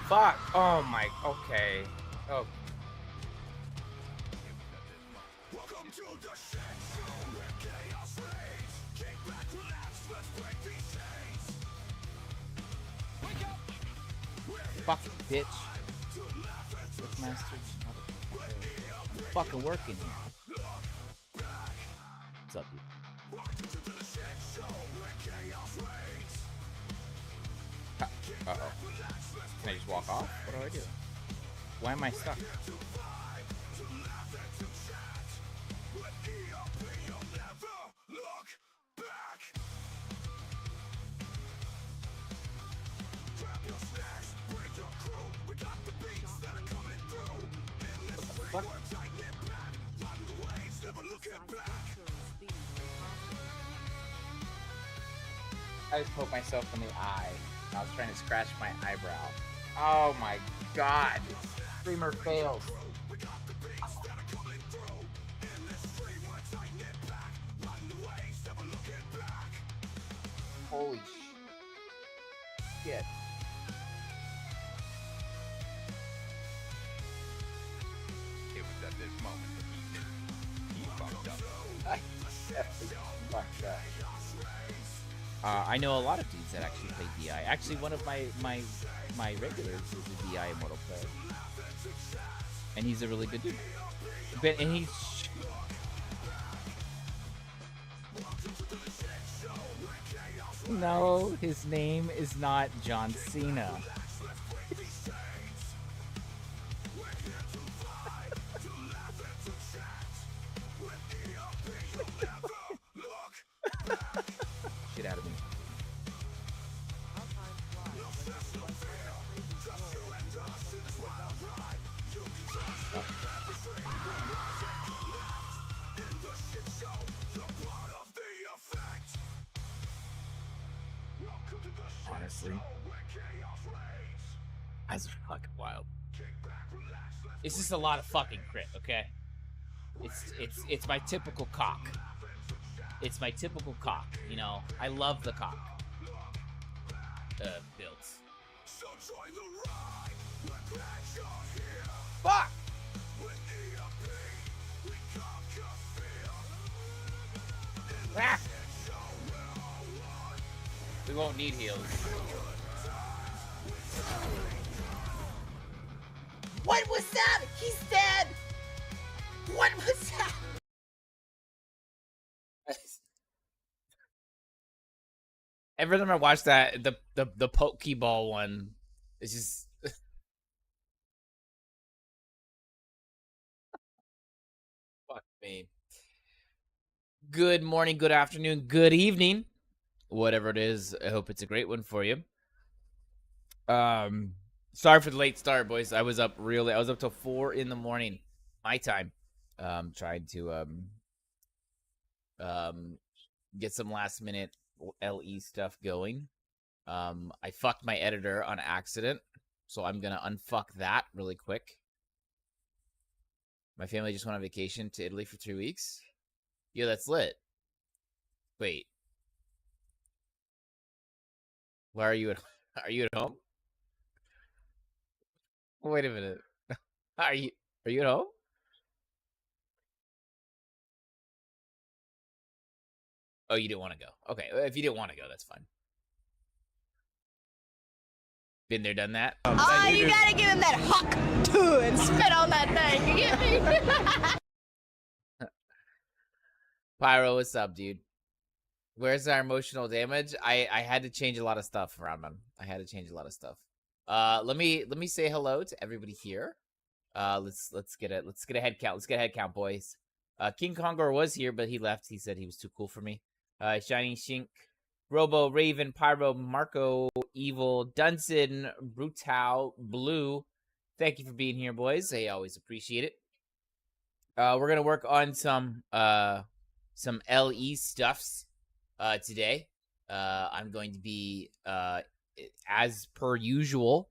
Fuck. Oh my. Okay. Oh. Fuck, bitch. Master. I'm fucking working here. What's up, dude? Uh-oh. Can I just walk off? What do I do? Why am I stuck? What? I just poked myself in the eye. I was trying to scratch my eyebrow. Oh my god. Streamer fails. Holy shit. It was at this moment that he fucked up. I definitely fucked up. I know a lot of dudes that actually play DI. Actually, one of my regulars is a DI Immortal player, and he's a really good dude. And he's no, his name is not John Cena. Shit out of me. Honestly, that's fucking wild. It's just a lot of fucking crit, okay? It's my typical cock. It's my typical cock, you know. I love the cock builds. Fuck! Ah! We won't need heals. What was that? He's dead! What was that? Every time I watch that, the Pokeball one, it's just fuck me. Good morning, good afternoon, good evening, whatever it is. I hope it's a great one for you. Sorry for the late start, boys. I was up till 4 in the morning, my time. Trying to get some last minute LE stuff going. I fucked my editor on accident, so I'm gonna unfuck that really quick. My family just went on vacation to Italy for 3 weeks. Yeah, that's lit. Wait, where are you at? Are you at home? Wait a minute. Are you at home? Oh, you didn't want to go. Okay, if you didn't want to go, that's fine. Been there, done that. Oh, you gotta give him that huck too and spit on that thing. You get me? Pyro, what's up, dude? Where's our emotional damage? I had to change a lot of stuff around, man. I had to change a lot of stuff. Let me say hello to everybody here. Let's get a head count. Let's get a head count, boys. King Kongor was here, but he left. He said he was too cool for me. Shining Shink, Robo, Raven, Pyro, Marco, Evil, Dunson, Brutal, Blue. Thank you for being here, boys. I always appreciate it. We're gonna work on some LE stuffs today. I'm going to be as per usual.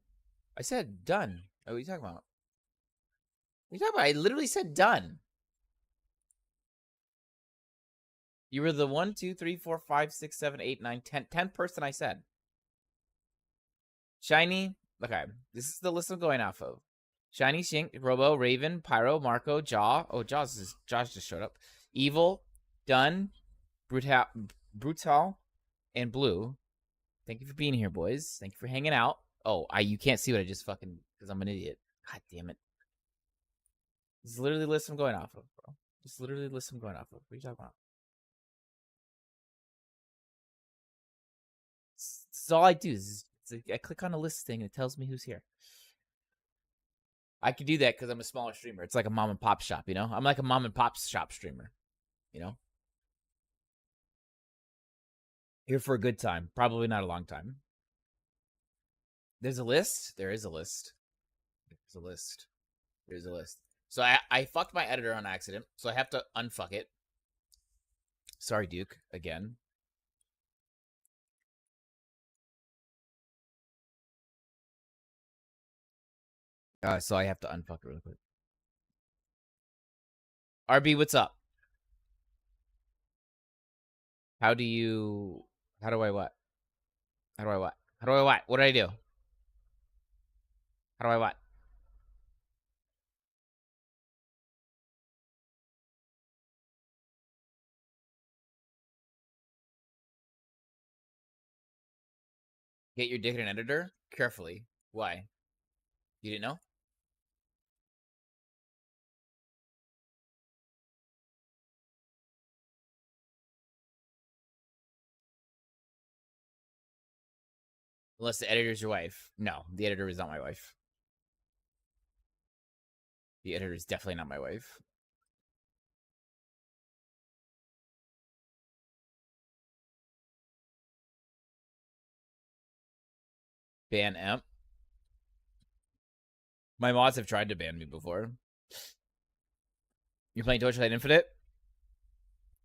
I said done. Oh, what are you talking about? What are you talking about? I literally said done. You were the 1, 2, 3, 4, 5, 6, 7, 8, 9, 10, 10th person I said. Shiny. Okay, this is the list I'm going off of. Shiny, Shink, Robo, Raven, Pyro, Marco, Jaw. Oh, Josh just showed up. Evil, Dun, Brutal, and Blue. Thank you for being here, boys. Thank you for hanging out. Oh, you can't see what I just fucking, because I'm an idiot. God damn it. This is literally the list I'm going off of, bro. This is literally the list I'm going off of. What are you talking about? This is all I do. I click on a list thing and it tells me who's here. I can do that because I'm a smaller streamer. It's like a mom and pop shop, you know? I'm like a mom and pop shop streamer, you know? Here for a good time. Probably not a long time. There's a list? There is a list. There's a list. There's a list. So I fucked my editor on accident, so I have to unfuck it. Sorry, Duke, again. So I have to unfuck it real quick. RB, what's up? How do I what? How do I what? How do I what? What did I do? How do I what? Get your dick in an editor? Carefully. Why? You didn't know? Unless the editor's your wife. No, the editor is not my wife. The editor is definitely not my wife. Ban Emp. My mods have tried to ban me before. You're playing Torchlight Infinite?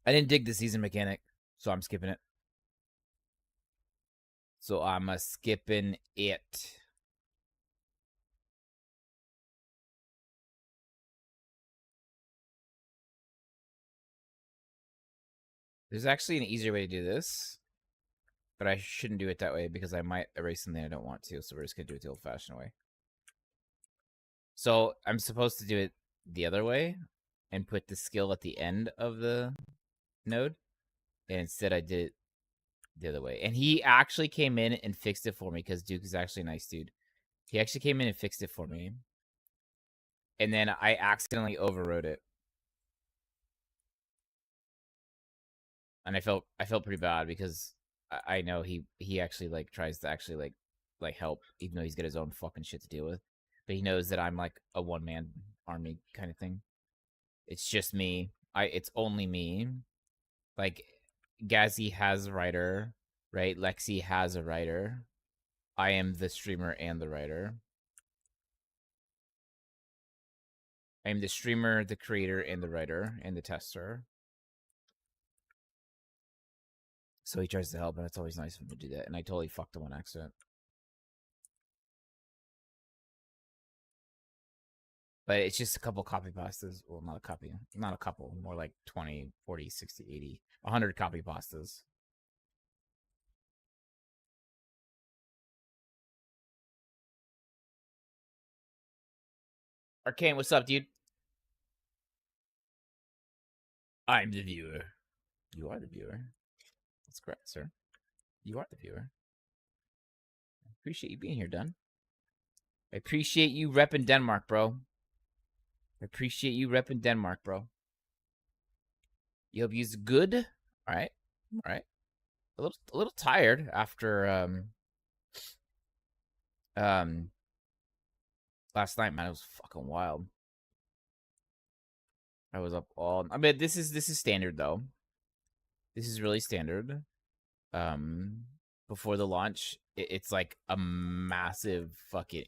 I didn't dig the season mechanic, so I'm skipping it. So I'm skipping it. There's actually an easier way to do this, but I shouldn't do it that way because I might erase something I don't want to, so we're just going to do it the old-fashioned way. So I'm supposed to do it the other way and put the skill at the end of the node, and instead I did it the other way. And he actually came in and fixed it for me because Duke is actually a nice dude. He actually came in and fixed it for me. And then I accidentally overrode it. And I felt pretty bad because I know he actually like tries to actually like help, even though he's got his own fucking shit to deal with. But he knows that I'm like a one-man army kind of thing. It's just me. It's only me. Like Gazzy has a writer, right? Lexi has a writer. I am the streamer and the writer. I am the streamer, the creator, and the writer, and the tester. So he tries to help, and it's always nice of him to do that. And I totally fucked him on accident. But it's just a couple copy pastas. Well, not a copy. Not a couple. More like 20, 40, 60, 80, 100 copy pastas. Arcane, what's up, dude? I'm the viewer. You are the viewer. That's correct, sir. You are the viewer. I appreciate you being here, Dunn. I appreciate you repping Denmark, bro. I appreciate you repping Denmark, bro. You hope you's good. All right. All right. A little tired after last night, man. It was fucking wild. I was up all. I mean, this is standard though. This is really standard. Before the launch, it's like a massive fucking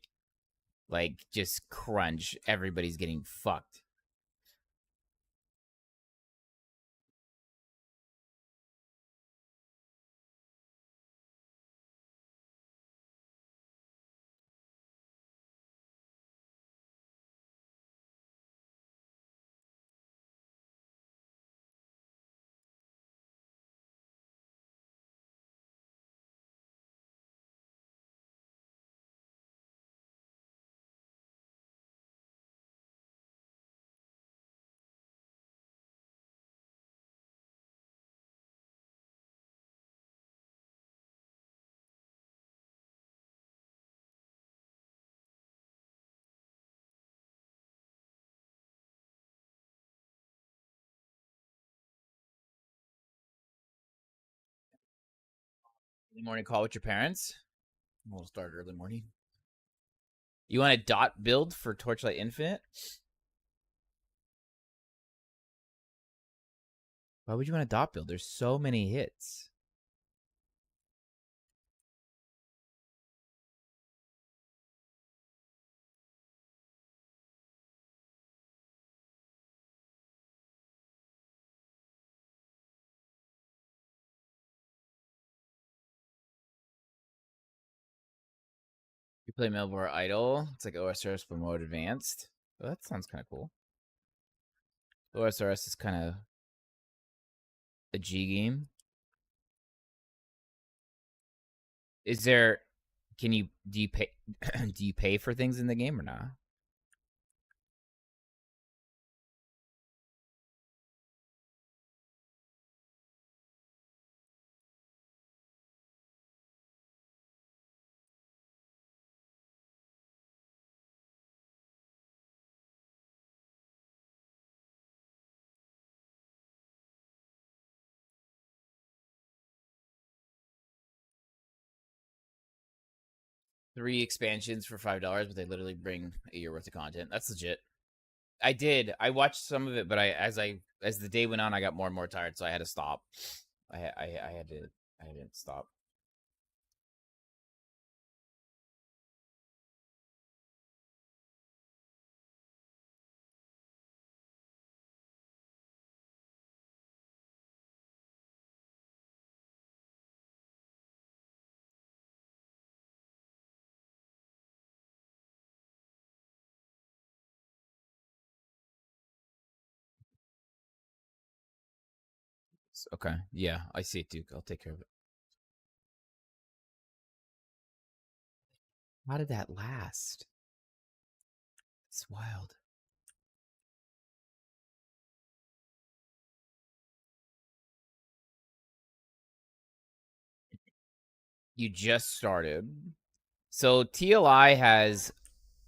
like just crunch. Everybody's getting fucked. morning call with your parents. We'll start early morning. You want a dot build for Torchlight Infinite? Why would you want a dot build? There's so many hits. You play Melbourne Idol. It's like OSRS but more advanced. Oh, that sounds kind of cool. OSRS is kind of a G game. Is there? Do you pay? Do you pay for things in the game or not? Three expansions for $5, but they literally bring a year worth of content. That's legit. I did. I watched some of it, but as the day went on, I got more and more tired, so I had to stop. I had to stop. Okay. Yeah, I see it, Duke. I'll take care of it. How did that last? It's wild. You just started. So TLI has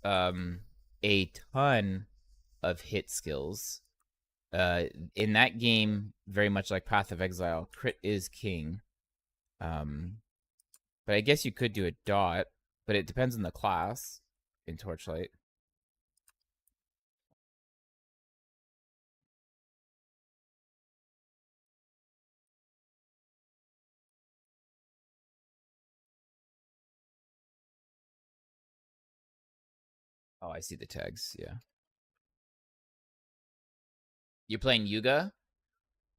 a ton of hit skills. In that game, very much like Path of Exile, crit is king. But I guess you could do a dot, but it depends on the class in Torchlight. Oh, I see the tags. Yeah. You're playing Yuga?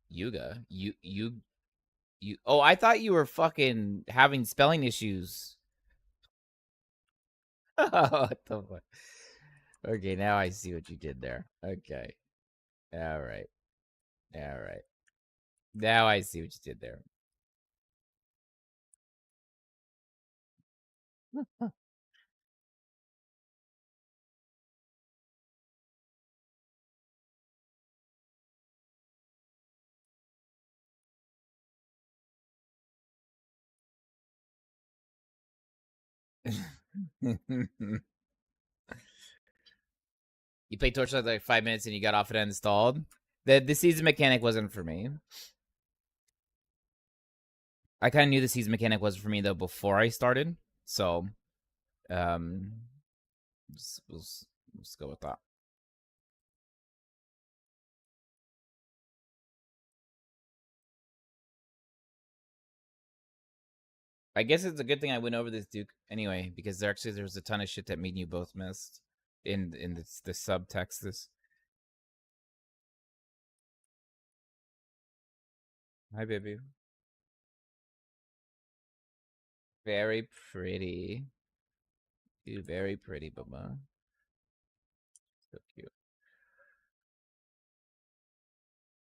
Yuga? You. Oh, I thought you were fucking having spelling issues. What the fuck? Okay, now I see what you did there. Okay. All right. All right. Now I see what you did there. You played Torchlight like 5 minutes and you got off it installed. The season mechanic wasn't for me. I kind of knew the season mechanic wasn't for me though before I started, so let's go with that. I guess it's a good thing I went over this, Duke, anyway, because there's a ton of shit that me and you both missed in the subtext. This. Hi, baby. Very pretty. You very pretty, Bubba. So cute.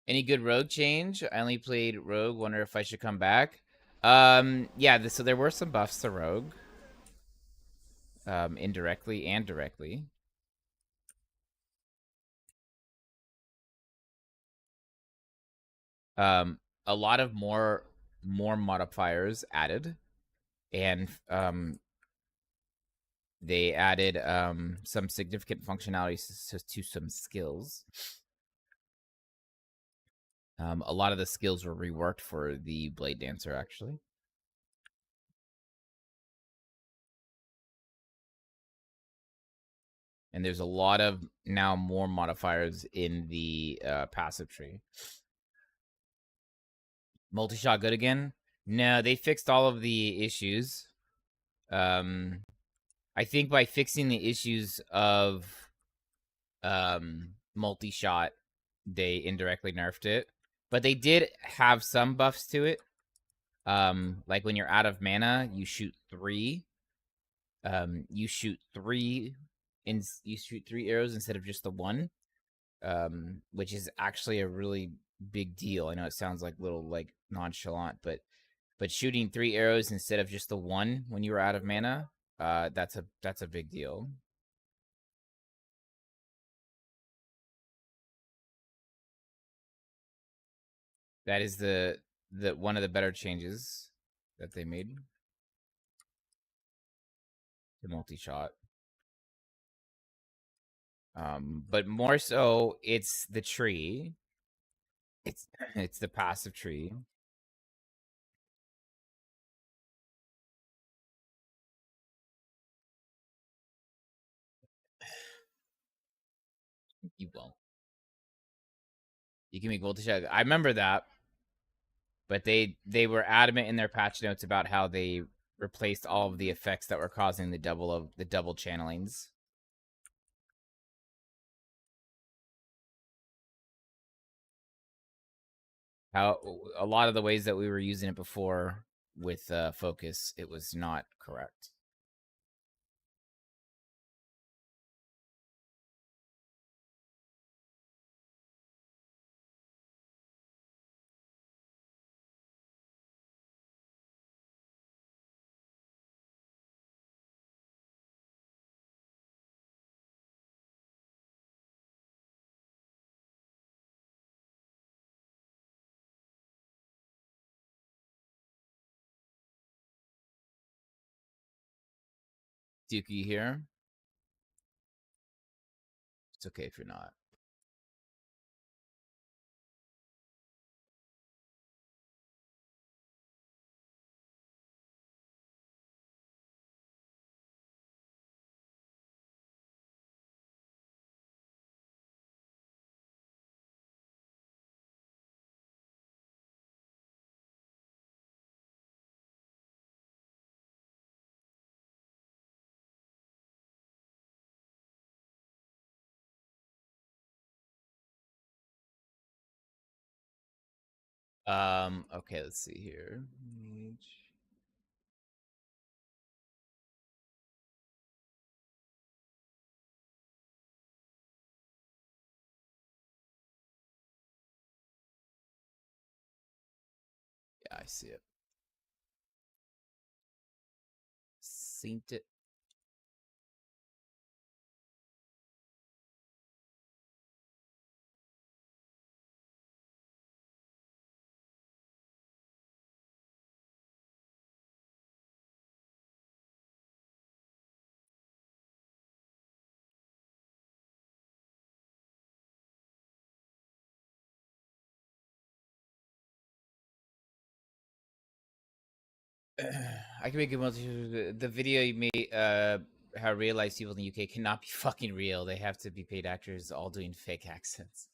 Any good rogue change? I only played rogue. Wonder if I should come back. Yeah. So there were some buffs to rogue. Indirectly and directly. A lot of more modifiers added, and they added some significant functionalities to some skills. A lot of the skills were reworked for the Blade Dancer, actually. And there's a lot of now more modifiers in the passive tree. Multi-shot good again? No, they fixed all of the issues. I think by fixing the issues of multi-shot, they indirectly nerfed it. But they did have some buffs to it. Like when you're out of mana, you shoot 3. You shoot 3 you shoot 3 arrows instead of just the 1. Which is actually a really big deal. I know it sounds like little like nonchalant, but shooting 3 arrows instead of just the 1 when you were out of mana, that's a big deal. That is the one of the better changes that they made to multi-shot. But more so, it's the tree. It's the passive tree. You won't. You can make multi-shot. I remember that, but they were adamant in their patch notes about how they replaced all of the effects that were causing the double channelings. How a lot of the ways that we were using it before with focus, it was not correct. Dookie here. It's okay if you're not. Okay, let's see here. Yeah, I see it. Seen it. I can make a multi. The video you made, how real life people in the UK cannot be fucking real. They have to be paid actors, all doing fake accents.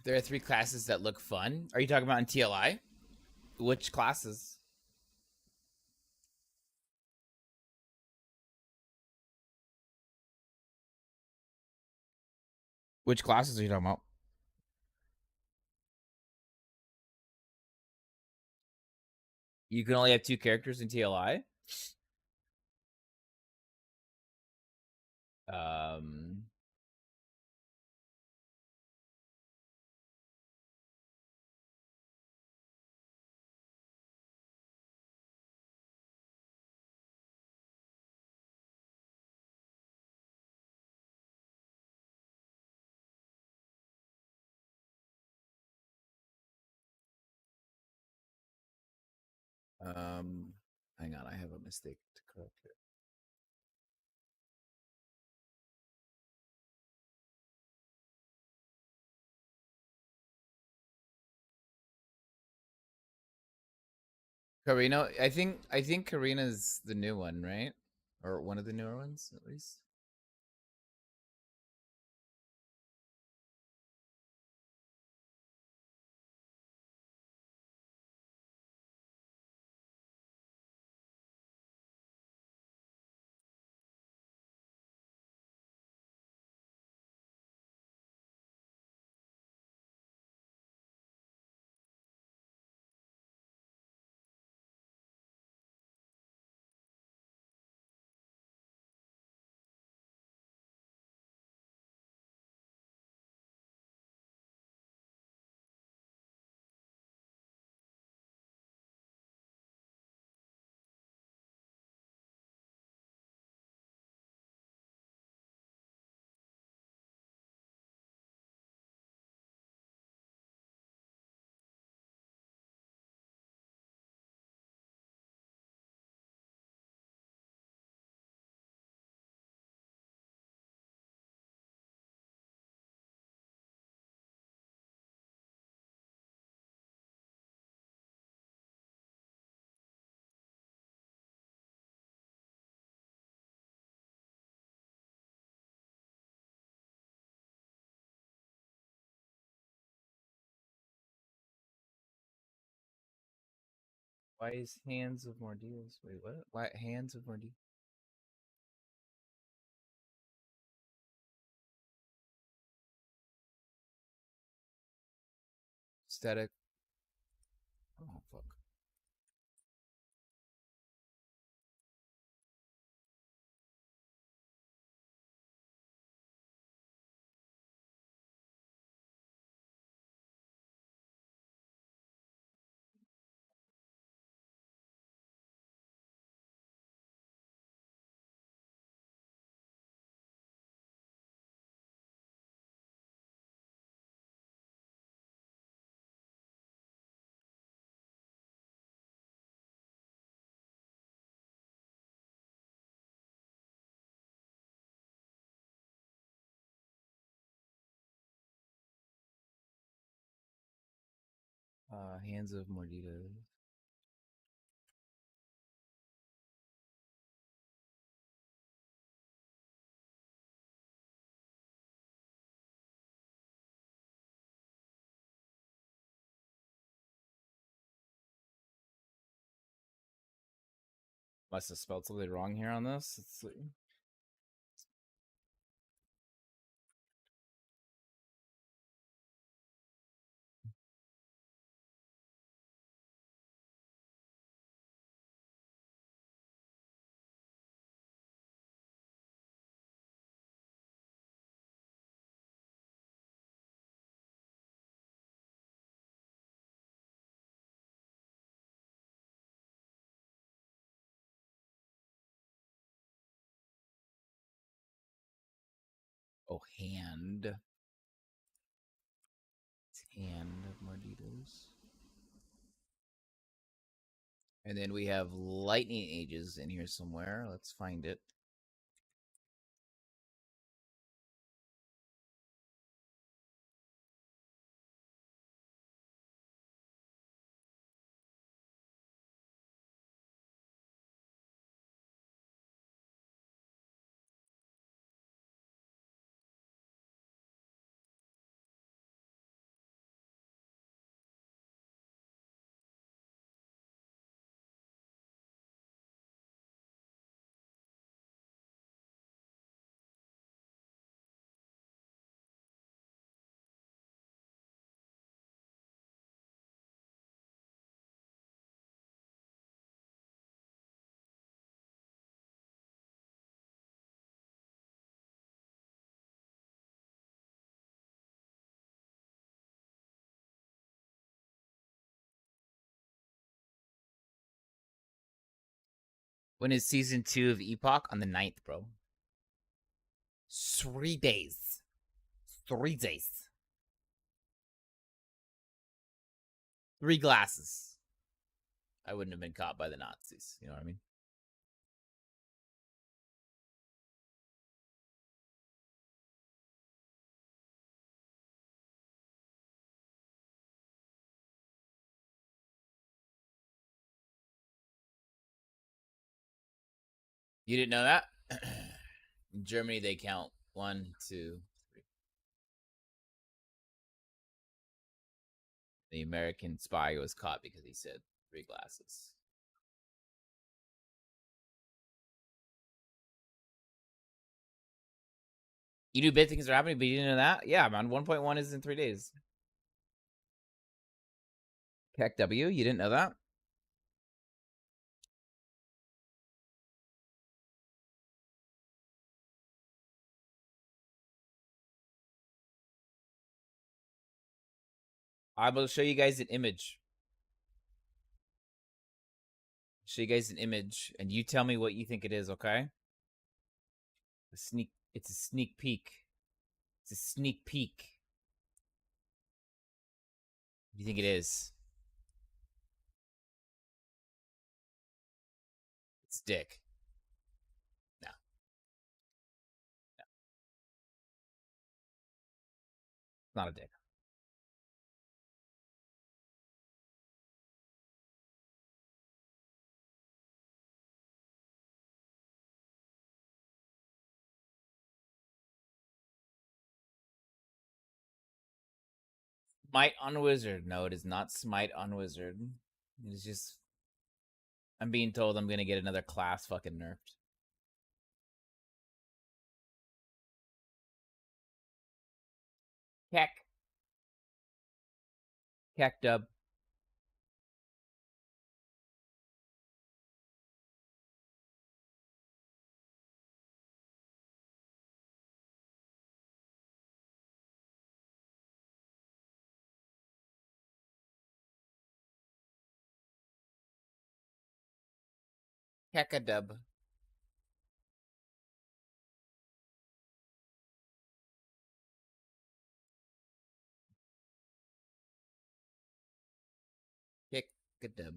There are 3 classes that look fun. Are you talking about in TLI? Which classes? Which classes are you talking about? You can only have 2 characters in TLI? Um, hang on, I have a mistake to correct here. Karina, I think Karina's the new one, right? Or one of the newer ones, at least. Why is Hands of Mordidas? Wait, what? Why Hands of Mordidas? Static. Oh fuck. Hands of Mordidas. Must have spelled something wrong here on this. Let's see. Oh, Hand. It's Hand of Mordidas. And then we have Lightning Ages in here somewhere. Let's find it. When is season 2 of Epoch? On the 9th, bro. 3 days. 3 days. 3 glasses. I wouldn't have been caught by the Nazis. You know what I mean? You didn't know that? In Germany, they count 1, 2, 3. The American spy was caught because he said 3 glasses. You knew bad things are happening, but you didn't know that? Yeah, man. 1.1 is in 3 days. Heck W, you didn't know that? I will show you guys an image. Show you guys an image, and you tell me what you think it is, okay? It's a sneak peek. It's a sneak peek. What do you think it is? It's dick. No. No. It's not a dick. Smite on Wizard. No, it is not Smite on Wizard. It is just... I'm being told I'm gonna get another class fucking nerfed. Keck. Keck dub. Keck a dub. Keck a dub.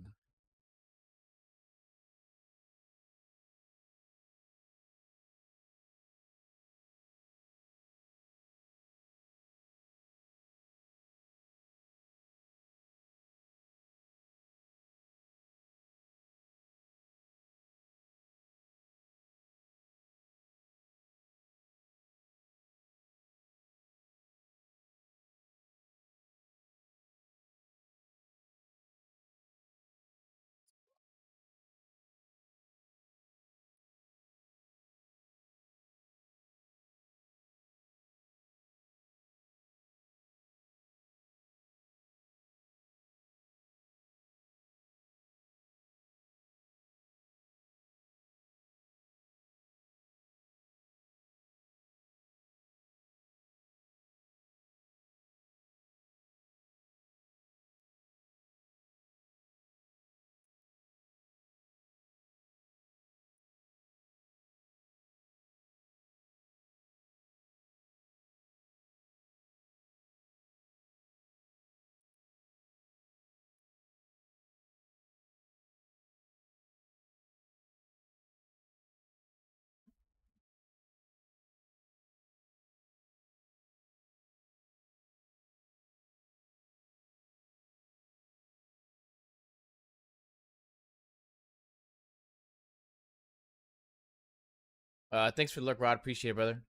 Thanks for the look, Rod. Appreciate it, brother.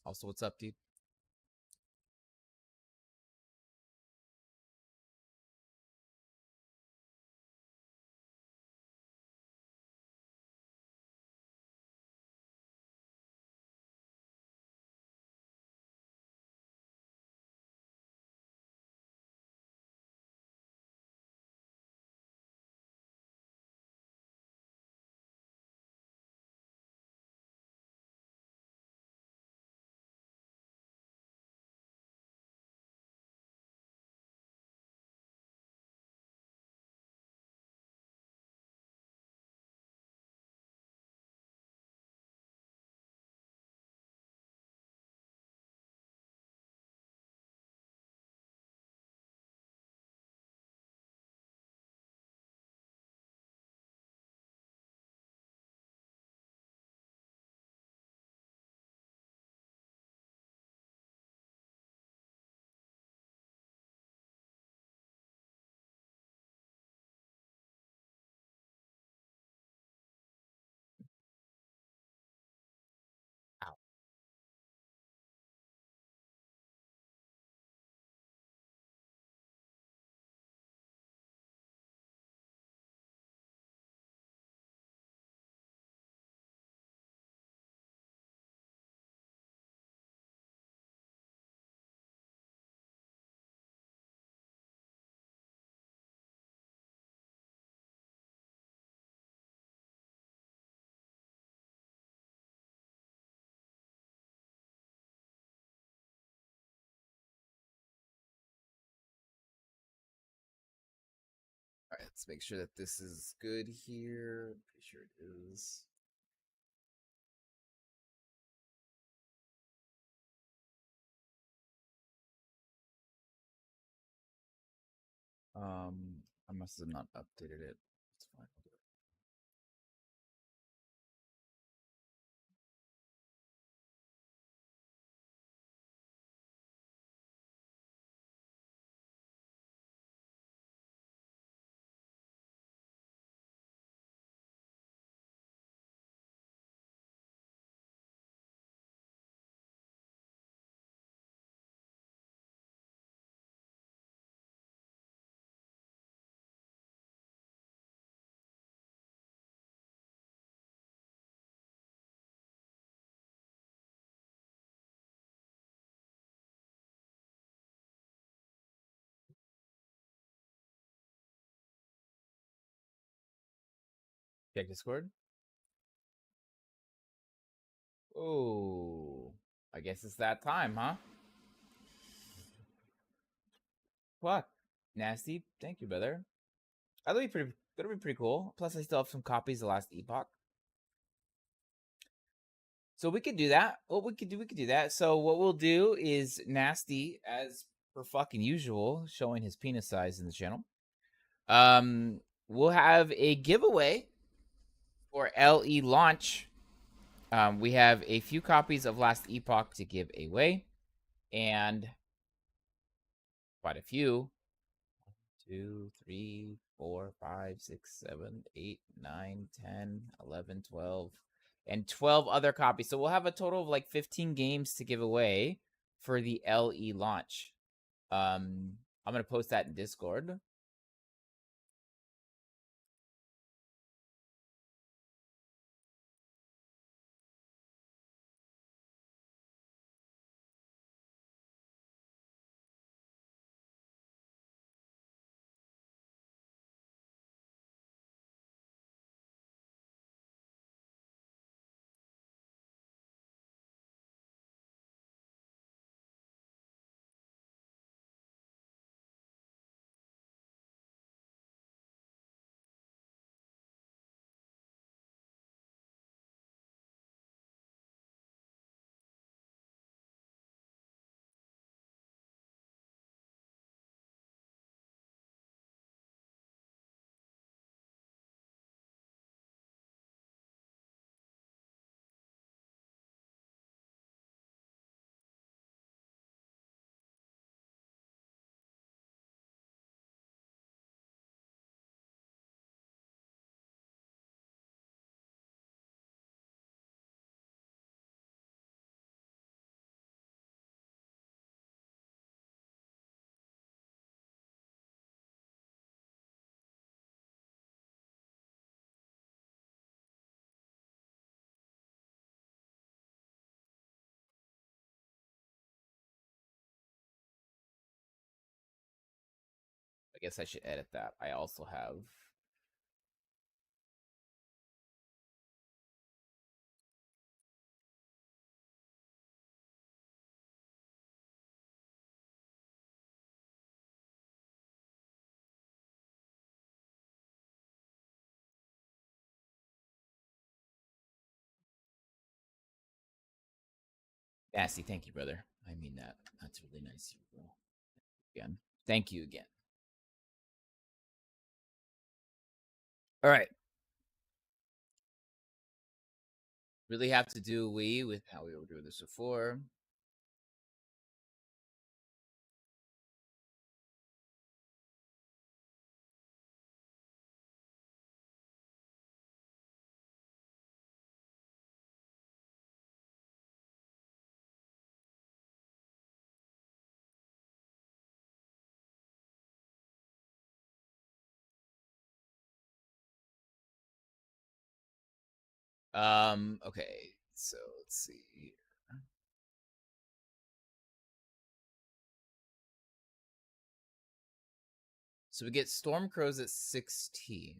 Also, what's up, dude? Let's make sure that this is good here. Pretty sure it is. I must have not updated it. It's fine. I'll do it. Check Discord. Oh, I guess it's that time, huh? What? Nasty. Thank you, brother. That'll be pretty cool. Plus, I still have some copies of Last Epoch. So we could do that. What we could do that. So what we'll do is Nasty, as per fucking usual, showing his penis size in the channel. We'll have a giveaway for LE launch. We have a few copies of Last Epoch to give away, and quite a few. 2, 3, 4, 5, 6, 7, 8, 9, 10, 11, 12, and 12 other copies. So we'll have a total of like 15 games to give away for the LE launch. I'm gonna post that in Discord. I guess I should edit that. I also have Nasty. Thank you, brother. I mean that. That's really nice of you, bro. Again, thank you again. All right. Really have to do with how we were doing this before. Okay, so let's see here. So we get Storm Crows at 16.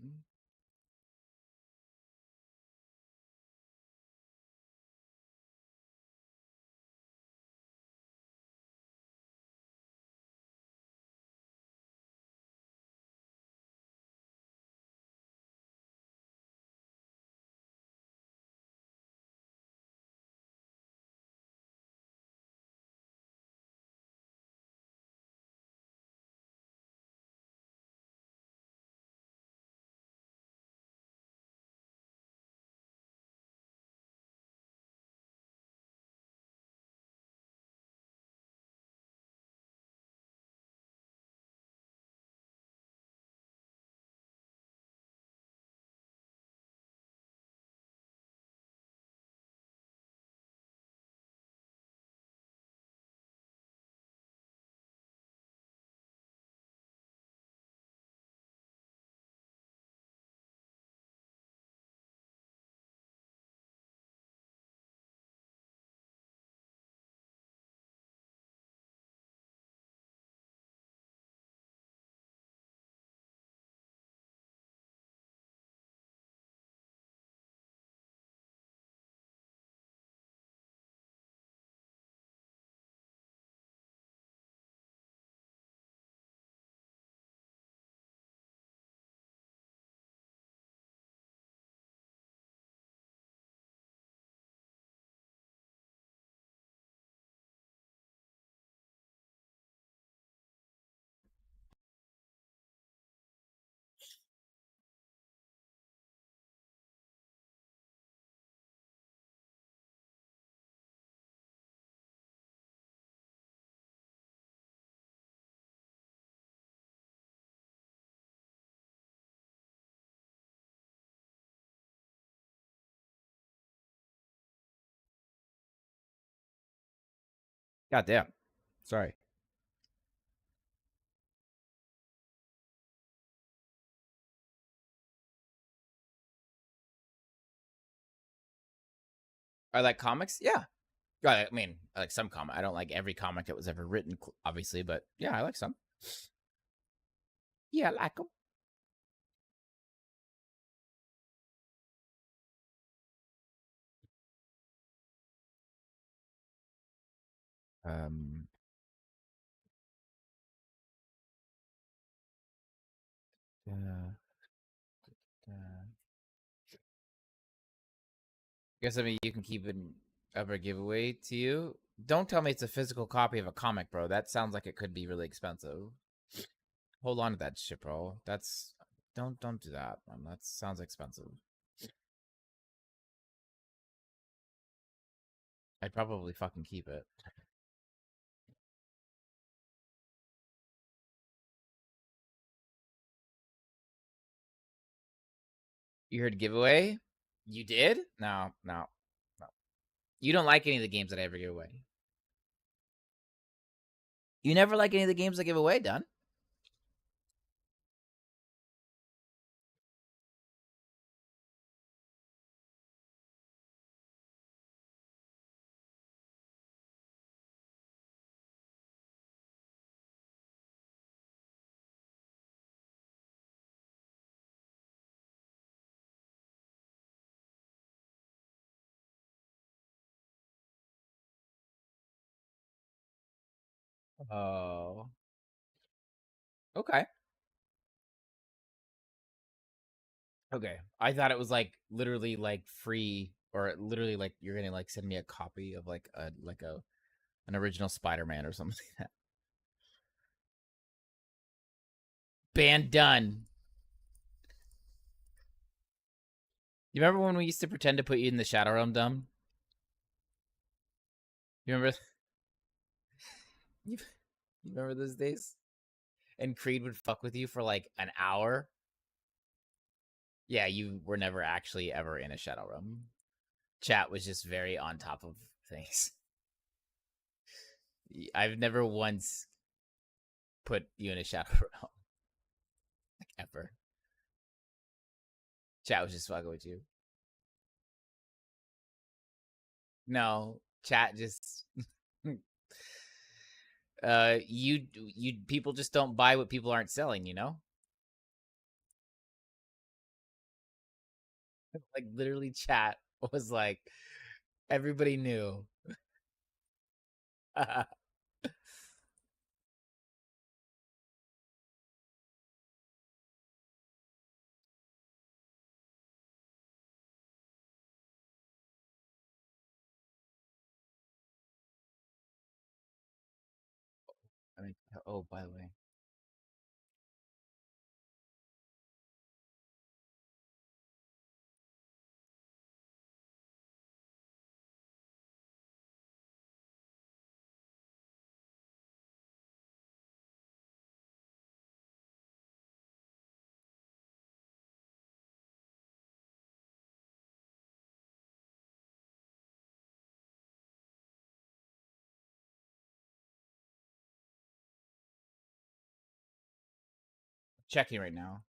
God damn. Sorry. I like comics. Yeah. I mean, I like some comic. I don't like every comic that was ever written, obviously, but yeah, I like some. Yeah, I like them. Um, uh, guess I mean you can keep it up a giveaway to you. Don't tell me it's a physical copy of a comic, bro. That sounds like it could be really expensive. Hold on to that shit, bro. That's don't do that, man. That sounds expensive. I'd probably fucking keep it. You heard giveaway? You did? No, no, no. You don't like any of the games that I ever give away. You never like any of the games I give away, Done? Oh. Okay. Okay. I thought it was like literally like free or literally like you're gonna like send me a copy of like a an original Spider-Man or something like that. Ban done. You remember when we used to pretend to put you in the Shadow Realm, dumb? You remember you, you remember those days? And Creed would fuck with you for like an hour. Yeah, you were never actually ever in a Shadow Realm. Chat was just very on top of things. I've never once put you in a Shadow Realm. Like ever. Chat was just fucking with you. No, chat just you people just don't buy what people aren't selling, you know? Like literally chat was like everybody knew. I mean, oh, by the way, checking right now.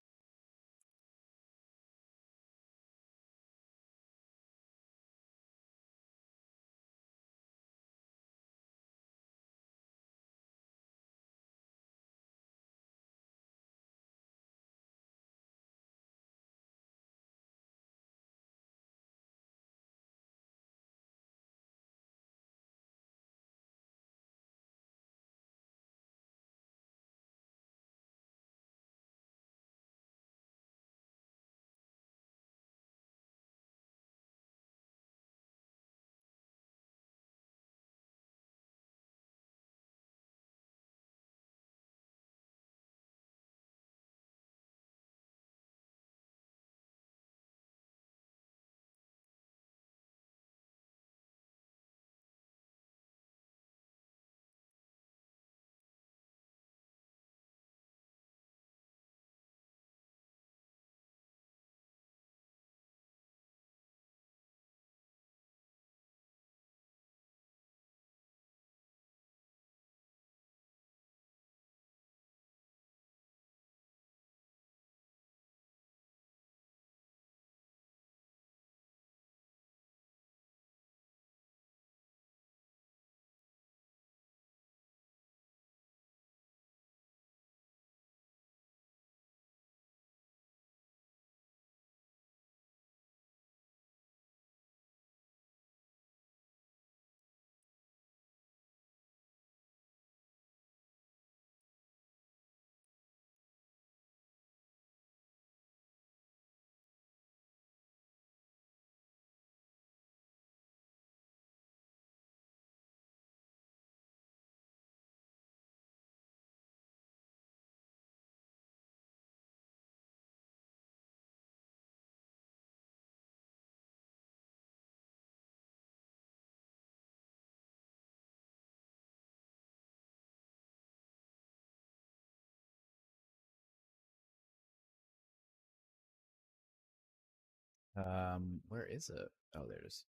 Where is it? Oh, there it is.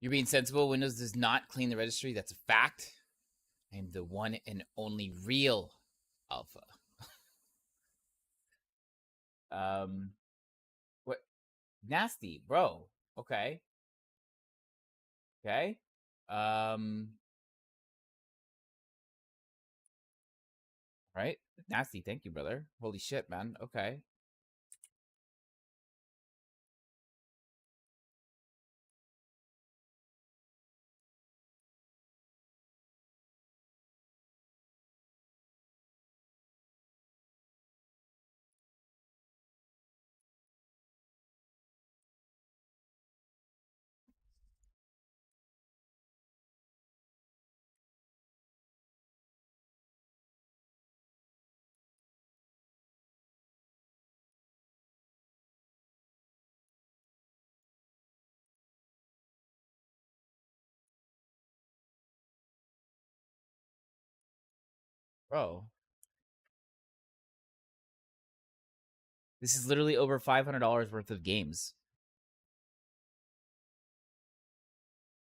You're being sensible. Windows does not clean the registry. That's a fact. I am the one and only real alpha. What? Nasty, bro. Okay. Okay. Right. Nasty. Thank you, brother. Holy shit, man. Okay. Bro. This is literally over $500 worth of games.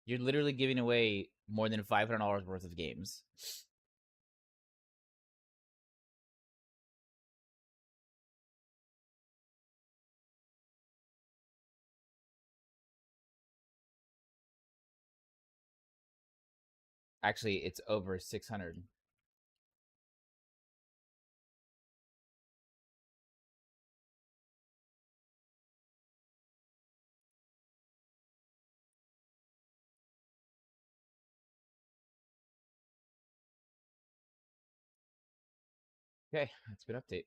You're literally giving away more than $500 worth of games. Actually, it's over 600. Okay, that's a good update.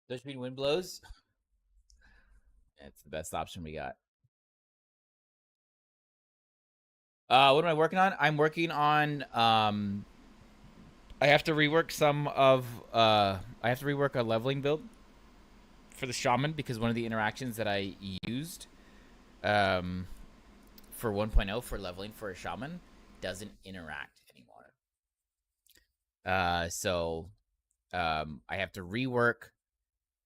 Does mean wind blows? It's the best option we got. What am I working on? I'm working on I have to rework I have to rework a leveling build for the shaman because one of the interactions that I used for 1.0 for leveling for a shaman doesn't interact anymore. So I have to rework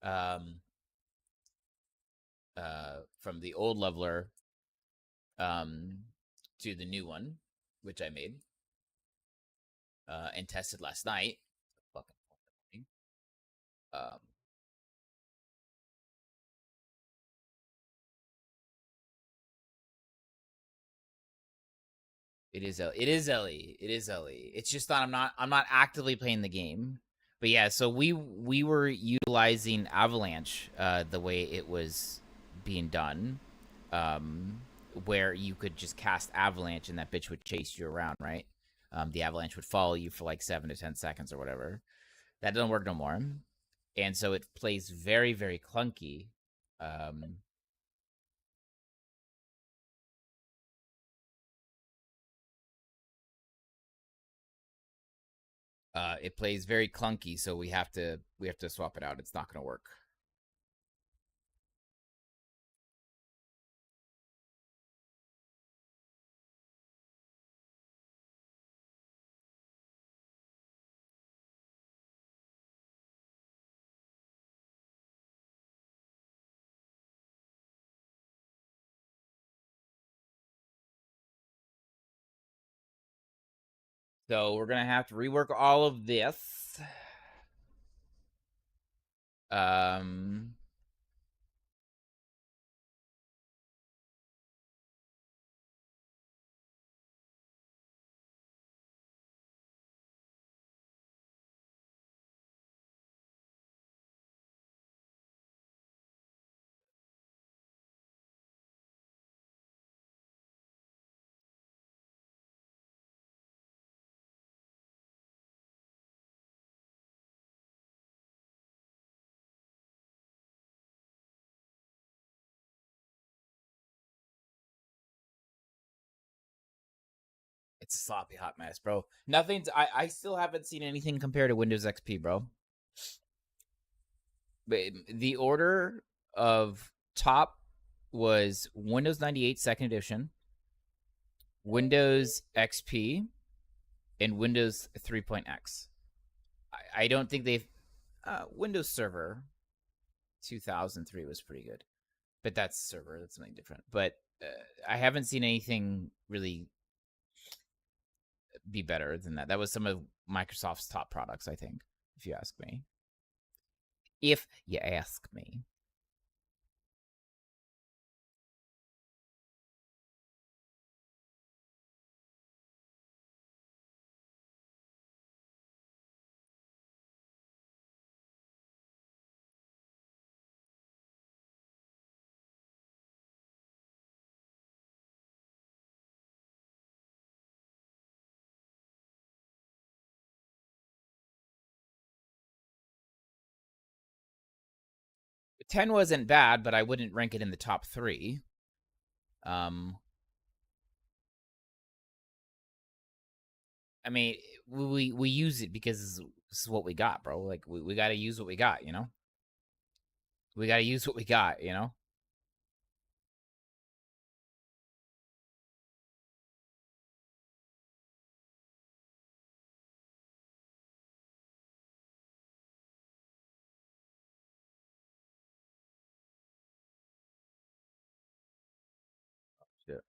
from the old leveler to the new one, which I made and tested last night. Fucking it is Ellie. It is Ellie. It's just that I'm not actively playing the game. But yeah, so we were utilizing Avalanche the way it was being done. Where you could just cast Avalanche and that bitch would chase you around, right? The Avalanche would follow you for like 7 to 10 seconds or whatever. That doesn't work no more. And so it plays very, very clunky. It plays very clunky, so we have to swap it out. It's not going to work. So we're gonna have to rework all of this. Um, It's a sloppy hot mess, bro. Nothing's. I still haven't seen anything compared to Windows XP, bro. But the order of top was Windows 98 Second Edition, Windows XP, and Windows 3.x. I don't think they've. Windows Server 2003 was pretty good, but that's server. That's something different. But I haven't seen anything really be better than that. That was some of Microsoft's top products, I think, if you ask me. If you ask me. Ten wasn't bad, but I wouldn't rank it in the top 3. I mean, we use it because this is what we got, bro. Like we got to use what we got, you know. We got to use what we got, you know. Shit.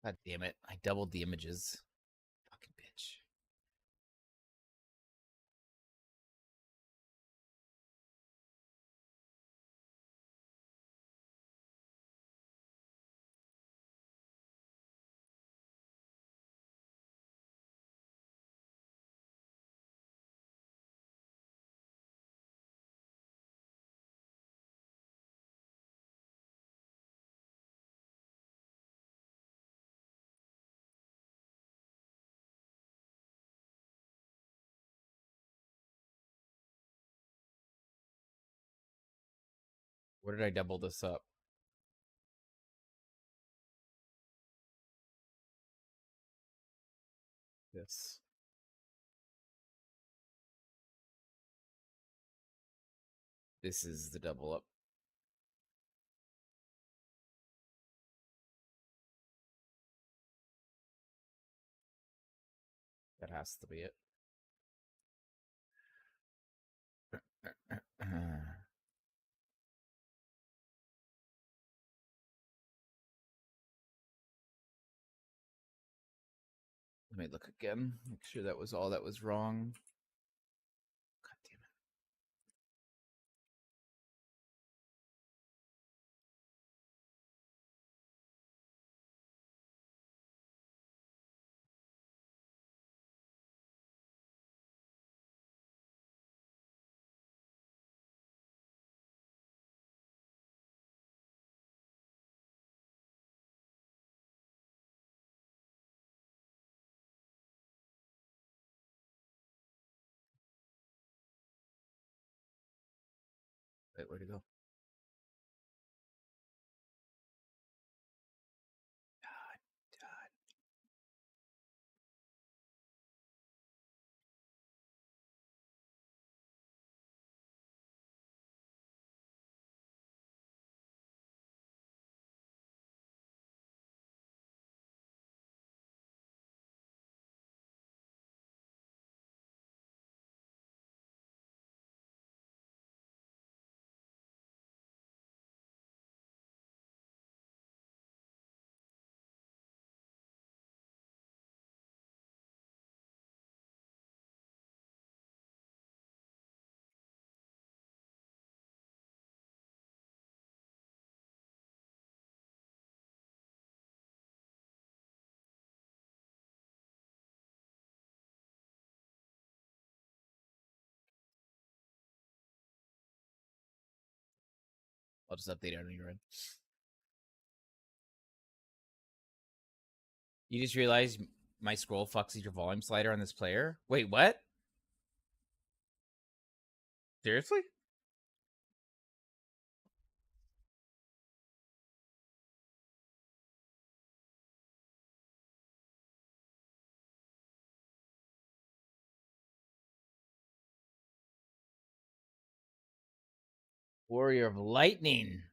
God damn it! I doubled the images. Fucking bitch. Where did I double this up? This. This is the double up. That has to be it. Let me look again. Make sure that was all that was wrong. God damn it. Wait, where'd it go? I'll just update it on your end. You just realized my scroll fucks your volume slider on this player? Wait, what? Seriously? Warrior of Lightning.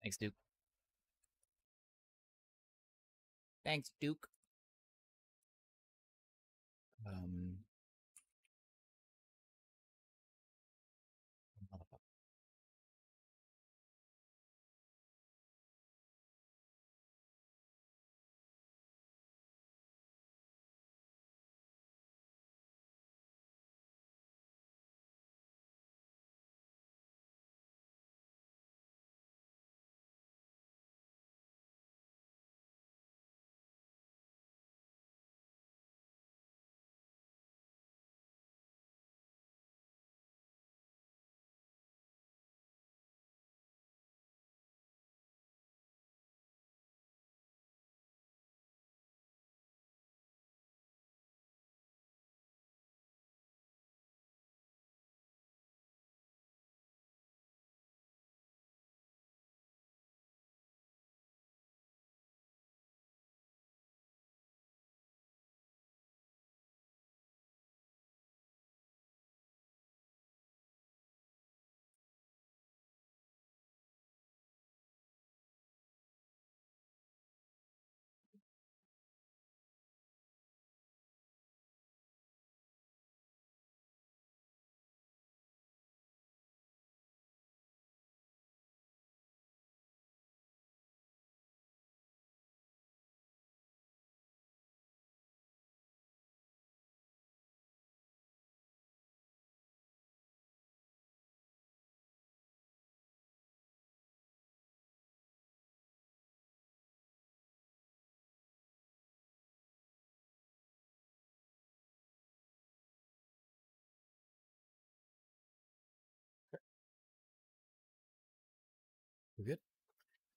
Thanks, Duke. Thanks, Duke. Um,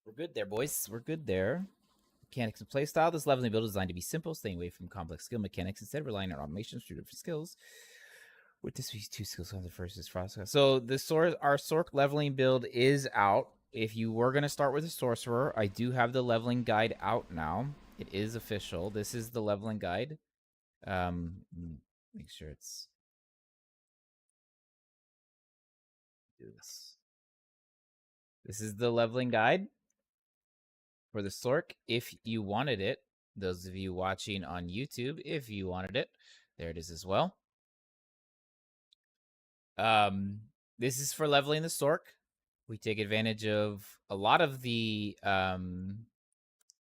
We're good there, boys. We're good there. Mechanics and playstyle. This leveling build is designed to be simple, staying away from complex skill mechanics, instead relying on automation through different skills. With this, these two skills, the first is frost. So the our Sork leveling build is out. If you were gonna start with a sorcerer, I do have the leveling guide out now. It is official. This is the leveling guide. Make sure it's do this. This is the leveling guide for the Sork. If you wanted it, those of you watching on YouTube, if you wanted it, there it is as well. This is for leveling the Sork. We take advantage of a lot of the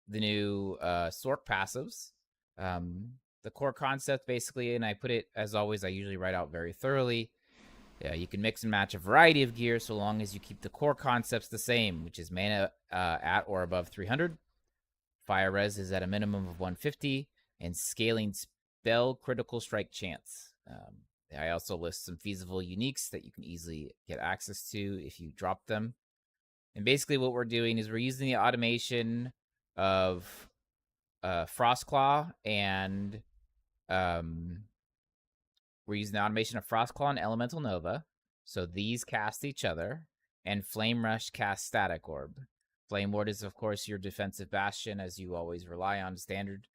new Sork passives. The core concept, basically, and I put it, as always, I usually write out very thoroughly. Yeah, you can mix and match a variety of gear so long as you keep the core concepts the same, which is mana at or above 300. Fire res is at a minimum of 150, and scaling spell critical strike chance. I also list some feasible uniques that you can easily get access to if you drop them. And basically what we're doing is we're using the automation of Frostclaw and we're using the automation of Frostclaw and Elemental Nova. So these cast each other, and Flame Rush casts Static Orb. Flame Ward is, of course, your defensive bastion, as you always rely on standard.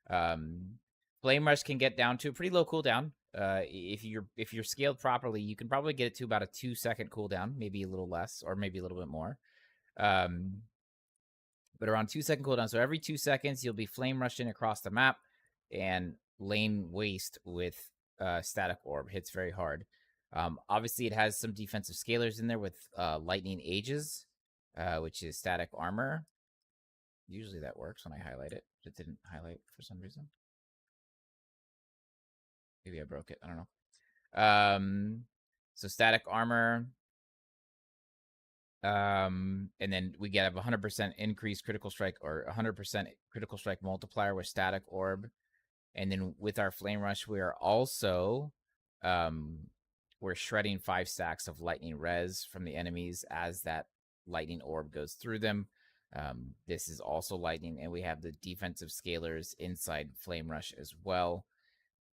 Flame Rush can get down to a pretty low cooldown. If you're scaled properly, you can probably get it to about a 2-second cooldown, maybe a little less, or maybe a little bit more. But around 2-second cooldown. So every 2 seconds, you'll be flame rushing across the map and laying waste with Static Orb. Hits very hard. Obviously, it has some defensive scalers in there with Lightning Ages, which is static armor. Usually that works when I highlight it. It didn't highlight for some reason. Maybe I broke it. I don't know. So static armor. And then we get a 100% increased critical strike or 100% critical strike multiplier with Static Orb. And then with our Flame Rush, we are also we're shredding 5 stacks of lightning res from the enemies as that lightning orb goes through them. This is also lightning, and we have the defensive scalers inside Flame Rush as well.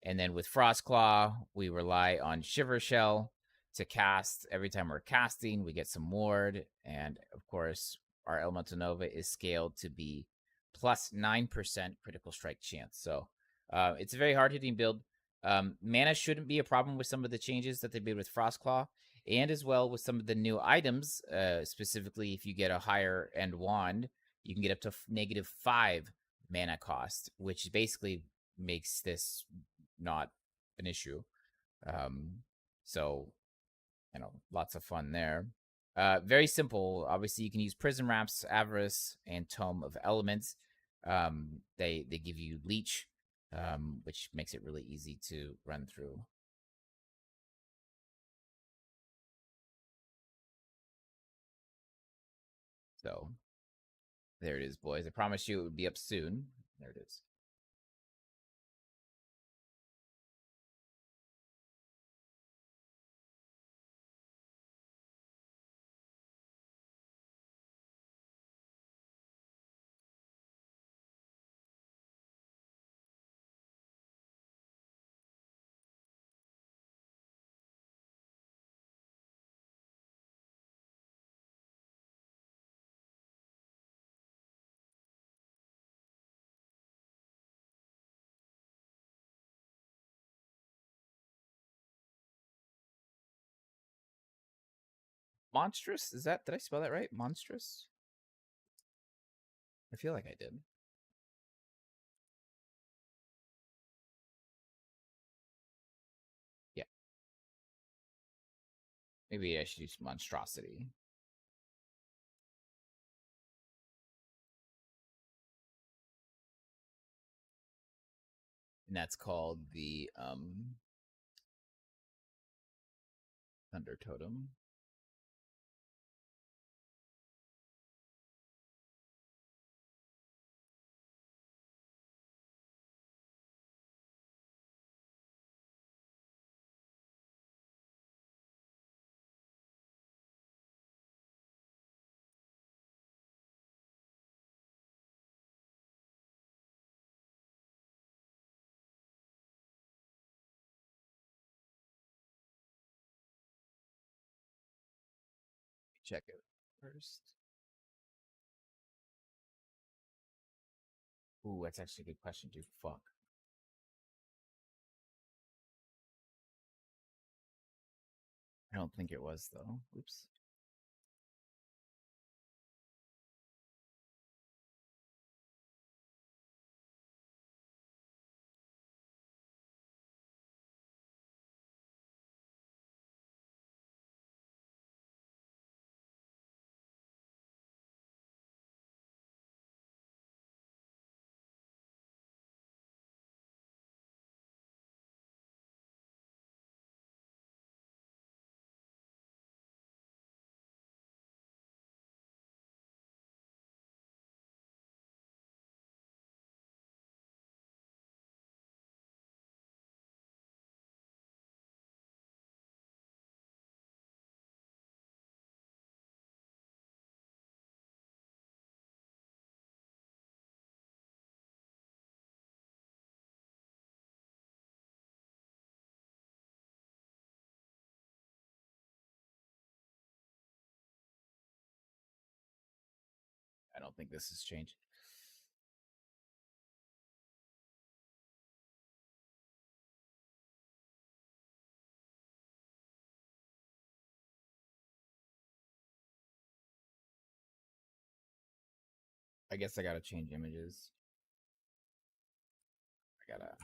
And then with Frostclaw, we rely on Shiver Shell to cast. Every time we're casting, we get some ward. And of course, our Elemental Nova is scaled to be plus 9% critical strike chance. So it's a very hard-hitting build. Mana shouldn't be a problem with some of the changes that they made with Frostclaw, and as well with some of the new items. Specifically, if you get a higher end wand, you can get up to -5 mana cost, which basically makes this not an issue. So, you know, lots of fun there. Very simple. Obviously, you can use Prism Wraps, Avarice, and Tome of Elements. They give you Leech, which makes it really easy to run through. So, there it is, boys. I promise you it would be up soon. There it is. Monstrous? Is that, did I spell that right? Monstrous? I feel like I did. Yeah. Maybe I should use Monstrosity. And that's called the Thunder Totem. check it first. Ooh, that's actually a good question, dude. Fuck. I don't think it was though. Oops. I don't think this has changed. I guess I gotta change images. I gotta.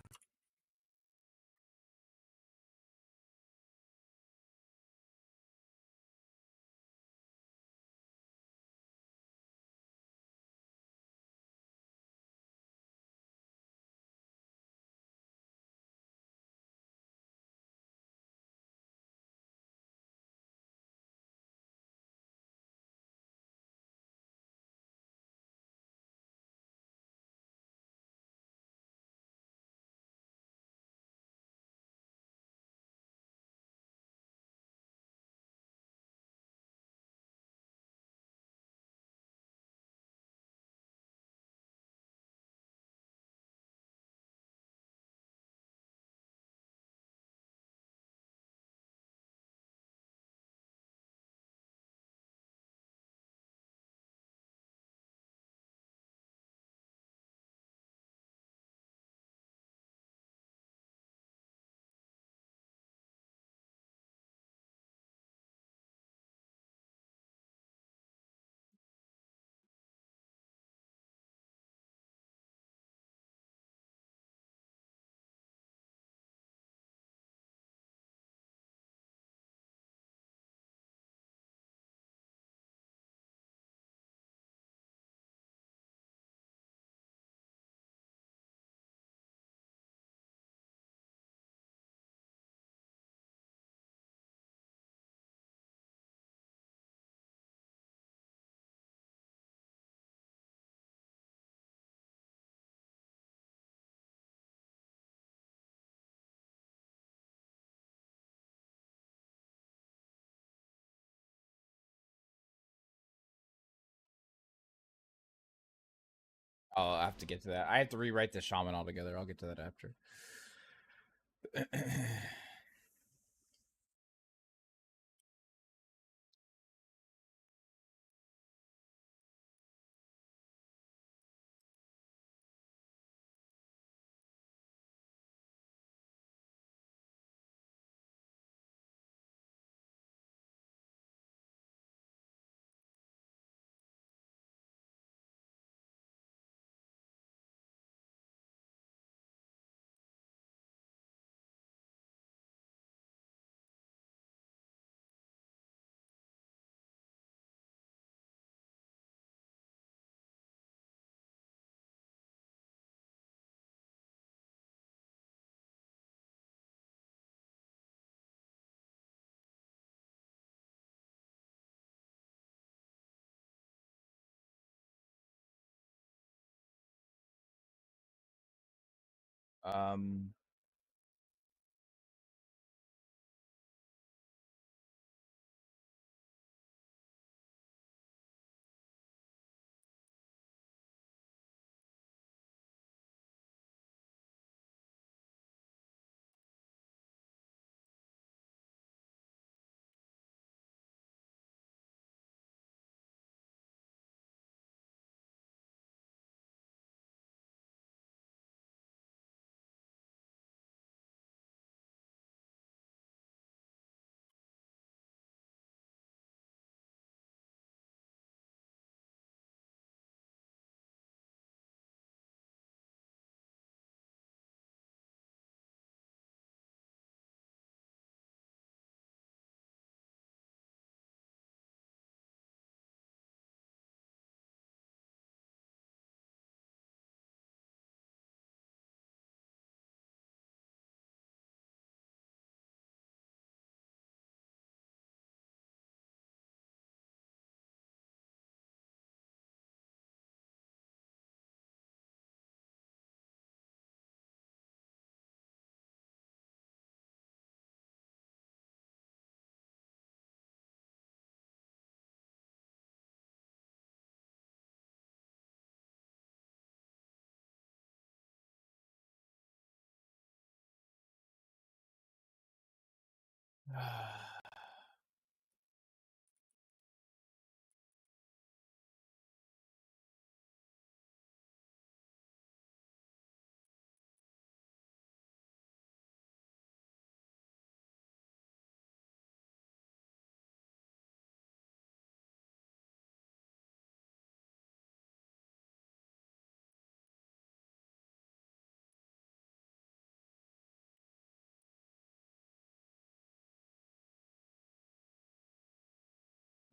I'll have to get to that. I have to rewrite the shaman altogether. I'll get to that after. um,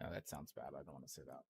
No, that sounds bad. I don't want to say that.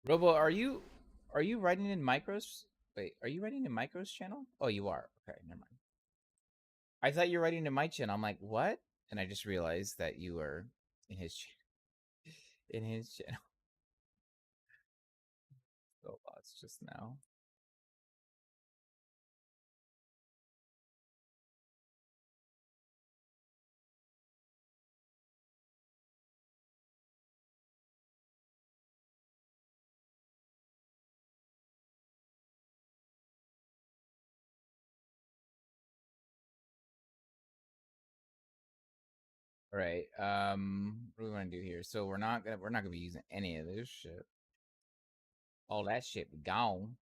Robo, are you writing in Micros? Wait, are you writing in Micros channel? Oh, you are. Okay, never mind. I thought you were writing in my channel. I'm like, what? And I just realized that you were in his in his channel. So lost just now. All right. What do we want to do here? So we're not gonna be using any of this shit. All that shit be gone.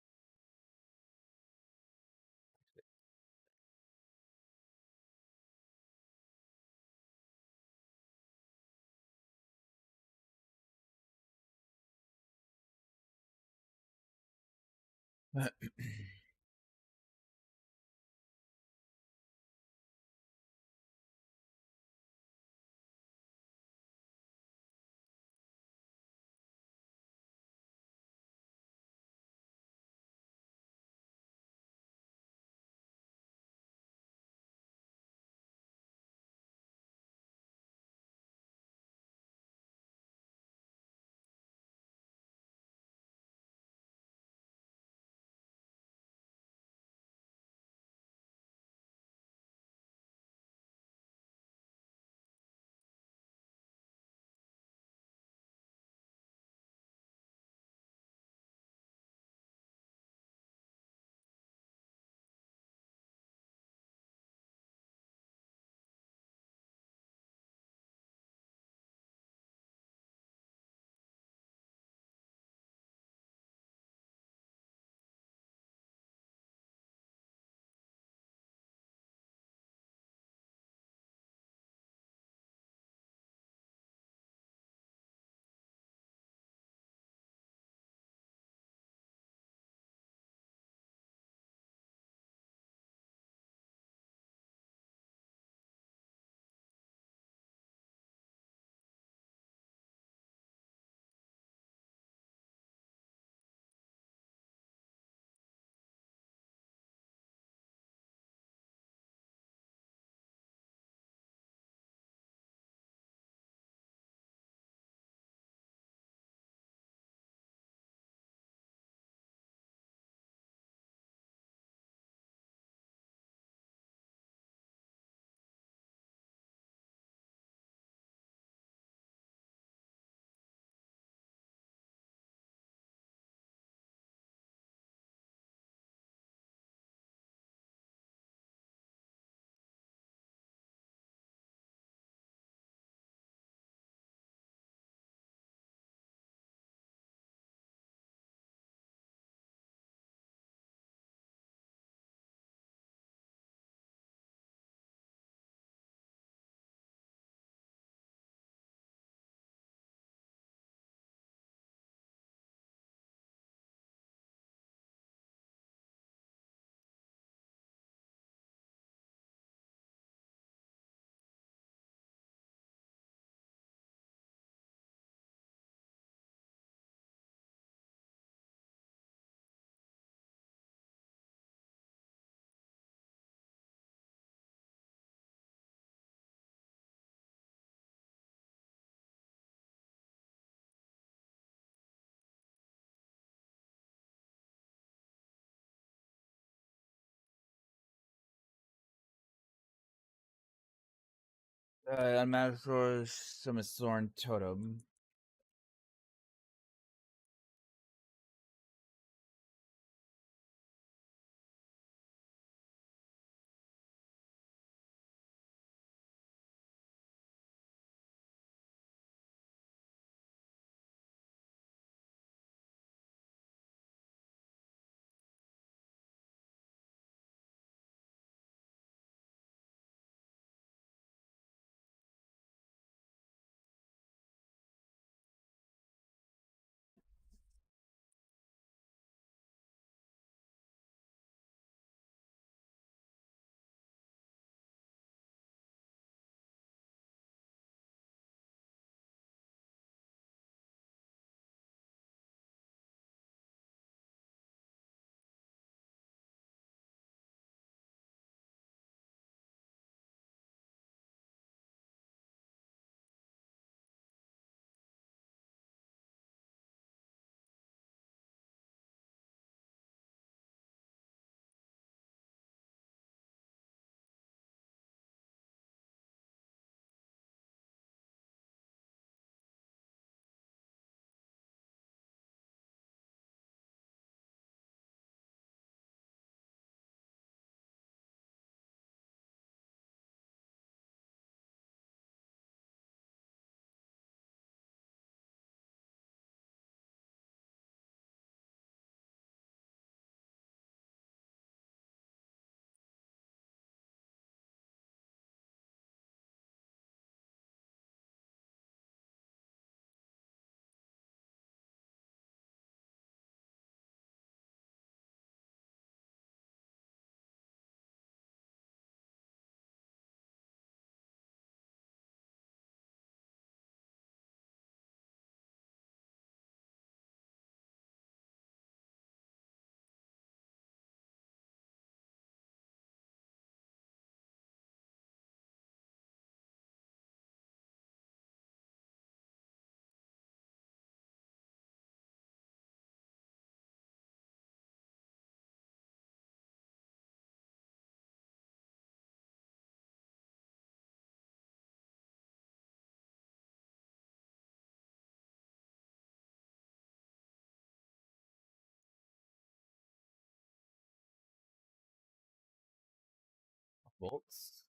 Unmanageable summon Thorn Totem. Bolts.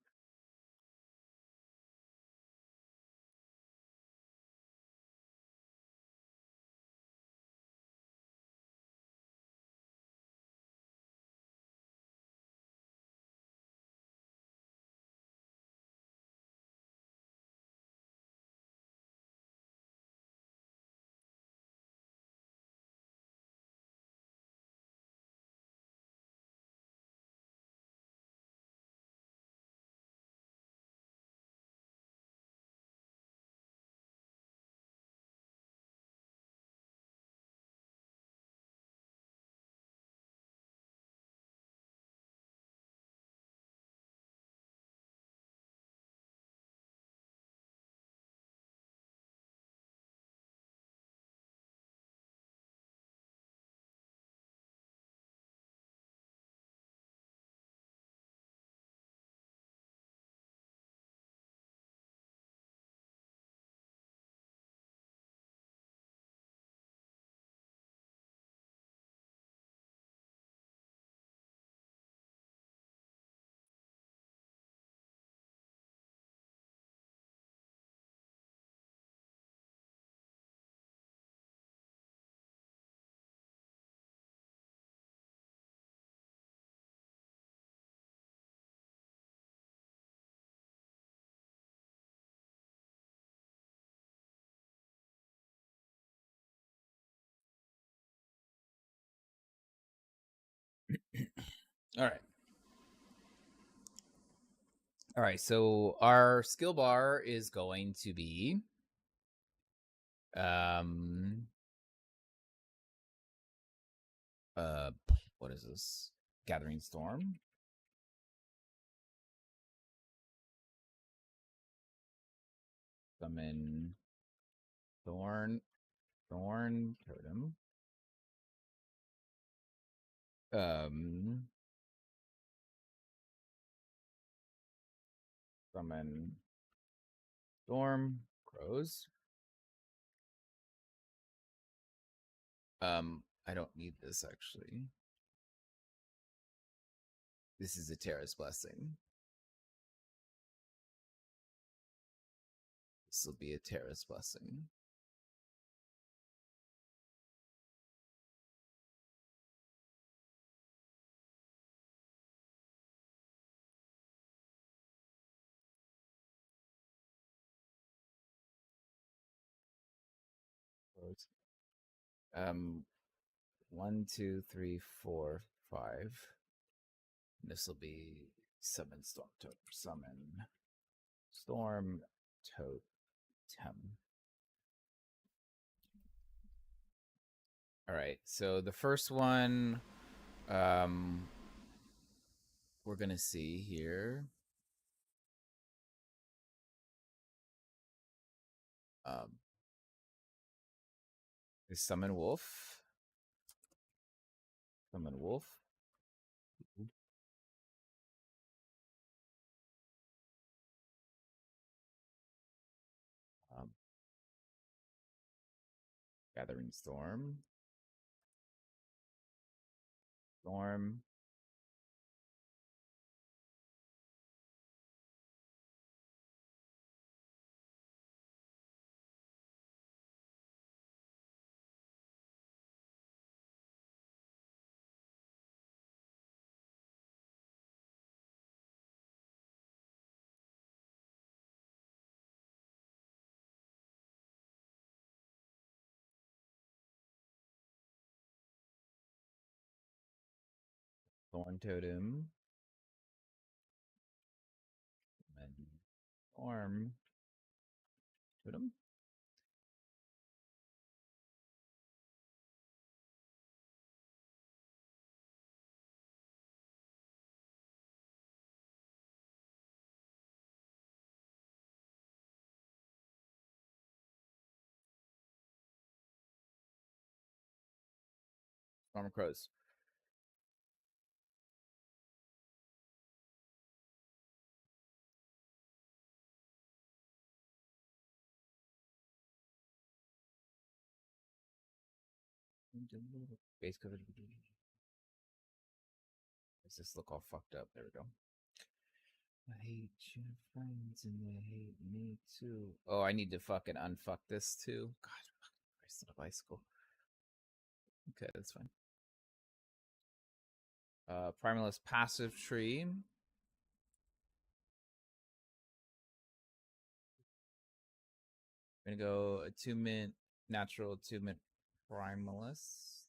All right. All right. So our skill bar is going to be uh what is this? Gathering Storm. Summon Thorn Totem. Summon Storm grows. I don't need this actually. This is a Terra's blessing. This will be a Terra's blessing. Um, 1, 2, 3, 4, 5. This will be summon storm totem. Summon storm totem. All right. So the first one, we're gonna see here. Is summon wolf. Summon wolf. Gathering storm. Storm. Thorn totem. And storm totem. Storm crows. Base coverage. Does this look all fucked up? There we go. I hate your friends and they hate me too. Oh, I need to fucking unfuck this too. God, Christ on a bicycle. Okay, that's fine. Primalist passive tree. I'm gonna go a 2-mint natural, 2-mint primalist.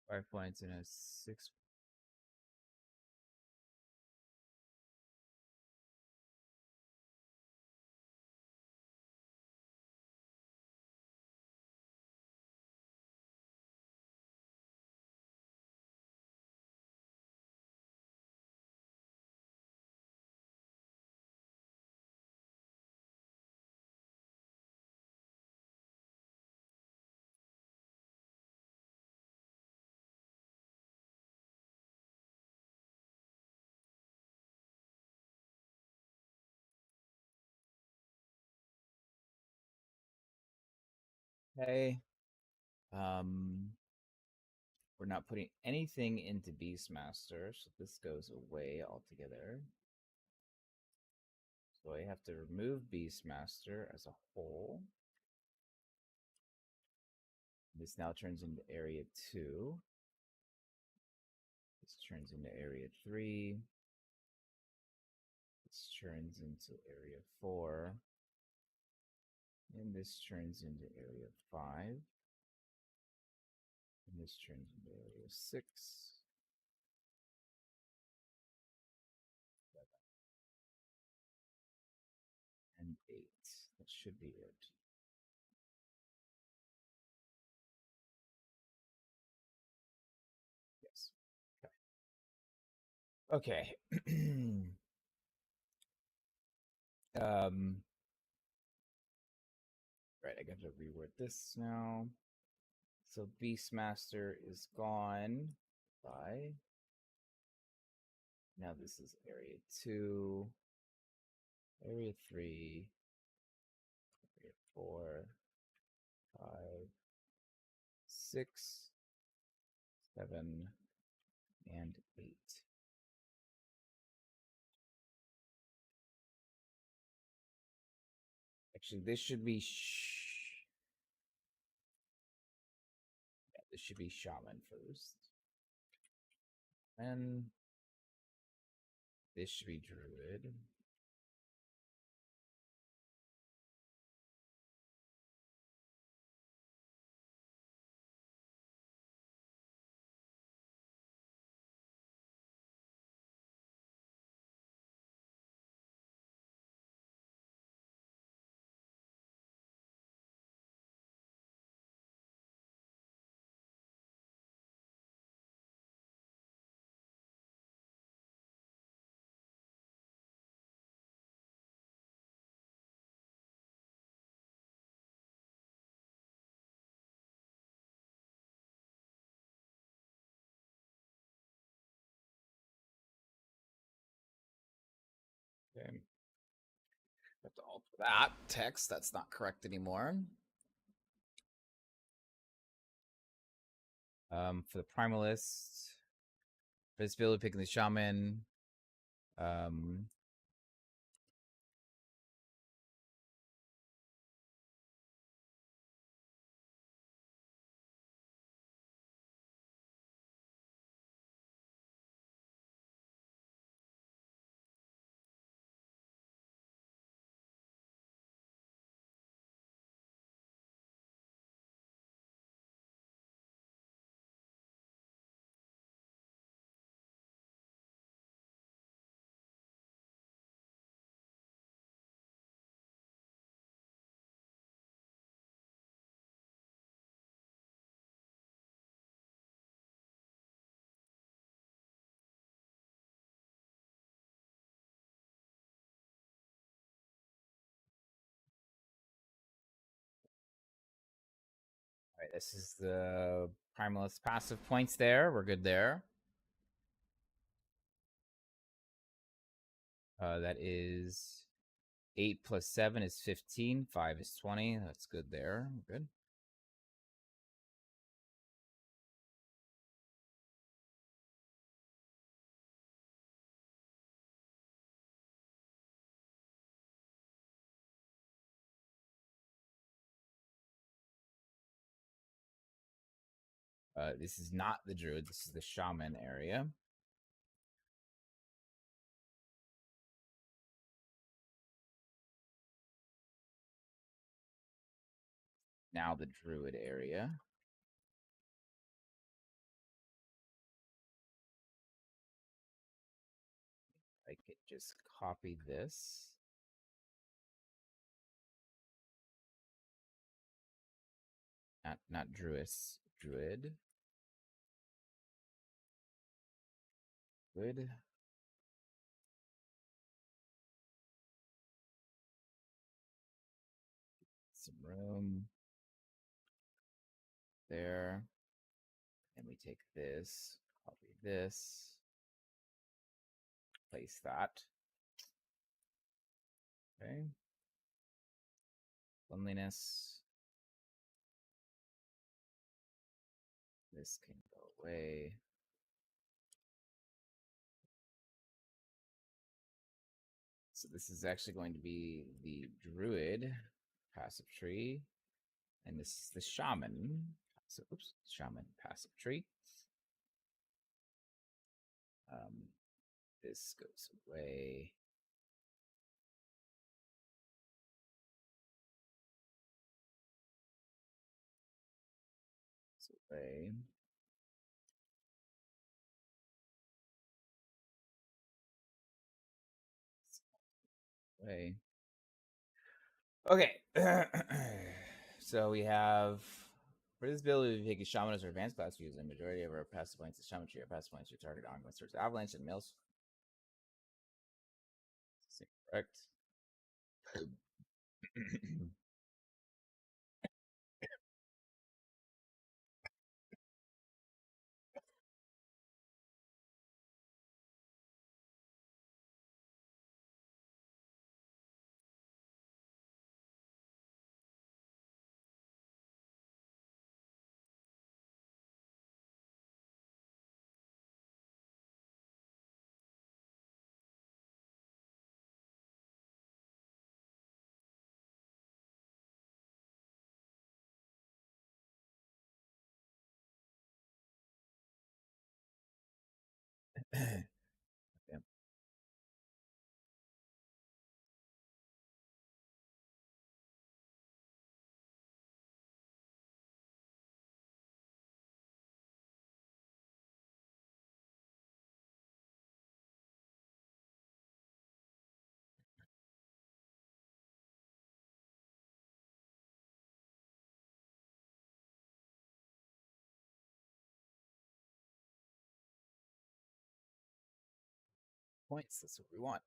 Five points and a 6. Okay. We're not putting anything into Beastmaster, so this goes away altogether. So I have to remove Beastmaster as a whole. This now turns into area 2. This turns into area 3. This turns into area 4. And this turns into area 5. And this turns into area 6. 7. And 8. That should be it. Yes. Okay. Right, I got to reword this now. So Beastmaster is gone. Bye. Now this is area 2, area 3, area 4, 5, 6, 7, and 8. Actually, this should be this should be Shaman first. And this should be Druid. Okay. Have to alter that text. That's not correct anymore. For the Primalist, for this build, picking the Shaman. All right, this is the Primalist passive points there. We're good there. That is 8 plus 7 is 15. 5 is 20. That's good there. We're good. This is not the Druid. This is the Shaman area. Now the Druid area. I could just copy this. Not Druis. Druid. Good. Some room. There. And we take this. Copy this. Place that. Okay. Cleanliness. This can go away. So this is actually going to be the Druid passive tree. And this is the Shaman. So, oops, Shaman passive tree. This goes away. Away. Away. Okay. So we have for this build, we take a shaman as our advanced class. We use the majority of our passive points to shaman tree. Our passive points to target ongoing source avalanche and mills. Correct. Yeah. Points. That's what we want.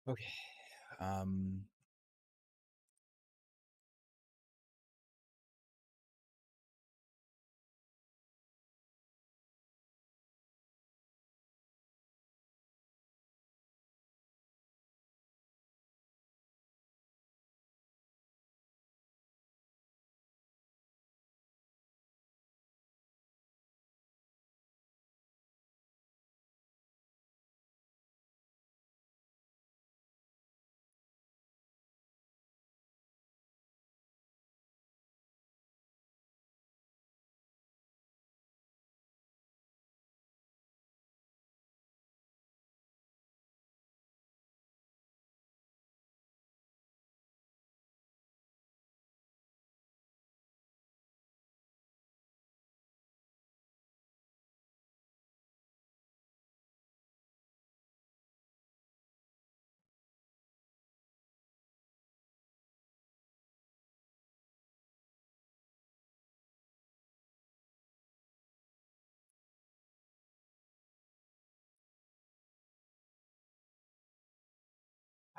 Okay.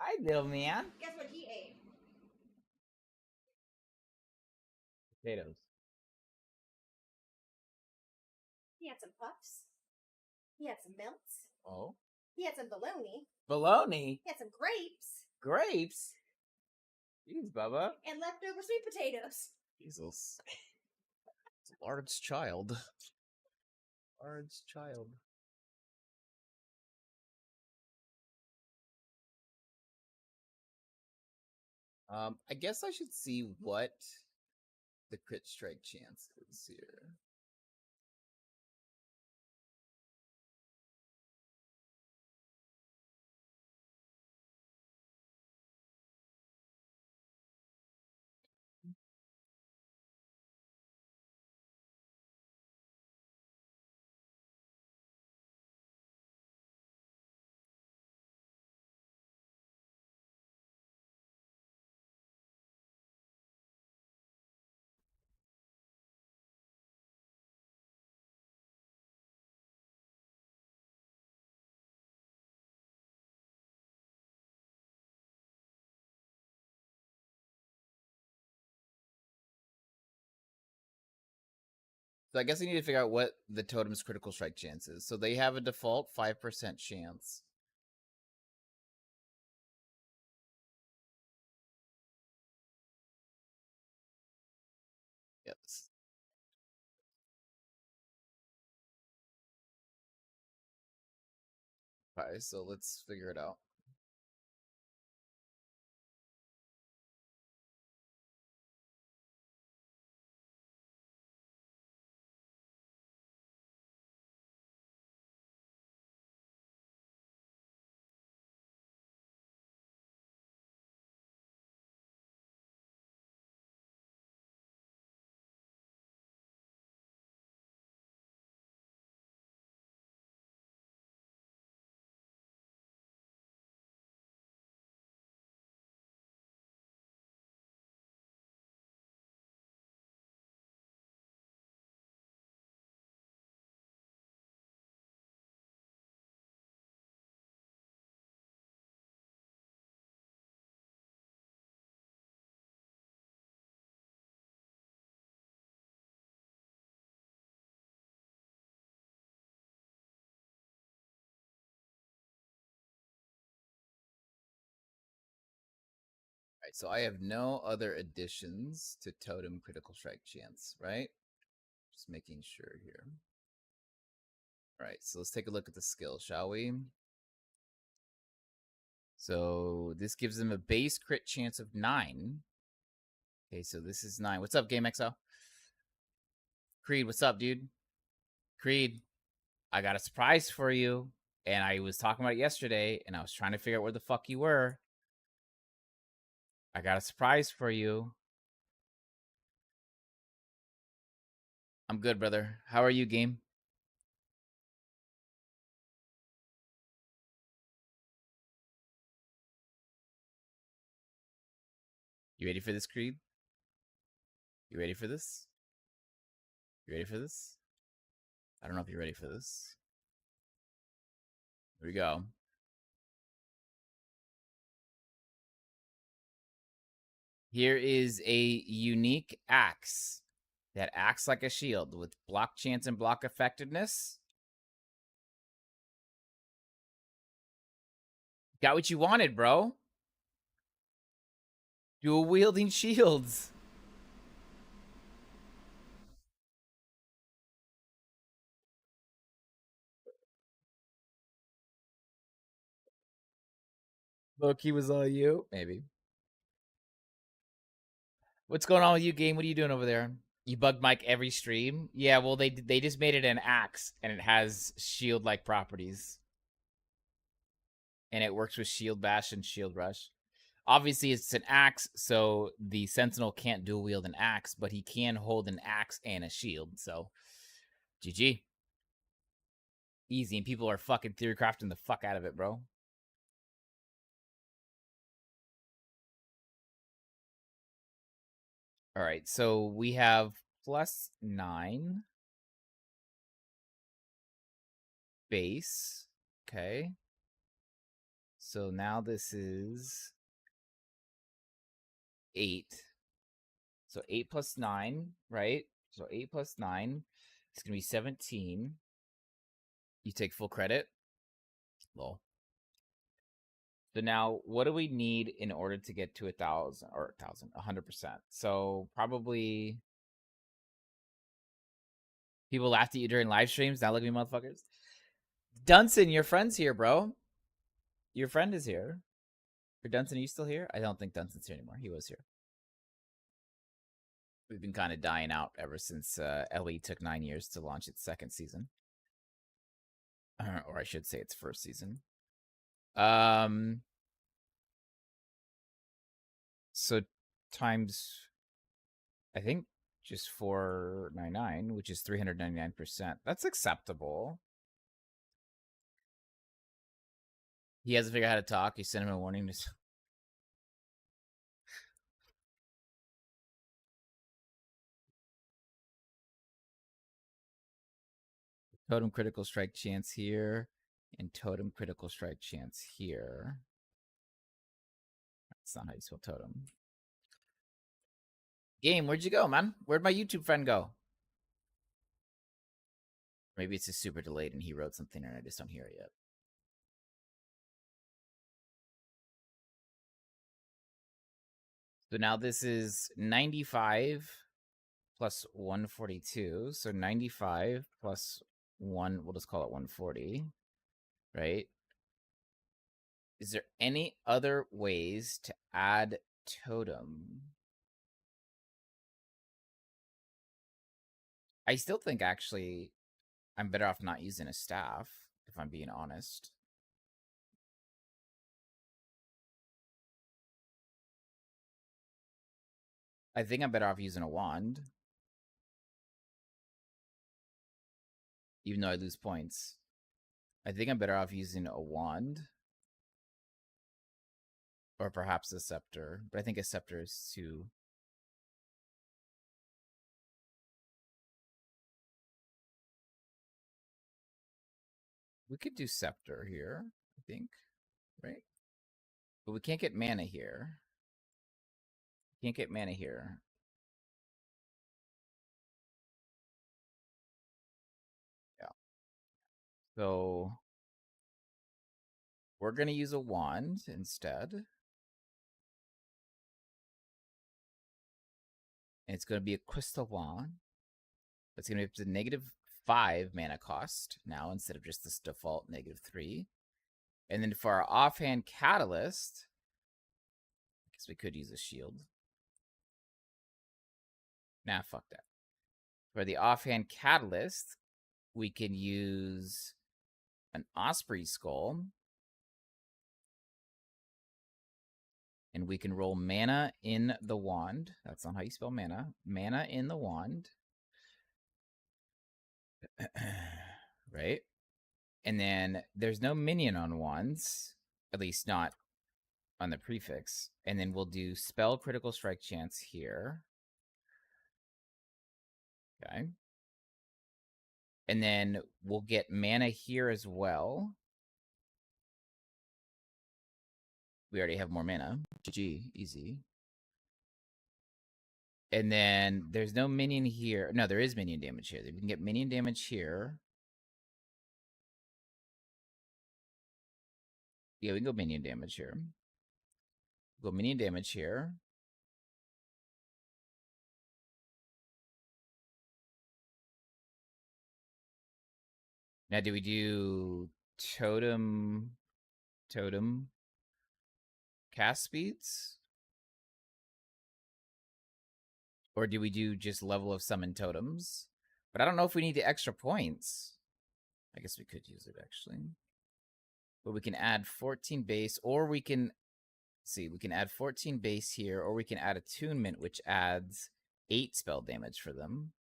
Hi, little man. Guess what he ate? Potatoes. He had some puffs. He had some melts. Oh. He had some bologna. Bologna. He had some grapes. Grapes. Jeez, Bubba. And leftover sweet potatoes. Jesus. It's a large child. Large child. I guess I should see what the crit strike chance is here. So I guess I need to figure out what the totem's critical strike chance is. So they have a default 5% chance. Yes. Okay, so let's figure it out. Right, so I have no other additions to totem critical strike chance, right? Just making sure here. All right, so let's take a look at the skill, shall we? So this gives him a base crit chance of 9. Okay, so this is 9. What's up, GameXO? Creed, what's up, dude? Creed, I got a surprise for you. And I was talking about it yesterday, and I was trying to figure out where the fuck you were. I got a surprise for you. I'm good, brother. How are you, game? You ready for this, Creed? You ready for this? You ready for this? I don't know if you're ready for this. Here we go. Here is a unique axe that acts like a shield with block chance and block effectiveness. Got what you wanted, bro. Dual wielding shields. Loki was all you. Maybe. What's going on with you, game? What are you doing over there? You bug Mike every stream? Yeah, well, they just made it an axe, and it has shield-like properties. And it works with shield bash and shield rush. Obviously, it's an axe, so the Sentinel can't dual wield an axe, but he can hold an axe and a shield, so GG. Easy, and people are fucking theorycrafting the fuck out of it, bro. All right, so we have +9 base. Okay. So now this is 8. So 8 plus 9, right? So 8 plus 9 is going to be 17. You take full credit. Lol. So now, what do we need in order to get to 1,000 or 100%? So probably people laughed at you during live streams. Now look at me, motherfuckers. Dunson, your friend's here, bro. Your friend is here. Or Dunson, are you still here? I don't think Dunson's here anymore. He was here. We've been kind of dying out ever since LE took 9 years to launch its second season. Or I should say its first season. So times, I think, just 499, which is 399%. That's acceptable. He hasn't figured out how to talk. You sent him a warning to... Totem critical strike chance here, and totem critical strike chance here. That's not how you spell totem. Game, where'd you go, man? Where'd my YouTube friend go? Maybe it's just super delayed and he wrote something and I just don't hear it yet. So now this is 95 plus 142. So 95 plus 1, we'll just call it 140, right? Is there any other ways to add totem? I still think, actually, I'm better off not using a staff, if I'm being honest. I think I'm better off using a wand. Even though I lose points. I think I'm better off using a wand. Or perhaps a scepter. But I think a scepter is too... We could do scepter here, I think. Right? But we can't get mana here. Can't get mana here. Yeah. So we're going to use a wand instead. And it's going to be a crystal wand. It's going to be up to -5 mana cost now instead of just this default -3. And then for our offhand catalyst, I guess we could use a shield. Nah, fuck that. For the offhand catalyst, we can use an Osprey Skull. And we can roll mana in the wand. That's not how you spell mana. Mana in the wand. Right? And then there's no minion on wands, at least not on the prefix. And then we'll do spell critical strike chance here. Okay. And then we'll get mana here as well. We already have more mana. GG, easy. And then there's no minion here. No, there is minion damage here. We can get minion damage here. Yeah, we can go minion damage here. Go minion damage here. Now, do we do totem cast speeds? Or do we do just level of summon totems? But I don't know if we need the extra points. I guess we could use it, actually. But we can add 14 base, or we can... See, we can add 14 base here, or we can add attunement, which adds 8 spell damage for them.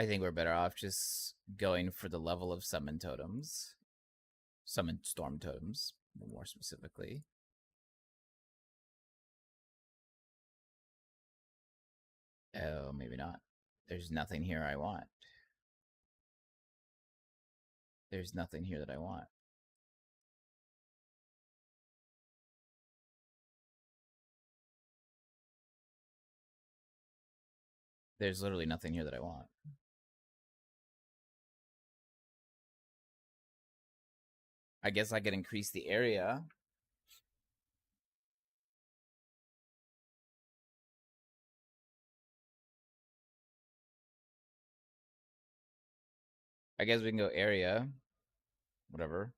I think we're better off just going for the level of summon totems. Summon storm totems, more specifically. Oh, maybe not. There's nothing here I want. There's nothing here that I want. There's literally nothing here that I want. I guess I could increase the area. I guess we can go area. Whatever.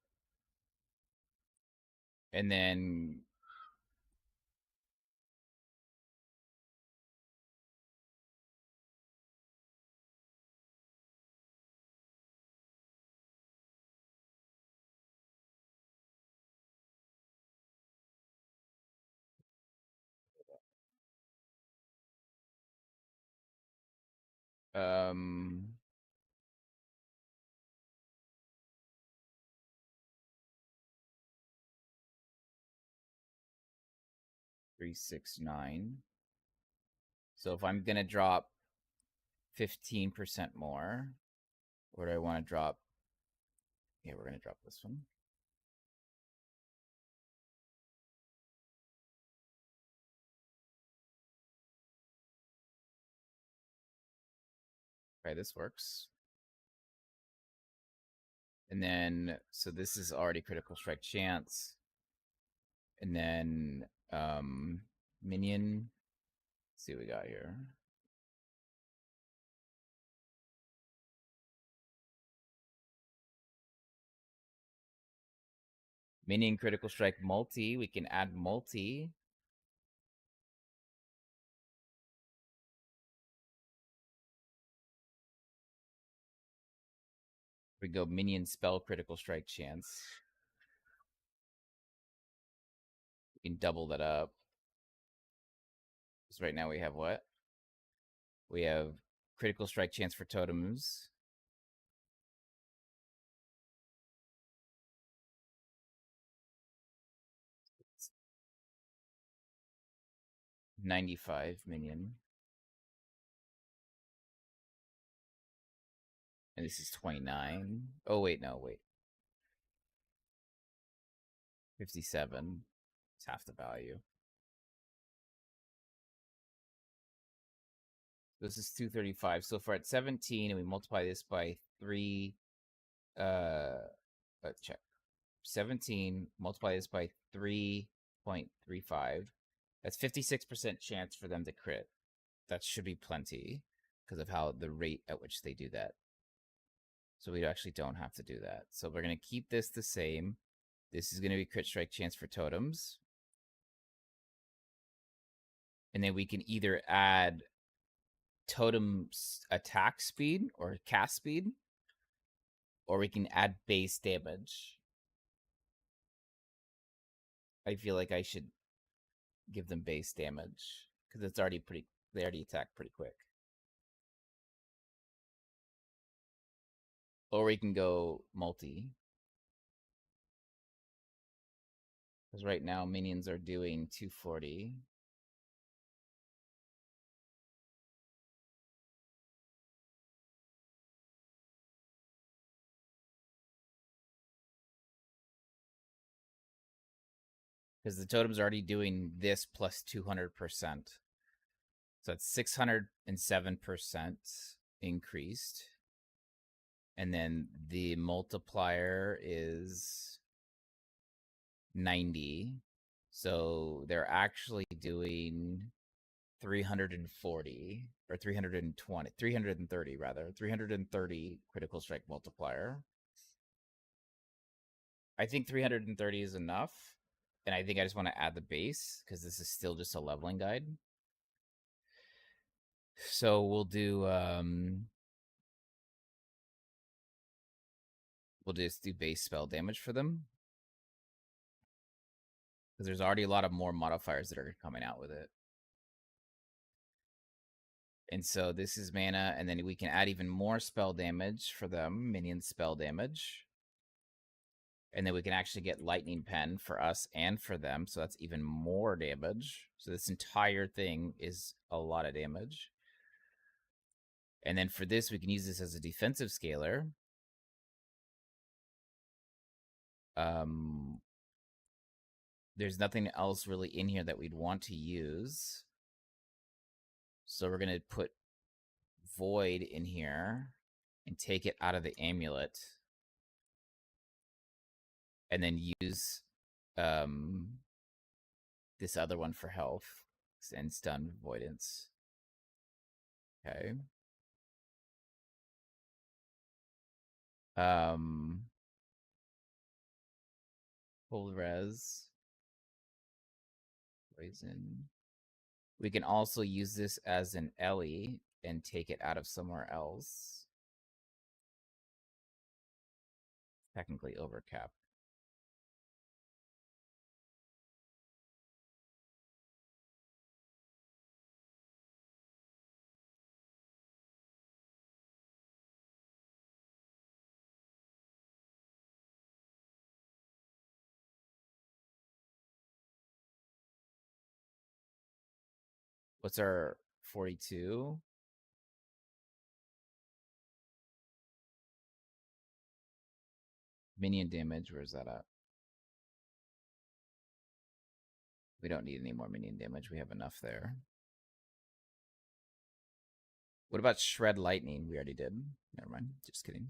And then... Um... 369. So if I'm gonna drop 15% more, or do I want to drop? Yeah, we're gonna drop this one. Okay, this works. And then, so this is already critical strike chance. And then, minion. Let's see what we got here. Minion critical strike multi. We can add multi. We go minion spell critical strike chance. We can double that up. So right now we have what? We have critical strike chance for totems. It's 95 minion. And this is 29. Oh, wait, no, wait. 57. It's half the value. This is 235. So if we're at 17 and we multiply this by 3 Let's check. 17, multiply this by 3.35. That's 56% chance for them to crit. That should be plenty because of how the rate at which they do that. So we actually don't have to do that. So we're going to keep this the same. This is going to be crit strike chance for totems. And then we can either add totem's attack speed or cast speed, or we can add base damage. I feel like I should give them base damage because it's already pretty, they already attack pretty quick. Or we can go multi. Because right now minions are doing 240. Because the totem's already doing this plus 200%. So it's 607% increased. And then the multiplier is 90. So they're actually doing 340 or 320, 330 rather, 330 critical strike multiplier. I think 330 is enough. And I think I just want to add the base because this is still just a leveling guide. So we'll just do base spell damage for them. Because there's already a lot of more modifiers that are coming out with it. And so this is mana, and then we can add even more spell damage for them, minion spell damage. And then we can actually get Lightning Pen for us and for them, so that's even more damage. So this entire thing is a lot of damage. And then for this, we can use this as a defensive scaler. There's nothing else really in here that we'd want to use. So we're going to put Void in here and take it out of the amulet. And then use this other one for health and stun avoidance. Okay. Full res. Poison. We can also use this as an Ellie and take it out of somewhere else. Technically overcap. What's our 42? Minion damage, where's that at? We don't need any more minion damage. We have enough there. What about Shred Lightning? We already did. Never mind. Just kidding.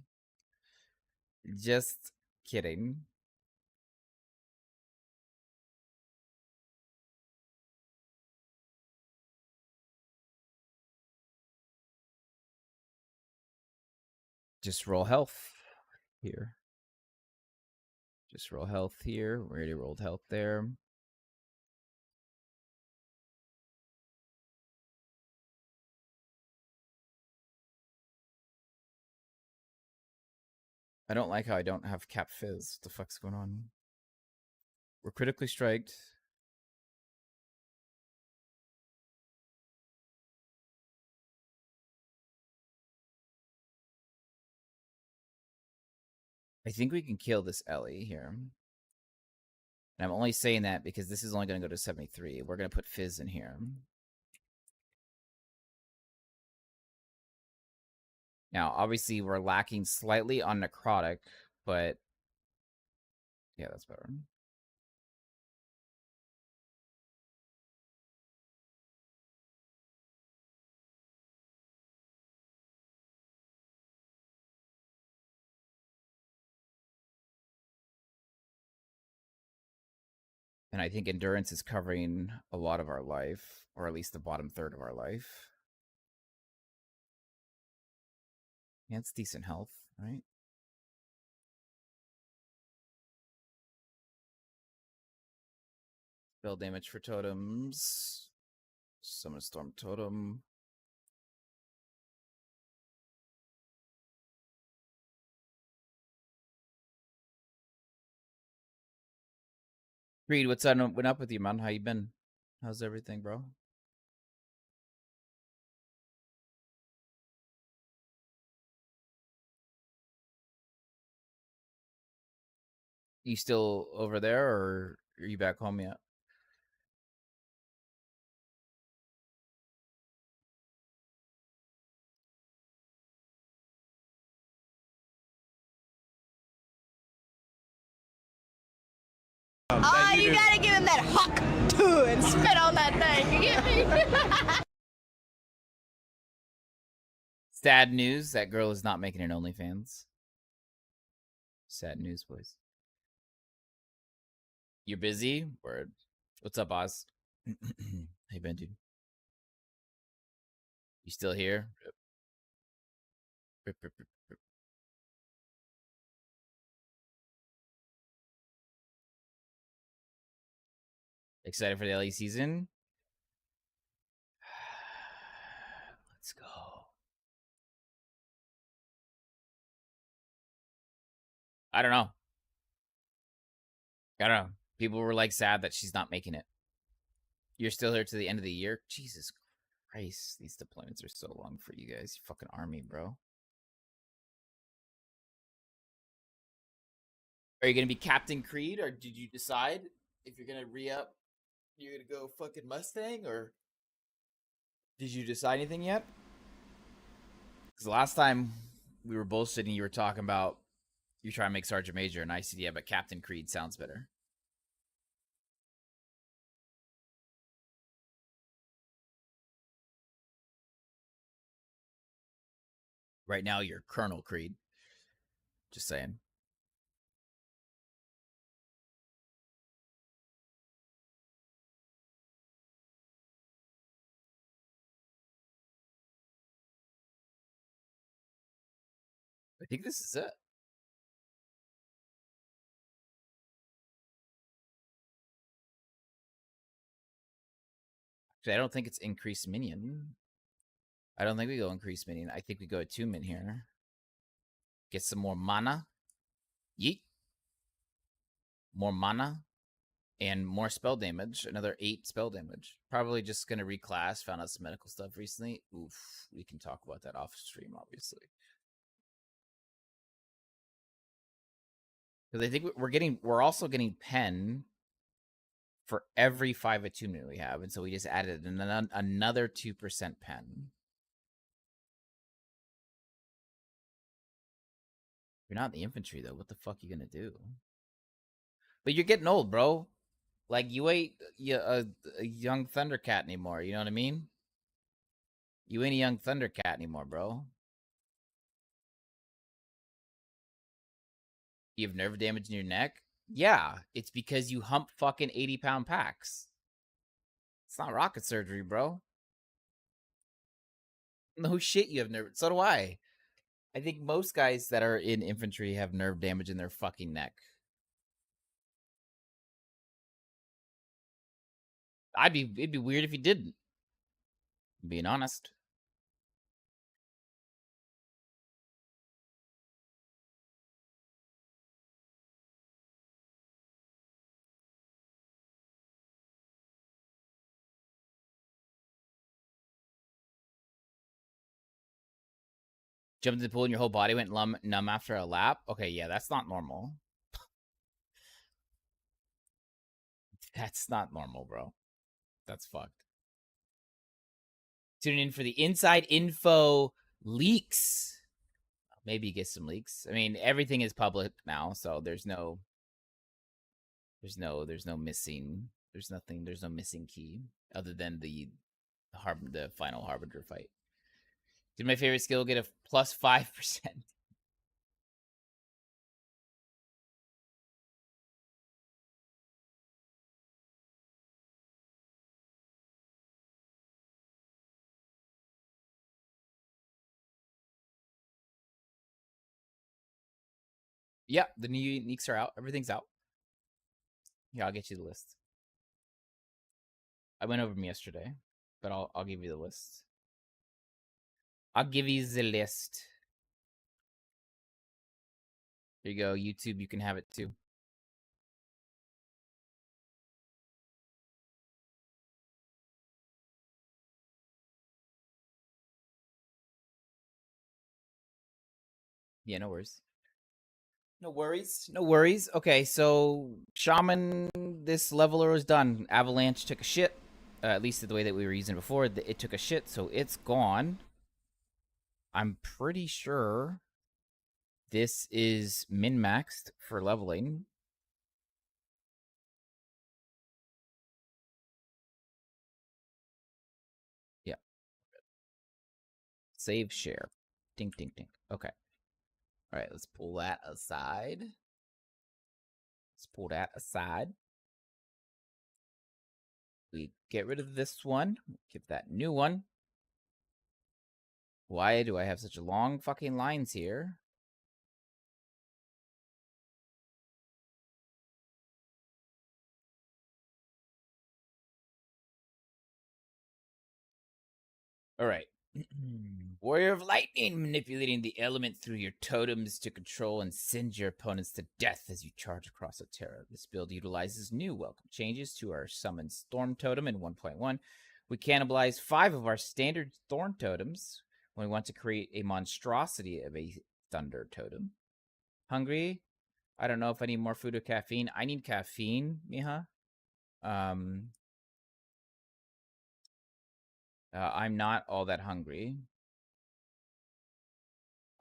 Just kidding. Just roll health here. Just roll health here. We already rolled health there. I don't like how I don't have Cap Fizz. What the fuck's going on? We're critically striked. I think we can kill this Ellie here. And I'm only saying that because this is only going to go to 73. We're going to put Fizz in here. Now, obviously, we're lacking slightly on Necrotic, but yeah, that's better. And I think endurance is covering a lot of our life, or at least the bottom third of our life. Yeah, it's decent health, right? Spell damage for totems. Summon a storm totem. Creed, what's up with you, man? How you been? How's everything, bro? You still over there, or are you back home yet? Oh, you gotta give him that huck too and spit on that thing. You get me? Sad news, that girl is not making an OnlyFans. Sad news, boys. You're busy? Word. What's up, Oz? Hey, Ben, dude. You still here? Rip, rip, rip, rip. Excited for the LE season? Let's go. I don't know. I don't know. People were like sad that she's not making it. You're still here to the end of the year? Jesus Christ. These deployments are so long for you guys. You fucking army, bro. Are you going to be Captain Creed, or did you decide if you're going to re-up? You're going to go fucking Mustang, or did you decide anything yet? Because the last time we were bullshitting, you were talking about you try to make Sergeant Major, and I said, yeah, but Captain Creed sounds better. Right now, you're Colonel Creed. Just saying. I think this is it. Actually, I don't think it's increased minion. I don't think we go increased minion. I think we go 2 min here. Get some more mana. Yeet. More mana. And more spell damage. Another 8 spell damage. Probably just going to reclass. Found out some medical stuff recently. Oof. We can talk about that off stream, obviously. Because I think we're also getting pen for every 5 attunement we have. And so we just added another 2% pen. You're not in the infantry, though. What the fuck are you going to do? But you're getting old, bro. Like, you ain't a young Thundercat anymore. You know what I mean? You ain't a young Thundercat anymore, bro. You have nerve damage in your neck? Yeah, it's because you hump fucking 80-pound packs. It's not rocket surgery, bro. No shit, you have nerve. So do I. I think most guys that are in infantry have nerve damage in their fucking neck. It'd be weird if you didn't. I'm being honest. Jumped in the pool and your whole body went numb after a lap? Okay, yeah, that's not normal. That's not normal, bro. That's fucked. Tune in for the inside info leaks. Maybe get some leaks. I mean, everything is public now, so there's no missing. There's no missing key other than the final Harbinger fight. Did my favorite skill get a plus 5%? Yeah, the new uniques are out. Everything's out. Yeah, I'll get you the list. I went over them yesterday, but I'll give you the list. I'll give you the list. Here you go, YouTube. You can have it too. Yeah, no worries. No worries. No worries. Okay, so Shaman, this leveler is done. Avalanche took a shit. At least the way that we were using it before. It took a shit, so it's gone. I'm pretty sure this is min-maxed for leveling. Yeah. Save share. Ding, ding, ding. Okay. All right, let's pull that aside. Let's pull that aside. We get rid of this one. Give that new one. Why do I have such long fucking lines here? All right. Warrior of Lightning, manipulating the element through your totems to control and send your opponents to death as you charge across a terra. This build utilizes new welcome changes to our Summon Storm Totem in 1.1. We cannibalize 5 of our standard Thorn Totems when we want to create a monstrosity of a Thunder Totem. Hungry? I don't know if I need more food or caffeine. I need caffeine, Miha. I'm not all that hungry.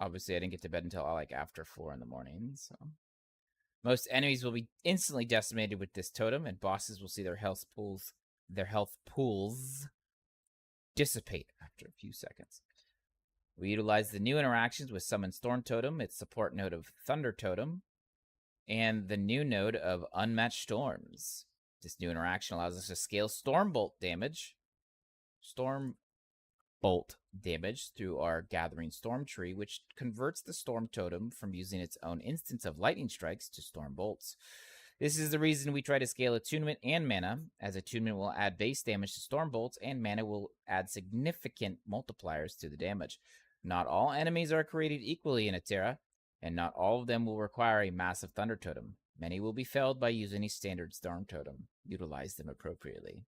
Obviously, I didn't get to bed until like after 4 in the morning. So most enemies will be instantly decimated with this totem, and bosses will see their health pools dissipate after a few seconds. We utilize the new interactions with Summon Storm Totem, its support node of Thunder Totem, and the new node of Unmatched Storms. This new interaction allows us to scale Stormbolt damage through our Gathering Storm tree, which converts the Storm Totem from using its own instance of lightning strikes to storm bolts. This is the reason we try to scale attunement and mana, as attunement will add base damage to storm bolts, and mana will add significant multipliers to the damage. Not all enemies are created equally in a Terra, and not all of them will require a massive Thunder Totem. Many will be felled by using a standard Storm Totem. Utilize them appropriately.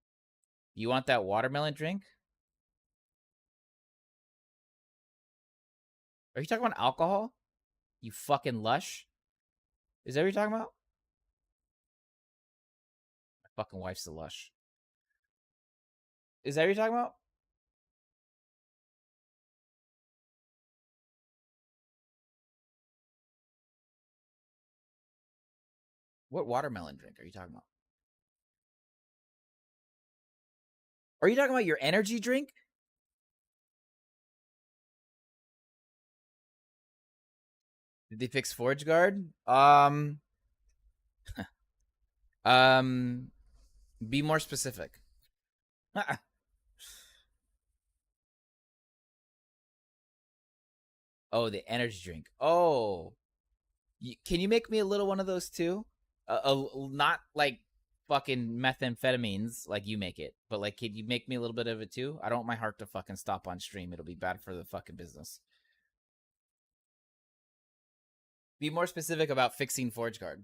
You want that watermelon drink? Are you talking about alcohol? You fucking lush? Is that what you're talking about? My fucking wife's a lush. Is that what you're talking about? What watermelon drink are you talking about? Are you talking about your energy drink? Did they fix Forge Guard? Be more specific. Oh, the energy drink. Oh, can you make me a little one of those too? Not like fucking methamphetamines like you make it, but like, can you make me a little bit of it too? I don't want my heart to fucking stop on stream. It'll be bad for the fucking business. Be more specific about fixing Forge Guard.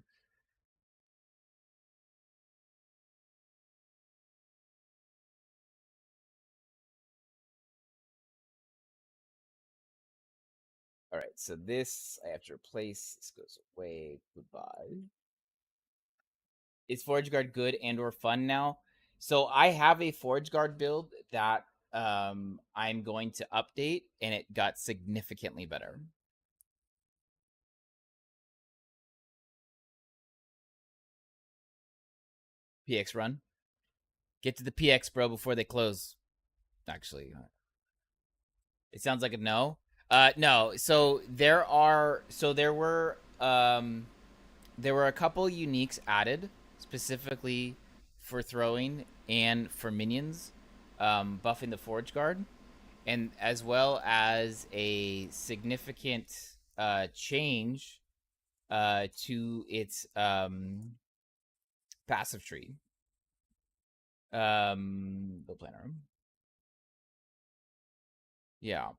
All right, so this I have to replace. This goes away. Goodbye. Is Forge Guard good and or fun now? So I have a Forge Guard build that I'm going to update, and it got significantly better. PX run. Get to the PX, bro, before they close. Actually, it sounds like a no. No. So there were a couple uniques added specifically for throwing and for minions, buffing the Forge Guard, and as well as a significant change to its passive tree. The planner. Yeah.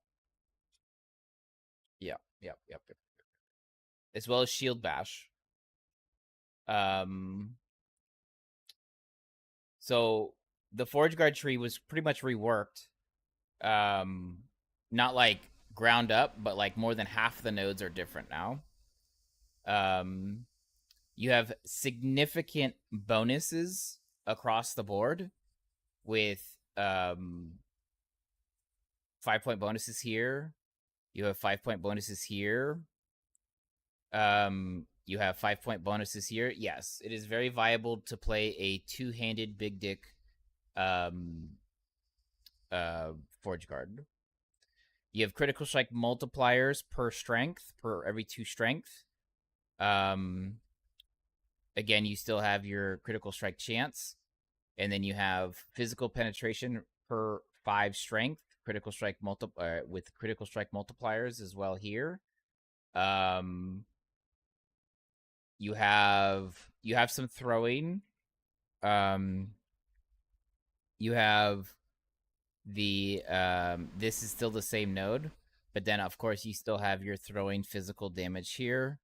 Yep. As well as Shield Bash. So the Forge Guard tree was pretty much reworked. Not like ground up, but like more than half the nodes are different now. You have significant bonuses across the board with 5-point bonuses here. You have 5-point bonuses here. You have 5-point bonuses here. Yes, it is very viable to play a two-handed big dick Forge Guard. You have critical strike multipliers per strength, per every 2 strength. Again, you still have your critical strike chance, and then you have physical penetration per 5 strength, critical strike with critical strike multipliers as well here. You have some throwing. You have the this is still the same node, but then of course you still have your throwing physical damage here.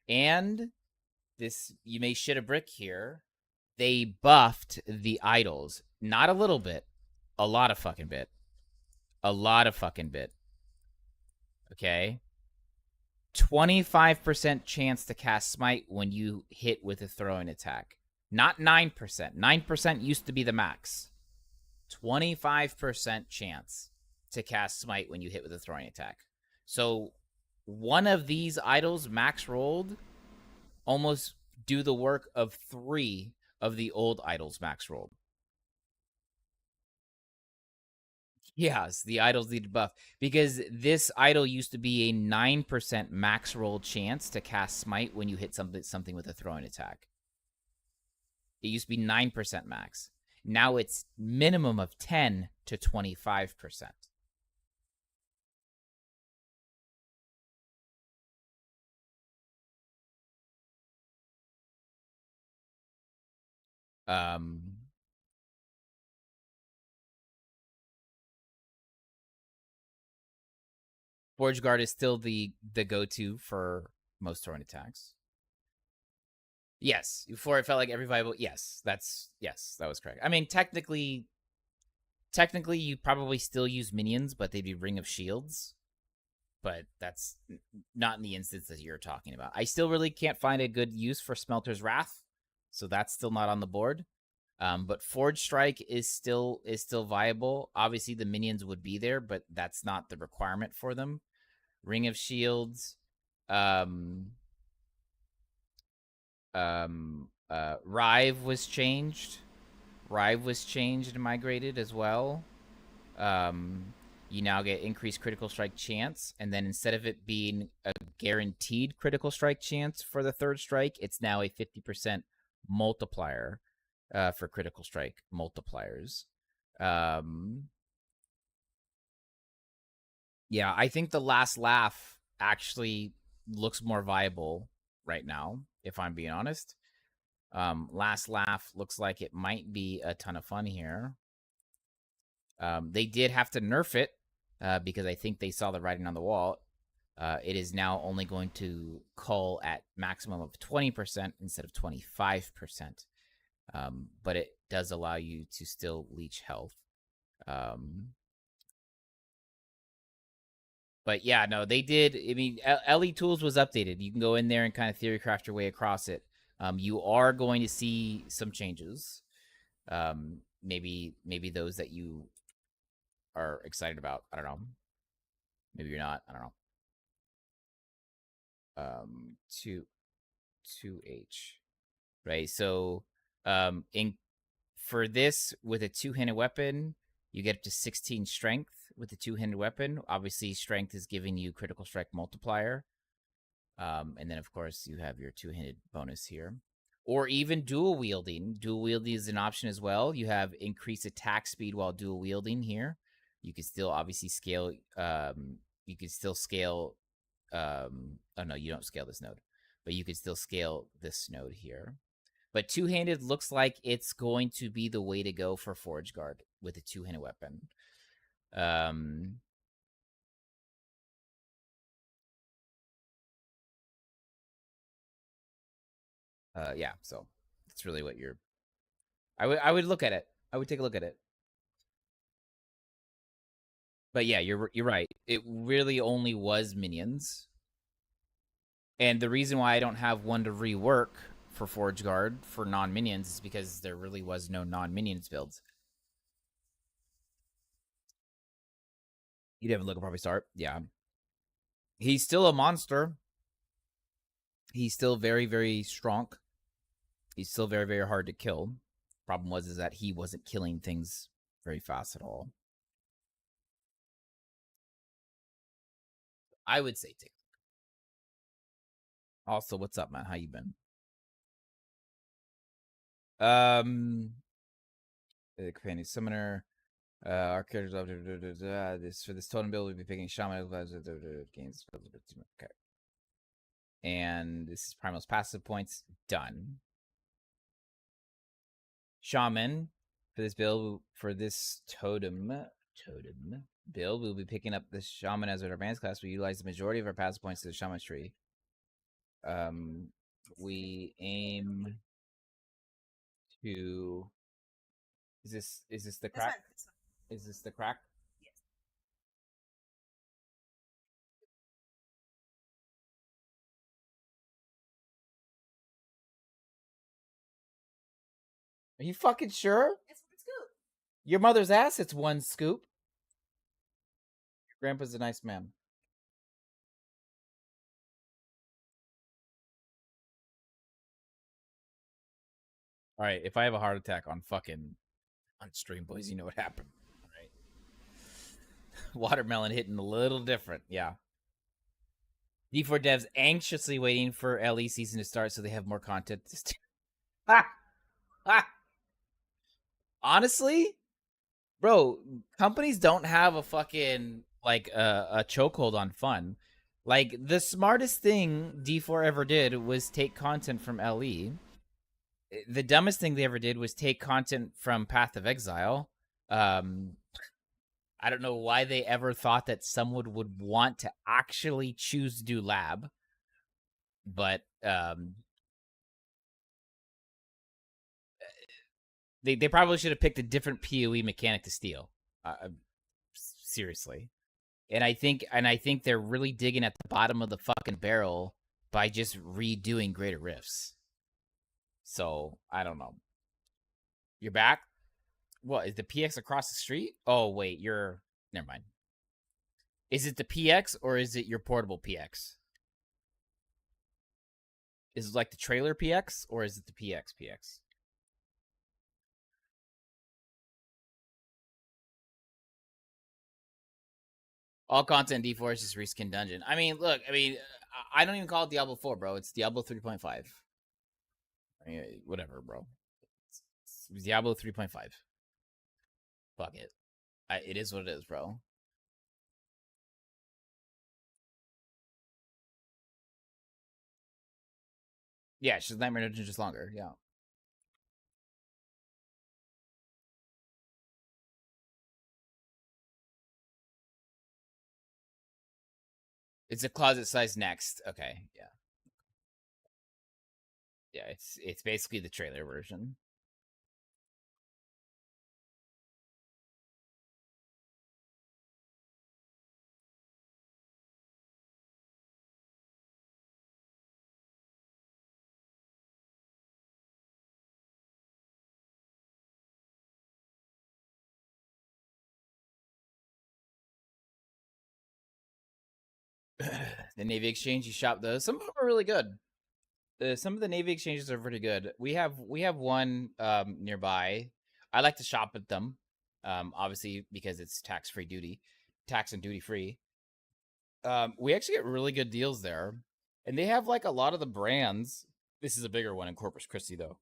And this, you may shit a brick here, they buffed the idols. Not a little bit, a lot of fucking bit. Okay? 25% chance to cast Smite when you hit with a throwing attack. Not 9%. 9% used to be the max. 25% chance to cast Smite when you hit with a throwing attack. So one of these idols max rolled almost do the work of 3 of the old idols max rolled. Yes, the idols need buff because this idol used to be a 9% max roll chance to cast Smite when you hit something with a throwing attack. It used to be 9% max. Now it's minimum of 10 to 25%. Forge Guard is still the go-to for most throwing attacks. Yes, before it felt like every viable. Yes, that was correct. I mean, technically, you probably still use minions, but they'd be Ring of Shields. But that's not in the instance that you're talking about. I still really can't find a good use for Smelter's Wrath, so that's still not on the board. But Forge Strike is still viable. Obviously, the minions would be there, but that's not the requirement for them. Ring of Shields, Rive was changed. Rive was changed and migrated as well. You now get increased critical strike chance, and then instead of it being a guaranteed critical strike chance for the 3rd strike, it's now a 50% multiplier for critical strike multipliers. Yeah, I think the Last Laugh actually looks more viable right now, if I'm being honest. Last Laugh looks like it might be a ton of fun here. They did have to nerf it because I think they saw the writing on the wall. It is now only going to cull at maximum of 20% instead of 25%. But it does allow you to still leech health. But yeah, no, they did. I mean, LE Tools was updated. You can go in there and kind of theorycraft your way across it. You are going to see some changes. Maybe those that you are excited about. I don't know. Maybe you're not. I don't know. 2H. Right. So for this with a 2-handed weapon, you get up to 16 strength with the 2-handed weapon. Obviously, strength is giving you critical strike multiplier. And then, of course, you have your 2-handed bonus here. Or even dual wielding. Dual wielding is an option as well. You have increased attack speed while dual wielding here. You can still obviously scale. You can still scale. Oh, no, you don't scale this node. but you could still scale this node here. But two-handed looks like it's going to be the way to go for Forge Guard with a two-handed weapon. Yeah, so that's really what you're. I would look at it. I would take a look at it. But yeah, you're right. It really only was minions. And the reason why I don't have one to rework for Forge Guard for non-minions is because there really was no non-minions builds. You'd have a look at probably start. Yeah. He's still a monster. He's still very, very strong. He's still very, very hard to kill. Problem was is that he wasn't killing things very fast at all. I would say take. Also, what's up, man? How you been? The companion summoner. Our characters love this for this totem build. We'll be picking shaman gains. Okay. And this is Primal's passive points. Done. Shaman for this build, for this totem build, we'll be picking up this shaman as our advanced class. We utilize the majority of our passive points to the shaman tree. We aim to. Is this the crack? Is this the crack? Yes. Are you fucking sure? It's one scoop. Your mother's ass, it's one scoop. Your grandpa's a nice man. All right, if I have a heart attack on stream, boys, you know what happened. All right. Watermelon hitting a little different, yeah. D4 devs anxiously waiting for LE season to start so they have more content. Honestly, bro, companies don't have a fucking like a chokehold on fun. Like the smartest thing D4 ever did was take content from LE. The dumbest thing they ever did was take content from Path of Exile. I don't know why they ever thought that someone would want to actually choose to do lab, but they probably should have picked a different PoE mechanic to steal. Seriously. And I think they're really digging at the bottom of the fucking barrel by just redoing Greater Rifts. So, I don't know. You're back? What, is the PX across the street? Oh, wait, never mind. Is it the PX or is it your portable PX? Is it like the trailer PX or is it the PX? All content D4 is just reskin dungeon. I mean, look, I don't even call it Diablo 4, bro. It's Diablo 3.5. I mean, whatever, bro. It's Diablo 3.5. Fuck it. It is what it is, bro. Yeah, it's just Nightmare Dungeon, just longer. Yeah. It's a closet size next. Okay, yeah. Yeah, it's basically the trailer version. The Navy Exchange, you shop those. Some of them are really good. Some of the Navy Exchanges are pretty good. We have one nearby. I like to shop at them, obviously because it's tax and duty free. We actually get really good deals there, and they have like a lot of the brands. This is a bigger one in Corpus Christi though,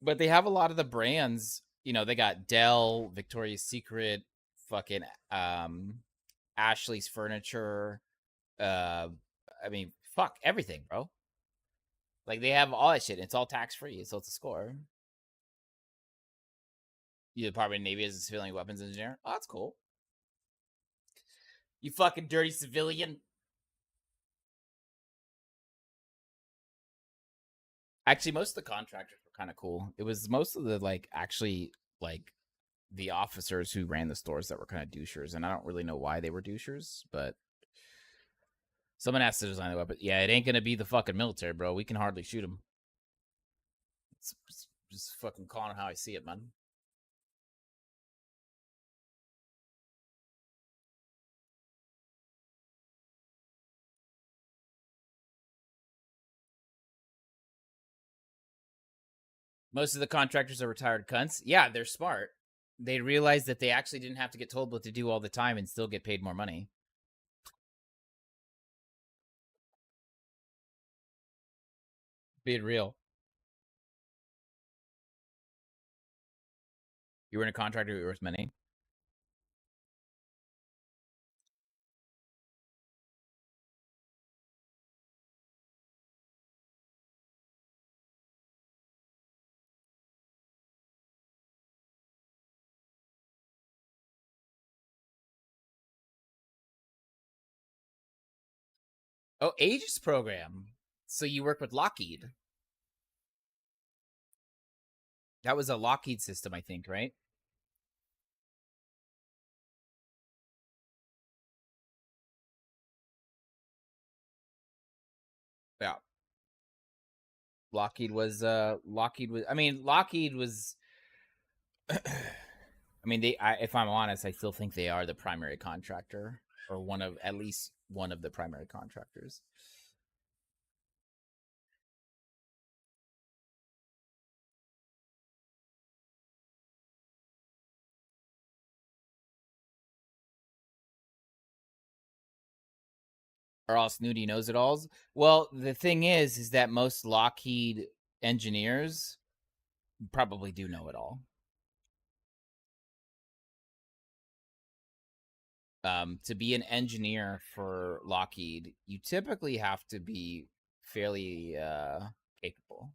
but they have a lot of the brands. You know, they got Dell, Victoria's Secret, fucking Ashley's Furniture. I mean, fuck everything, bro. Like they have all that shit. And it's all tax free, so it's a score. The Department of Navy as a civilian weapons engineer. Oh, that's cool. You fucking dirty civilian. Actually, most of the contractors were kind of cool. It was most of the like actually like the officers who ran the stores that were kind of douchers, and I don't really know why they were douchers, but someone has to design the weapon. Yeah, it ain't gonna be the fucking military, bro. We can hardly shoot them. It's just fucking calling how I see it, man. Most of the contractors are retired cunts. Yeah, they're smart. They realize that they actually didn't have to get told what to do all the time and still get paid more money. Being real. You were in a contractor who worth many. Oh, Aegis program. So you work with Lockheed. That was a Lockheed system, I think, right? Yeah. Lockheed was I mean, Lockheed was I mean, if I'm honest, I still think they are the primary contractor, or at least one of the primary contractors. Are all snooty knows-it-alls. Well, the thing is that most Lockheed engineers probably do know it all. To be an engineer for Lockheed, you typically have to be fairly capable.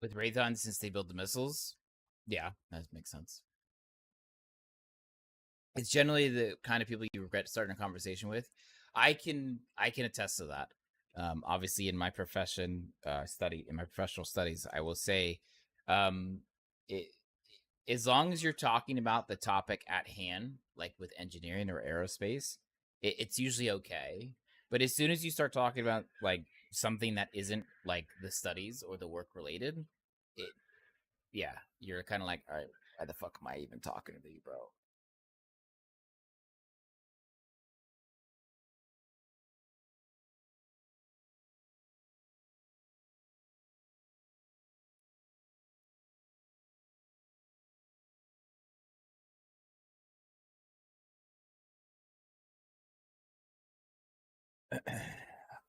With Raytheon, since they build the missiles, yeah, that makes sense. It's generally the kind of people you regret starting a conversation with. I can attest to that. Obviously, in my professional studies, I will say, it, as long as you're talking about the topic at hand, like with engineering or aerospace, it's usually okay. But as soon as you start talking about like something that isn't like the studies or the work related, yeah, you're kind of like, all right, why the fuck am I even talking to you, bro?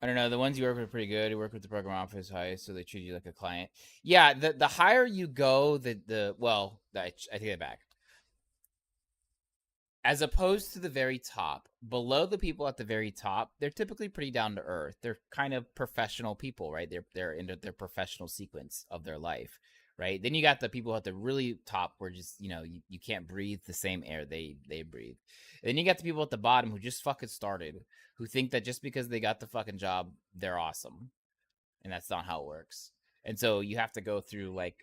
I don't know. The ones you work with are pretty good. You work with the program office high, so they treat you like a client. Yeah, the higher you go, I take that back. As opposed to the very top, below the people at the very top, they're typically pretty down to earth. They're kind of professional people, right? They're into their professional sequence of their life. right? Then you got the people at the really top where just you can't breathe the same air they breathe. And then you got the people at the bottom who just fucking started, who think that just because they got the fucking job, they're awesome, and that's not how it works. And so you have to go through like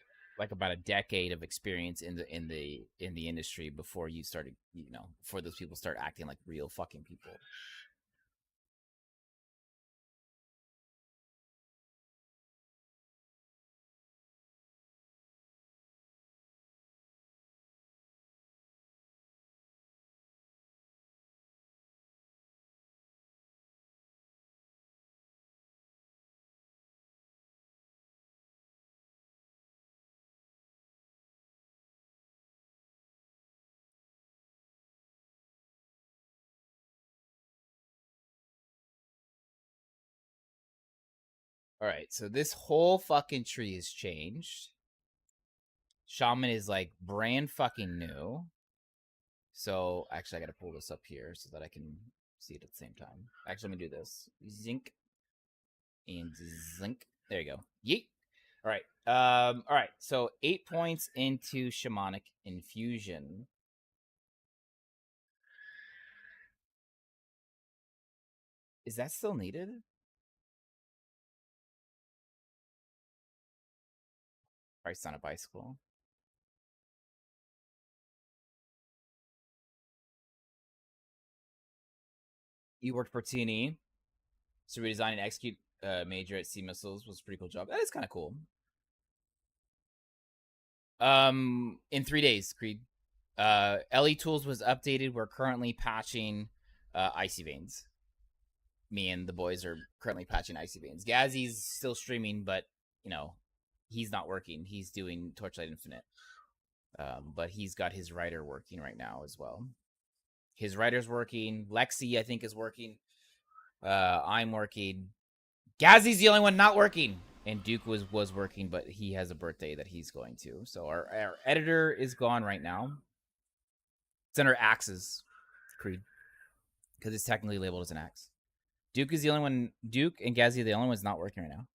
about a decade of experience in the industry before you started, before those people start acting like real fucking people. All right, so this whole fucking tree has changed. Shaman is like brand fucking new. So actually, I gotta pull this up here so that I can see it at the same time. Actually, let me do this. Zinc and zinc. There you go. Yeet. All right. All right. So 8 points into shamanic infusion. Is that still needed? Price on a bicycle. You worked for T&E, so redesign and execute major at Sea Missiles was a pretty cool job. That is kind of cool. In 3 days, Creed. LE Tools was updated. We're currently patching Icy Veins. Me and the boys are currently patching Icy Veins. Gazzy's still streaming, but he's not working. He's doing Torchlight Infinite. But he's got his writer working right now as well. His writer's working. Lexi, I think, is working. I'm working. Gazzy's the only one not working. And Duke was working, but he has a birthday that he's going to. So our editor is gone right now. It's under axes, Creed, because it's technically labeled as an axe. Duke is the only one. Duke and Gazzy are the only ones not working right now.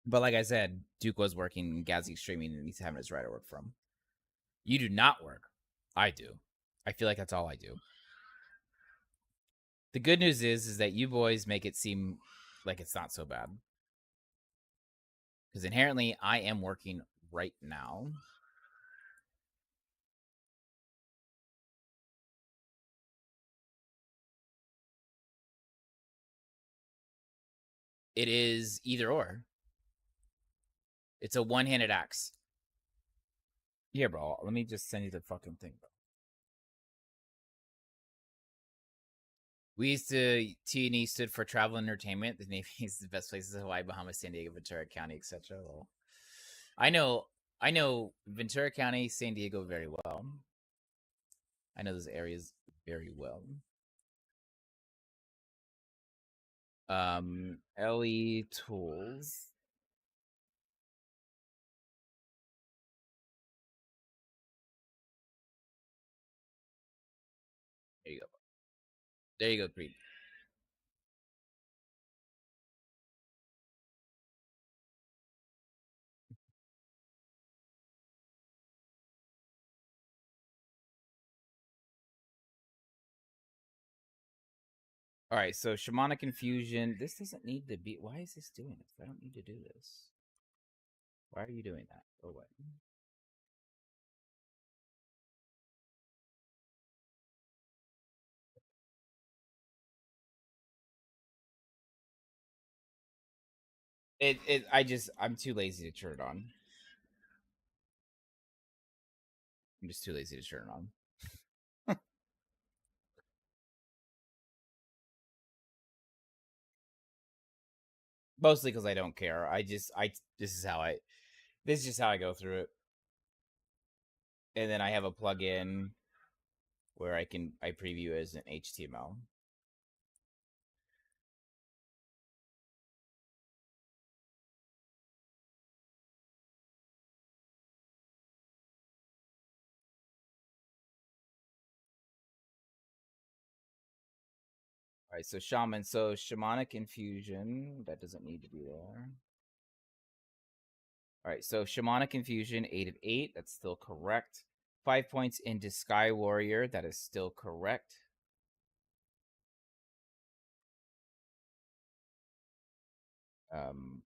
But like I said, Duke was working, and Gazzy's streaming, and he's having his writer work from. You do not work. I do. I feel like that's all I do. The good news is that you boys make it seem like it's not so bad. Because inherently, I am working right now. It is either or. It's a one-handed axe. Here, bro. Let me just send you the fucking thing, bro. We used to T&E stood for travel and entertainment. The Navy is the best places: Hawaii, Bahamas, San Diego, Ventura County, etc. Well, I know Ventura County, San Diego very well. I know those areas very well. LE Tools. There you go. There you go, Creed. All right, so shamanic infusion. This doesn't need to be. Why is this doing this? I don't need to do this. Why are you doing that? Or what? I'm too lazy to turn it on. I'm just too lazy to turn it on. Mostly because I don't care. This is how I go through it. And then I have a plugin where I preview as an HTML. All right, so shaman. So shamanic infusion, that doesn't need to be there. All right, so Shamanic Confusion, 8 of 8. That's still correct. 5 points into Sky Warrior. That is still correct.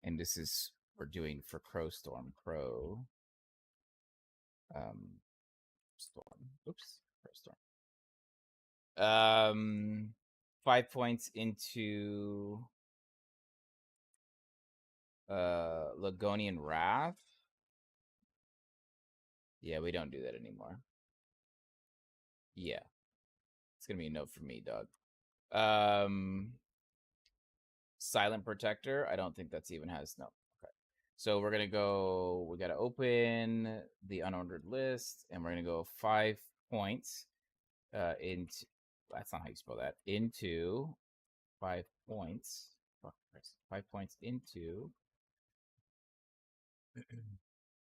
And this is we're doing for Crow Storm. Crow Storm. Oops. Crow Storm. 5 points into Lagonian Wrath. Yeah, we don't do that anymore. Yeah. It's gonna be a note for me, dog. Silent Protector. I don't think that's even has no. Okay. So we're gonna go. We gotta open the unordered list, and we're gonna go 5 points. Into that's not how you spell that. Into 5 points. Fuck, 5 points into.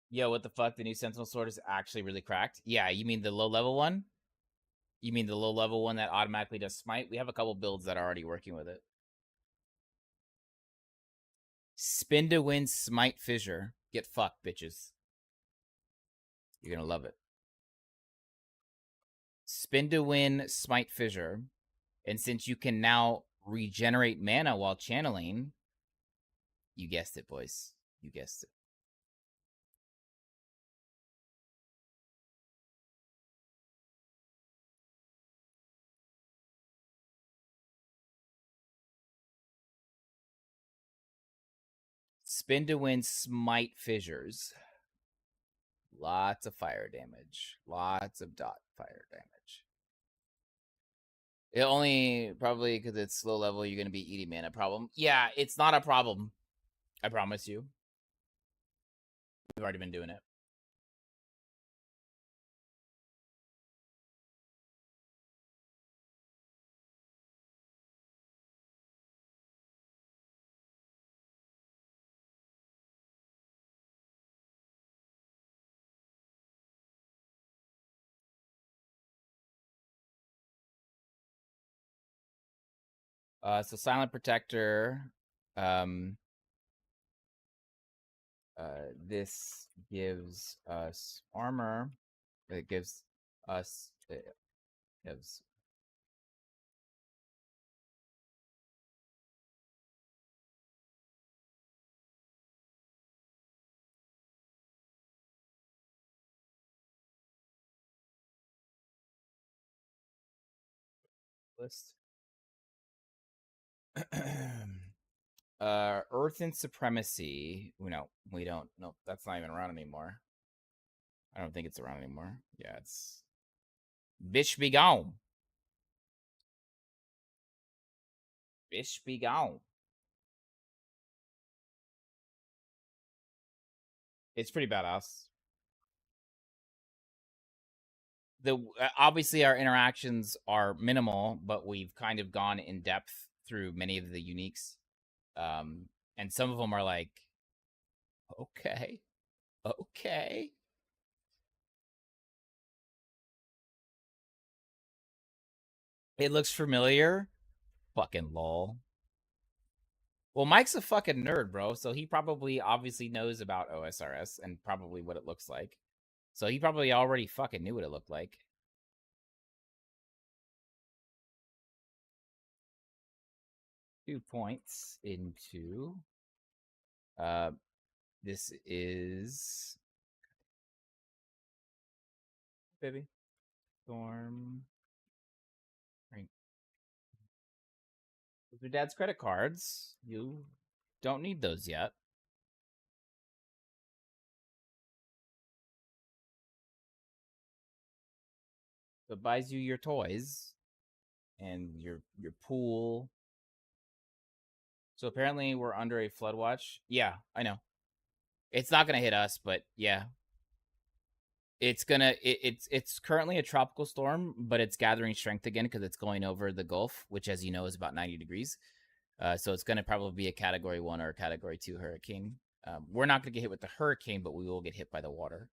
Yo, what the fuck? The new Sentinel Sword is actually really cracked. Yeah, you mean the low level one? You mean the low level one that automatically does smite? We have a couple builds that are already working with it. Spin to win smite fissure. Get fucked, bitches. You're gonna love it. Spin to win smite fissure. And since you can now regenerate mana while channeling, you guessed it, boys. You guessed it. Spin to win smite fissures. Lots of fire damage. Lots of dot fire damage. It only probably because it's low level, you're going to be eating mana problem. Yeah, it's not a problem. I promise you. We've already been doing it. So Silent Protector, this gives us armor. It gives us gives list. Earth and Supremacy. No, we don't. No, that's not even around anymore. I don't think it's around anymore. Yeah, it's bitch be gone. Bitch be gone. It's pretty badass. The obviously our interactions are minimal, but we've kind of gone in depth through many of the uniques. And some of them are like, okay. It looks familiar. Fucking lol. Well, Mike's a fucking nerd, bro. So he probably obviously knows about OSRS and probably what it looks like. So he probably already fucking knew what it looked like. Two points into this is baby storm. Right. With your dad's credit cards, you don't need those yet. It buys you your toys and your pool. So apparently we're under a flood watch. Yeah, I know. It's not gonna hit us, but yeah. It's gonna it's currently a tropical storm, but it's gathering strength again because it's going over the Gulf, which as you know is about 90 degrees. So it's gonna probably be a category 1 or a category 2 hurricane. We're not gonna get hit with the hurricane, but we will get hit by the water.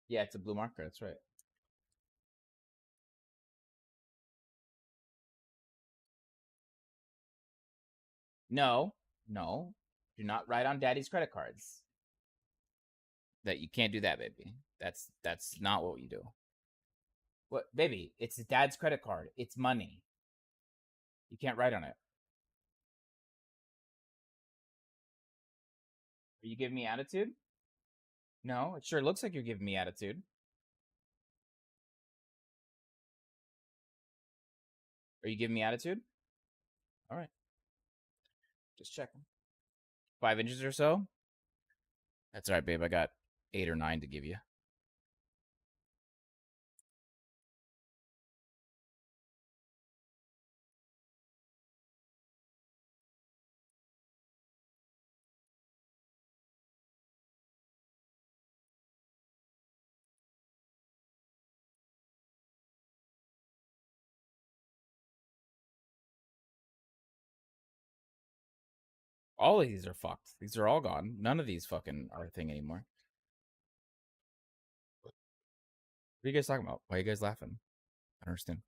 Yeah, it's a blue marker. That's right. No, no, do not write on daddy's credit cards. That you can't do that, baby. That's not what you do. What, baby? It's dad's credit card. It's money. You can't write on it. Are you giving me attitude? No, it sure looks like you're giving me attitude. Are you giving me attitude? All right. Just checking. 5 inches or so? That's all right, babe. I got 8 or 9 to give you. All of these are fucked. These are all gone. None of these fucking are a thing anymore. What are you guys talking about? Why are you guys laughing? I don't understand.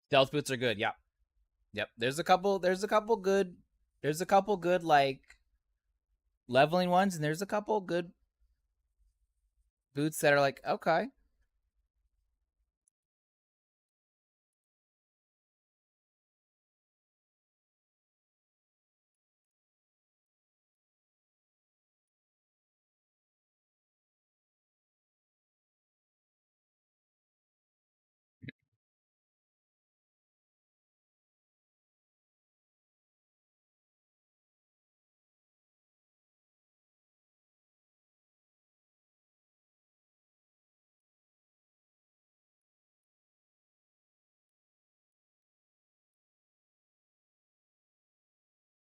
Stealth boots are good. Yep. Yep. There's a couple good like leveling ones, and there's a couple good boots that are like, okay.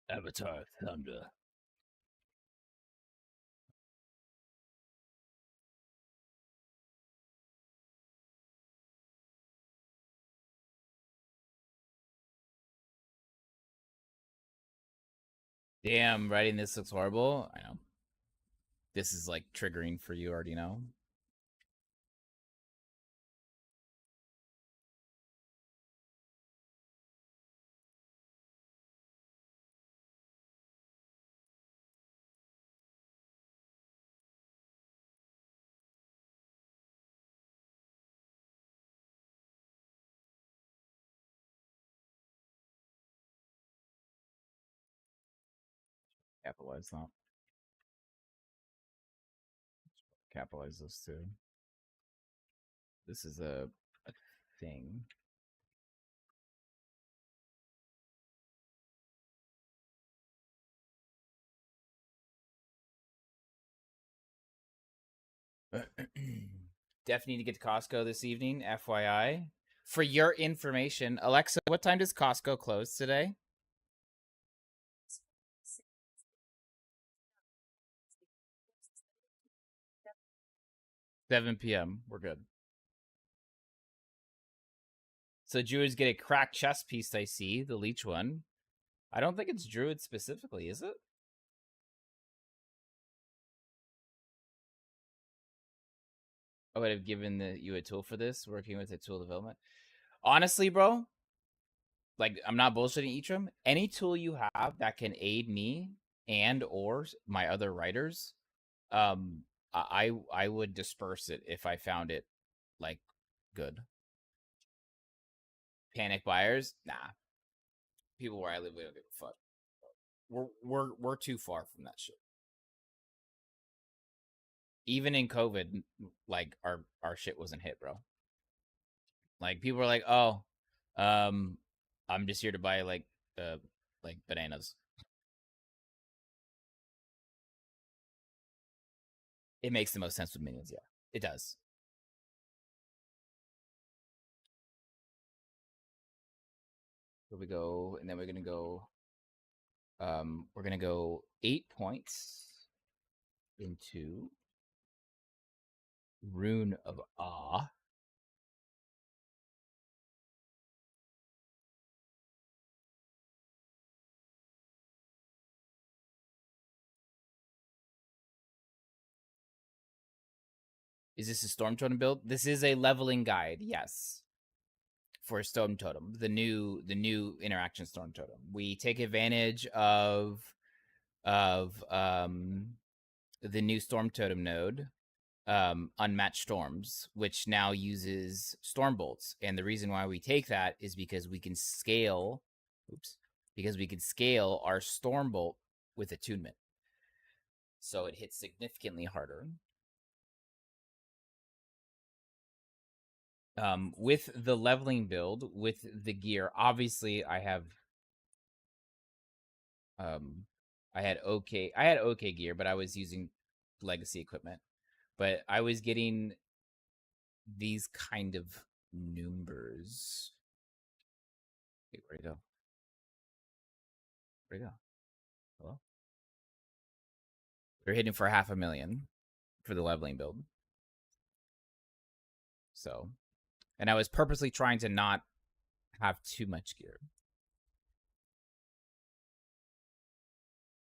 Avatar Thunder. Damn, writing this looks horrible. I know. This is like triggering for you already know. Capitalize that. Capitalize this too. This is a thing. Definitely need to get to Costco this evening, FYI. For your information, Alexa, what time does Costco close today? 7 p.m. We're good. So Druids get a cracked chest piece, I see, the leech one. I don't think it's Druid specifically, is it? I would have given you a tool for this, working with a tool development. Honestly, bro, like I'm not bullshitting Etram. Any tool you have that can aid me and or my other writers, I would disperse it if I found it like good. Panic buyers, nah. People where I live, we don't give a fuck. We're too far from that shit. Even in COVID, like our shit wasn't hit, bro. Like people were like, oh, I'm just here to buy like bananas. It makes the most sense with minions, yeah. It does. So we go, and then we're gonna go. We're gonna go 8 points into Rune of Awe. Is this a Storm Totem build? This is a leveling guide, yes. For Storm Totem, the new interaction Storm Totem. We take advantage of the new Storm Totem node, Unmatched Storms, which now uses Storm Bolts. And the reason why we take that is because we can scale our Storm Bolt with attunement. So it hits significantly harder. With the leveling build, with the gear, obviously I had okay gear, but I was using legacy equipment. But I was getting these kind of numbers. Wait, where'd it go? Where'd it go? Hello? We're hitting for 500,000 for the leveling build. So, and I was purposely trying to not have too much gear.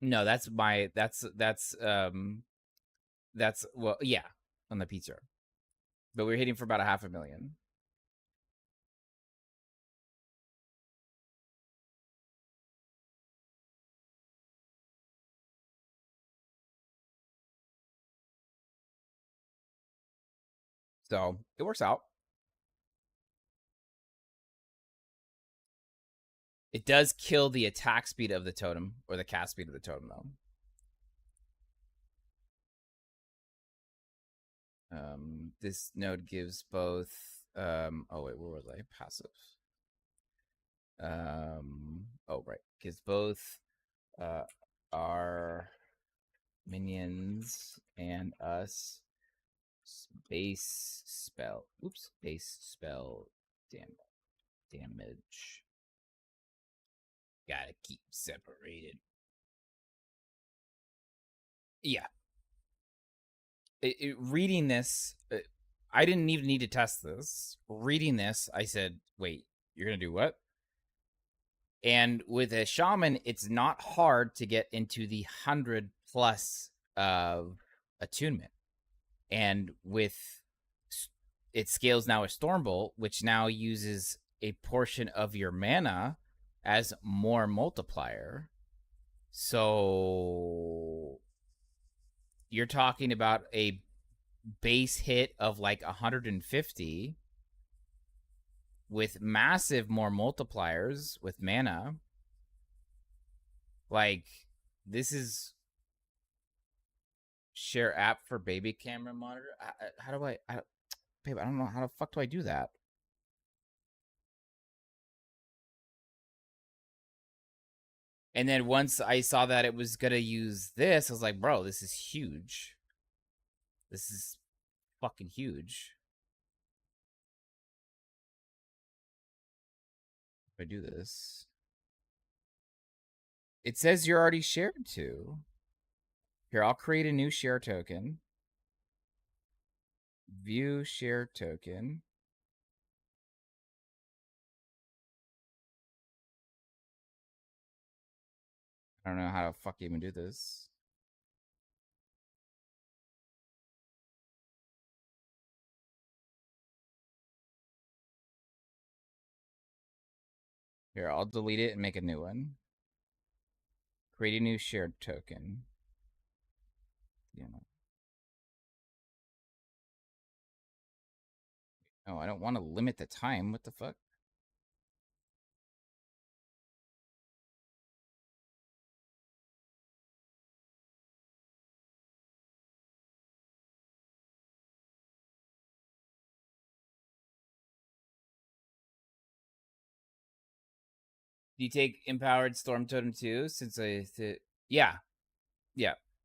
No, that's well, yeah, on the pizza. But we're hitting for about 500,000. So it works out. It does kill the attack speed of the totem, or the cast speed of the totem, though. This node gives both. Oh wait, where was I? Passive. Oh right, gives both our minions and us base spell. Oops, base spell damage. Gotta keep separated. Yeah. Reading this, I didn't even need to test this. Reading this, I said, wait, you're going to do what? And with a shaman, it's not hard to get into the 100 plus of attunement. And with it scales now a Stormbolt, which now uses a portion of your mana as more multiplier. So you're talking about a base hit of like 150 with massive more multipliers with mana. Like, this is share app for baby camera monitor. How do babe, I don't know how the fuck do I do that? And then once I saw that it was gonna use this, I was like, bro, this is huge. This is fucking huge. If I do this, it says you're already shared to. Here, I'll create a new share token. View share token. I don't know how to fuck even do this. Here, I'll delete it and make a new one. Create a new shared token. Yeah. No, I don't want to limit the time. What the fuck? Do you take Empowered Storm Totem too? Since yeah,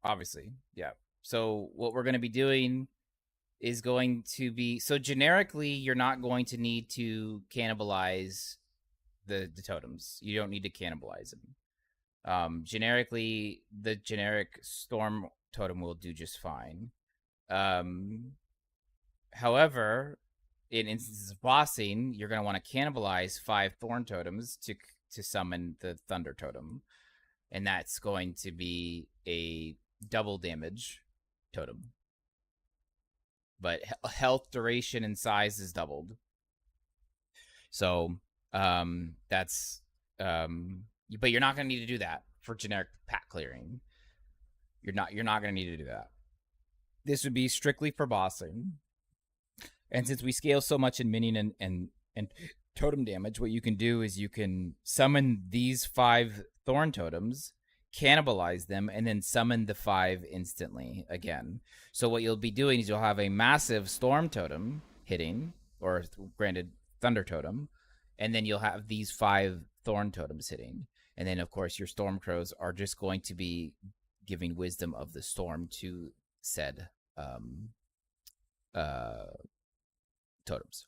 obviously, yeah. So what we're going to be doing is going to be, so generically, you're not going to need to cannibalize the totems. You don't need to cannibalize them. Generically, the generic storm totem will do just fine. However, in instances of bossing, you're going to want to cannibalize 5 thorn totems to summon the thunder totem, and that's going to be a double damage totem. But health, duration, and size is doubled. So that's but you're not going to need to do that for generic pack clearing. You're not going to need to do that. This would be strictly for bossing. And since we scale so much in minion and totem damage, what you can do is you can summon these 5 thorn totems, cannibalize them, and then summon the 5 instantly again. So what you'll be doing is you'll have a massive storm totem hitting, or granted thunder totem, and then you'll have these 5 thorn totems hitting. And then, of course, your storm crows are just going to be giving wisdom of the storm to said totems.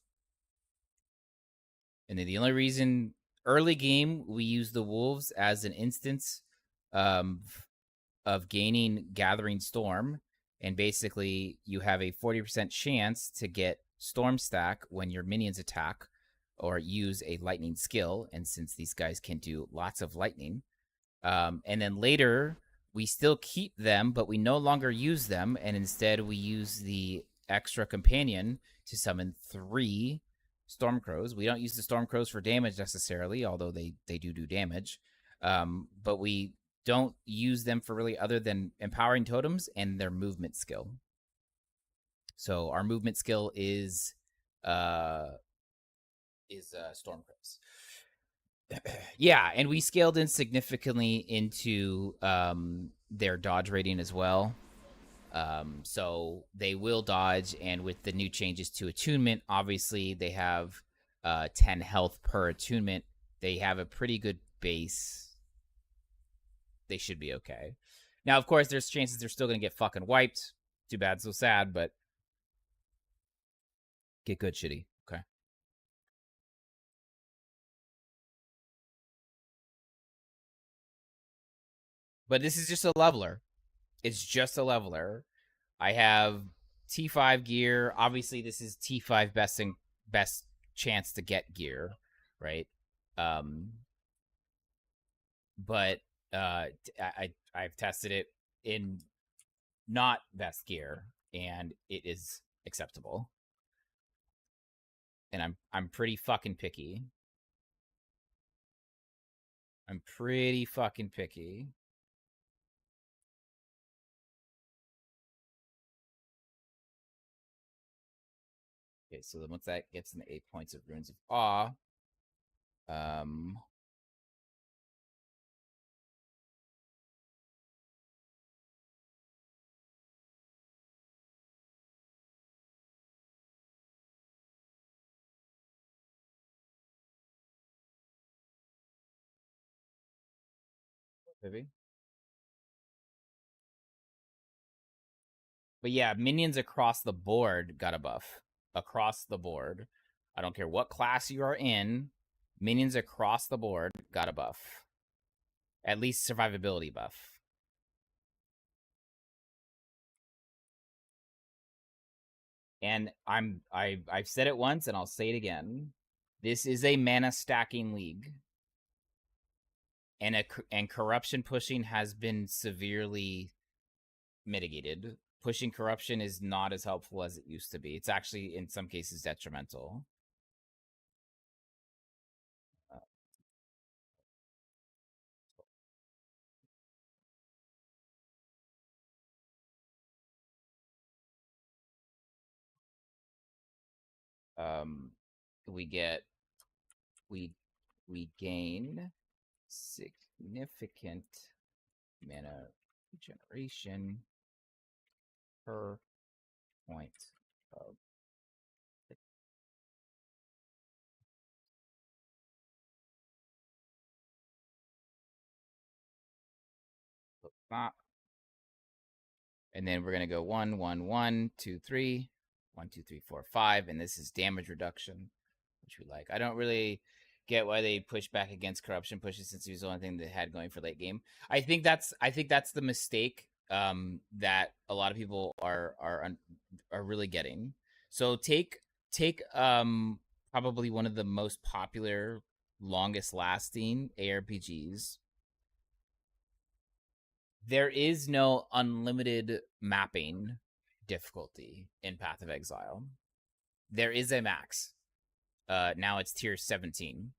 And then the only reason early game we use the wolves as an instance of gaining gathering storm, and basically you have a 40% chance to get storm stack when your minions attack or use a lightning skill, and since these guys can do lots of lightning, and then later we still keep them, but we no longer use them, and instead we use the extra companion to summon 3 storm crows. We don't use the storm crows for damage necessarily, although they do damage, but we don't use them for really other than empowering totems and their movement skill. So our movement skill is storm crows. Yeah, and we scaled in significantly into their dodge rating as well. So they will dodge, and with the new changes to attunement, obviously they have 10 health per attunement. They have a pretty good base. They should be okay. Now, of course, there's chances they're still going to get fucking wiped. Too bad, so sad, but get good, shitty. Okay. But this is just a leveler. It's just a leveler. I have T5 gear. Obviously, this is T5 best chance to get gear, right? But I've tested it in not best gear, and it is acceptable. And I'm pretty fucking picky. I'm pretty fucking picky. Okay, so then once that gets in the 8 points of Runes of Awe, maybe. But yeah, minions across the board got a buff. Across the board. I don't care what class you are in, minions across the board got a buff. At least survivability buff. And I've said it once and I'll say it again. This is a mana stacking league. And corruption pushing has been severely mitigated. Pushing corruption is not as helpful as it used to be. It's actually, in some cases, detrimental. We gain significant mana regeneration per point of that. And then we're gonna go 1, 1, 1, 2, 3, 1, 2, 3, 4, 5, and this is damage reduction, which we like. I don't really. get why they push back against corruption pushes since he was the only thing they had going for late game. I think that's the mistake that a lot of people are really getting. So take probably one of the most popular, longest lasting ARPGs. There is no unlimited mapping difficulty in Path of Exile. There is a max. Now it's tier 17,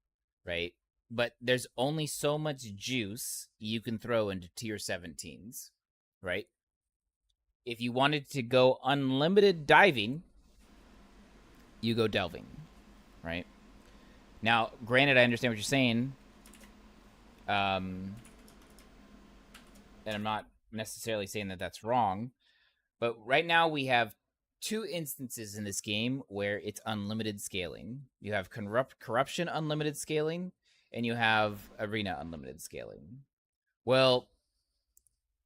right? But there's only so much juice you can throw into tier 17s, right? If you wanted to go unlimited diving, you go delving, right? Now, granted, I understand what you're saying. And I'm not necessarily saying that that's wrong, but right now we have 2 instances in this game where it's unlimited scaling. You have corruption unlimited scaling, and you have arena unlimited scaling. Well,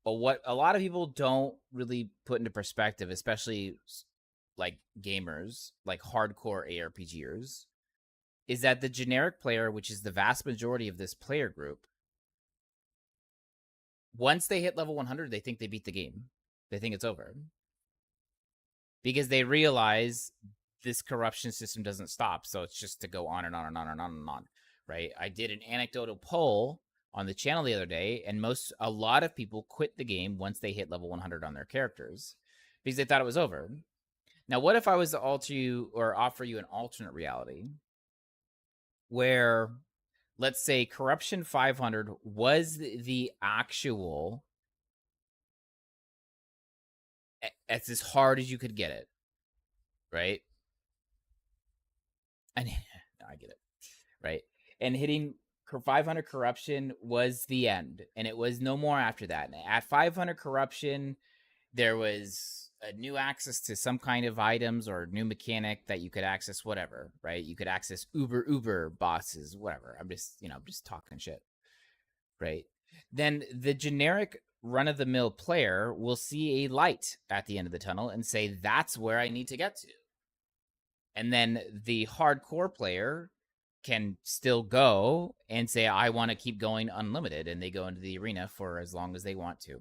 what a lot of people don't really put into perspective, especially like gamers, like hardcore ARPGers, is that the generic player, which is the vast majority of this player group, once they hit level 100, they think they beat the game. They think it's over. Because they realize this corruption system doesn't stop, so it's just to go on and on and on and on and on, right? I did an anecdotal poll on the channel the other day, and a lot of people quit the game once they hit level 100 on their characters because they thought it was over. Now, what if I was to alter you or offer you an alternate reality where, let's say, corruption 500 was the actual, it's as hard as you could get it, right? And no, I get it, right? And hitting 500 corruption was the end, and it was no more after that. And at 500 corruption, there was a new access to some kind of items or new mechanic that you could access, whatever, right? You could access Uber bosses, whatever. I'm just talking shit, right? Then the generic run-of-the-mill player will see a light at the end of the tunnel and say, that's where I need to get to. And then the hardcore player can still go and say, I want to keep going unlimited, and they go into the arena for as long as they want to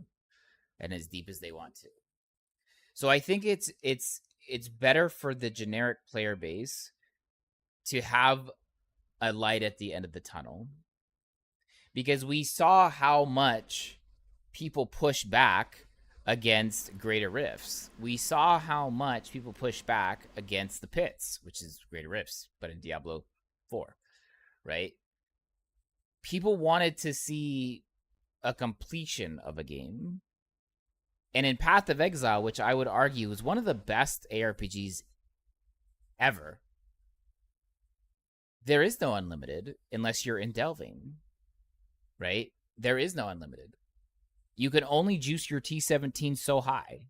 and as deep as they want to. So I think it's better for the generic player base to have a light at the end of the tunnel, because we saw how much people push back against greater rifts. We saw how much people push back against the pits, which is greater rifts, but in Diablo 4, right? People wanted to see a completion of a game. And in Path of Exile, which I would argue is one of the best ARPGs ever, there is no unlimited unless you're in delving, right? There is no unlimited. You can only juice your T17 so high.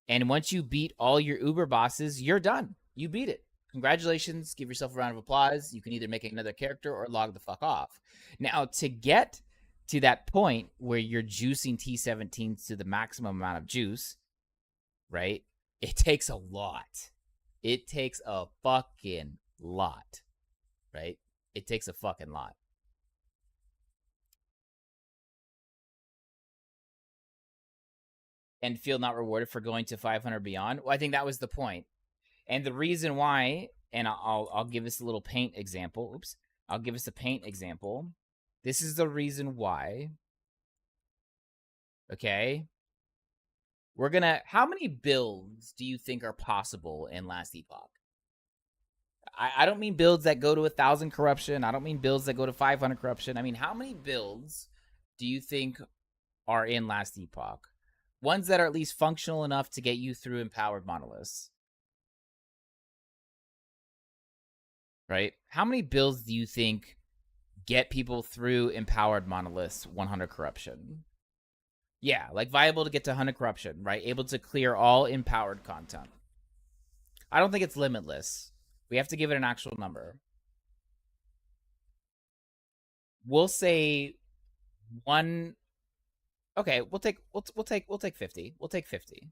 And once you beat all your Uber bosses, you're done. You beat it. Congratulations. Give yourself a round of applause. You can either make another character or log the fuck off. Now, to get to that point where you're juicing T17s to the maximum amount of juice, right? It takes a lot. It takes a fucking lot, right? It takes a fucking lot. And feel not rewarded for going to 500 beyond. Well, I think that was the point. And the reason why, and I'll give us a little paint example. Oops. I'll give us a paint example. This is the reason why. Okay. We're gonna, how many builds do you think are possible in Last Epoch? I don't mean builds that go to 1,000 corruption. I don't mean builds that go to 500 corruption. I mean, how many builds do you think are in Last Epoch? Ones that are at least functional enough to get you through empowered monoliths. Right? How many builds do you think get people through empowered monoliths 100 corruption? Yeah, like viable to get to 100 corruption, right? Able to clear all empowered content. I don't think it's limitless. We have to give it an actual number. We'll say one. Okay, we'll take 50. We'll take 50.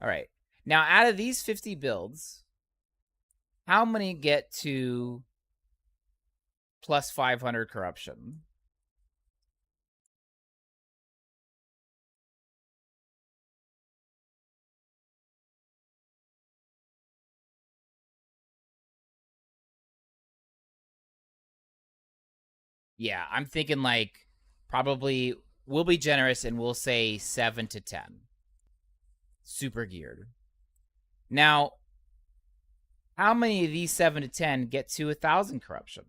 All right. Now, out of these 50 builds, how many get to plus 500 corruption. Yeah, I'm thinking like probably we'll be generous and we'll say 7 to 10. Super geared. Now, how many of these 7 to 10 get to 1,000 corruption?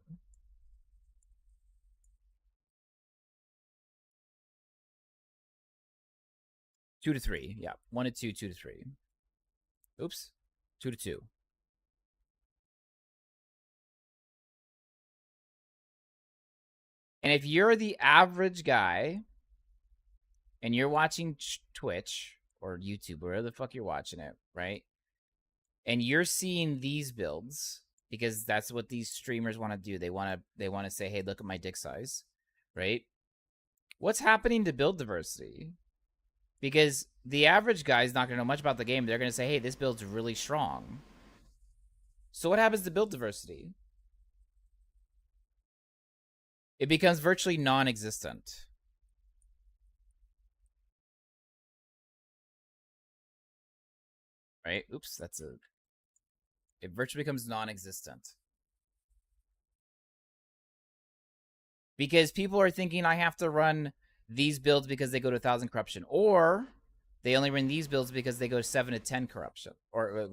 Two to three. Yeah. 1 to 2, 2 to 3. Oops. 2 to 2. And if you're the average guy and you're watching Twitch or YouTube, wherever the fuck you're watching it, right? And you're seeing these builds because that's what these streamers want to do. They want to say, "Hey, look at my dick size." Right? What's happening to build diversity? Because the average guy is not going to know much about the game. They're going to say, "Hey, this build's really strong." So what happens to build diversity? It becomes virtually non-existent. Right? Oops, it virtually becomes non-existent. Because people are thinking I have to run these builds because they go to 1,000 corruption, or they only run these builds because they go 7 to 10 corruption, or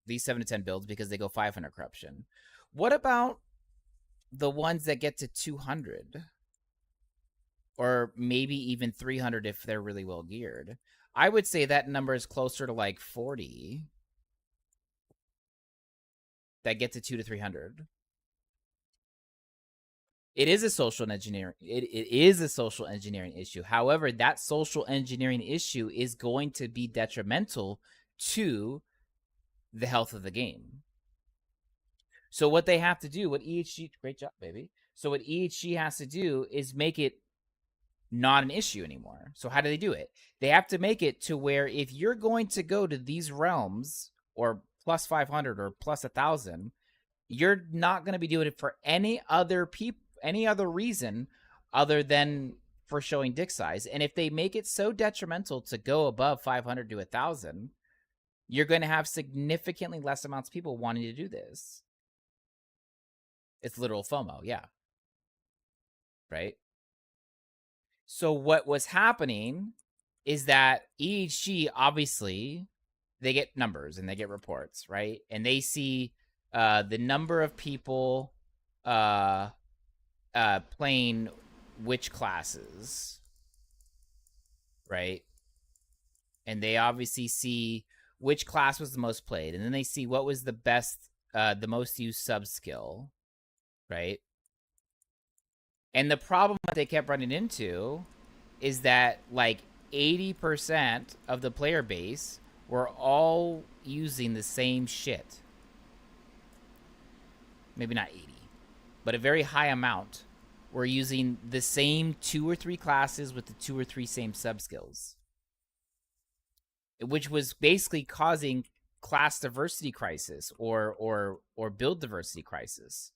these 7 to 10 builds because they go 500 corruption. What about the ones that get to 200? Or maybe even 300 if they're really well geared. I would say that number is closer to like 40 that get to 2 to 300. It is a social engineering. It is a social engineering issue. However, that social engineering issue is going to be detrimental to the health of the game. So what they have to do, what EHG, great job, baby. So what EHG has to do is make it not an issue anymore. So how do they do it? They have to make it to where if you're going to go to these realms or plus 500 or plus 1,000, you're not going to be doing it for any other reason other than for showing dick size. And if they make it so detrimental to go above 500 to 1,000, you're going to have significantly less amounts of people wanting to do this. It's literal FOMO, yeah. Right? So what was happening is that EHG, obviously, they get numbers and they get reports, right? And they see the number of people playing which classes, right? And they obviously see which class was the most played. And then they see what was the best, the most used sub skill, right? And the problem that they kept running into is that like 80% of the player base were all using the same shit. Maybe not 80, but a very high amount were using the same 2 or 3 classes with the 2 or 3 same sub skills, which was basically causing class diversity crisis or build diversity crisis.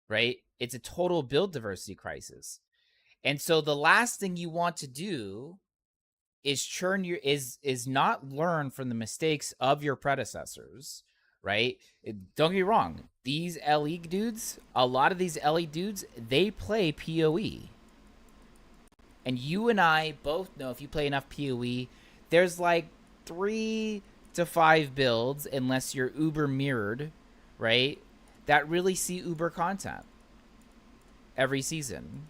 Right? It's a total build diversity crisis. And so the last thing you want to do is is not learn from the mistakes of your predecessors, right? Don't get me wrong. These LE dudes, a lot of these LE dudes, they play PoE. And you and I both know if you play enough PoE, there's like 3 to 5 builds, unless you're uber mirrored, right? That really see uber content every season,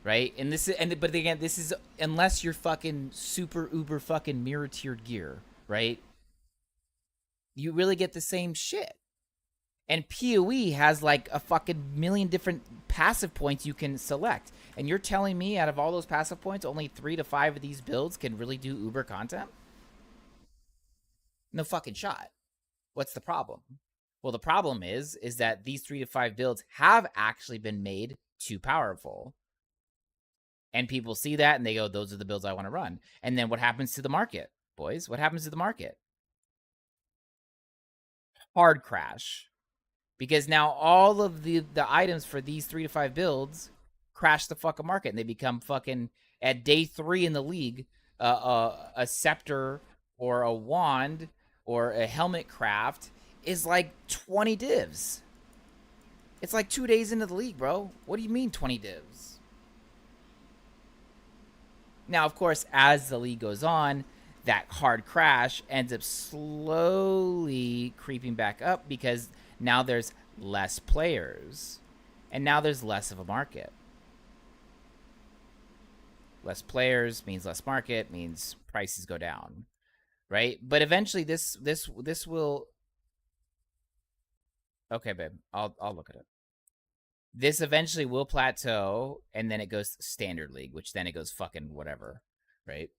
right? And but again, this is unless you're fucking super uber fucking mirror tiered gear, right? You really get the same shit. And PoE has like a fucking million different passive points you can select. And you're telling me out of all those passive points, only 3 to 5 of these builds can really do uber content? No fucking shot. What's the problem? Well, the problem is that these 3 to 5 builds have actually been made too powerful. And people see that and they go, those are the builds I want to run. And then what happens to the market, boys? What happens to the market? Hard crash. because now all of the items for these 3 to 5 builds crash the fucking market, and they become fucking at day 3 in the league. A scepter or a wand or a helmet craft is like 20 divs. It's like 2 days into the league, bro. What do you mean 20 divs? Now, of course, as the league goes on, that hard crash ends up slowly creeping back up because now there's less players and now there's less of a market. Less players means less market, means prices go down, right? But eventually this will... Okay, babe, I'll look at it. This eventually will plateau, and then it goes standard league, which then it goes fucking whatever, right?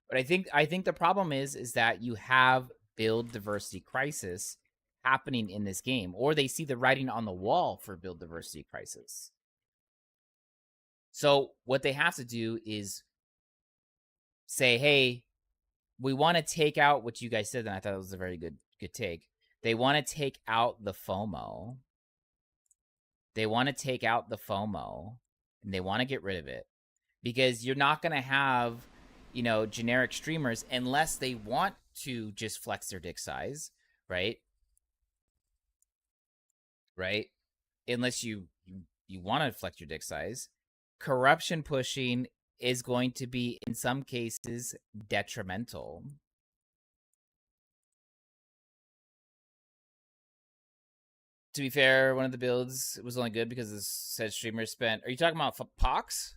But I think the problem is that you have build diversity crisis happening in this game, or they see the writing on the wall for build diversity crisis. So what they have to do is say, hey, we want to take out what you guys said, and I thought it was a very good take. They want to take out the FOMO. They want to take out the FOMO, and they want to get rid of it. Because you're not going to have, you know, generic streamers unless they want to just flex their dick size, right? Right? Unless you want to flex your dick size. Corruption pushing is going to be, in some cases, detrimental. To be fair, one of the builds was only good because it said streamers spent... Are you talking about Pox?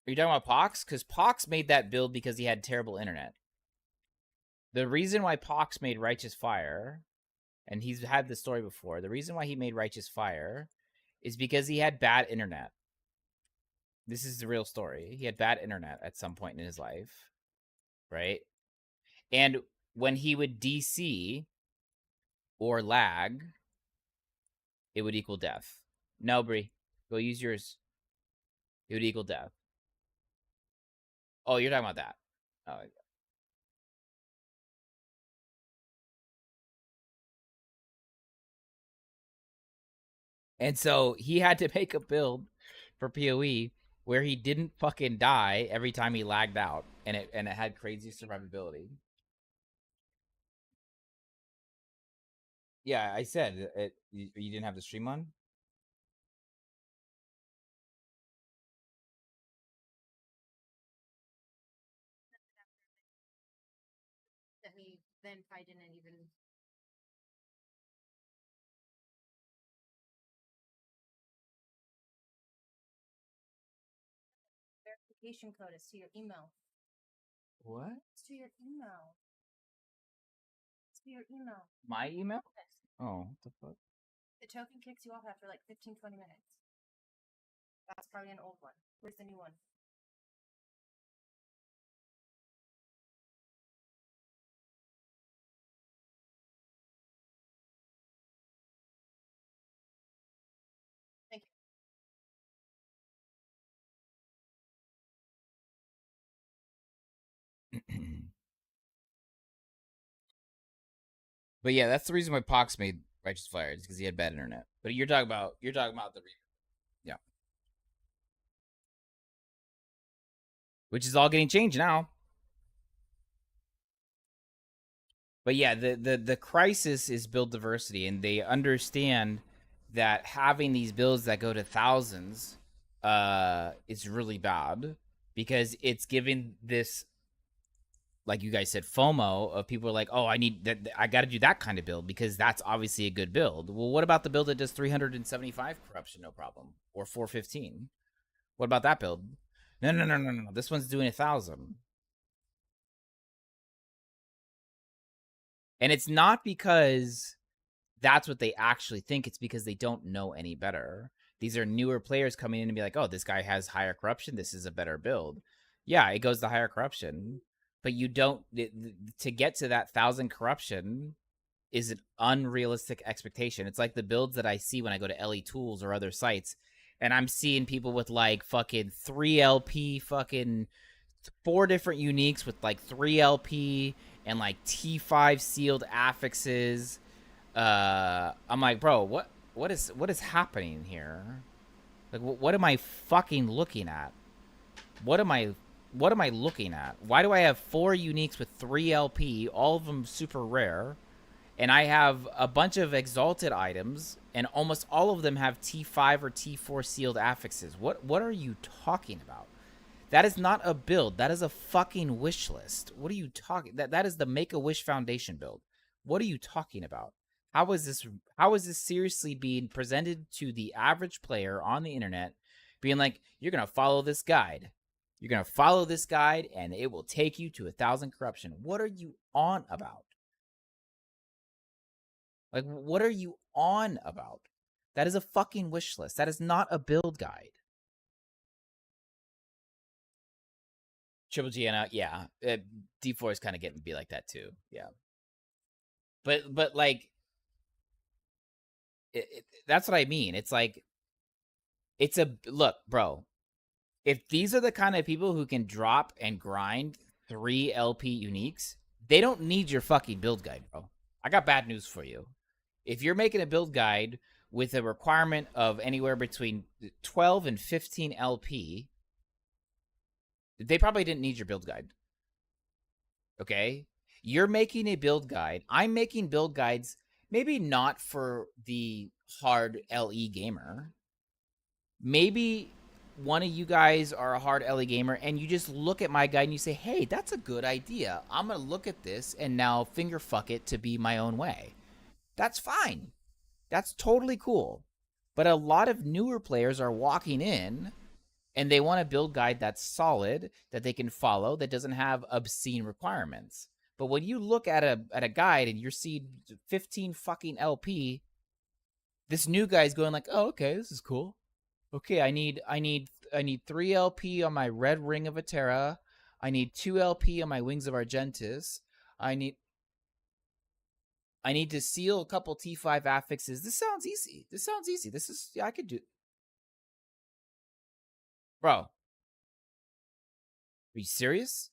Are you talking about Pox? Because Pox made that build because he had terrible internet. The reason why Pox made Righteous Fire, and he's had this story before, the reason why he made Righteous Fire is because he had bad internet. This is the real story. He had bad internet at some point in his life, right? And when he would DC or lag, it would equal death. No, Bree. Go use yours. It would equal death. Oh, you're talking about that. Oh. And so he had to make a build for PoE where he didn't fucking die every time he lagged out, and it had crazy survivability. Yeah, I said it. You didn't have the stream on? That me then I didn't even. Verification code is to your email. What? It's to your email. It's to your email. My email? Yes. Oh, what the fuck? The token kicks you off after like 15-20 minutes. That's probably an old one. Where's the new one? Thank you. But yeah, that's the reason why Pox made Righteous Fire, is because he had bad internet. But you're talking about the yeah, which is all getting changed now. But yeah, the crisis is build diversity, and they understand that having these builds that go to thousands is really bad, because it's giving this, like you guys said, FOMO of people are like, oh, I need that, I got to do that kind of build because that's obviously a good build. Well, what about the build that does 375 corruption, no problem, or 415? What about that build? No. This one's doing 1,000. And it's not because that's what they actually think. It's because they don't know any better. These are newer players coming in and be like, oh, this guy has higher corruption. This is a better build. Yeah, it goes to higher corruption. But you don't... To get to that 1,000 corruption is an unrealistic expectation. It's like the builds that I see when I go to LE Tools or other sites, and I'm seeing people with like fucking 3 LP, fucking 4 different uniques with like 3 LP and like T5 sealed affixes. I'm like, bro, what is happening here? Like, what am I fucking looking at? What am I looking at? Why do I have 4 uniques with 3 LP, all of them super rare, and I have a bunch of exalted items, and almost all of them have T5 or T4 sealed affixes? What are you talking about? That is not a build. That is a fucking wish list. What are you talking? That is the Make-A-Wish Foundation build. What are you talking about? How is this seriously being presented to the average player on the internet, being like, you're gonna follow this guide. You're gonna follow this guide and it will take you to 1,000 corruption. What are you on about? Like, what are you on about? That is a fucking wish list. That is not a build guide. Triple G and yeah, D4 is kind of getting to be like that too. Yeah, but like, that's what I mean. It's like, it's a look, bro. If these are the kind of people who can drop and grind 3 LP uniques, they don't need your fucking build guide, bro. I got bad news for you. If you're making a build guide with a requirement of anywhere between 12 and 15 LP, they probably didn't need your build guide. Okay? You're making a build guide. I'm making build guides, maybe not for the hard LE gamer. Maybe one of you guys are a hard LE gamer and you just look at my guide and you say, hey, that's a good idea. I'm going to look at this and now finger fuck it to be my own way. That's fine. That's totally cool. But a lot of newer players are walking in and they want a build guide that's solid, that they can follow, that doesn't have obscene requirements. But when you look at a guide and you're seeing 15 fucking LP, this new guy's going like, oh, okay, this is cool. Okay, I need 3 LP on my Red Ring of Atera. I need 2 LP on my Wings of Argentis. I need to seal a couple T5 affixes. This sounds easy. This is, yeah, I could do. Bro, are you serious?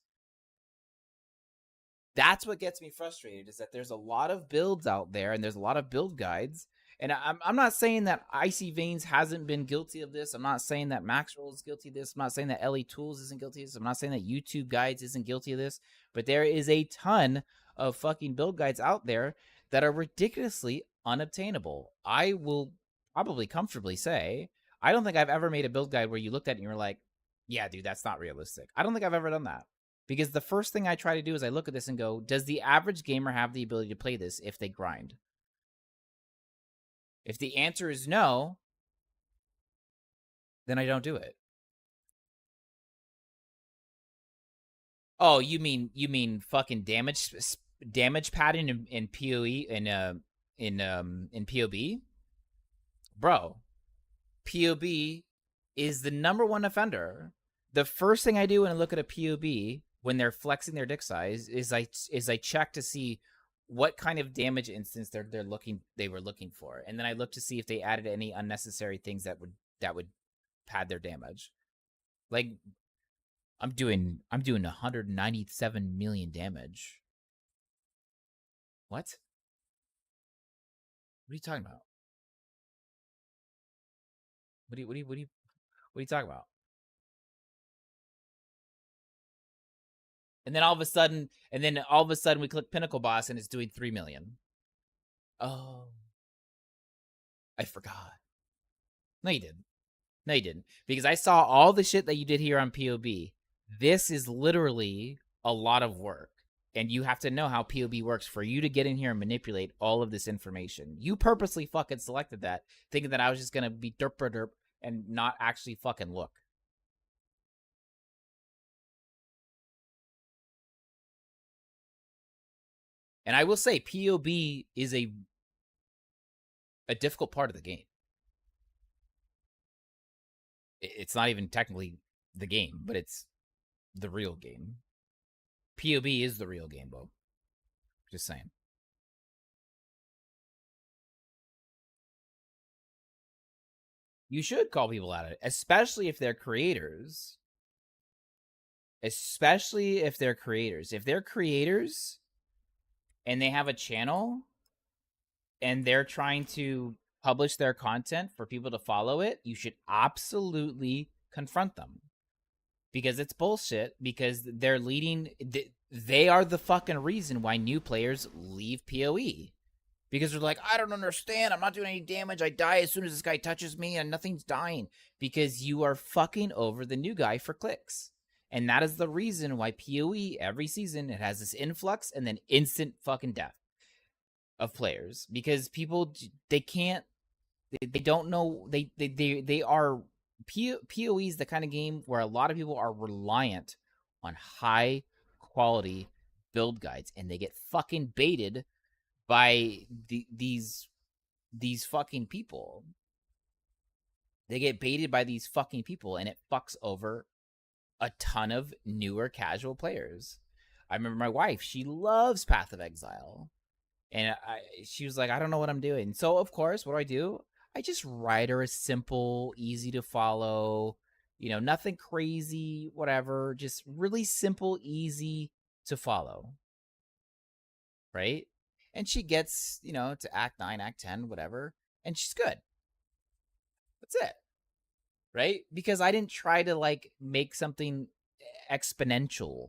That's what gets me frustrated, is that there's a lot of builds out there and there's a lot of build guides. And I'm not saying that Icy Veins hasn't been guilty of this. I'm not saying that Maxwell is guilty of this. I'm not saying that LE Tools isn't guilty of this. I'm not saying that YouTube Guides isn't guilty of this. But there is a ton of fucking build guides out there that are ridiculously unobtainable. I will probably comfortably say, I don't think I've ever made a build guide where you looked at it and you were like, yeah, dude, that's not realistic. I don't think I've ever done that. Because the first thing I try to do is I look at this and go, does the average gamer have the ability to play this if they grind? If the answer is no, then I don't do it. Oh, you mean fucking damage pattern in PoE in POB? Bro, POB is the #1 offender. The first thing I do when I look at a POB when they're flexing their dick size is I check to see what kind of damage instance they were looking for, and then I look to see if they added any unnecessary things that would pad their damage. Like, I'm doing 197 million damage. What? What are you talking about? What are you talking about? And then all of a sudden we click Pinnacle Boss and it's doing 3 million. Oh. I forgot. No, you didn't. Because I saw all the shit that you did here on POB. This is literally a lot of work. And you have to know how POB works for you to get in here and manipulate all of this information. You purposely fucking selected that, thinking that I was just going to be derp and not actually fucking look. And I will say, POB is a difficult part of the game. It's not even technically the game, but it's the real game. POB is the real game, Bo. Just saying. You should call people out of it, especially if they're creators. If they're creators, and they have a channel and they're trying to publish their content for people to follow it, you should absolutely confront them. Because it's bullshit, because they're leading, they are the fucking reason why new players leave PoE. Because they're like, I don't understand, I'm not doing any damage, I die as soon as this guy touches me and nothing's dying. Because you are fucking over the new guy for clicks. And that is the reason why PoE, every season, it has this influx and then instant fucking death of players. Because people, they can't, they don't know, they are, PoE is the kind of game where a lot of people are reliant on high quality build guides, and they get fucking baited by these fucking people. They get baited by these fucking people, and it fucks over a ton of newer casual players. I remember my wife, she loves Path of Exile. And she was like, I don't know what I'm doing. So, of course, what do? I just write her a simple, easy to follow, nothing crazy, whatever. Just really simple, easy to follow. Right? And she gets, to Act 9, Act 10, whatever. And she's good. That's it. Right? Because I didn't try to, like, make something exponential.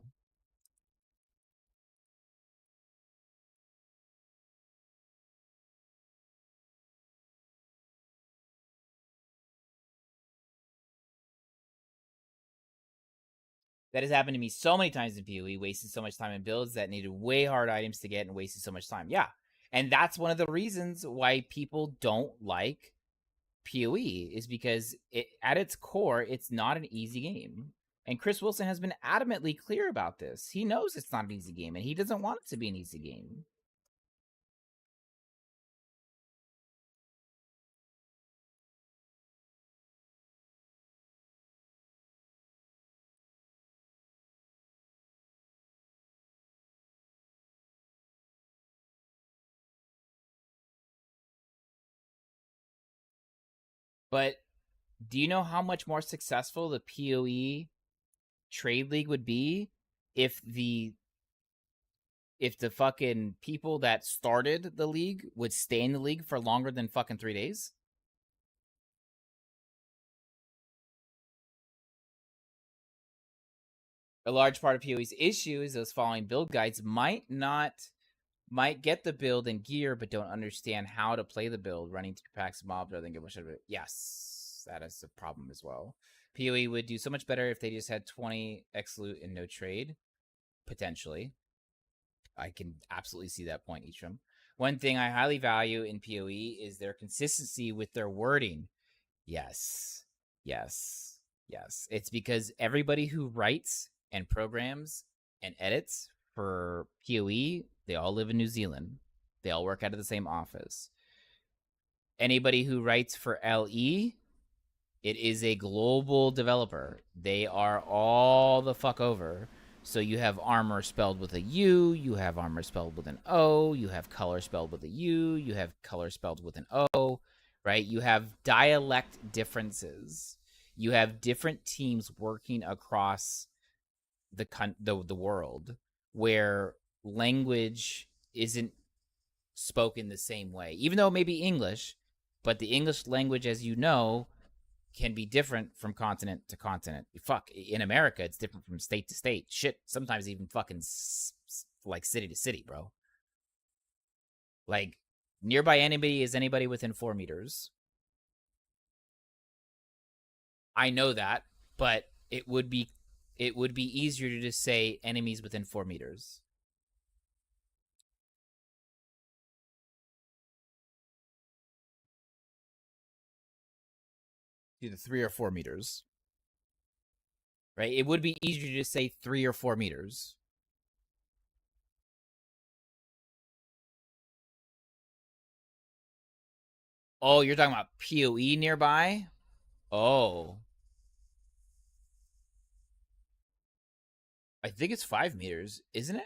That has happened to me so many times in PoE, wasted so much time in builds that needed way hard items to get and wasted so much time. Yeah. And that's one of the reasons why people don't like PoE, is because at its core, it's not an easy game. And Chris Wilson has been adamantly clear about this. He knows it's not an easy game, and he doesn't want it to be an easy game. But do you know how much more successful the PoE trade league would be if the fucking people that started the league would stay in the league for longer than fucking 3 days? A large part of PoE's issue is those following build guides might get the build and gear, but don't understand how to play the build, running through packs of mobs rather than get much of it. Yes, that is a problem as well. PoE would do so much better if they just had 20 X loot and no trade. Potentially. I can absolutely see that point, Eacham. One thing I highly value in PoE is their consistency with their wording. Yes. Yes. Yes. It's because everybody who writes and programs and edits for PoE, they all live in New Zealand. They all work out of the same office. Anybody who writes for LE, it is a global developer. They are all the fuck over. So you have armor spelled with a U, you have armor spelled with an O, you have color spelled with a U, you have color spelled with an O, right? You have dialect differences. You have different teams working across the world where language isn't spoken the same way. Even though it may be English, but the English language, as you know, can be different from continent to continent. Fuck, in America, it's different from state to state. Shit, sometimes even fucking like city to city, bro. Like, nearby enemy is anybody within 4 meters. I know that, but it would be easier to just say enemies within 4 meters. Either 3 or 4 meters. Right? It would be easier to just say 3 or 4 meters. Oh, you're talking about PoE nearby? Oh. I think it's 5 meters, isn't it?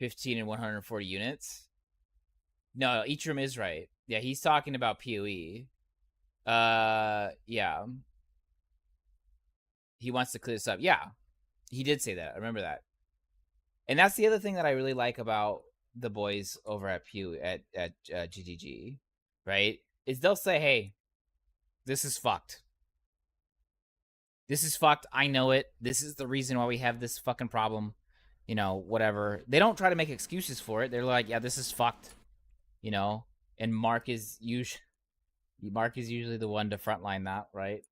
$15 and 140 units. No, Eatrum is right. Yeah, he's talking about PoE. Yeah. He wants to clear this up. Yeah, he did say that. I remember that. And that's the other thing that I really like about the boys over at Pew at GGG, right? Is they'll say, "Hey, this is fucked. This is fucked. I know it. This is the reason why we have this fucking problem." You know, whatever. They don't try to make excuses for it. They're like, "Yeah, this is fucked." You know, and Mark is usually the one to frontline that, right?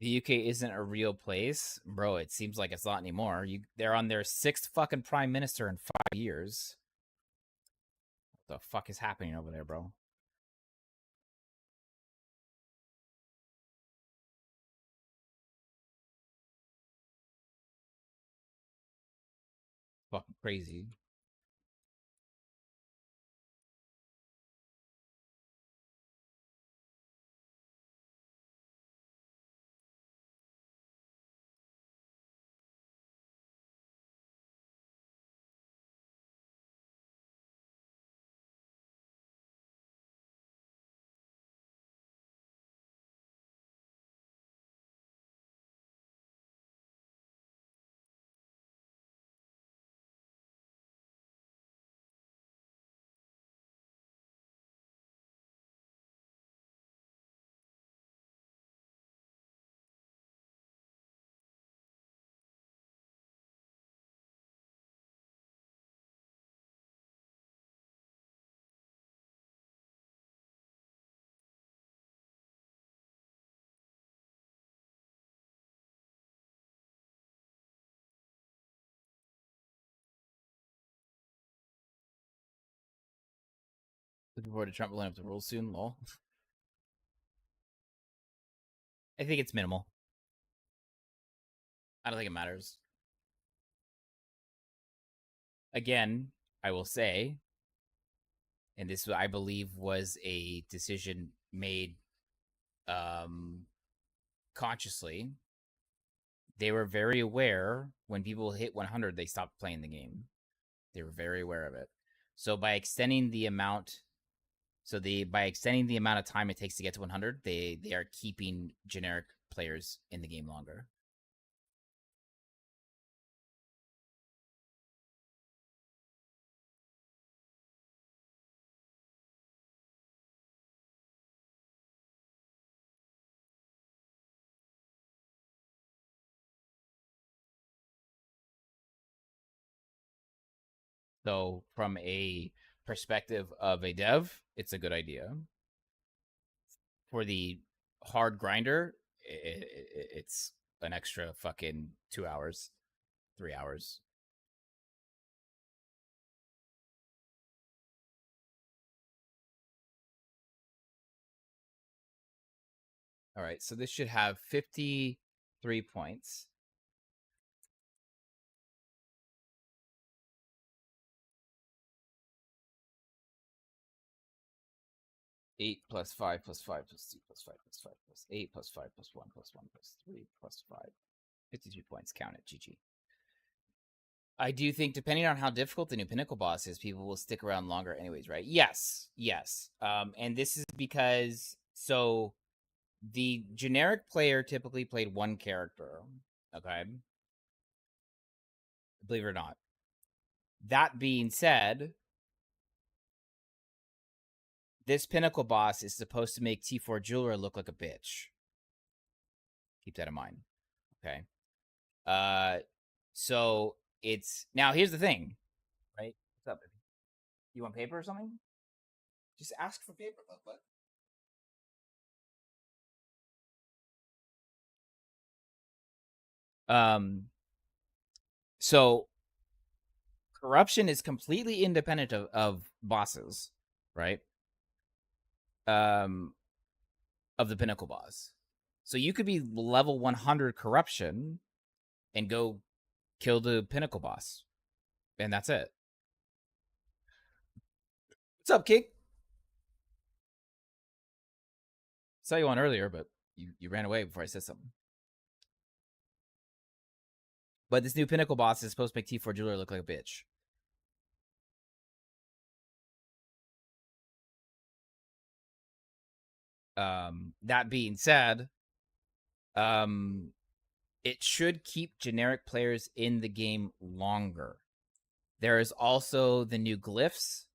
The UK isn't a real place, bro. It seems like it's not anymore. They're on their 6th fucking prime minister in 5 years. What the fuck is happening over there, bro? Fucking crazy. Looking forward to Trump blowing up the rules soon. Lol. I think it's minimal. I don't think it matters. Again, I will say, and this I believe was a decision made consciously. They were very aware when people hit 100, they stopped playing the game. They were very aware of it. So by extending the amount of time it takes to get to 100, they are keeping generic players in the game longer. So from a perspective of a dev, it's a good idea. For the hard grinder, it's an extra fucking 2 hours, 3 hours. All right, so this should have 53 points. Eight plus 5 plus 5 plus 2 plus 5 plus 5 plus 8 plus 5 plus 1 plus 1 plus 3 plus 5. 52 points. Count it. GG. I do think, depending on how difficult the new Pinnacle boss is, people will stick around longer anyways, right? Yes. And this is because, so the generic player typically played one character, okay? Believe it or not. That being said, this Pinnacle boss is supposed to make T4 Jeweler look like a bitch. Keep that in mind, okay? So it's, now here's the thing, right? What's up, baby? You want paper or something? Just ask for paper, but so corruption is completely independent of bosses, right? of the pinnacle boss. So you could be level 100 corruption and go kill the pinnacle boss, and that's it. What's up, King? Saw you on earlier, but you ran away before I said something. But this new pinnacle boss is supposed to make T4 Jeweler look like a bitch. That being said, it should keep generic players in the game longer. There is also the new glyphs,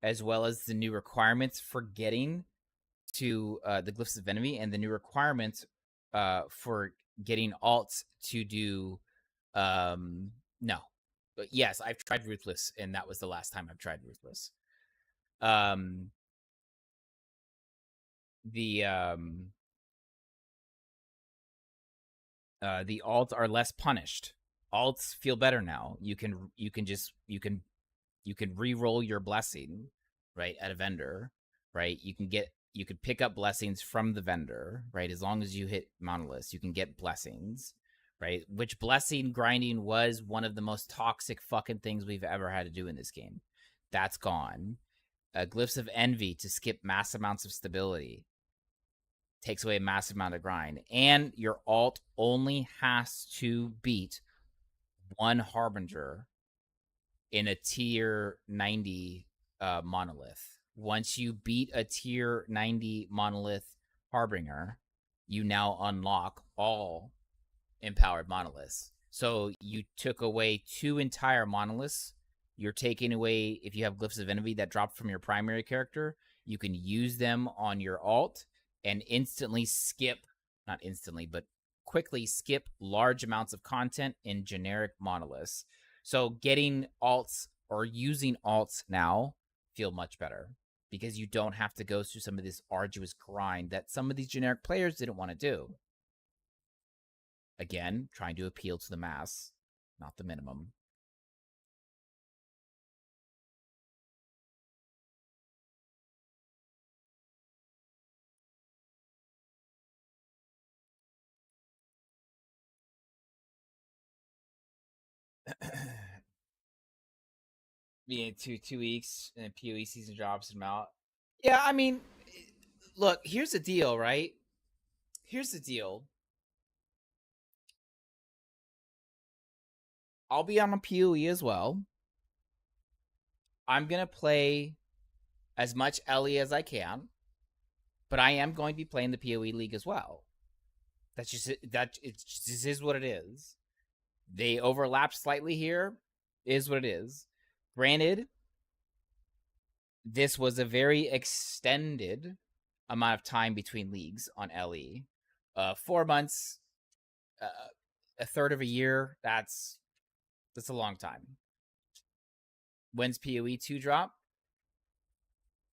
as well as the new requirements for getting to the glyphs of enemy, and the new requirements for getting alts to do. No, but yes, I've tried Ruthless, and that was the last time I've tried Ruthless. The alts are less punished. Alts feel better now. You can re-roll your blessing, right, at a vendor, right? You can pick up blessings from the vendor, right? As long as you hit monoliths, you can get blessings, right? Which blessing grinding was one of the most toxic fucking things we've ever had to do in this game. That's gone. Glyphs of Envy to skip mass amounts of stability takes away a massive amount of grind, and your alt only has to beat one Harbinger in a tier 90 monolith. Once you beat a tier 90 monolith Harbinger, you now unlock all empowered monoliths. So you took away 2 entire monoliths. You're taking away, if you have glyphs of envy that drop from your primary character, you can use them on your alt and instantly skip, not instantly, but quickly skip large amounts of content in generic monoliths. So getting alts or using alts now feel much better because you don't have to go through some of this arduous grind that some of these generic players didn't want to do. Again, trying to appeal to the mass, not the minimum. Being 2 weeks and PoE season drops them out. Yeah, I mean, look, here's the deal, right? Here's the deal. I'll be on a PoE as well. I'm gonna play as much Ellie as I can, but I am going to be playing the PoE League as well. That's just that. It just is what it is. They overlap slightly here. Is what it is. Granted, this was a very extended amount of time between leagues on LE. 4 months, a third of a year. That's a long time. When's PoE 2 drop?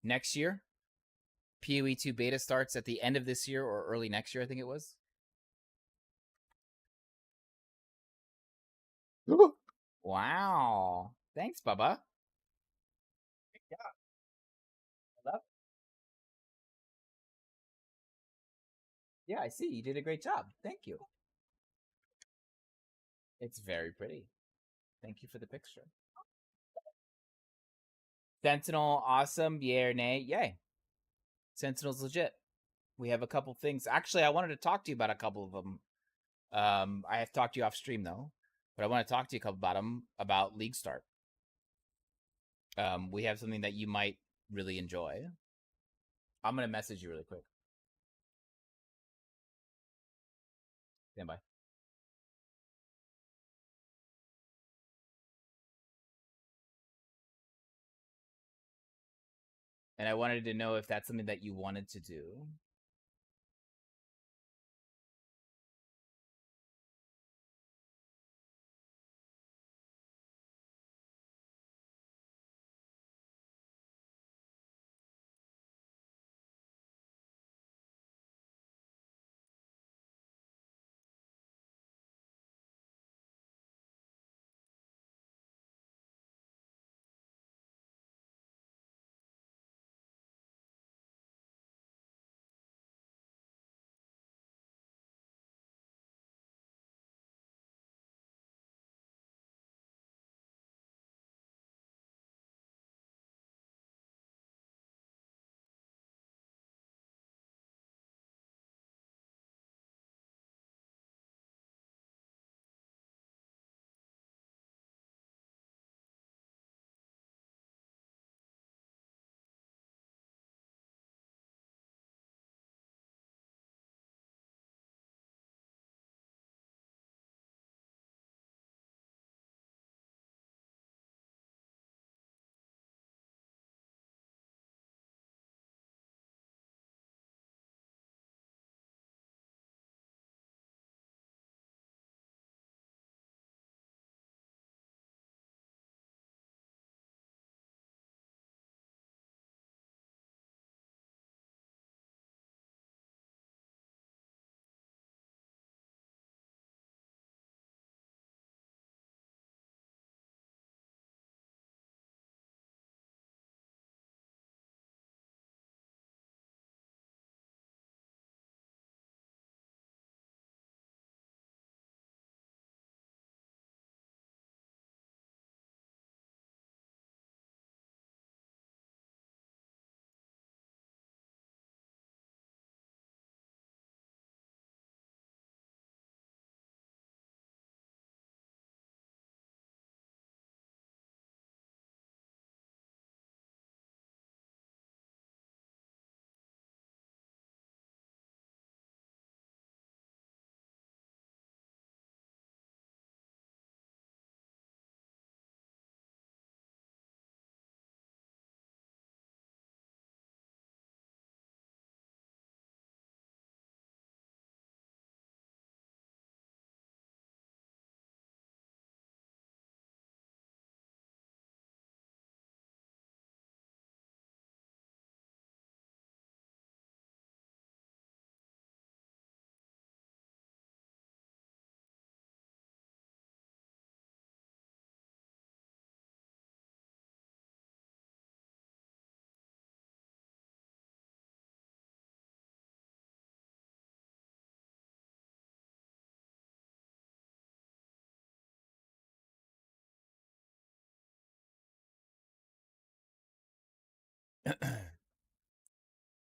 Next year. PoE 2 beta starts at the end of this year or early next year, I think it was. Wow. Thanks, Bubba. Yeah. Yeah, I see. You did a great job. Thank you. It's very pretty. Thank you for the picture. Sentinel, awesome. Yay or nay? Yay. Sentinel's legit. We have a couple things. Actually, I wanted to talk to you about a couple of them. I have talked to you off stream though, but I want to talk to you about them about League Start. We have something that you might really enjoy. I'm gonna message you really quick. Stand by. And I wanted to know if that's something that you wanted to do.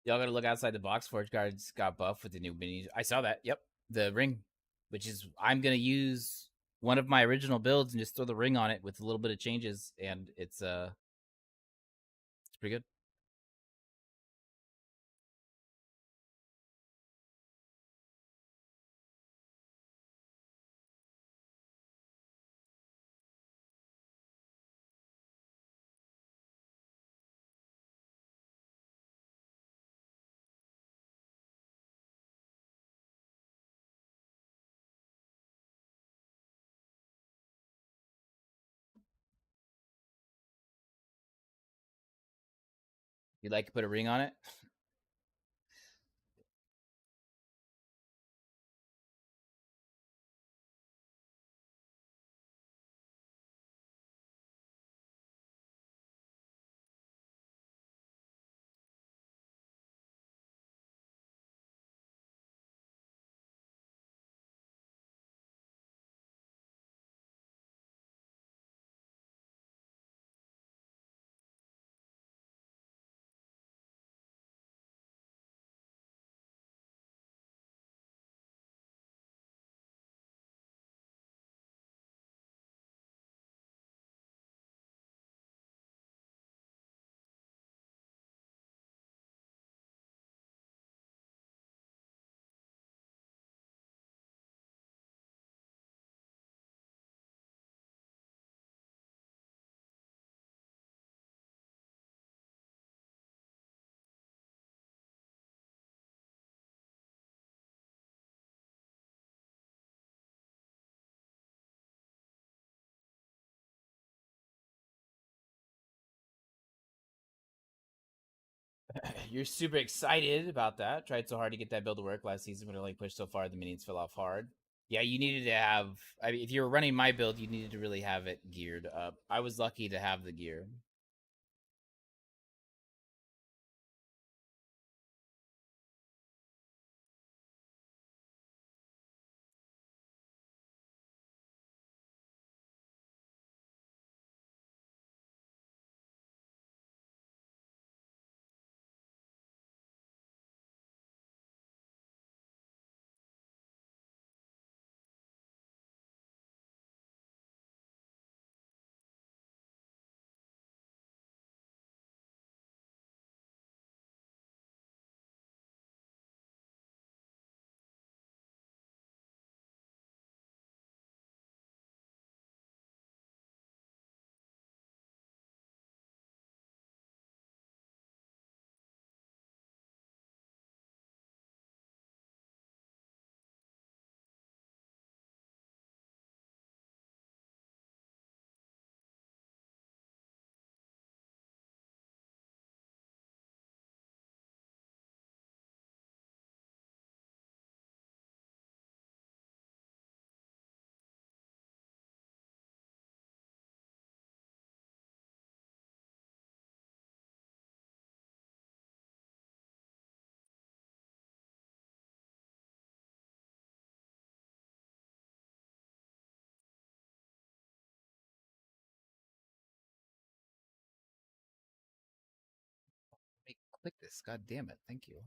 Y'all gotta look outside the box. Forge guards got buffed with the new mini. I saw that. Yep, the ring, which is I'm gonna use one of my original builds and just throw the ring on it with a little bit of changes, and it's pretty good. You'd like to put a ring on it? You're super excited about that. Tried so hard to get that build to work last season, but only pushed so far the minions fell off hard. Yeah, you needed to have. I mean, if you were running my build, you needed to really have it geared up. I was lucky to have the gear. Hey, click this. God damn it. Thank you.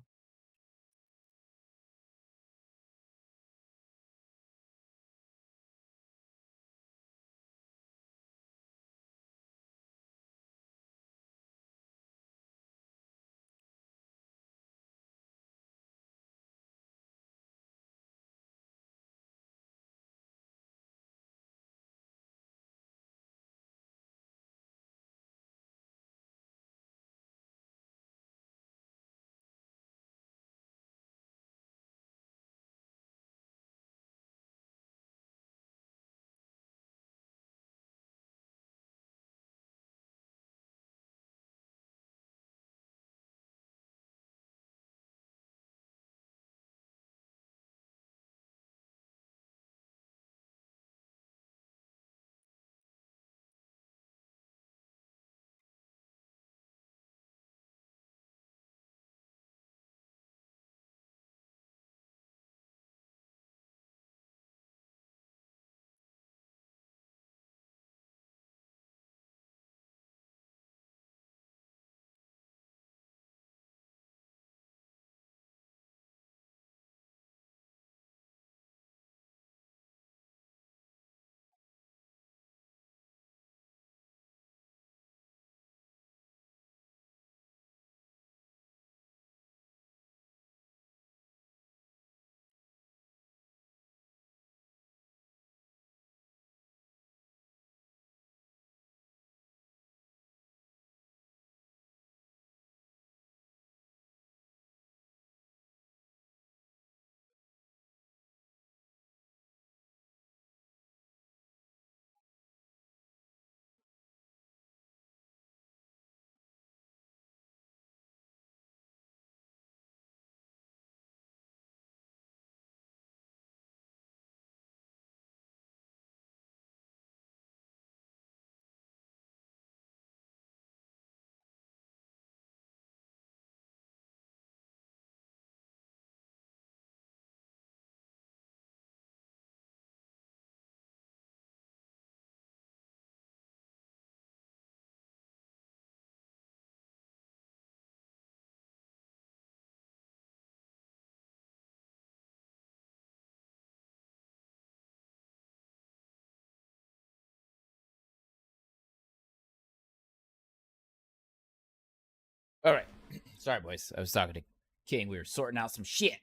Sorry, boys. I was talking to King. We were sorting out some shit.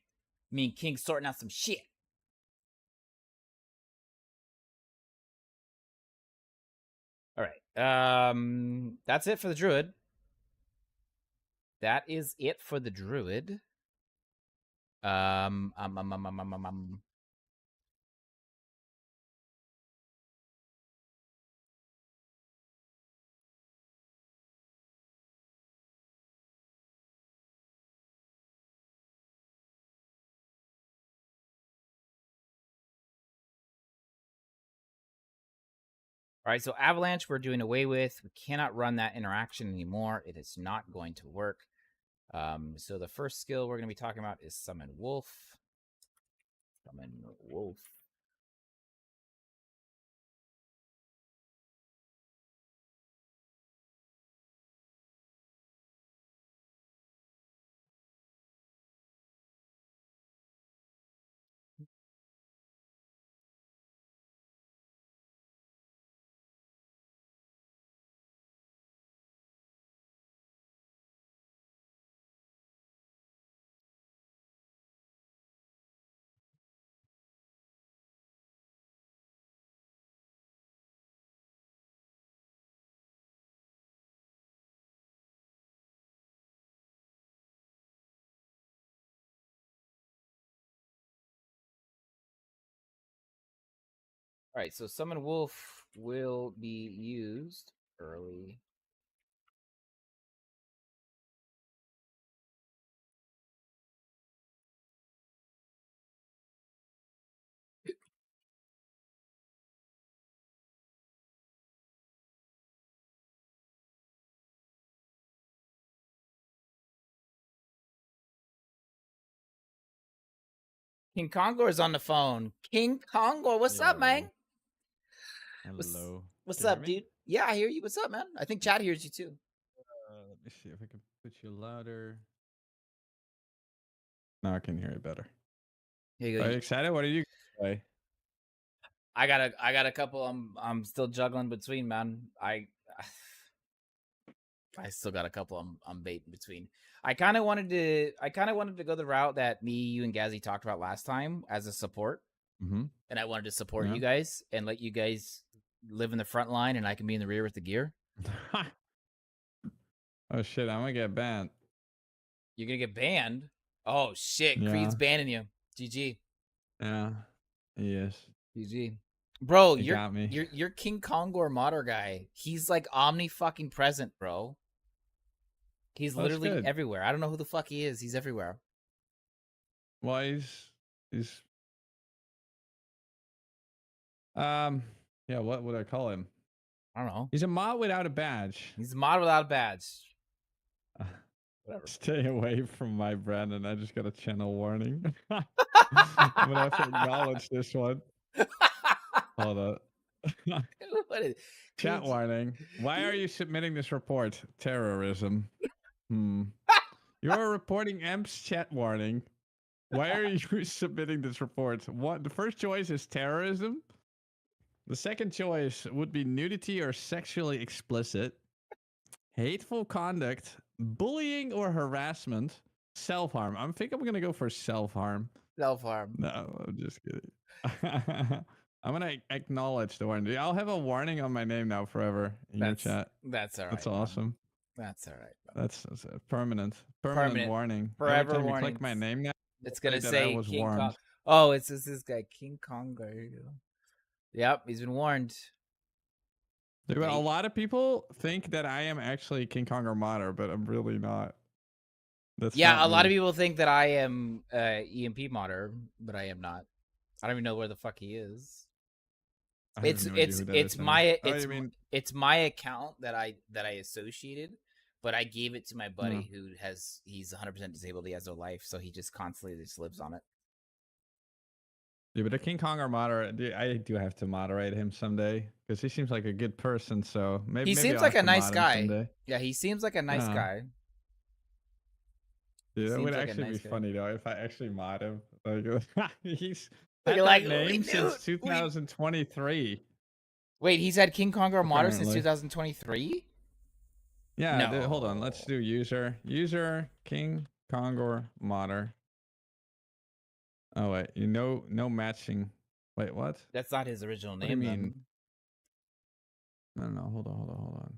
Me and King sorting out some shit. All right. That's it for the druid. That is it for the druid. All right, so Avalanche we're doing away with. We cannot run that interaction anymore. It is not going to work. So the first skill we're going to be talking about is Summon Wolf. Summon Wolf. All right, so Summon Wolf will be used early. King Kongor is on the phone. King Kongor, what's up, man? Hello. What's Can you up, hear me? dude? Yeah, I hear you. What's up, man? I think Chad hears you too. Let me see if I can put you louder. Now I can hear you better. Here you Are go. you excited? What are you gonna play? I got a couple I'm still juggling between, man. I still got a couple I'm baiting between. I kind of wanted to go the route that me, you, and Gazzy talked about last time as a support. Mm-hmm. And I wanted to support Yeah. you guys and let you guys live in the front line, and I can be in the rear with the gear. Oh shit! I'm gonna get banned. You're gonna get banned. Oh shit! Yeah. Creed's banning you. GG. Yeah. Yes. GG. Bro, It got me. you're King Kongor modder guy. He's like omni fucking present, bro. He's That's literally good. everywhere. I don't know who the fuck he is. He's everywhere. Well, he's yeah. What would I call him? I don't know. He's a mod without a badge. He's a mod without a badge. Whatever. Stay away from my Brandon. I just got a channel warning. I'm gonna have to acknowledge this one. Hold up. What is, Chat Creed's- warning. Why are you submitting this report? Terrorism. You are reporting EMP's chat warning. Why are you submitting this report? What? The first choice is terrorism. The second choice would be nudity or sexually explicit, hateful conduct, bullying or harassment, self-harm. I think I'm gonna go for self-harm. Self-harm. No, I'm just kidding. I'm gonna acknowledge the warning. I'll have a warning on my name now forever in your chat. That's all right. That's man. awesome. That's all right. That's a permanent Permanent. warning. Forever Every time you warnings. click my name now, It's gonna that I say was King warned. Kong. Oh, it's this guy King Kongor. Yep, he's been warned. Dude, a lot of people think that I am actually King Kong or modder, but I'm really not. That's Yeah, not a lot of me. people think that I am EMP modder, but I am not. I don't even know where the fuck he is. I have no idea who that is now. Oh, you mean It's my account that I associated, but I gave it to my buddy who he's 100% disabled. He has no life, so he just constantly just lives on it. yeah, but the King Kong or modder, I do have to moderate him someday because he seems like a good person. So maybe He seems I'll like have a to nice mod him guy. someday. Yeah, he seems like a nice Yeah. guy. Yeah, that Seems would like a actually nice be guy. funny though if I actually mod him. Like he's Like, had like, that we name knew since it. 2023. Wait, he's had King Kongor modder since Apparently. 2023? Yeah, hold on. Let's No. do user King Kongor modder. Oh wait, no matching. Wait, what? That's not his original What do you name, mean? then. No, hold on.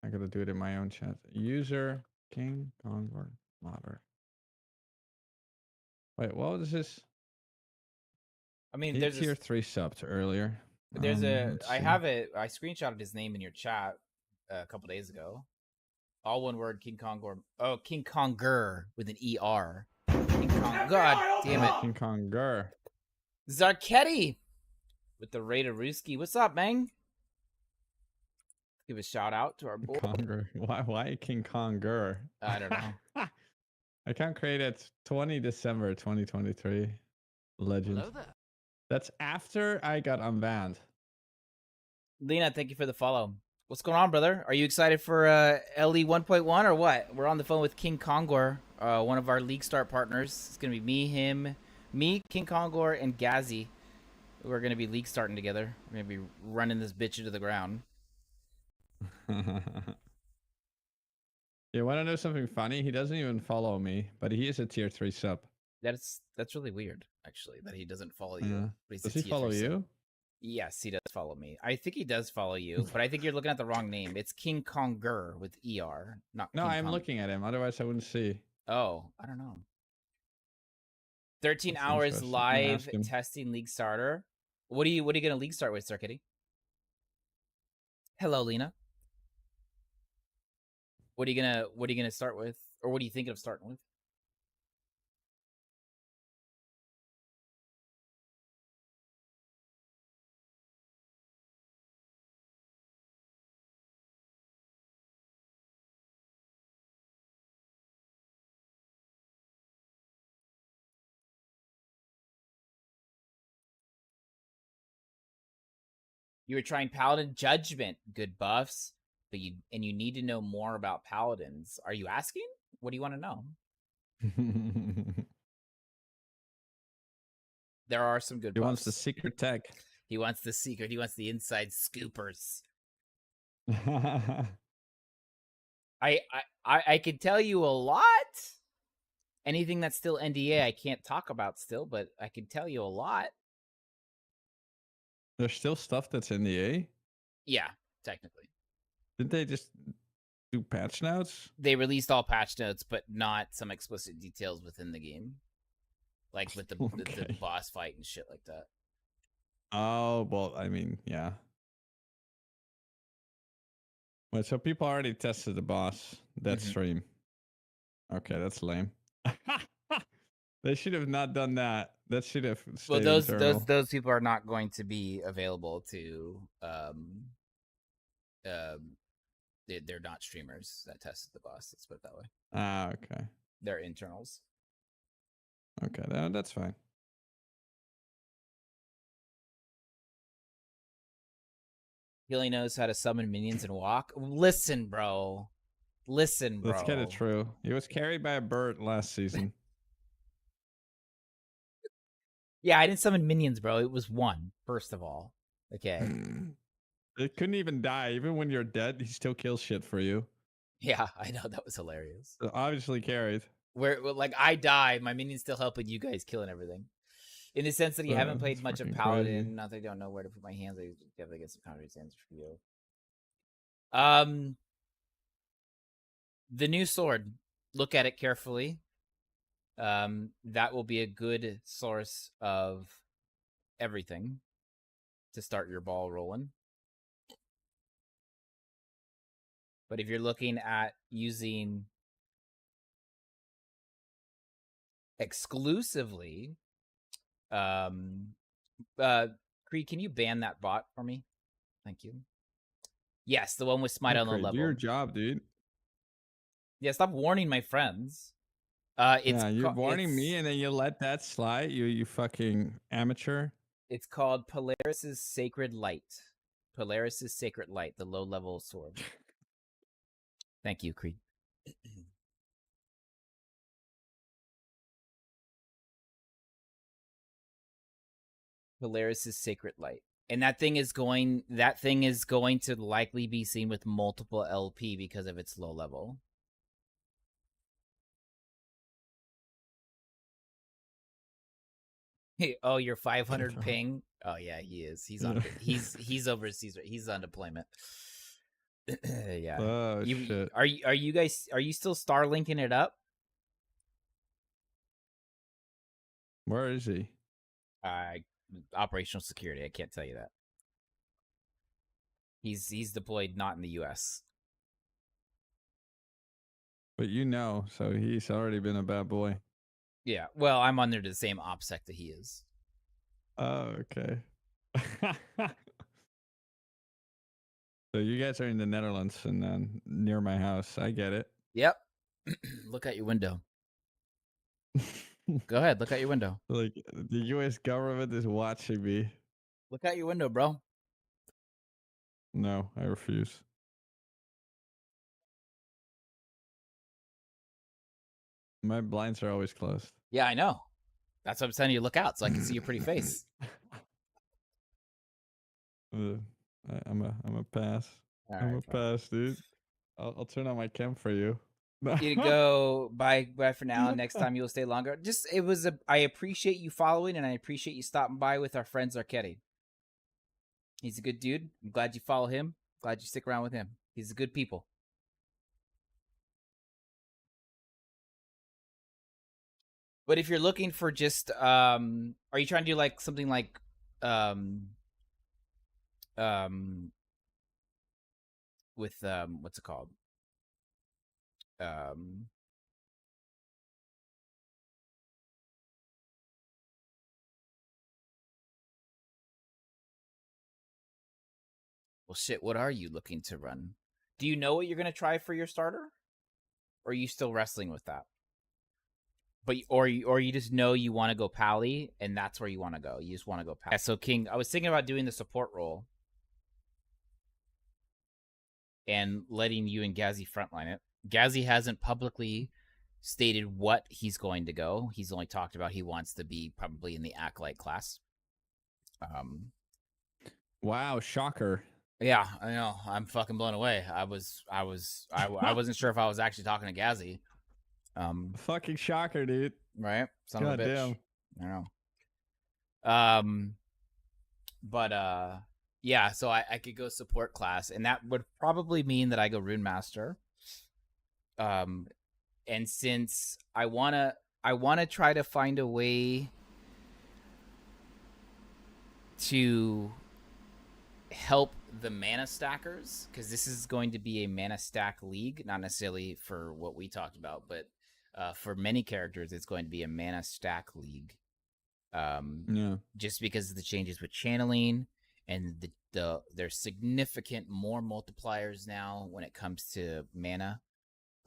I gotta do it in my own chat. User King Kongor modder. Wait, what was this? I mean, He tier 3 subbed earlier. Let's I see. have it. I screenshotted his name in your chat a couple days ago. All one word, King Kongor. Oh, King Konger with an ER. King Kong. God damn it. King Konger. Zarketti with the Raider Ruski. What's up, man? Give a shout out to our boy. Conger. Why King Konger? I don't know. Account created 20 December 2023. Legend. Hello there. That's after I got unbanned. Lena, thank you for the follow. What's going on, brother? Are you excited for LE 1.1 or what? We're on the phone with King Kongor, one of our League Start partners. It's going to be me, King Kongor, and Gazzy. We're going to be League starting together. We're going to be running this bitch into the ground. You want to know something funny? He doesn't even follow me, but he is a tier 3 sub. That's really weird, actually, that he doesn't follow you. Yeah. But he's Does a he tier follow 3 sub. you? Yes, he does follow me. I think he does follow you, but I think you're looking at the wrong name. It's King Konger with ER, not No, King I'm Kong. looking at him. Otherwise, I wouldn't see. Oh, I don't know. 13 That's hours interesting. I'm gonna live ask him. testing League Starter. What are you gonna League start with, Sir Kitty? Hello, Lena. What are you gonna start with? Or what are you thinking of starting with? You were trying Paladin Judgment, good buffs, but you need to know more about Paladins. Are you asking? What do you want to know? There are some good He buffs. wants the secret tech. He wants the secret. He wants the inside scoopers. I can tell you a lot. Anything that's still NDA, I can't talk about still, but I can tell you a lot. There's still stuff that's in the A? Yeah, technically. Didn't they just do patch notes? They released all patch notes, but not some explicit details within the game. Like with the Okay. boss fight and shit like that. Oh, well, I mean, yeah. Wait, so people already tested the boss that Mhm. stream. Okay, that's lame. They should have not done that. That should have stayed Well, internal. those people are not going to be available to they're not streamers that tested the boss. Let's put it that way. Ah, okay. They're internals. Okay, that's fine. He only knows how to summon minions and walk. Listen, bro. Listen, bro. Let's get it true. He was carried by a bird last season. Yeah, I didn't summon minions, bro. It was one, first of all. Okay. It couldn't even die. Even when you're dead, he still kills shit for you. Yeah, I know. That was hilarious. So obviously carried. Where, like, I die, my minion's still helping you guys killing everything. In the sense that you haven't played That's much of fucking Paladin, crazy. not that I don't know where to put my hands, I definitely get some counter answers for you. The new sword. Look at it carefully. That will be a good source of everything to start your ball rolling. But if you're looking at using exclusively, Creed, can you ban that bot for me? Thank you. Yes, the one with Smite on the Great. Do your level. job, dude. Yeah, stop warning my friends. Yeah, you're warning me and then you let that slide. You fucking amateur. It's called Polaris's Sacred Light. Polaris's Sacred Light, the low level sword. Thank you, Creed. Polaris's Sacred Light. And that thing is going to likely be seen with multiple LP because of its low level. Hey, oh, you're 500 ping. Oh yeah, he is. He's on. He's overseas. He's on deployment. Yeah. Oh shit. Are you guys still Starlinking it up? Where is he? Operational security. I can't tell you that. He's deployed not in the U.S. But you know, so he's already been a bad boy. Yeah. Well, I'm under the same OPSEC that he is. Oh, okay. So you guys are in the Netherlands and then near my house. I get it. Yep. Look out your window. Go ahead. Look out your window. Like the U.S. government is watching me. Look out your window, bro. No, I refuse. My blinds are always closed. Yeah, I know. That's what I'm telling you. Look out so I can see your pretty face. I'm a pass. All I'm right, a pass, dude. I'll turn on my cam for you. You to go. Bye for now. Next time you'll stay longer. I appreciate you following and I appreciate you stopping by with our friend Zarketti. He's a good dude. I'm glad you follow him. Glad you stick around with him. He's a good people. But if you're looking for just are you trying to do like something like with what's it called? Well, shit, what are you looking to run? Do you know what you're going to try for your starter? Or are you still wrestling with that? But or you just know you want to go Pally and that's where you want to go. You just want to go Pally. Yeah, so King, I was thinking about doing the support role and letting you and Gazzy frontline it. Gazzy hasn't publicly stated what he's going to go. He's only talked about he wants to be probably in the Acolyte class. Wow, shocker. Yeah, I know. I'm fucking blown away. I wasn't sure if I was actually talking to Gazzy. Fucking shocker, dude. Right? Son God of a bitch. damn. I know. But yeah, so I could go support class, and that would probably mean that I go Rune Master. And since I wanna try to find a way to help the mana stackers, because this is going to be a mana stack league, not necessarily for what we talked about, but for many characters, it's going to be a mana stack league. Yeah. Just because of the changes with channeling and there's significant more multipliers now when it comes to mana.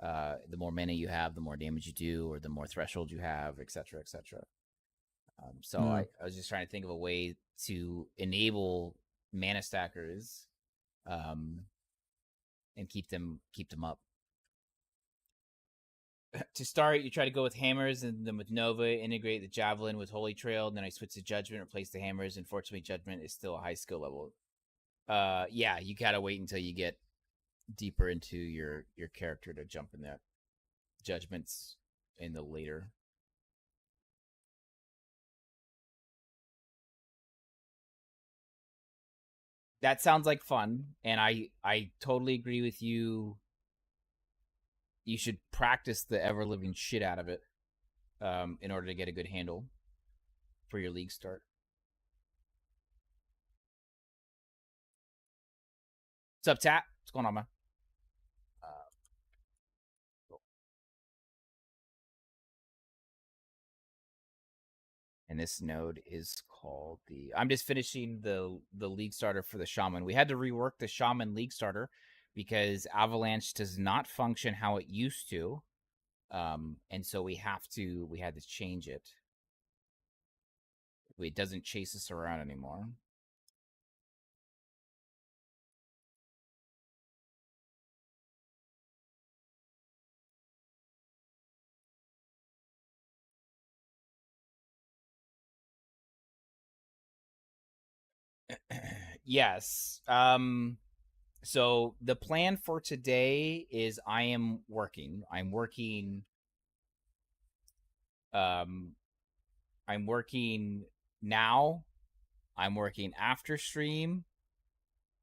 The more mana you have, the more damage you do, or the more threshold you have, etc., etc. So Yeah. I was just trying to think of a way to enable mana stackers, and keep them up. To start, you try to go with hammers, and then with Nova, integrate the javelin with Holy Trail. And then I switch to Judgment, replace the hammers. Unfortunately, Judgment is still a high skill level. Yeah, you gotta wait until you get deeper into your character to jump in that. Judgments in the later. That sounds like fun, and I totally agree with you. You should practice the ever living shit out of it, in order to get a good handle for your league start. What's up, Tat? What's going on, man? And this node is called the. I'm just finishing the league starter for the Shaman. We had to rework the Shaman league starter because Avalanche does not function how it used to, and so we had to change it. It doesn't chase us around anymore. Yes. So the plan for today is I'm working. I'm working now. I'm working after stream.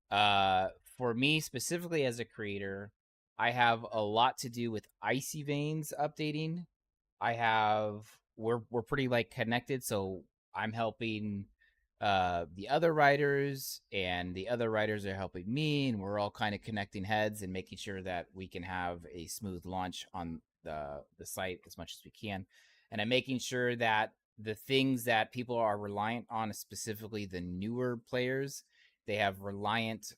For me specifically as a creator, I have a lot to do with Icy Veins updating. We're pretty like connected, so I'm helping the other writers, and the other writers are helping me, and we're all kind of connecting heads and making sure that we can have a smooth launch on the site as much as we can. And I'm making sure that the things that people are reliant on, specifically the newer players, they have reliant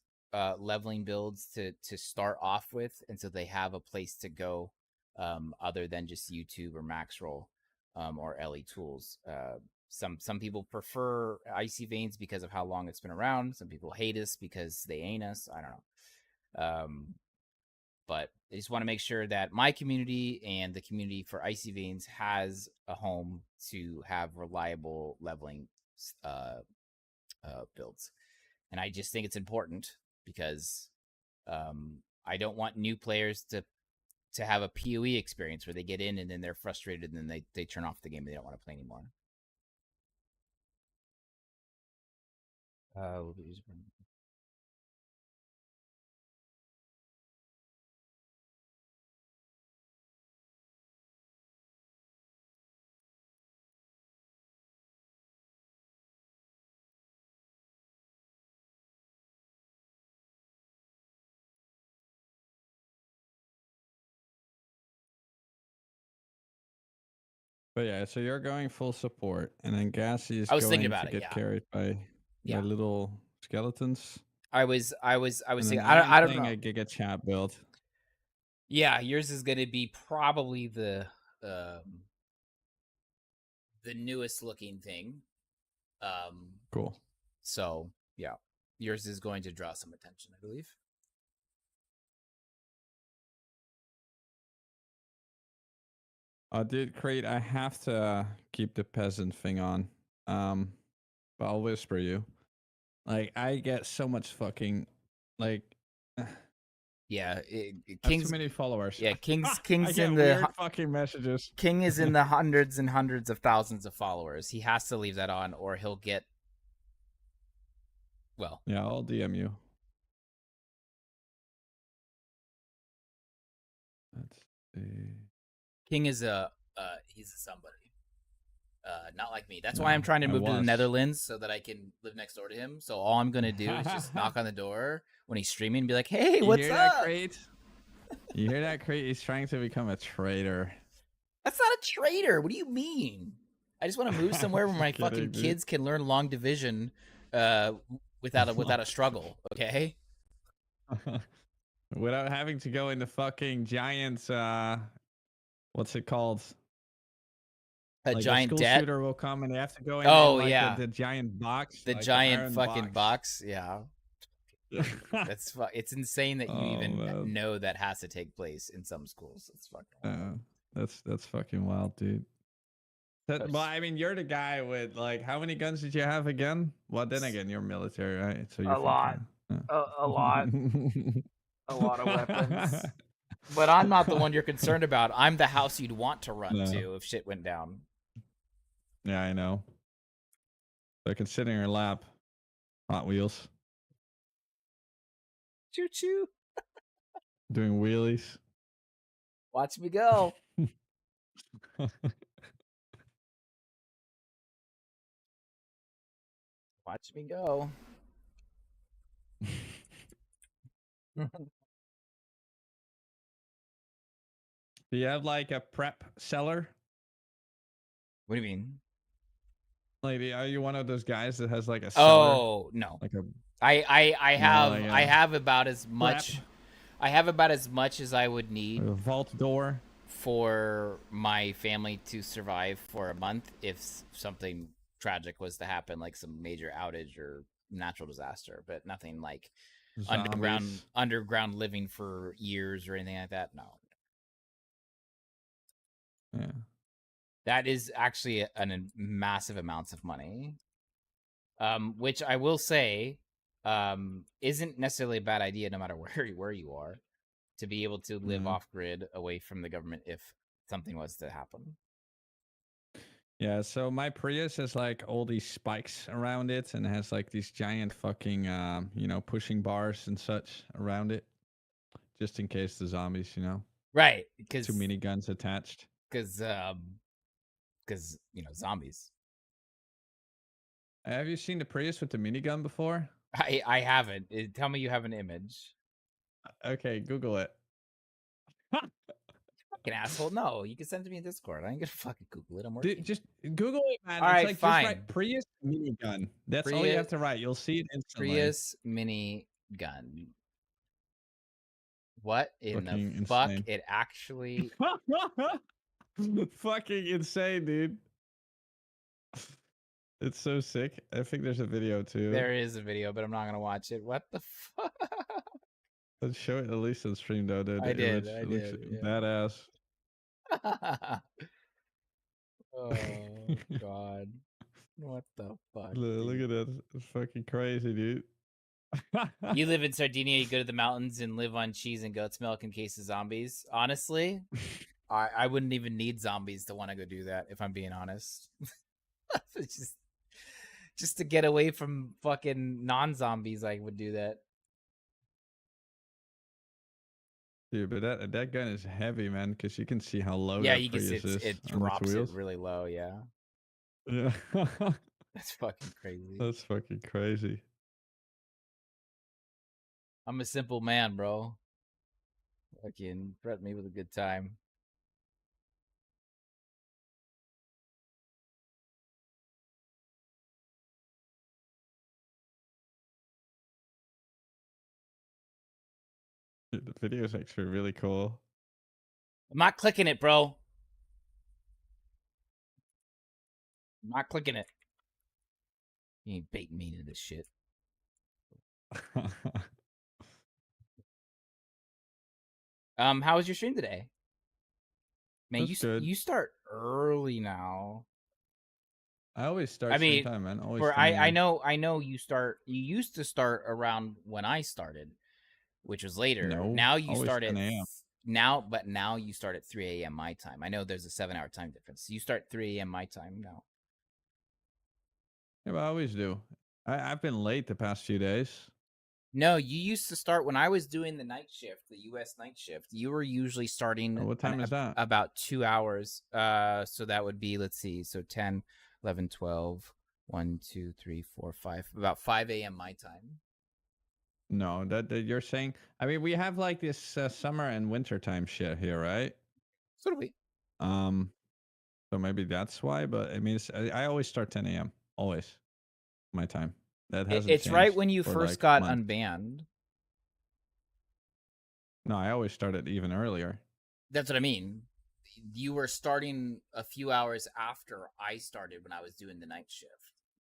leveling builds to start off with, and so they have a place to go other than just YouTube or Maxroll or LE Tools. Some people prefer Icy Veins because of how long it's been around. Some people hate us because they ain't us. I don't know. But I just want to make sure that my community and the community for Icy Veins has a home to have reliable leveling builds. And I just think it's important because I don't want new players to have a PoE experience where they get in and then they're frustrated and then they turn off the game and they don't want to play anymore. But yeah, so you're going full support, and then Gassy is I was going thinking about to it, get yeah. carried by little skeletons. I was And thinking, then I don't playing know. a Giga Chat build. Yeah, yours is going to be probably the newest looking thing. Cool. So yeah, yours is going to draw some attention, I believe. Dude, Crate, I have to keep the peasant thing on. But I'll whisper you. Like, I get so much fucking, like, Yeah, too King's many followers. yeah, I King's get in the weird fucking messages. King is in the hundreds and hundreds of thousands of followers. He has to leave that on, or he'll get. Well, Yeah, I'll DM you. Let's see. King is he's a somebody. Not like me. That's why I'm No, trying to I move to the was. Netherlands so that I can live next door to him. So all I'm gonna do is just knock on the door when he's streaming and be like, "Hey, You what's hear up?" that, Crate? You hear that, Crate? He's trying to become a traitor. That's not a traitor. What do you mean? I just want to move somewhere where my Kidding, fucking dude. kids can learn long division without a struggle, okay? Without having to go in the fucking giant what's it called? A Like giant school debt. shooter will come and they have to go in Oh, like yeah. the giant box. The like giant iron fucking box. Yeah. box. It's insane that you Oh, even man. know that has to take place in some schools. It's fucking wild. That's fucking wild, dude. Well, I mean, you're the guy with like how many guns did you have again? Well, then again, you're military, right? So you're A lot. thinking, A lot. A lot of weapons. But I'm not the one you're concerned about. I'm the house you'd want to run No. to if shit went down. Yeah, I know. So I can sit in your lap. Hot Wheels. Choo choo. Doing wheelies. Watch me go. Watch me go. Do you have like a prep cellar? What do you mean? Like, are you one of those guys that has like a cellar? Oh no. Like a I have like I a have about as prep? much I have about as much as I would need a vault door? for my family to survive for a month if something tragic was to happen, like some major outage or natural disaster, but nothing like Zombies. underground living for years or anything like that. No. Yeah. That is actually a massive amounts of money. Which I will say, isn't necessarily a bad idea no matter where you are, to be able to live Yeah. off grid away from the government if something was to happen. Yeah, so my Prius has like all these spikes around it and has like these giant fucking pushing bars and such around it. Just in case the zombies, Right, because two miniguns attached. because zombies. Have you seen the Prius with the minigun before? I haven't. Tell me you have an image. Okay, Google it. Fucking asshole. No, you can send it to me in Discord. I ain't gonna fucking Google it. I'm working. Dude, just Google it, man. All It's right, like just fine. write Prius minigun. That's all you have to write. You'll see it instantly. Prius mini gun. What in Fucking the fuck? insane. It actually. Fucking insane, dude. It's so sick. I think there's a video too. There is a video, but I'm not gonna watch it. What the fuck? Let's show it at least on stream though, dude. I The did, image I looks did, yeah. badass. Oh god. What the fuck? Look at that. It's fucking crazy, dude. You live in Sardinia, you go to the mountains and live on cheese and goat's milk in case of zombies. Honestly, I wouldn't even need zombies to want to go do that, if I'm being honest. It's just to get away from fucking non-zombies, I would do that. Dude, but that gun is heavy, man, because you can see how low Yeah, that you can see Prius is it on its drops it wheels. really low, yeah. Yeah. That's fucking crazy. That's fucking crazy. I'm a simple man, bro. Fucking threaten me with a good time. Dude, the video is actually really cool. I'm not clicking it, bro. I'm not clicking it. You ain't baiting me into this shit. How was your stream today? Man, That's good. you start early now. I always start I same mean, time, man. Always. For 10 I a.m. know you used to start around when I started, which was later. No, now you always start 10 at a.m. now you start at 3 a.m. my time. I know there's a 7-hour time difference. You start 3 a.m. my time now. Yeah, but I always do. I've been late the past few days. No, you used to start when I was doing the night shift, the U.S. night shift. You were usually starting What time is that? about 2 hours. So that would be, let's see, so 10, 11, 12, 1, 2, 3, 4, 5, about 5 a.m. my time. No, that you're saying. I mean, we have like this summer and winter time shit here, right? So do we. So maybe that's why. But I mean, I always start 10 a.m. Always, my time. That hasn't. It's right changed when you for, first like, got months. unbanned. No, I always started even earlier. That's what I mean. You were starting a few hours after I started when I was doing the night shift.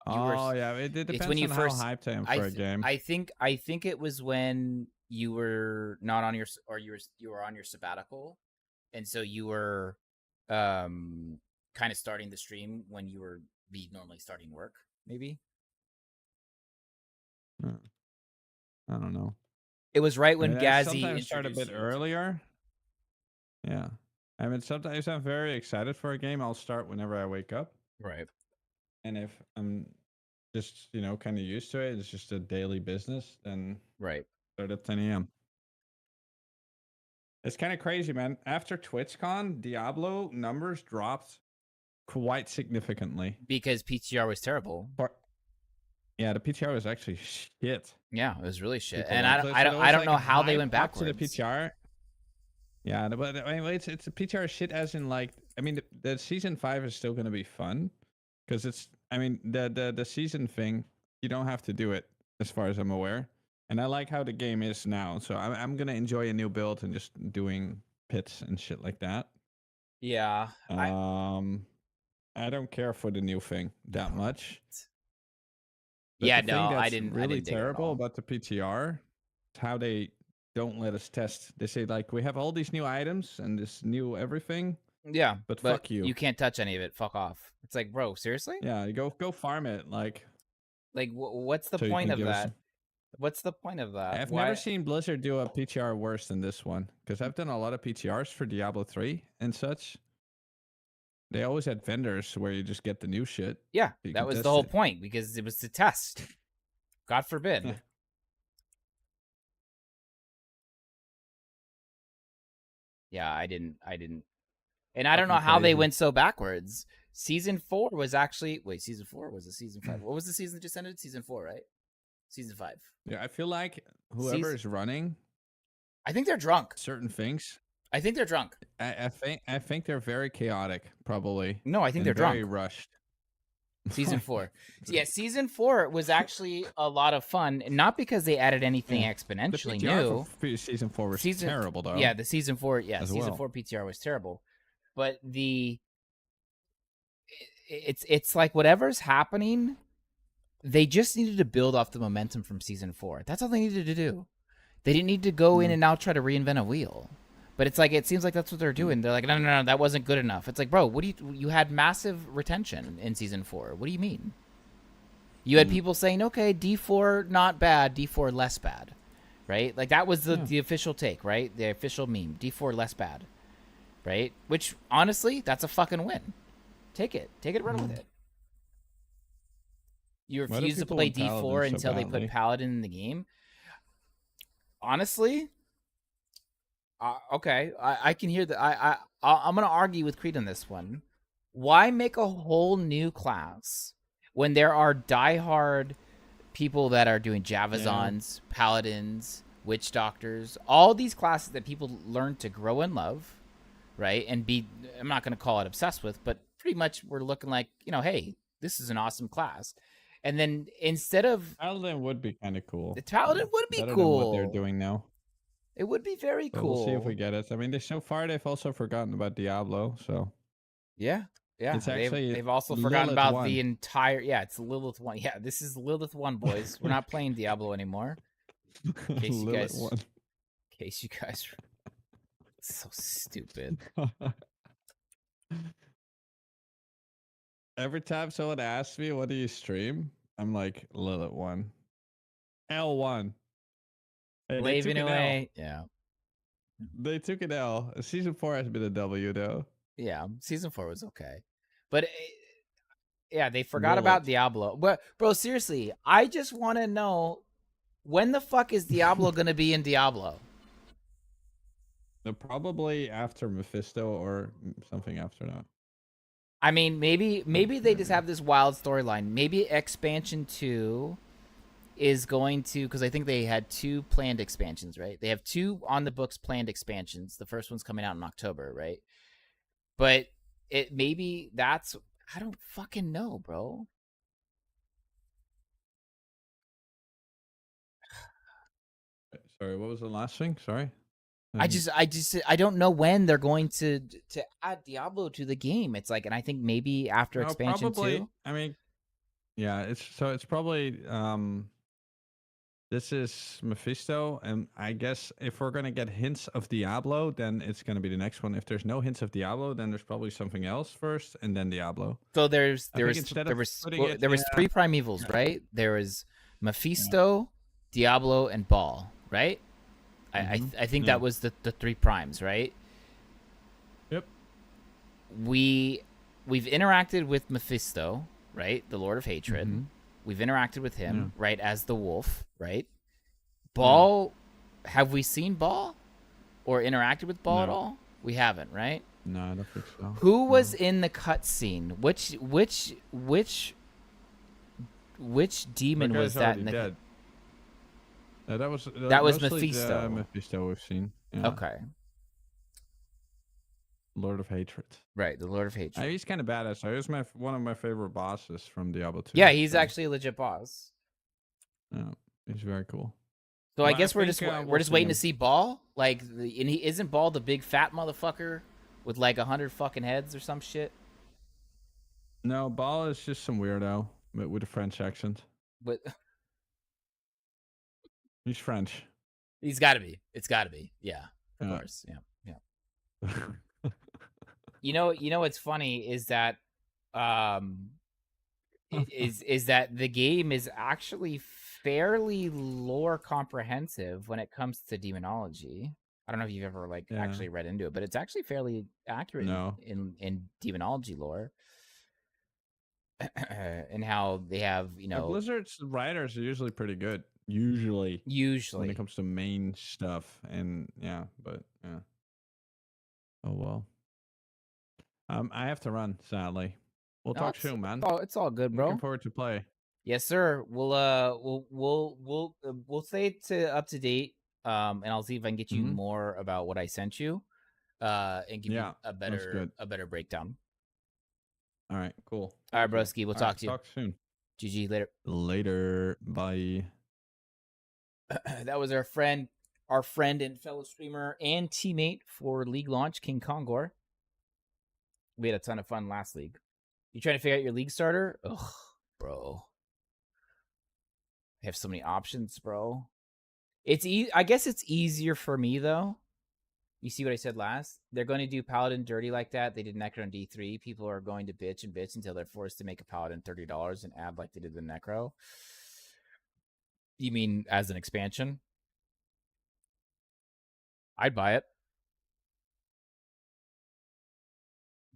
Yeah, it depends when you on first, how hyped I am for a game. I think it was when you were not on your, or you were on your sabbatical, and so you were kind of starting the stream when you were normally starting work, maybe. I don't know. It was right when I Gazzy sometimes start a introduced bit you to- earlier. Yeah, I mean, sometimes I'm very excited for a game. I'll start whenever I wake up. Right. And if I'm just, kind of used to it, it's just a daily business, then Right. start at 10 a.m. It's kind of crazy, man. After TwitchCon, Diablo numbers dropped quite significantly. Because PTR was terrible. Yeah, the PTR was actually shit. Yeah, it was really shit. People And loved it. I So don't there was, like, know how they hype went up to backwards. the PTR. Yeah, but I mean, it's a PTR shit as in, like, I mean, the season 5 is still going to be fun because it's, I mean, the season thing, you don't have to do it as far as I'm aware. And I like how the game is now. So I'm going to enjoy a new build and just doing pits and shit like that. Yeah. I don't care for the new thing that much. But Yeah, the thing no, that's I didn't. really I didn't dig it at terrible all. about the PTR is how they don't let us test. They say, like, we have all these new items and this new everything. Yeah, but fuck you. You can't touch any of it. Fuck off. It's like, bro, seriously? Yeah, you go farm it. Like what's the so you point can of give us that? some- What's the point of that? I've Why? never seen Blizzard do a PTR worse than this one because I've done a lot of PTRs for Diablo 3 and such. They always had vendors where you just get the new shit. Yeah, You that can was test the whole it. point because it was to test. God forbid. Yeah. Yeah, I didn't. And I don't know Fucking how they crazy. went so backwards. Season 4 was actually season 4 was it season 5? What was the season that just ended? Season 4, right? Season 5. Yeah, I feel like whoever is running I think they're drunk. certain things, I think they're drunk. I think they're very chaotic, probably. No, I think and they're very drunk. rushed. Season 4. Yeah, season 4 was actually a lot of fun, not because they added anything Yeah. exponentially The PTR new. for season 4 was Season- terrible, though. Yeah, the season 4, as season well. 4 PTR was terrible. But it's like whatever's happening, they just needed to build off the momentum from season 4. That's all they needed to do. They didn't need to go in and now try to reinvent a wheel. But it's like it seems like that's what they're doing. They're like, no, that wasn't good enough. It's like, bro, what do you had massive retention in season 4. What do you mean? You had people saying, okay, D4 not bad, D4 less bad, right? Like that was the official take, right? The official meme, D4 less bad, right? Which honestly, that's a fucking win. Take it, run with it. You Why do refuse to people play want Paladin D4 so until they badly? put Paladin in the game. Honestly, okay, I can hear that. I'm gonna argue with Creed on this one. Why make a whole new class when there are diehard people that are doing Javazons, Paladins, Witch Doctors, all these classes that people learn to grow and love, right? And be, I'm not gonna call it obsessed with, but pretty much we're looking like, hey, this is an awesome class. And then instead of Paladin would be kind of cool. the Paladin would be Better cool. than what they're doing now. It would be very But cool. we'll see if we get it. I mean, so far they've also forgotten about Diablo, so Yeah. It's actually they've also forgotten Lilith about 1. the entire. Yeah, it's Lilith 1. Yeah, this is Lilith 1, boys. We're not playing Diablo anymore. In case you Lilith guys, 1. in case you guys, it's so stupid. Every time someone asks me, "What do you stream?" I'm like, Lilith 1, L1. Hey, they took Waving an L. away. Yeah. They took an L. Season 4 has been a W though. Yeah. Season 4 was okay, but yeah, they forgot about Lilith. Diablo. But bro, seriously, I just want to know when the fuck is Diablo gonna be in Diablo? Probably after Mephisto or something after that. I mean, maybe they just have this wild storyline. Maybe expansion 2 is going to, because I think they had 2 planned expansions, right? They have 2 on the books planned expansions. The first one's coming out in October, right? But it maybe that's, I don't fucking know, bro. Sorry, what was the last thing? Sorry. I don't know when they're going to add Diablo to the game. It's like, and I think maybe after No, expansion probably, 2. I mean, yeah, it's probably this is Mephisto, and I guess if we're gonna get hints of Diablo, then it's gonna be the next one. If there's no hints of Diablo, then there's probably something else first, and then Diablo. So I there think was instead of putting it there was in, 3 primevals, right? There was Mephisto, Diablo, and Baal, right? I think that was the 3 primes, right? Yep. We've interacted with Mephisto, right? The Lord of Hatred. Mhm. We've interacted with him, right, as the wolf, right? Baal, have we seen Baal or interacted with Baal at No. all? We haven't, right? No, I don't think so. Who was in the cutscene? Which demon That was guy's that already in the dead. That was was mostly Mephisto. the Mephisto we've seen. Yeah. Okay. Lord of Hatred. Right, the Lord of Hatred. He's kind of badass. He was one of my favorite bosses from Diablo 2. Yeah, he's so, actually a legit boss. yeah, he's very cool. So I Well, guess we're think, just we'll we're just see waiting him. to see Baal. Like, and he isn't Baal the big fat motherfucker with like 100 fucking heads or some shit. No, Baal is just some weirdo with a French accent. But He's French. he's got to be. It's got to be. Yeah, of Yeah. course. Yeah. You know what's funny is that is that the game is actually fairly lore comprehensive when it comes to demonology. I don't know if you've ever like Yeah. actually read into it, but it's actually fairly accurate No. in demonology lore. And how they have, you Yeah, know, Blizzard's writers are usually pretty good. Usually. When usually it comes to main stuff. And yeah, but yeah. Oh well. I have to run, sadly. We'll No, talk soon, man. it's all good, Looking bro. forward to play. Yes, sir. We'll stay up to date. And I'll see if I can get you Mhm. more about what I sent you. And give you Yeah, sounds good. a better breakdown. All right, cool. All right, Thank you. broski. We'll All right, talk to you. talk soon. GG later. Later. Bye. That was our friend and fellow streamer and teammate for League Launch, King Kongor. We had a ton of fun last league. You trying to figure out your league starter? Ugh, bro. I have so many options, bro. I guess it's easier for me though. You see what I said last? They're going to do Paladin dirty like that. They did Necro on D3. People are going to bitch and bitch until they're forced to make a Paladin $30 and add like they did the Necro. You mean as an expansion? I'd buy it.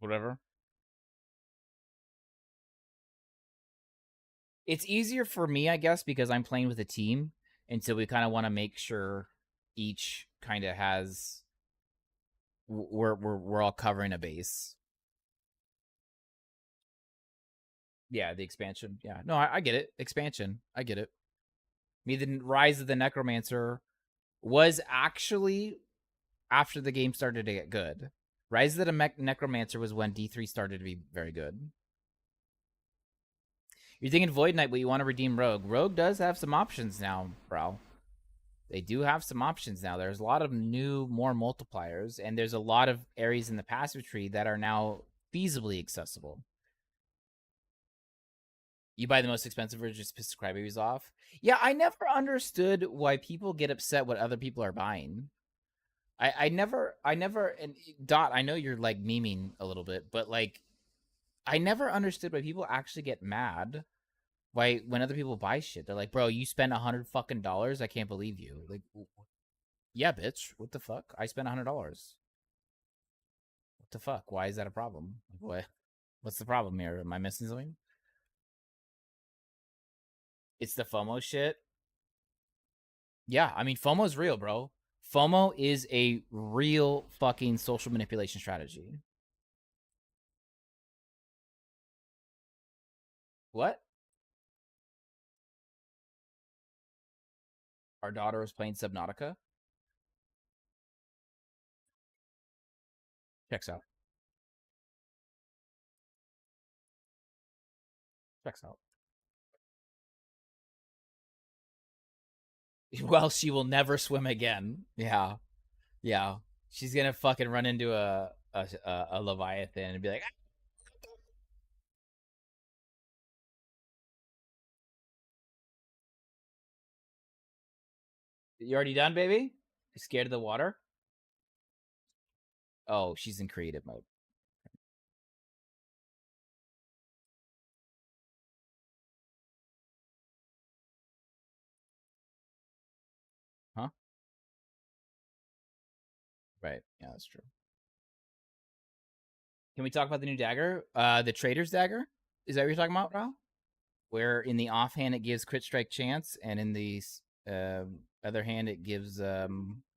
Whatever. It's easier for me, I guess, because I'm playing with a team, and so we kind of want to make sure each kind of has we're all covering a base. Yeah, the expansion. Yeah, no, I get it. Expansion, I get it. Me, the Rise of the Necromancer was actually after the game started to get good. Rise of the Necromancer was when D3 started to be very good. You're thinking Void Knight, but you want to redeem Rogue. Rogue does have some options now, bro. They do have some options now. There's a lot of new, more multipliers, and there's a lot of areas in the passive tree that are now feasibly accessible. You buy the most expensive version just to piss the crybabies off? Yeah, I never understood why people get upset what other people are buying. I never, and Dot, I know you're like memeing a little bit, but like, I never understood why people actually get mad. Why when other people buy shit, they're like, "Bro, you spent $100 fucking dollars. I can't believe you." Like, yeah, bitch. What the fuck? I spent $100. What the fuck? Why is that a problem? What? What's the problem here? Am I missing something? It's the FOMO shit. Yeah, I mean, FOMO's real, bro. FOMO is a real fucking social manipulation strategy. What? Our daughter was playing Subnautica. Checks out. Checks out. Well, she will never swim again. Yeah. Yeah. She's gonna fucking run into a Leviathan and be like, "Ah!" You already done, baby? You scared of the water? Oh, she's in creative mode. Huh? Right. Yeah, that's true. Can we talk about the new dagger? The Trader's Dagger? Is that what you're talking about, Ral? Where in the offhand it gives crit strike chance, and in the other hand it gives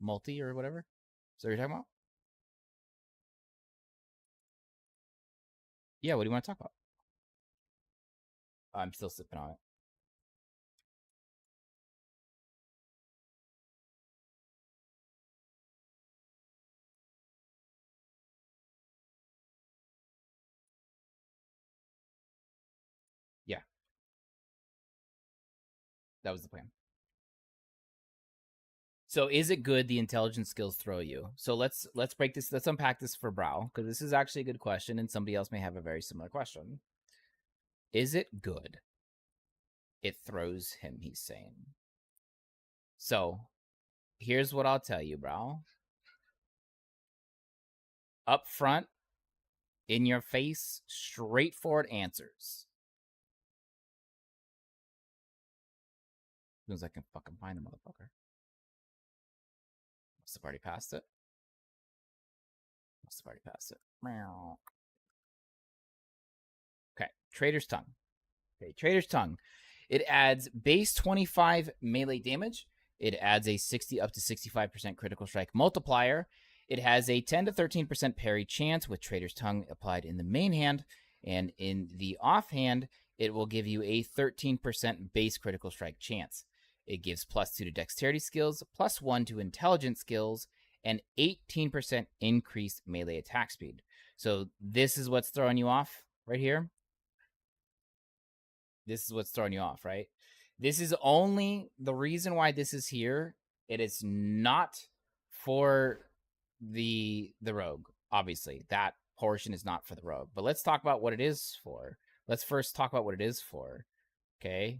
multi or whatever? Is that what you're talking about? Yeah, what do you want to talk about? I'm still sipping on it. Yeah, that was the plan. So is it good the intelligence skills throw you? So let's break this. Let's unpack this for Brow, because this is actually a good question, and somebody else may have a very similar question. Is it good? It throws him, he's saying. So here's what I'll tell you, Brow. Up front, in your face, straightforward answers. soon as I can fucking find the motherfucker. Must have already passed it. Must have already passed it. Meow. Okay, Trader's Tongue. Okay, Trader's Tongue. It adds base 25 melee damage. It adds a 60 up to 65% critical strike multiplier. It has a 10 to 13% parry chance with Trader's Tongue applied in the main hand. And in the offhand, it will give you a 13% base critical strike chance. It gives +2 to dexterity skills, +1 to intelligence skills, and 18% increased melee attack speed. So this is what's throwing you off right here. This is what's throwing you off, right? This is only the reason why this is here. It is not for the rogue. Obviously, that portion is not for the rogue. But let's talk about what it is for. Let's first talk about what it is for. Okay.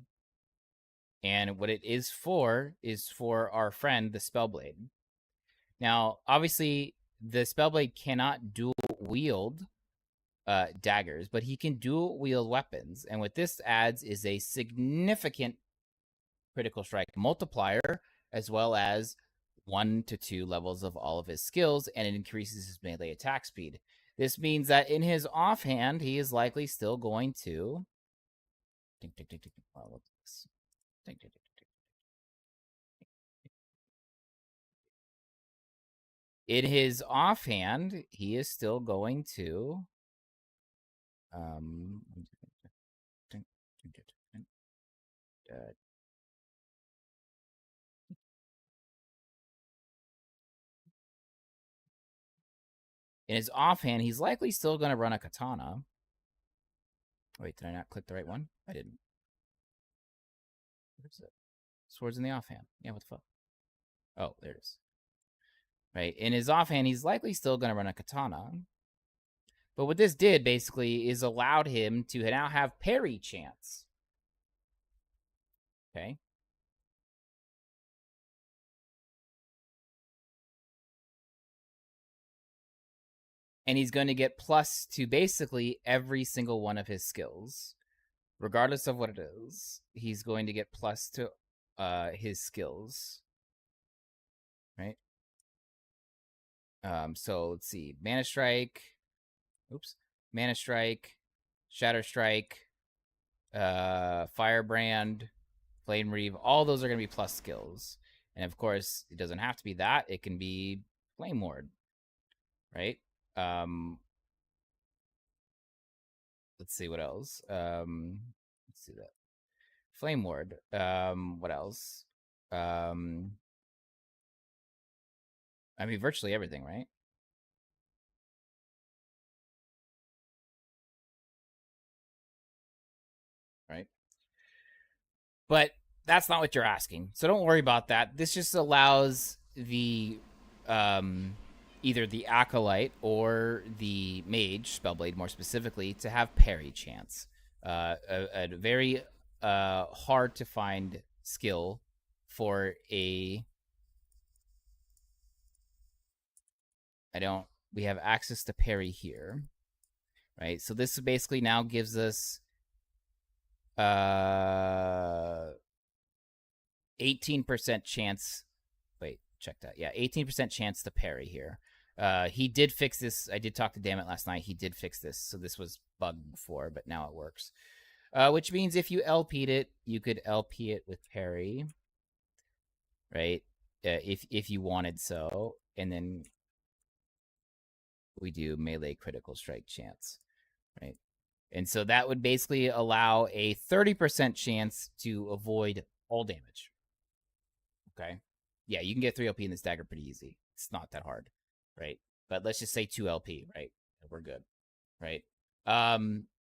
And what it is for our friend, the Spellblade. Now, obviously, the Spellblade cannot dual wield daggers, but he can dual wield weapons. And what this adds is a significant critical strike multiplier, as well as 1 to 2 levels of all of his skills, and it increases his melee attack speed. This means that in his offhand, he is likely still going to... In his offhand, he is still going to... in his offhand, he's likely still going to run a katana. Wait, did I not click the right one? I didn't. Where is it? Swords in the offhand. Yeah, what the fuck? Oh, there it is. Right, in his offhand, he's likely still going to run a katana. But what this did, basically, is allowed him to now have parry chance. Okay? And he's going to get plus to basically every single one of his skills. Regardless of what it is, he's going to get plus to his skills. Right? So let's see. Mana Strike. Oops. Mana Strike. Shatter Strike. Firebrand. Flame Reave. All those are going to be plus skills. And of course, it doesn't have to be that. It can be Flame Ward. Right? Let's see what else. Let's see that. Flame Ward. What else? I mean, virtually everything, right? Right? But that's not what you're asking. So don't worry about that. This just allows the either the Acolyte or the Mage, Spellblade more specifically, to have parry chance. A very hard to find skill for a... we have access to parry here, right? So this basically now gives us 18% chance. Wait, check that. Yeah, 18% chance to parry here. He did fix this. I did talk to Dammit last night. He did fix this. So this was bugged before, but now it works. Which means if you LP'd it, you could LP it with parry, right? If you wanted so. And then we do melee critical strike chance, right? And so that would basically allow a 30% chance to avoid all damage. Okay? Yeah, you can get 3 LP in this dagger pretty easy. It's not that hard, right? But let's just say 2 LP, right? We're good, right?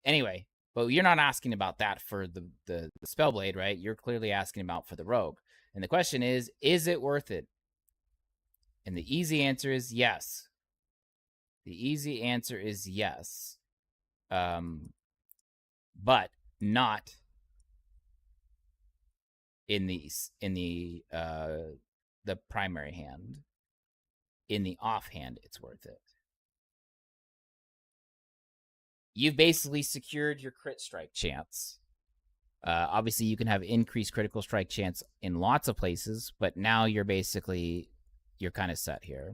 Anyway, but you're not asking about that for the Spellblade, right? You're clearly asking about for the Rogue. And the question is it worth it? And the easy answer is yes. The easy answer is yes. But not in the primary hand. In the offhand, it's worth it. You've basically secured your crit strike chance. Obviously, you can have increased critical strike chance in lots of places, but now you're kind of set here.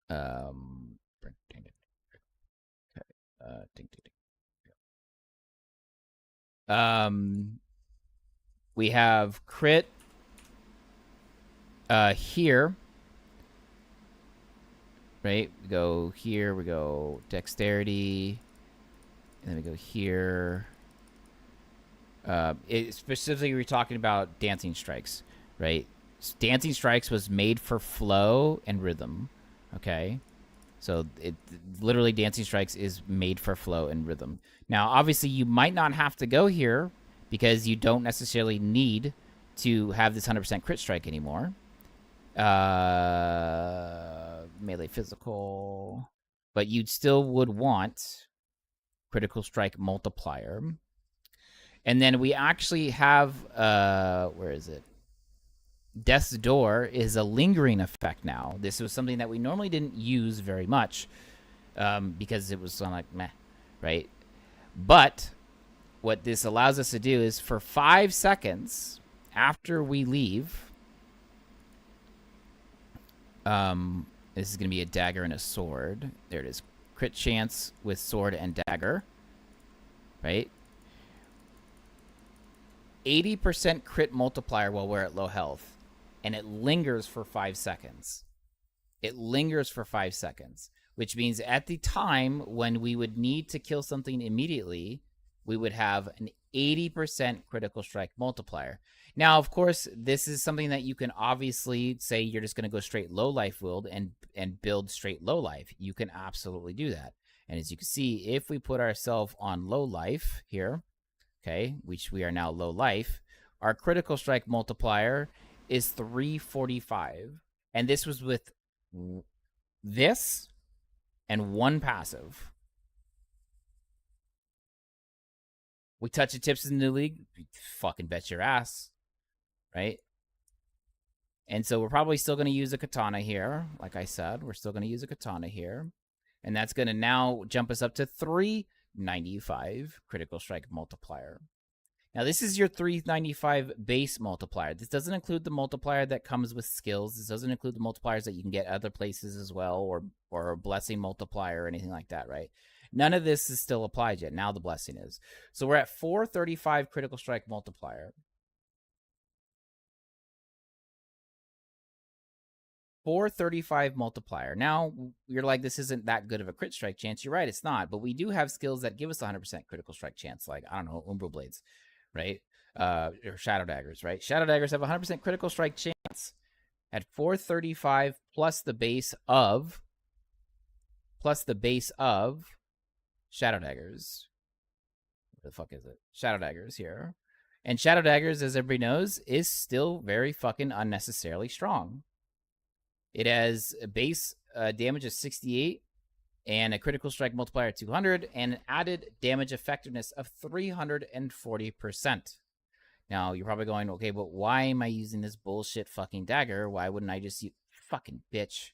Ding, ding, ding. We have crit here. Right? We go here, we go dexterity, and then we go here. Specifically, we're talking about dancing strikes, right? Dancing strikes was made for flow and rhythm, okay? So literally dancing strikes is made for flow and rhythm. Now, obviously, you might not have to go here because you don't necessarily need to have this 100% crit strike anymore. Melee physical, but you still would want critical strike multiplier. And then we actually have, where is it? Death's Door is a lingering effect now. This was something that we normally didn't use very much because it was like meh, right? But what this allows us to do is for 5 seconds after we leave, this is going to be a dagger and a sword. There it is. Crit chance with sword and dagger, right? 80% crit multiplier while we're at low health, and it lingers for 5 seconds. It lingers for 5 seconds, which means at the time when we would need to kill something immediately, we would have an 80% critical strike multiplier. Now, of course, this is something that you can obviously say you're just going to go straight low life build and build straight low life. You can absolutely do that. And as you can see, if we put ourselves on low life here, okay, which we are now low life, our critical strike multiplier is 345. And this was with this and one passive. We touch the tips in the new league, fucking bet your ass, right? And so we're probably still going to use a katana here. Like I said, we're still going to use a katana here. And that's going to now jump us up to 395 critical strike multiplier. Now, this is your 395 base multiplier. This doesn't include the multiplier that comes with skills. This doesn't include the multipliers that you can get other places as well, or a blessing multiplier or anything like that, right? None of this is still applied yet. Now the blessing is. So we're at 435 critical strike multiplier. 435 multiplier. Now, you're like, this isn't that good of a crit strike chance. You're right, it's not. But we do have skills that give us 100% critical strike chance, like, I don't know, Umbral Blades, right? Or Shadow Daggers, right? Shadow Daggers have 100% critical strike chance at 435 plus the base of Shadow Daggers. Where the fuck is it? Shadow Daggers here. And Shadow Daggers, as everybody knows, is still very fucking unnecessarily strong. It has a base damage of 68 and a critical strike multiplier of 200 and an added damage effectiveness of 340%. Now, you're probably going, okay, but why am I using this bullshit fucking dagger? Why wouldn't I just use... Fucking bitch.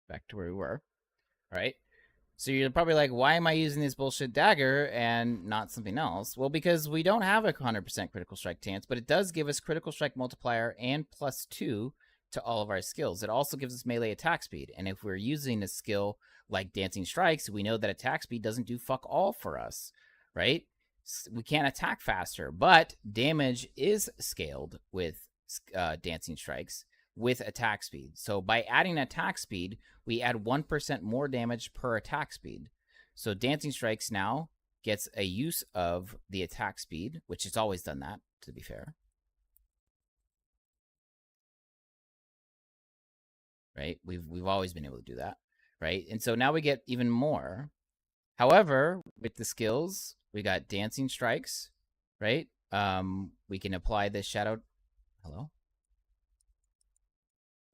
Back to where we were. All right. So you're probably like, why am I using this bullshit dagger and not something else? Well, because we don't have a 100% critical strike chance, but it does give us critical strike multiplier and +2 to all of our skills. It also gives us melee attack speed. And if we're using a skill like Dancing Strikes, we know that attack speed doesn't do fuck all for us, right? We can't attack faster, but damage is scaled with Dancing Strikes with attack speed. So by adding attack speed, we add 1% more damage per attack speed. So Dancing Strikes now gets a use of the attack speed, which it's always done that, to be fair. right? We've always been able to do that, right? And so now we get even more. However, with the skills, we got dancing strikes, right? We can apply this shadow. Hello?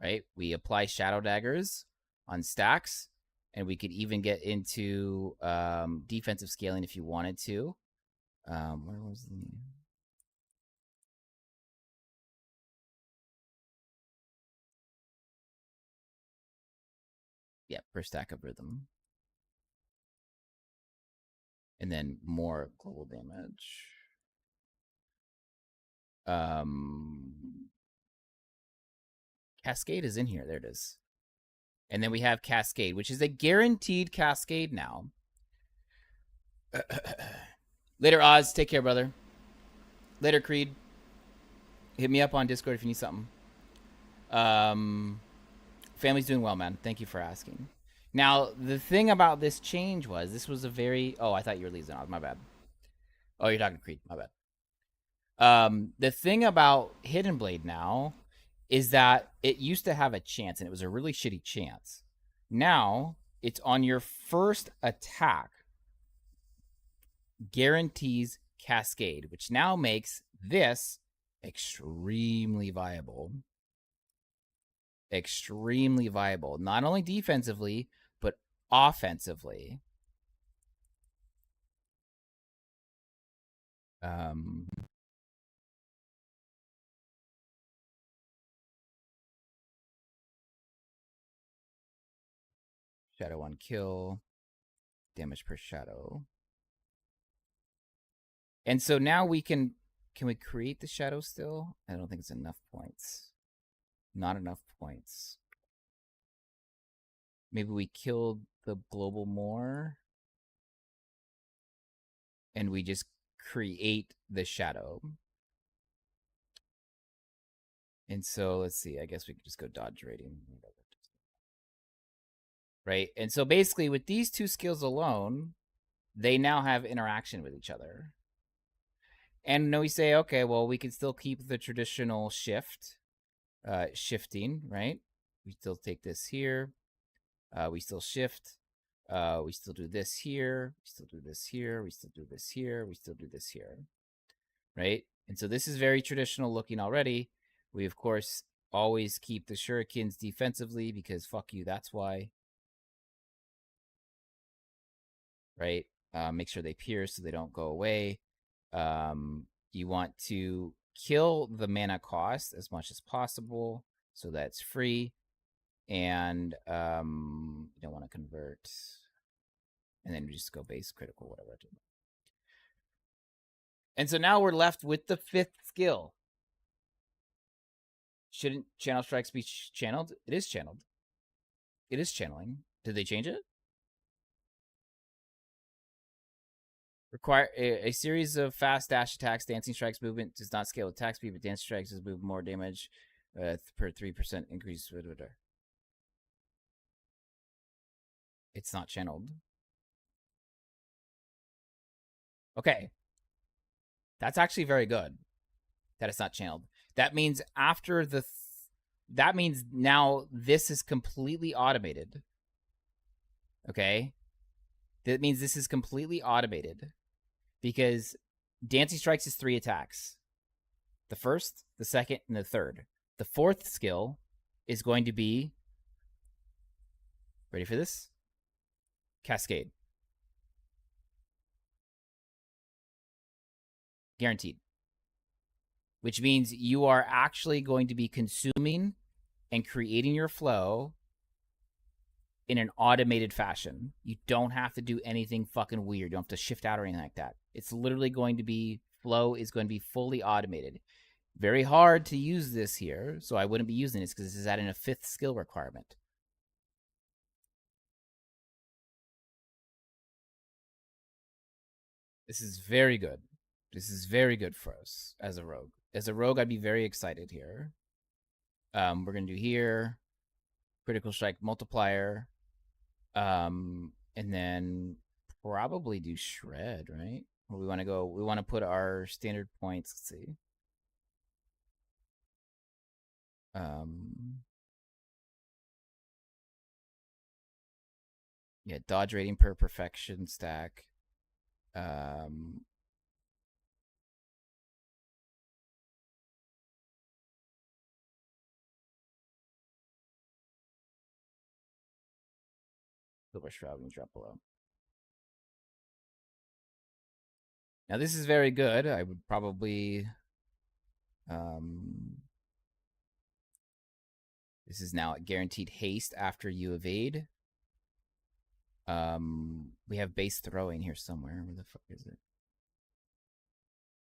Right? We apply shadow daggers on stacks, and we could even get into defensive scaling if you wanted to. Where was the... Yeah, per stack of rhythm. And then more global damage. Cascade is in here. There it is. And then we have Cascade, which is a guaranteed Cascade now. Later, Oz. Take care, brother. Later, Creed. Hit me up on Discord if you need something. Family's doing well, man. Thank you for asking. Now, the thing about this change was this was a very... Oh, I thought you were Lee's. My bad. Oh, you're talking to Creed. My bad. The thing about Hidden Blade now is that it used to have a chance, and it was a really shitty chance. Now, it's on your first attack. Guarantees Cascade, which now makes this extremely viable. Extremely viable. Not only defensively, but offensively. Shadow on kill. Damage per shadow. And so now we can we create the shadow still? I don't think it's enough points. Not enough points. Maybe we killed the global more. And we just create the shadow. And so let's see, I guess we could just go dodge rating. Right? And so basically with these two skills alone, they now have interaction with each other. And then we say, okay, well, we can still keep the traditional shifting, right? We still take this here. We still shift. We still do this here. We still do this here. We still do this here. We still do this here, right? And so this is very traditional looking already. We, of course, always keep the shurikens defensively because fuck you, that's why. Right? Make sure they pierce so they don't go away. You want to kill the mana cost as much as possible so that it's free. And you don't want to convert. And then we just go base, critical, whatever. And so now we're left with the fifth skill. Shouldn't channel strikes be channeled? It is channeled. It is channeling. Did they change it? Require a series of fast dash attacks. Dancing strikes movement does not scale with attack speed, but dancing strikes does move more damage per 3% increase. It's not channeled. Okay. That's actually very good that it's not channeled. That means after the... that means now this is completely automated. Okay? That means this is completely automated. Because Dancing Strikes is 3 attacks. The first, the second, and the third. The fourth skill is going to be... ready for this? Cascade. Guaranteed. Which means you are actually going to be consuming and creating your flow in an automated fashion. You don't have to do anything fucking weird. You don't have to shift out or anything like that. It's literally going to be, flow is going to be fully automated. Very hard to use this here, so I wouldn't be using this because this is adding a 5th skill requirement. This is very good. This is very good for us as a rogue. As a rogue, I'd be very excited here. We're going to do here, critical strike multiplier, and then probably do shred, right? Where we want to go, we want to put our standard points. Let's see. Yeah, dodge rating per perfection stack. Silver Shroud and drop below. Now this is very good. I would probably this is now guaranteed haste after you evade. We have base throwing here somewhere. Where the fuck is it?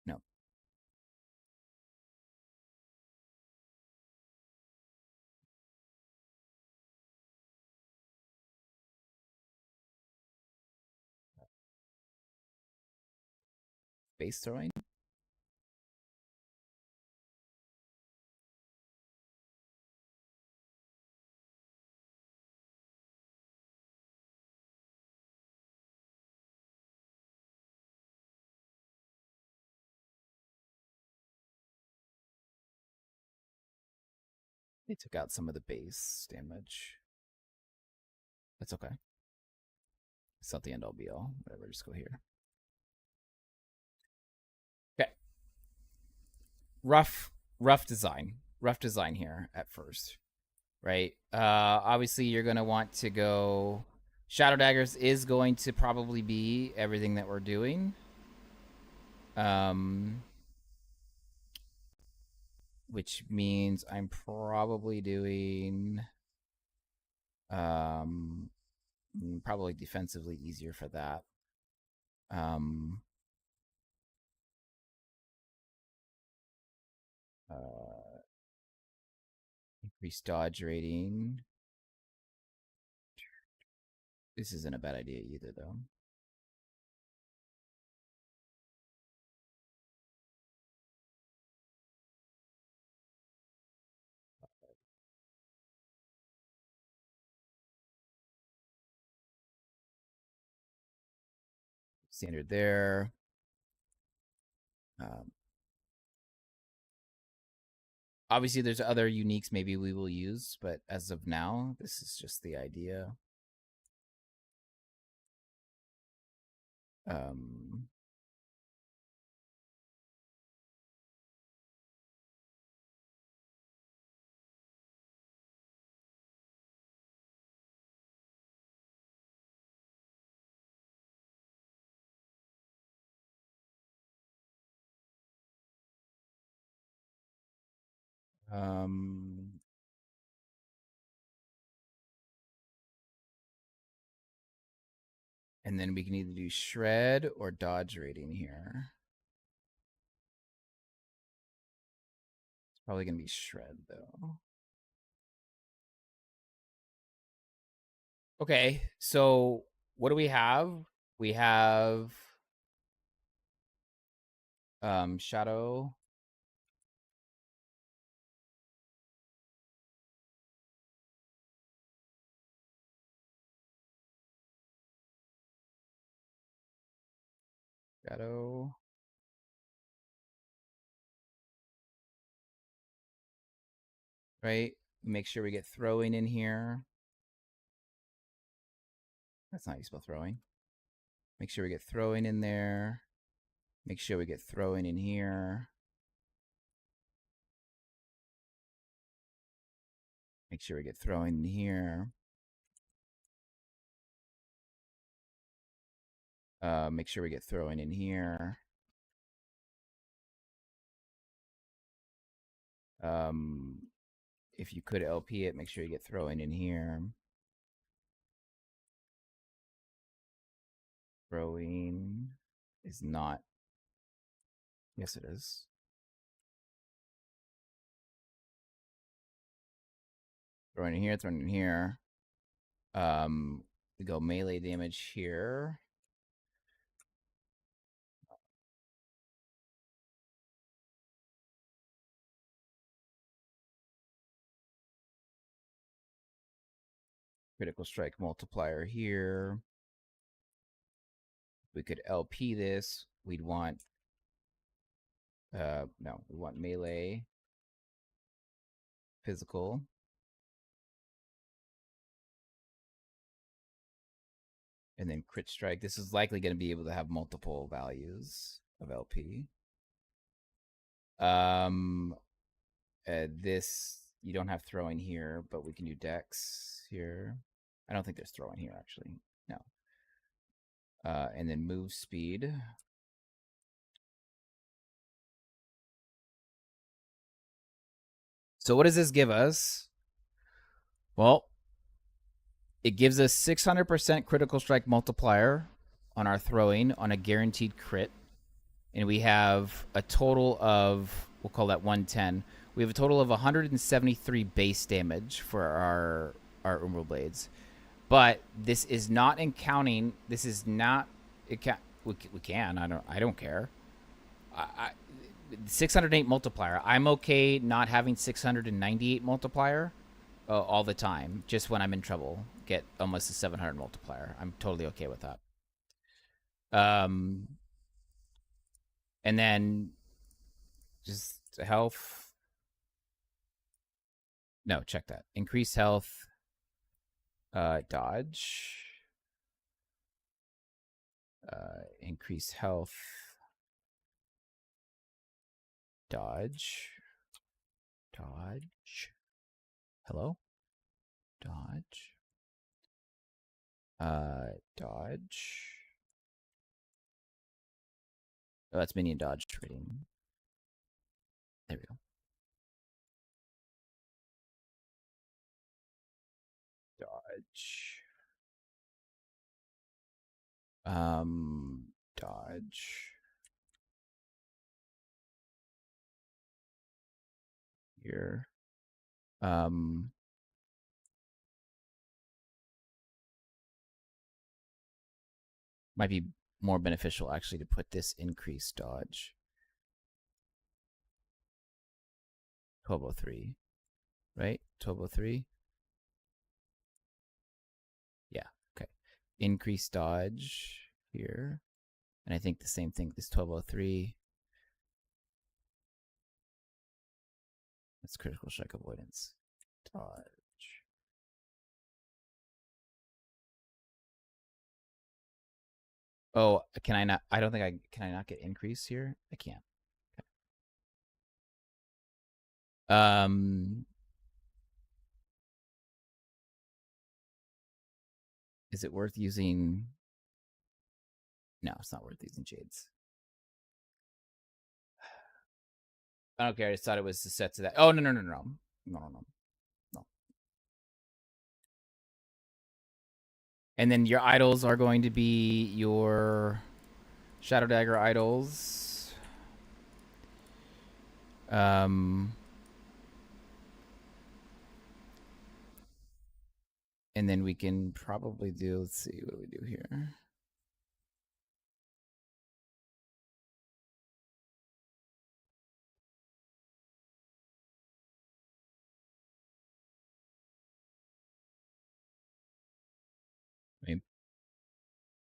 No. Base throwing? They took out some of the base damage. That's okay. It's not the end all be all. Whatever, just go here. Okay. Rough design. Rough design here at first. Right? Obviously you're gonna want to go Shadow Daggers is going to probably be everything that we're doing. Which means I'm probably doing probably defensively easier for that. Increase dodge rating. This isn't a bad idea either, though. Standard there. Obviously, there's other uniques maybe we will use, but as of now, this is just the idea. And then we can either do shred or dodge rating here. It's probably going to be shred, though. Okay, so what do we have? We have Shadow. Shadow. Right? Make sure we get throwing in here. That's not how you spell throwing. Make sure we get throwing in there. Make sure we get throwing in here. Make sure we get throwing in here. Make sure we get throwing in here. If you could LP it, make sure you get throwing in here. Throwing is not. Yes, it is. Throwing in here, throwing in here. We go melee damage here. Critical strike multiplier here. We could LP this. We'd want no, we want melee, physical. And then crit strike. This is likely going to be able to have multiple values of LP. This you don't have throwing here, but we can do dex here. I don't think there's throwing here actually. No. And then move speed. So what does this give us? Well, it gives us 600% critical strike multiplier on our throwing on a guaranteed crit. And we have a total of, we'll call that 110. We have a total of 173 base damage for our Umbral Blades. But this is not in counting. This is not. It can. We can. I don't care. 608 multiplier. I'm okay not having 698 multiplier all the time. Just when I'm in trouble, get almost a 700 multiplier. I'm totally okay with that. And then just health. No, check that. Increase health. Dodge. Increase health. Dodge. Dodge. Hello? Dodge. Dodge. Oh, that's minion dodge rating. There we go. Dodge. Dodge. Here. Might be more beneficial actually to put this increased dodge. 1203. Right? 1203. Yeah, okay. Increase dodge here. And I think the same thing, this 1203. That's critical strike avoidance. Dodge. Oh, can I not? I don't think can I not get increase here? I can't. Okay. Is it worth using? No, it's not worth using Jades. I don't care. I just thought it was set to that. Oh, no. And then your idols are going to be your Shadow Dagger idols. And then we can probably do, let's see, what do we do here? I mean,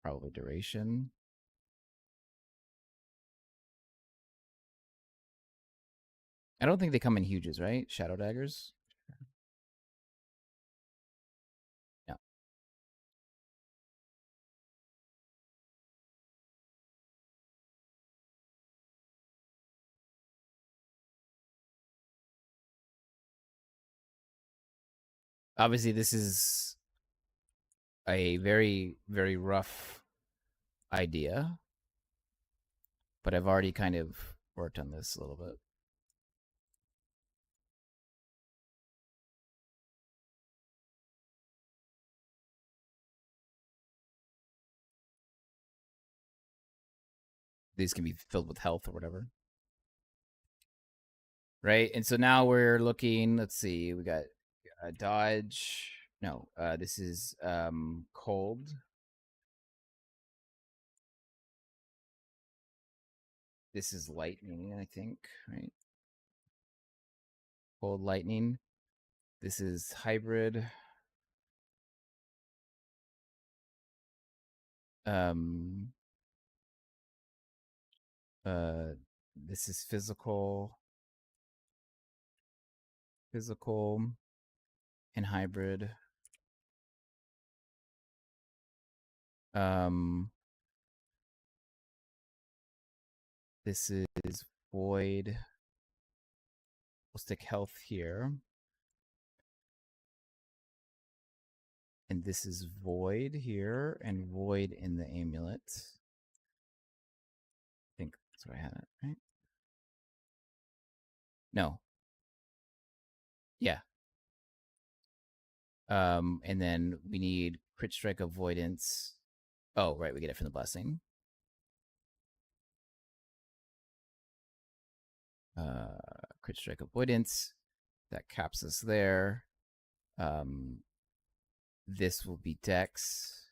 probably duration. I don't think they come in huges, right? Shadow Daggers? Yeah. Obviously, this is a very, very rough idea, but I've already kind of worked on this a little bit. These can be filled with health or whatever. Right? And so now we're looking, let's see, we got dodge. No, this is cold. This is lightning, I think, right? Cold lightning. This is hybrid. This is physical and hybrid. This is void. We'll stick health here. And this is void here and void in the amulet. I think that's where I had it, right? No. Yeah. And then we need crit strike avoidance. Oh, right, we get it from the blessing. Crit strike avoidance. That caps us there. This will be dex.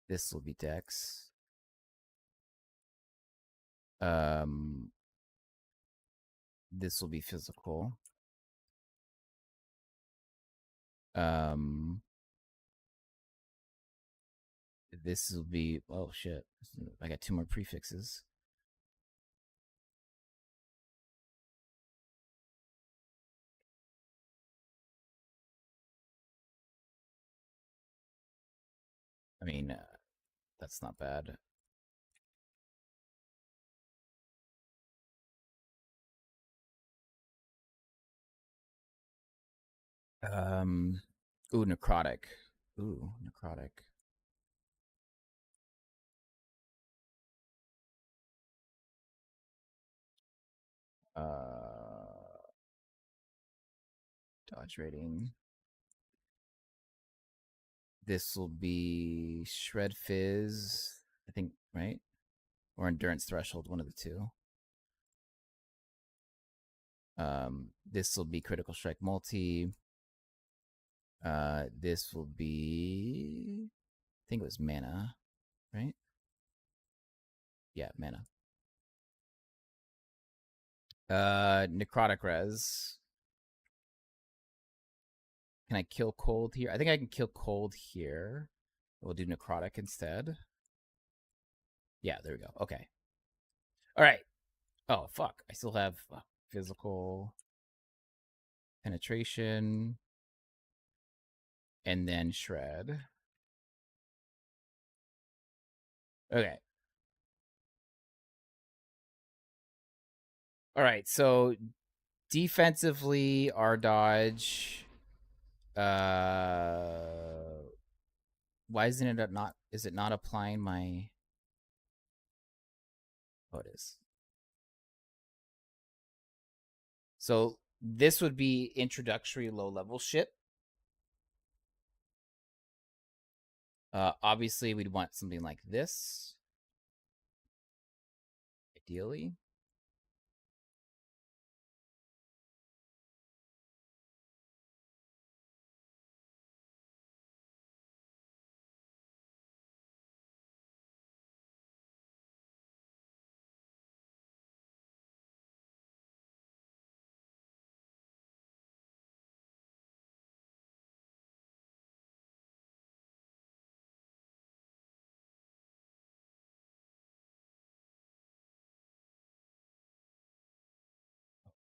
This will be dex. This will be physical. This will be, oh shit, I got 2 more prefixes. I mean, that's not bad. Ooh, necrotic. Ooh, necrotic. Dodge rating. This will be Shred Fizz, I think, right? Or Endurance Threshold, one of the two. This will be Critical Strike Multi. This will be, I think it was Mana, right? Yeah, Mana. Necrotic Res. Can I kill cold here? I think I can kill cold here. We'll do necrotic instead. Yeah, there we go. Okay. All right. Oh, fuck. I still have physical penetration and then shred. Okay. All right. So defensively, our dodge. Why isn't it not? Is it not applying my? Oh, it is. So this would be introductory low level shit. Obviously, we'd want something like this. Ideally.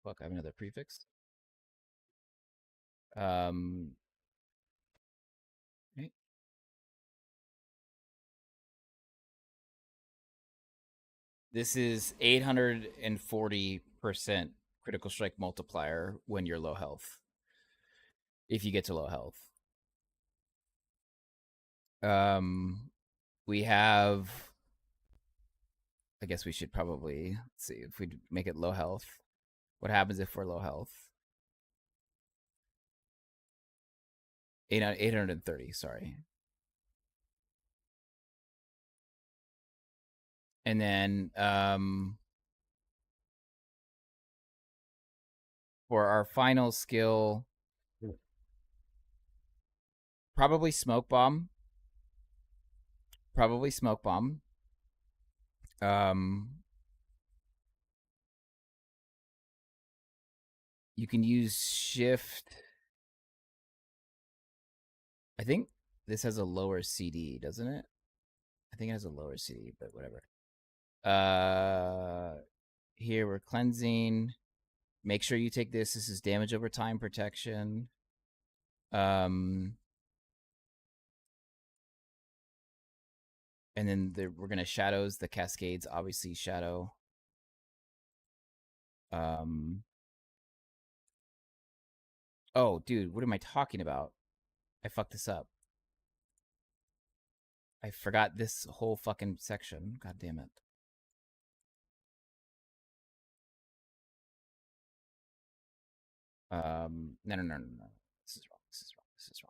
Fuck, I have another prefix. Right. This is 840% critical strike multiplier when you're low health. If you get to low health. We have, I guess we should probably, let's see, if we make it low health. What happens if we're low health? 830, sorry. And then for our final skill, probably smoke bomb. Probably smoke bomb. You can use shift. I think this has a lower CD, doesn't it? I think it has a lower CD, but whatever. Here we're cleansing. Make sure you take this. This is damage over time protection. And then we're gonna shadows the cascades. Obviously, shadow. Oh, dude, what am I talking about? I fucked this up. I forgot this whole fucking section. God damn it. No, no, no, no, no. This is wrong. This is wrong. This is wrong.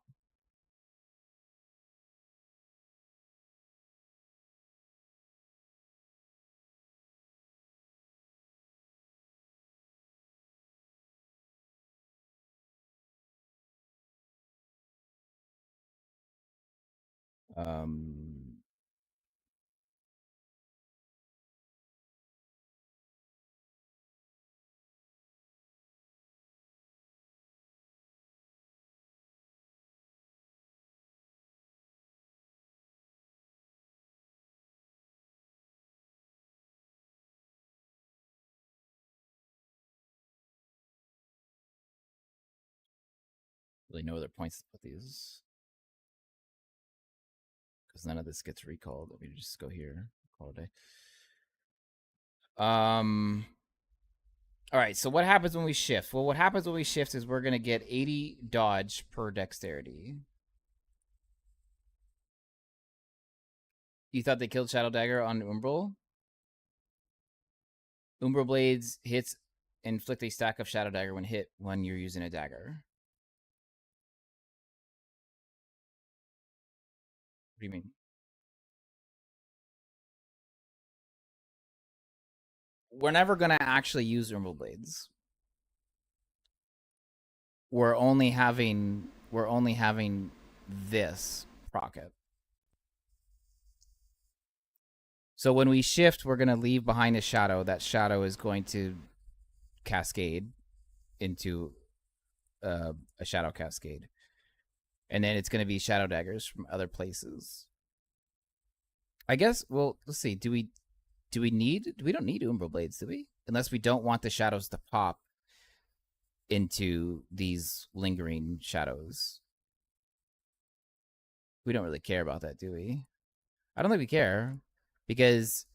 Really no other points to put these. Because none of this gets recalled. Let me just go here. Call it a day. All right, so what happens when we shift? Well, what happens when we shift is we're going to get 80 dodge per dexterity. You thought they killed Shadow Dagger on Umbral? Umbral Blades hits inflict a stack of Shadow Dagger when hit when you're using a dagger. What do you mean? We're never going to actually use Umbral Blades. We're only having this procket. So when we shift, we're going to leave behind a shadow. That shadow is going to cascade into a shadow cascade. And then it's going to be shadow daggers from other places. I guess, well, let's see. We don't need Umbral Blades, do we? Unless we don't want the shadows to pop into these lingering shadows. We don't really care about that, do we? I don't think we care, because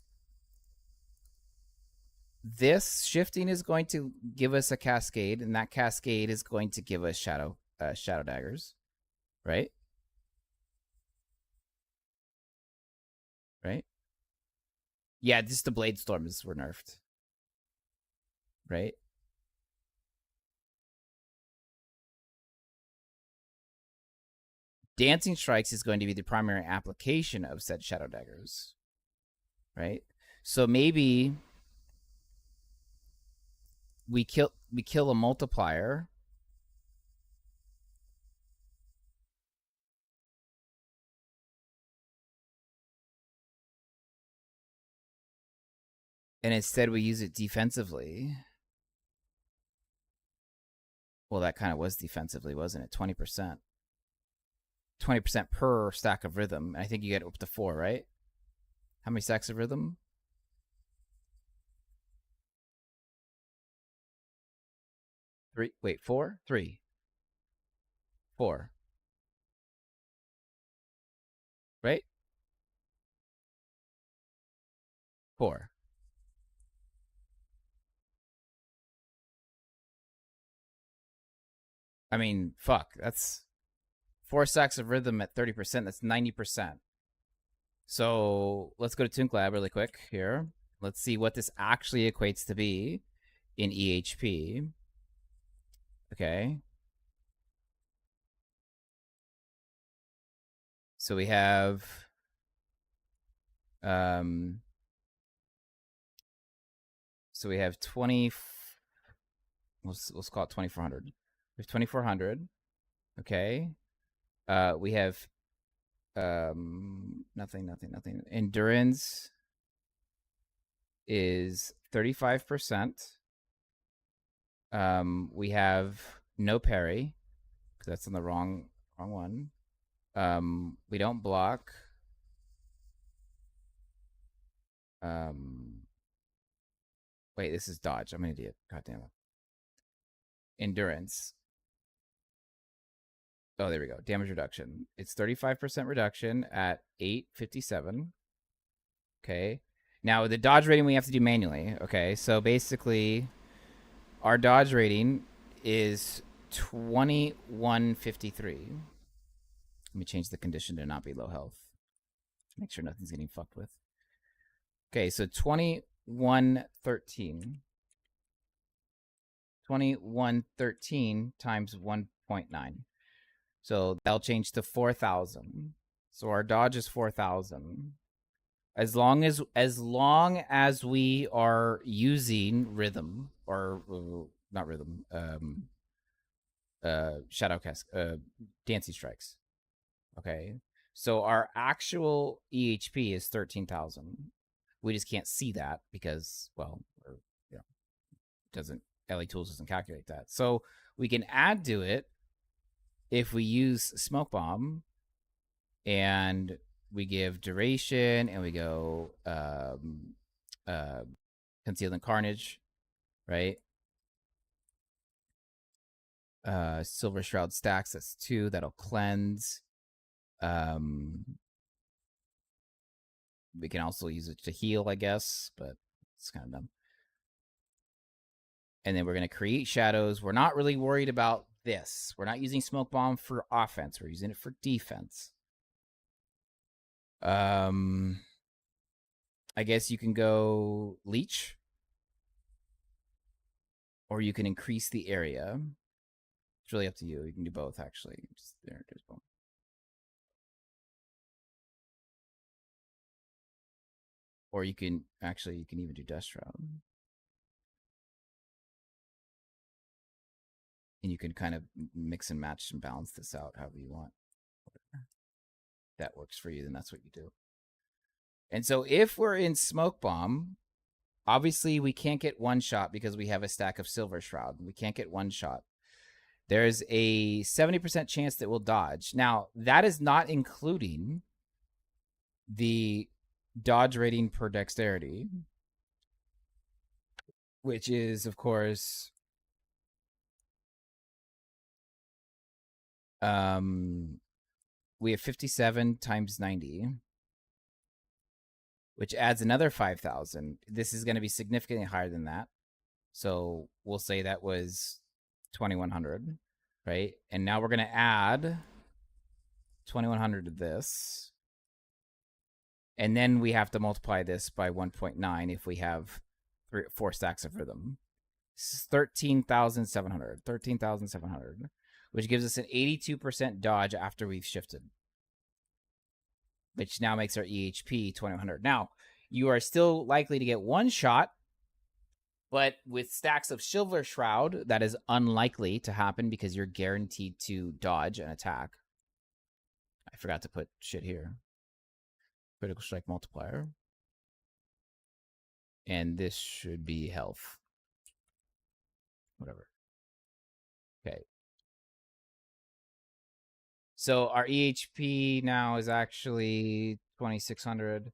this shifting is going to give us a cascade, and that cascade is going to give us shadow daggers, right? Right? Yeah, just the blade storms were nerfed, right? Dancing strikes is going to be the primary application of said shadow daggers, right? So maybe we kill a multiplier, and instead we use it defensively. Well, that kind of was defensively, wasn't it? 20%. 20% per stack of rhythm. I think you get up to 4, right? How many stacks of rhythm? 3. Wait, 4? 3. 4. Right? 4. I mean, fuck. That's 4 stacks of rhythm at 30%. That's 90%. So let's go to Toon Lab really quick here. Let's see what this actually equates to be in EHP. Okay. So we have so we have 20, let's call it 2400. We have 2400. Okay. We have nothing. Endurance is 35%. We have no parry, because that's on the wrong one. We don't block. Wait, this is dodge. I'm an idiot. God damn it. Endurance. Oh, there we go. Damage reduction. It's 35% reduction at 857. Okay. Now the dodge rating we have to do manually. Okay. So basically, our dodge rating is 2153. Let me change the condition to not be low health. Make sure nothing's getting fucked with. Okay, so 2113. 2113 times 1.9. So that'll change to 4,000. So our dodge is 4,000. As long as we are using rhythm or not rhythm, shadow cast, dancing strikes. Okay, so our actual EHP is 13,000. We just can't see that because, well, doesn't LA Tools doesn't calculate that. So we can add to it if we use Smoke Bomb and we give duration and we go Concealed and Carnage, right? Silver Shroud stacks, that's 2. That'll cleanse. We can also use it to heal, I guess, but it's kind of dumb. And then we're going to create shadows. We're not really worried about this. We're not using Smoke Bomb for offense. We're using it for defense. I guess you can go Leech. Or you can increase the area. It's really up to you. You can do both, actually. Just there's both. Or you can even do Dust Shroud. And you can kind of mix and match and balance this out however you want. Whatever that works for you, then that's what you do. And so if we're in Smoke Bomb, obviously we can't get one shot because we have a stack of Silver Shroud. We can't get one shot. There's a 70% chance that we'll dodge. Now, that is not including the dodge rating per dexterity, which is, of course, we have 57 times 90, which adds another 5,000. This is going to be significantly higher than that. So we'll say that was 2,100, right? And now we're going to add 2,100 to this. And then we have to multiply this by 1.9 if we have 4 stacks of rhythm. This is 13,700. 13,700, which gives us an 82% dodge after we've shifted, which now makes our EHP 2,100. Now, you are still likely to get one shot, but with stacks of Silver Shroud, that is unlikely to happen because you're guaranteed to dodge an attack. I forgot to put shit here. Critical Strike multiplier. And this should be health. Whatever. Okay. So our EHP now is actually 2,600.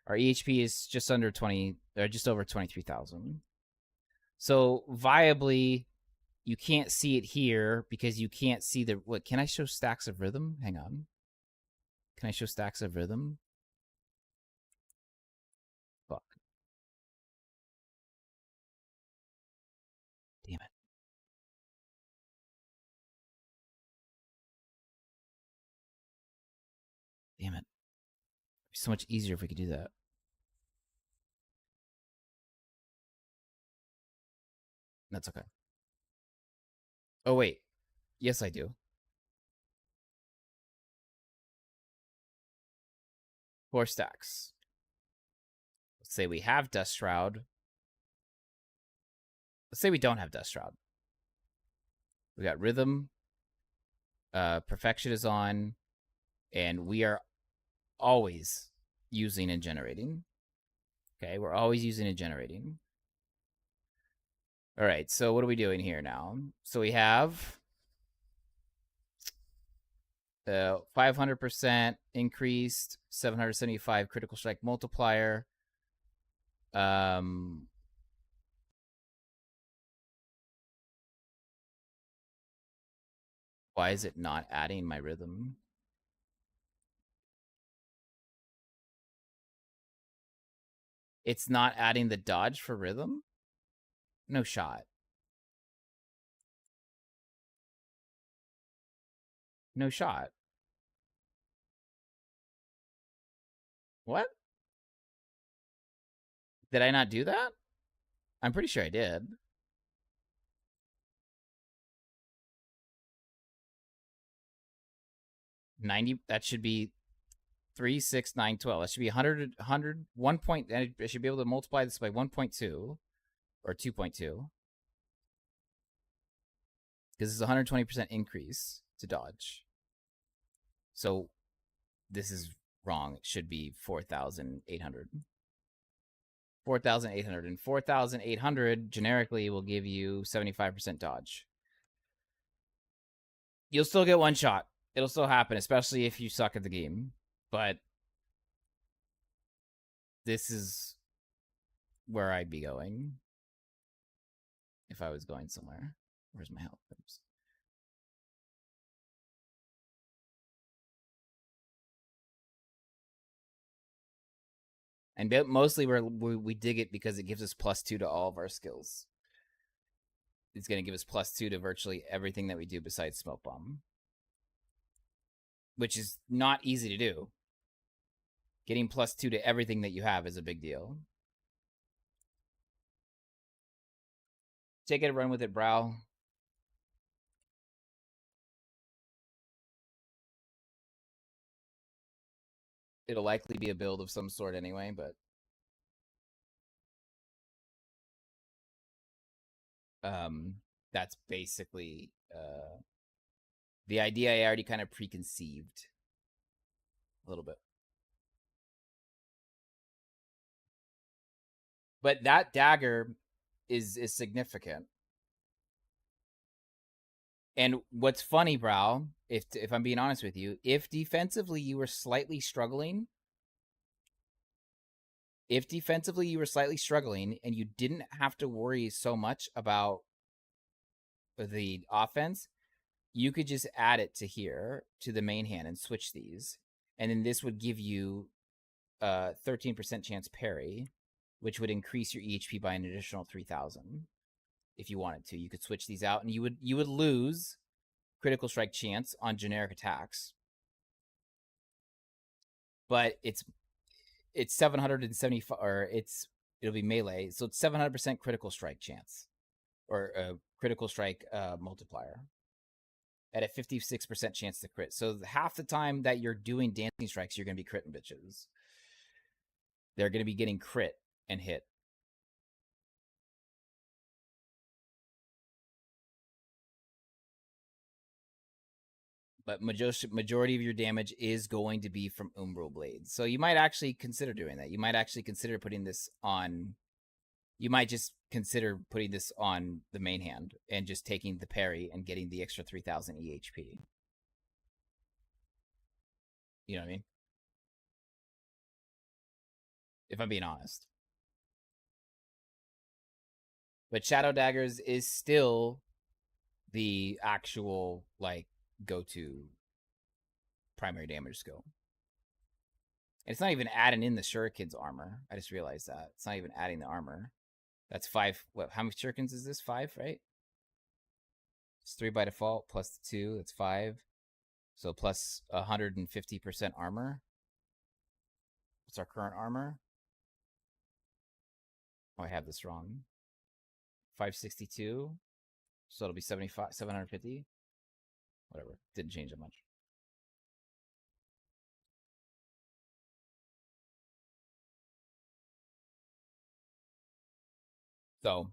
Our EHP is just under 20, or just over 23,000. So viably, you can't see it here because you can't see the. What? Can I show stacks of rhythm? Hang on. Can I show stacks of rhythm? Fuck. Damn it. Damn it. It'd be so much easier if we could do that. That's okay. Oh, wait. Yes, I do. 4 stacks. Let's say we have Dust Shroud. Let's say we don't have Dust Shroud. We got Rhythm. Perfection is on. And we are always using and generating. Okay, we're always using and generating. All right, so what are we doing here now? So we have 500% increased, 775 critical strike multiplier. Why is it not adding my rhythm? It's not adding the dodge for rhythm? No shot. No shot. What? Did I not do that? I'm pretty sure I did. That should be 3, 6, 9, 12. That should be 100, 1 point. And I should be able to multiply this by 1.2 or 2.2. Because it's a 120% increase to dodge. So this is wrong. It should be 4,800. 4,800. And 4,800 generically will give you 75% dodge. You'll still get one shot. It'll still happen, especially if you suck at the game. But this is where I'd be going if I was going somewhere. Where's my health? Oops. And mostly we dig it because it gives us +2 to all of our skills. It's going to give us +2 to virtually everything that we do besides Smoke Bomb. Which is not easy to do. Getting +2 to everything that you have is a big deal. Take it and run with it, Brow. It'll likely be a build of some sort anyway, but that's basically the idea I already kind of preconceived a little bit. But that dagger is significant. And what's funny, Brow, if I'm being honest with you, if defensively you were slightly struggling, and you didn't have to worry so much about the offense, you could just add it to here, to the main hand, and switch these. And then this would give you 13% chance parry, which would increase your EHP by an additional 3,000. If you wanted to, you could switch these out, and you would lose critical strike chance on generic attacks. But it's 775, or it'll be melee, so it's 700% critical strike chance, or critical strike multiplier at a 56% chance to crit. So half the time that you're doing dancing strikes, you're going to be critting bitches. They're going to be getting crit and hit. But majority of your damage is going to be from Umbral Blades. So you might actually consider doing that. You might actually consider putting this on... You might just consider putting this on the main hand and just taking the parry and getting the extra 3,000 EHP. You know what I mean? If I'm being honest. But Shadow Daggers is still the actual, like, go-to primary damage skill. And it's not even adding in the Shuriken's armor. I just realized that. It's not even adding the armor. That's 5. What? How many Shurikens is this? 5, right? It's 3 by default, plus 2. That's 5. So plus 150% armor. What's our current armor? Oh, I have this wrong. 562. So it'll be 750. Whatever. Didn't change that much. So,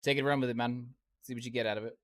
take it, run with it, man. See what you get out of it.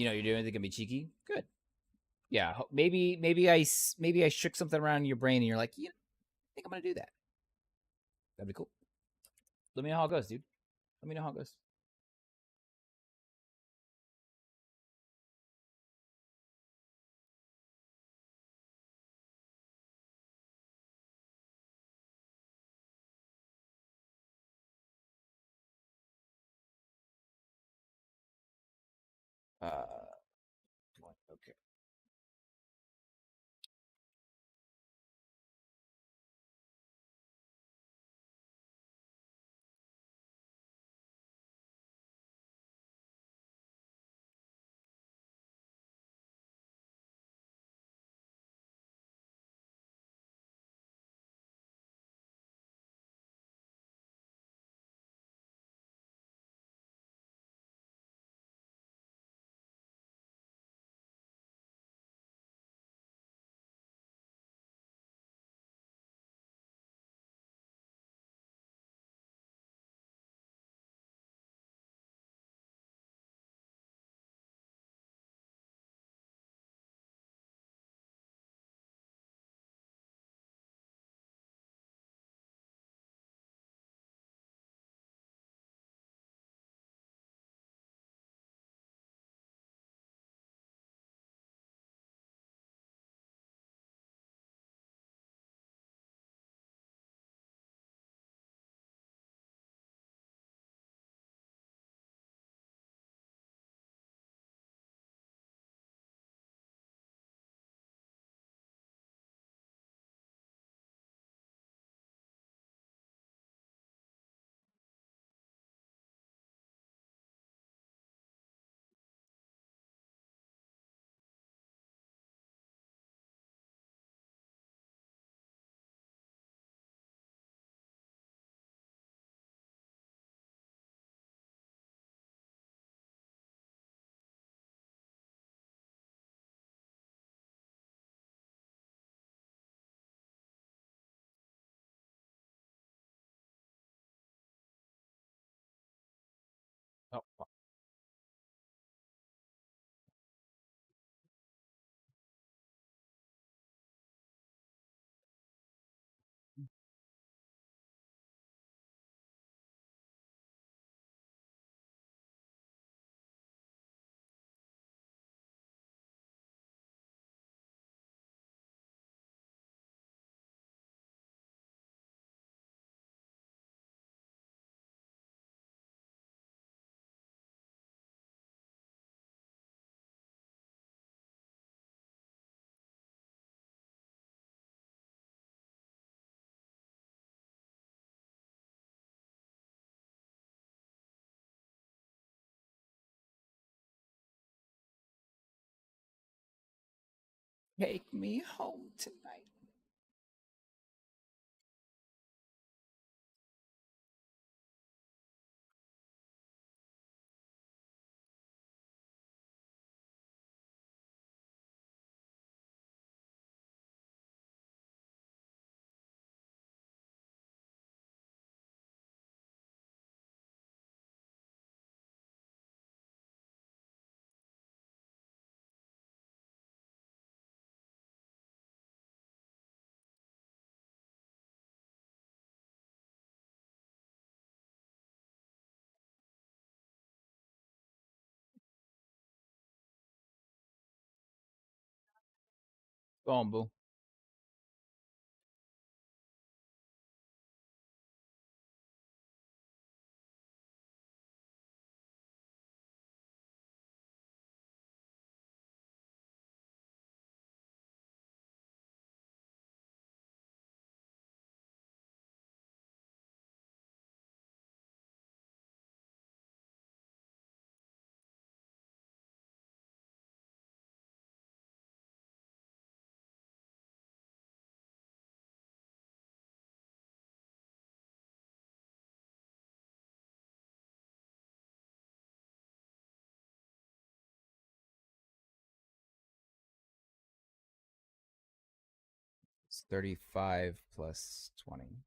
You know, you're doing anything gonna be cheeky. Good. Yeah, maybe maybe I shook something around in your brain, and you're like, yeah, I think I'm gonna do that. That'd be cool. Let me know how it goes, dude. Let me know how it goes. Okay. Oh, take me home tonight. Go on, boo. It's 35 plus 20.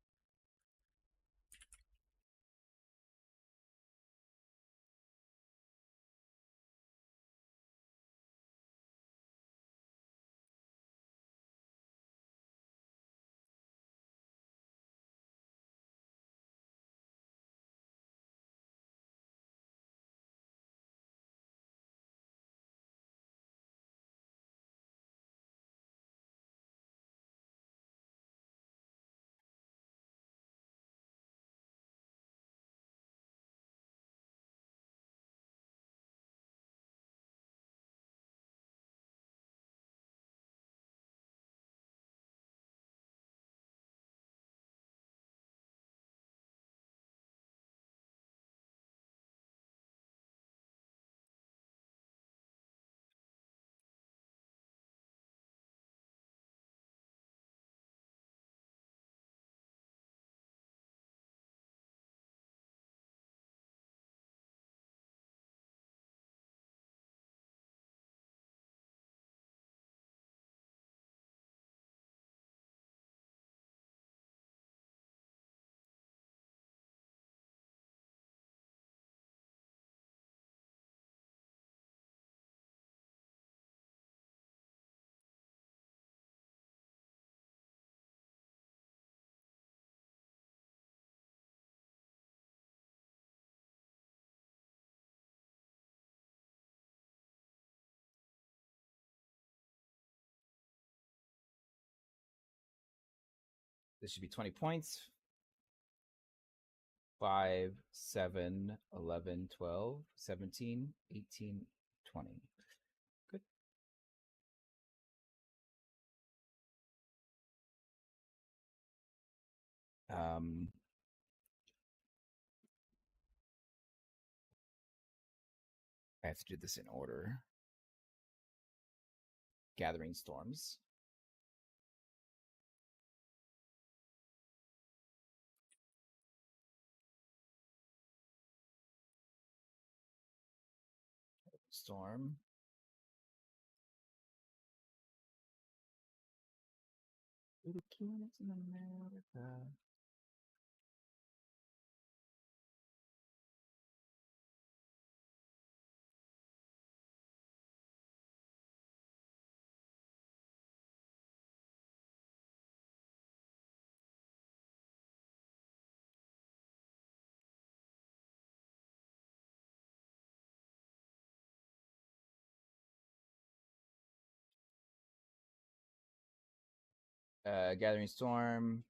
This should be 20 points. 5, 7, 11, 12, 17, 18, 20. Good. I have to do this in order. Gathering Storms. Storm. Little kids in America. Gathering Storm.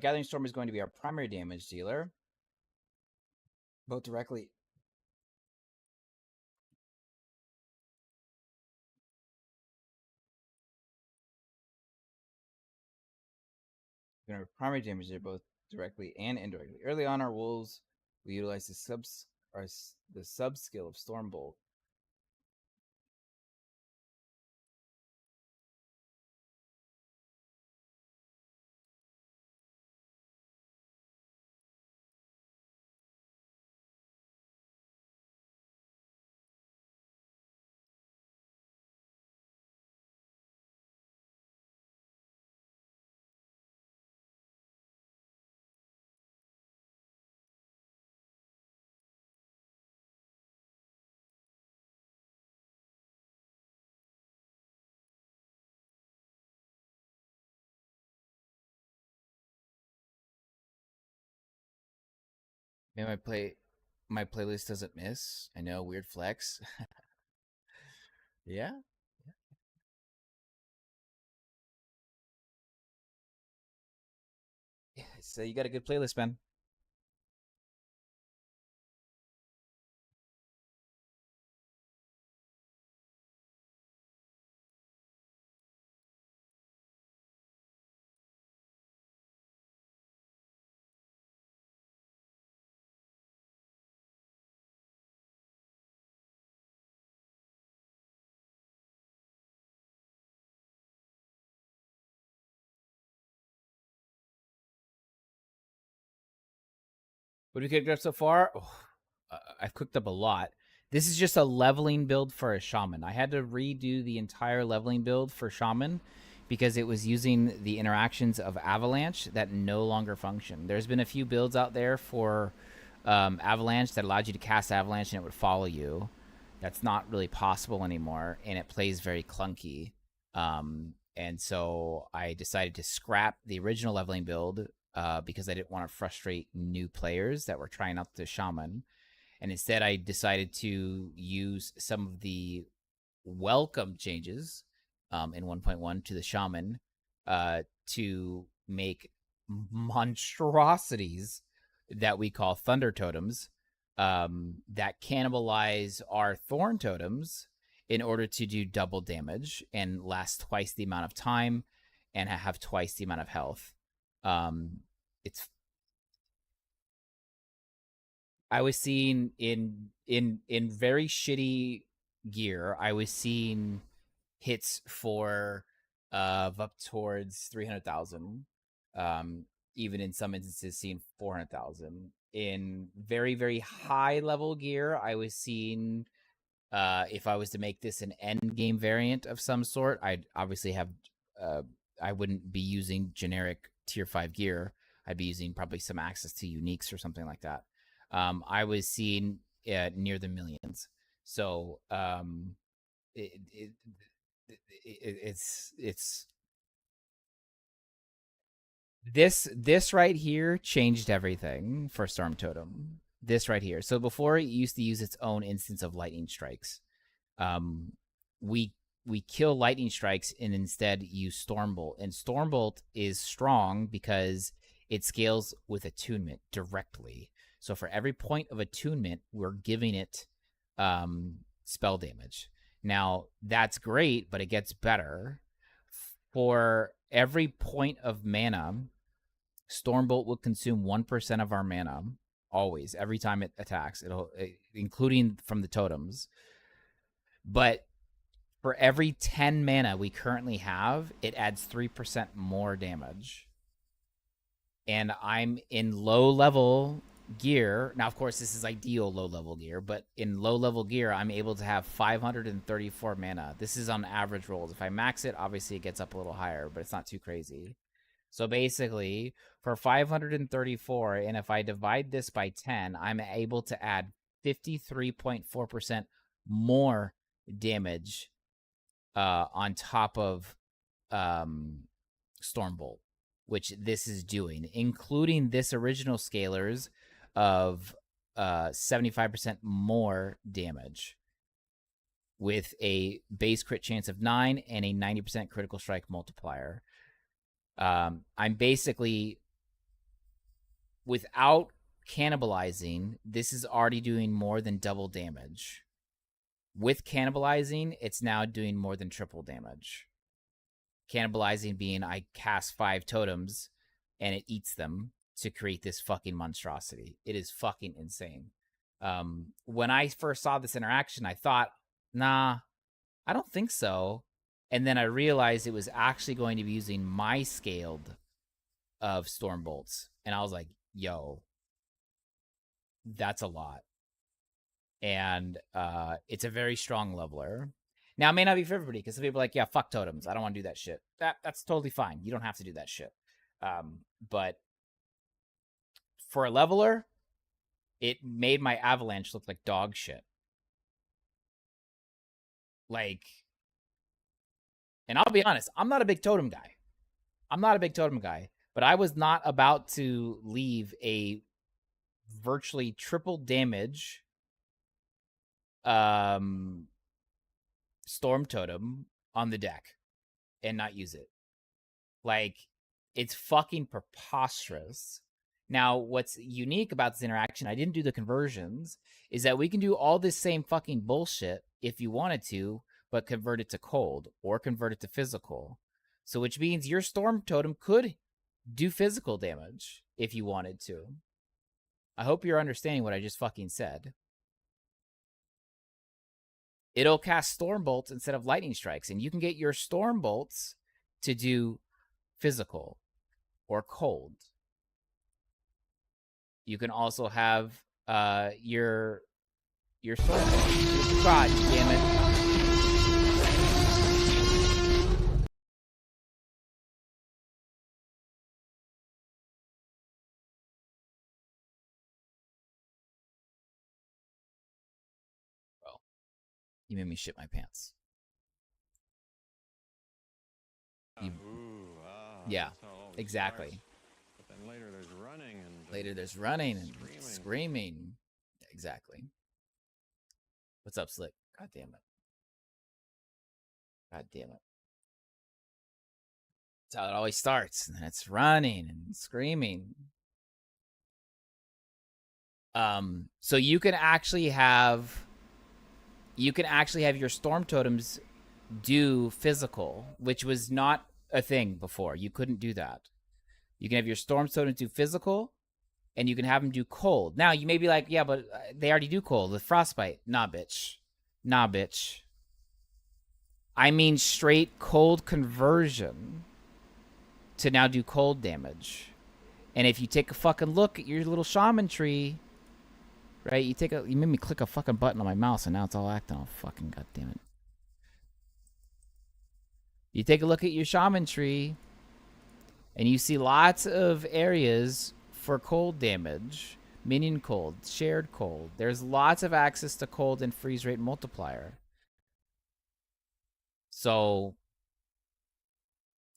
Gathering Storm is going to be our primary damage dealer. Both directly. Our primary damage dealer, both directly and indirectly. Early on, our wolves we utilize the sub skill of Stormbolt. Man, my playlist doesn't miss. I know, weird flex. Yeah. Yeah. So you got a good playlist, man. What have you cooked up so far? Oh, I've cooked up a lot. This is just a leveling build for a shaman. I had to redo the entire leveling build for shaman because it was using the interactions of avalanche that no longer function. There's been a few builds out there for avalanche that allowed you to cast avalanche and it would follow you. That's not really possible anymore, and it plays very clunky. And so I decided to scrap the original leveling build because I didn't want to frustrate new players that were trying out the shaman. And instead, I decided to use some of the welcome changes in 1.1 to the shaman to make monstrosities that we call thunder totems that cannibalize our thorn totems in order to do double damage and last twice the amount of time and have twice the amount of health. It's I was seeing in very shitty gear, I was seeing hits for up towards 300,000. Even in some instances seeing 400,000. In very, very high level gear, I was seeing if I was to make this an end game variant of some sort, I'd obviously have I wouldn't be using generic tier 5 gear. I'd be using probably some access to uniques or something like that. I was seeing near the millions. So it's this right here changed everything for Storm Totem. This right here. So before it used to use its own instance of lightning strikes. We kill lightning strikes and instead use Stormbolt. And Stormbolt is strong because it scales with attunement directly. So for every point of attunement, we're giving it spell damage. Now, that's great, but it gets better. For every point of mana, Stormbolt will consume 1% of our mana, always, every time it attacks, including from the totems. But for every 10 mana we currently have, it adds 3% more damage. And I'm in low-level gear. Now, of course, this is ideal low-level gear, but in low-level gear, I'm able to have 534 mana. This is on average rolls. If I max it, obviously it gets up a little higher, but it's not too crazy. So basically, for 534, and if I divide this by 10, I'm able to add 53.4% more damage on top of Stormbolt, which this is doing, including this original scalars of 75% more damage with a base crit chance of 9 and a 90% critical strike multiplier. I'm basically, without cannibalizing, this is already doing more than double damage. With cannibalizing, it's now doing more than triple damage. Cannibalizing being I cast 5 totems and it eats them to create this fucking monstrosity. It is fucking insane. When I first saw this interaction, I thought, nah, I don't think so. And then I realized it was actually going to be using my scaled of Stormbolts. And I was like, yo, that's a lot. And it's a very strong leveler. Now, it may not be for everybody, because some people are like, yeah, fuck totems. I don't want to do that shit. That's totally fine. You don't have to do that shit. But for a leveler, it made my avalanche look like dog shit. Like, and I'll be honest, I'm not a big totem guy. But I was not about to leave a virtually triple damage Storm Totem on the deck and not use it. Like, it's fucking preposterous. Now, what's unique about this interaction, I didn't do the conversions, is that we can do all this same fucking bullshit if you wanted to, but convert it to cold or convert it to physical. So which means your Storm Totem could do physical damage if you wanted to. I hope you're understanding what I just fucking said. It'll cast Storm Bolts instead of Lightning Strikes, and you can get your Storm Bolts to do physical or cold. You can also have your Storm Bolts. God damn it. You made me shit my pants. Yeah, exactly. But then later there's running and screaming. Exactly. What's up, Slick? God damn it. That's how it always starts. And then it's running and screaming. So you can actually have your Storm Totems do physical, which was not a thing before. You couldn't do that. You can have your Storm Totems do physical, and you can have them do cold. Now you may be like, yeah, but they already do cold with frostbite. Nah, bitch. Nah, bitch. I mean straight cold conversion to now do cold damage. And if you take a fucking look at your little shaman tree, right? You made me click a fucking button on my mouse, and now it's all acting all fucking goddamn it. You take a look at your shaman tree, and you see lots of areas for cold damage, minion cold, shared cold. There's lots of access to cold and freeze rate multiplier. So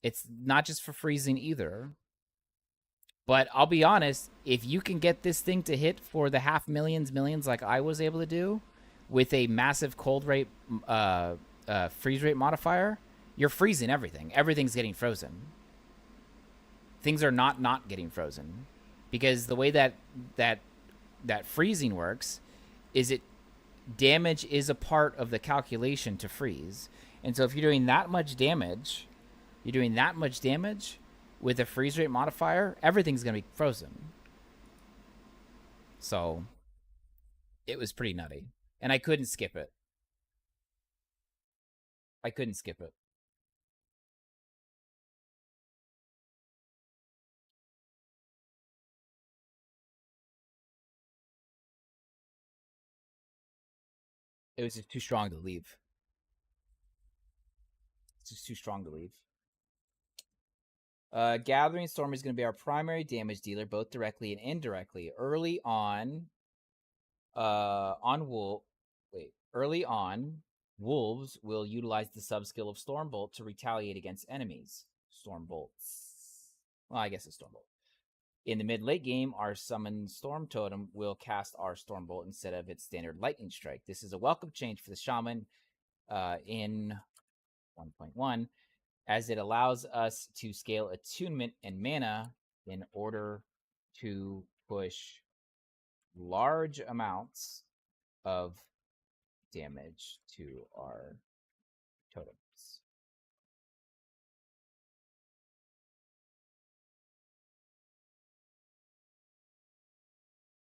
it's not just for freezing either. But I'll be honest, if you can get this thing to hit for the millions like I was able to do with a massive cold rate, freeze rate modifier, you're freezing everything. Everything's getting frozen. Things are not getting frozen, because the way that freezing works is damage is a part of the calculation to freeze. And so if you're doing that much damage, with a freeze rate modifier, everything's going to be frozen. So it was pretty nutty. And I couldn't skip it. It was just too strong to leave. Gathering Storm is going to be our primary damage dealer, both directly and indirectly. Early on, wolves will utilize the subskill of Stormbolt to retaliate against enemies. Stormbolts. Well, I guess it's Stormbolt. In the mid-late game, our summoned Storm Totem will cast our Stormbolt instead of its standard Lightning Strike. This is a welcome change for the Shaman in 1.1, as it allows us to scale attunement and mana in order to push large amounts of damage to our totems.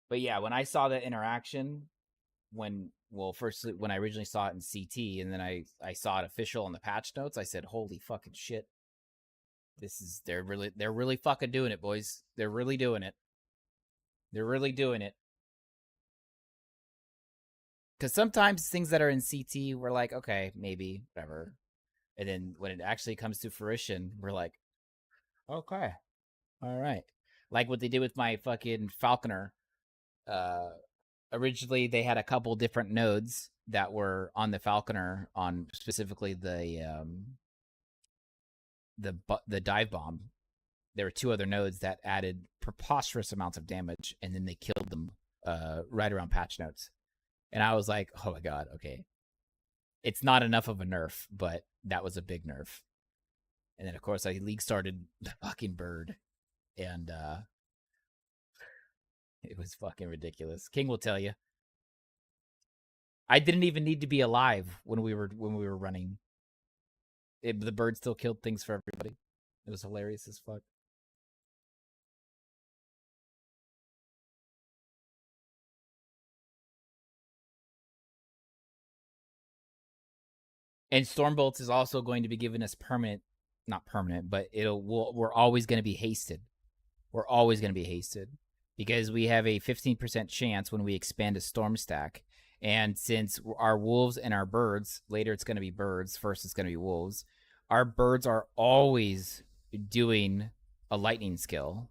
But yeah, when I saw that interaction, when I originally saw it in CT, and then I saw it official on the patch notes, I said, "Holy fucking shit! They're really fucking doing it, boys. They're really doing it. Because sometimes things that are in CT, we're like, okay, maybe, whatever. And then when it actually comes to fruition, we're like, okay, all right. Like what they did with my fucking Falconer. Originally, they had a couple different nodes that were on the Falconer, on specifically the dive bomb. There were two other nodes that added preposterous amounts of damage, and then they killed them right around patch notes. And I was like, oh my god, okay. It's not enough of a nerf, but that was a big nerf. And then, of course, I league started the fucking bird, and it was fucking ridiculous. King will tell you. I didn't even need to be alive when we were running. The bird still killed things for everybody. It was hilarious as fuck. And Stormbolts is also going to be giving us not permanent, but we're always going to be hasted. We're always going to be hasted because we have a 15% chance when we expand a storm stack. And since our wolves and our birds, later it's going to be birds, first it's going to be wolves, our birds are always doing a lightning skill,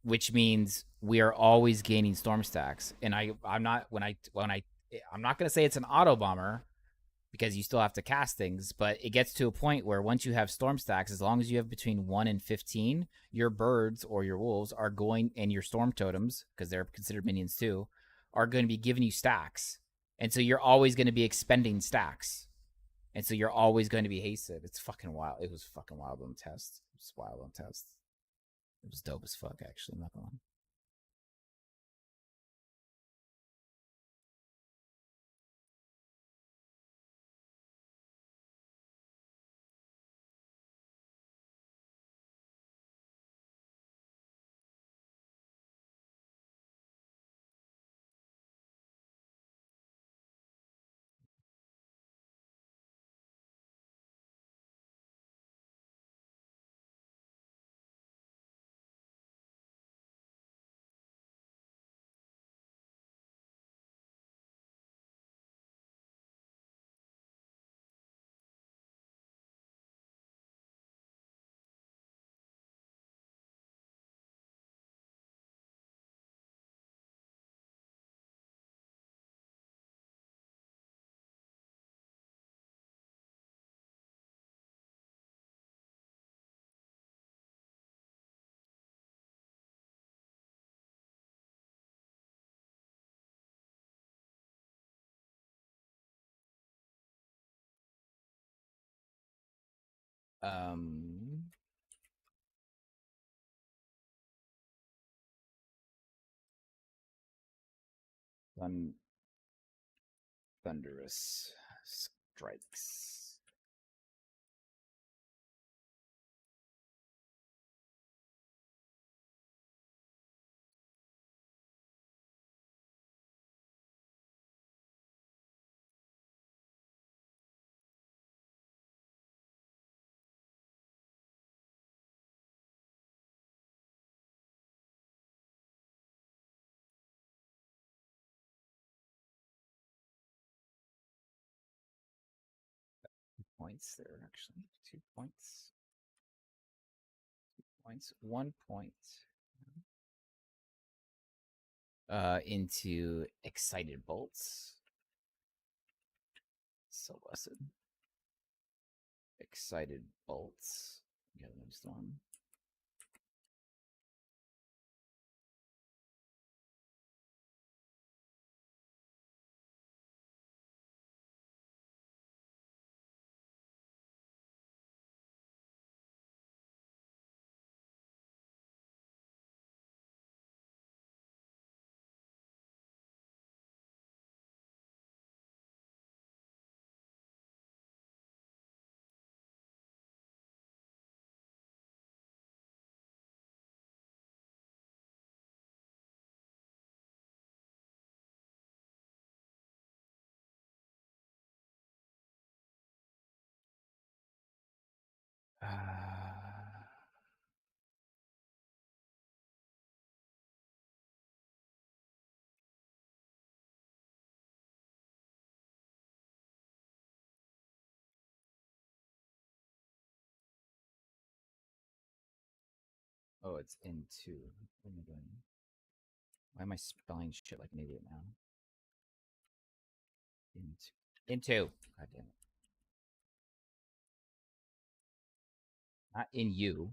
which means we are always gaining storm stacks. And I'm not going to say it's an auto bomber, because you still have to cast things, but it gets to a point where once you have storm stacks, as long as you have between 1 and 15, your birds or your wolves are going, and your storm totems, because they're considered minions too, are going to be giving you stacks. And so you're always going to be expending stacks. And so you're always going to be hasted. It's fucking wild. It was fucking wild on the test. It was wild on the test. It was dope as fuck, actually. I'm not gonna lie. Um. Thunderous strikes. Points there, actually. 2 points. 2 points. 1 point. Into excited bolts. So blessed. Excited bolts. Yeah, there's one. Oh, it's into. What am I doing? Why am I spelling shit like an idiot now? Into. God damn it. Not in you.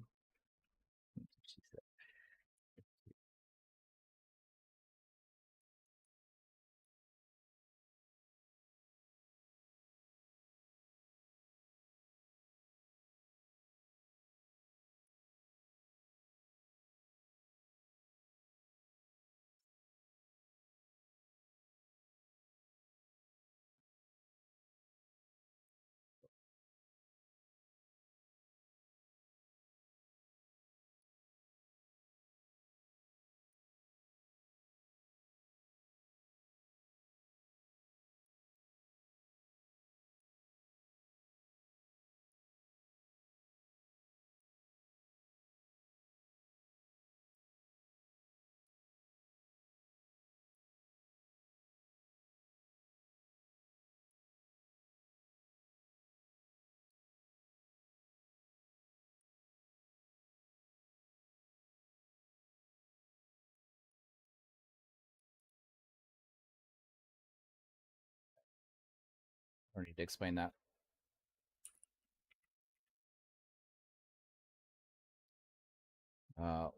I don't need to explain that.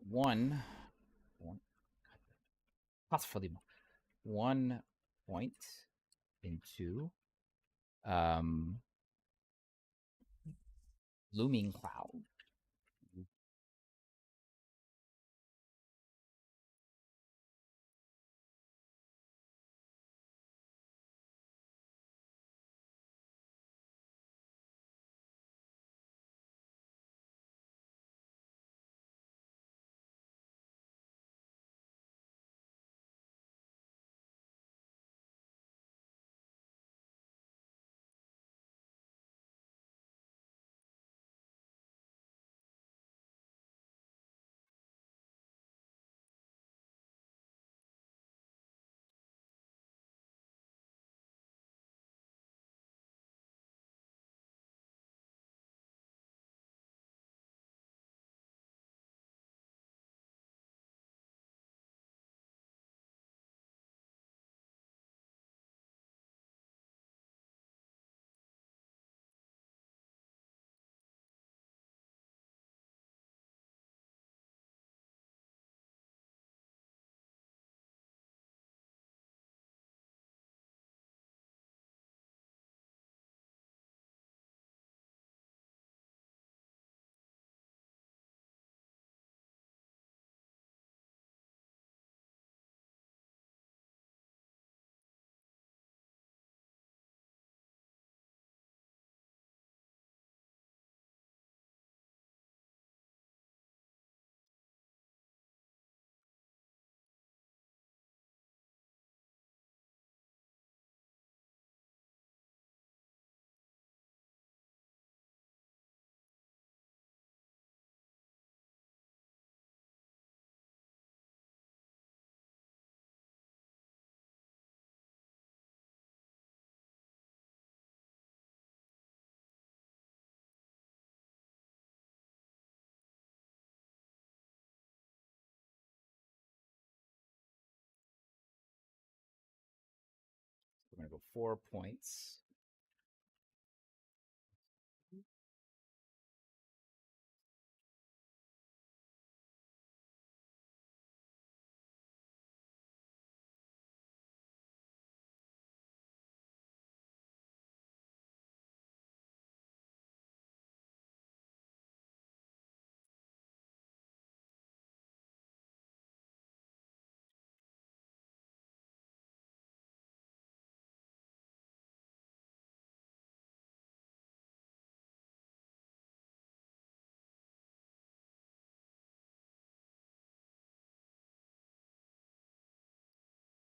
One, possibly 1 point into looming cloud. go 4 points.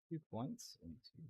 Two points into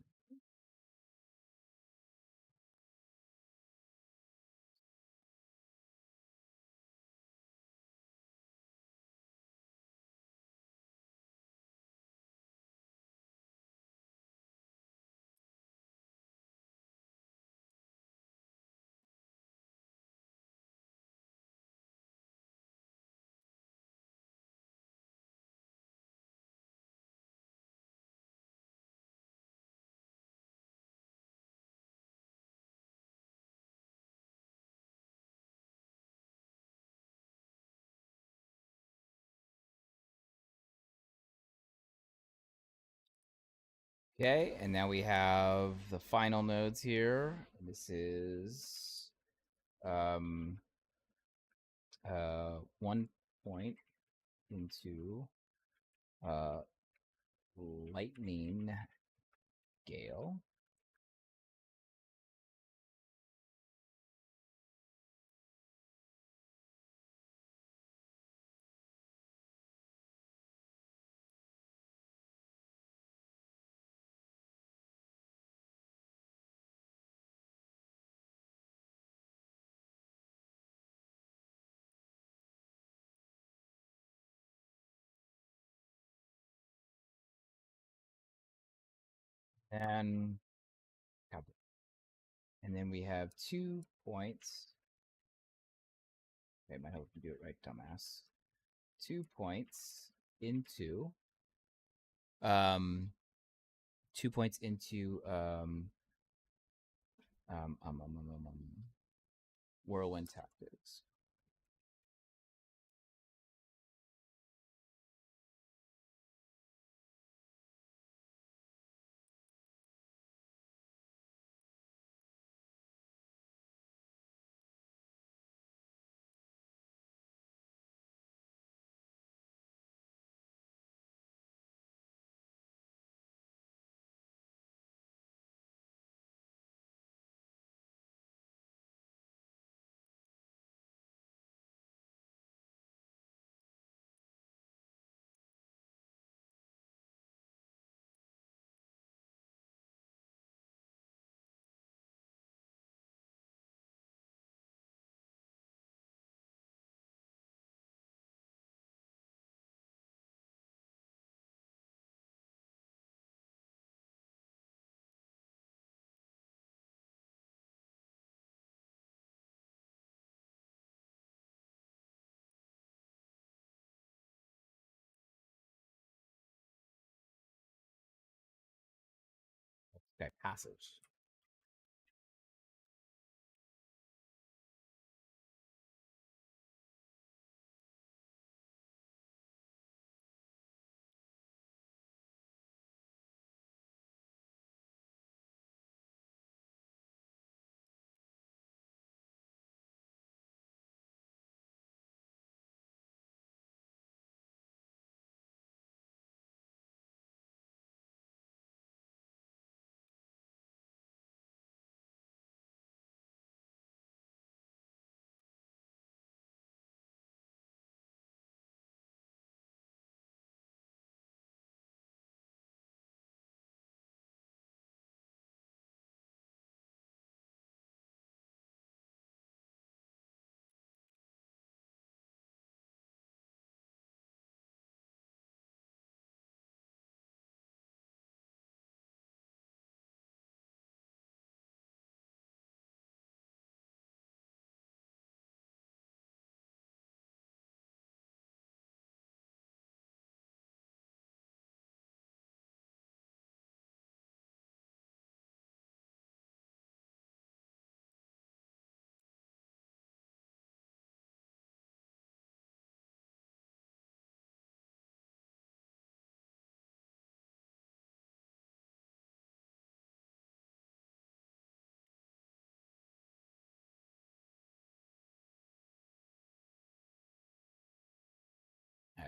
Okay, and now we have the final nodes here. This is 1 point into lightning gale. And then we have 2 points. Okay, might hope to do it right, dumbass. 2 points into 2 points into whirlwind tactics. Okay, passage.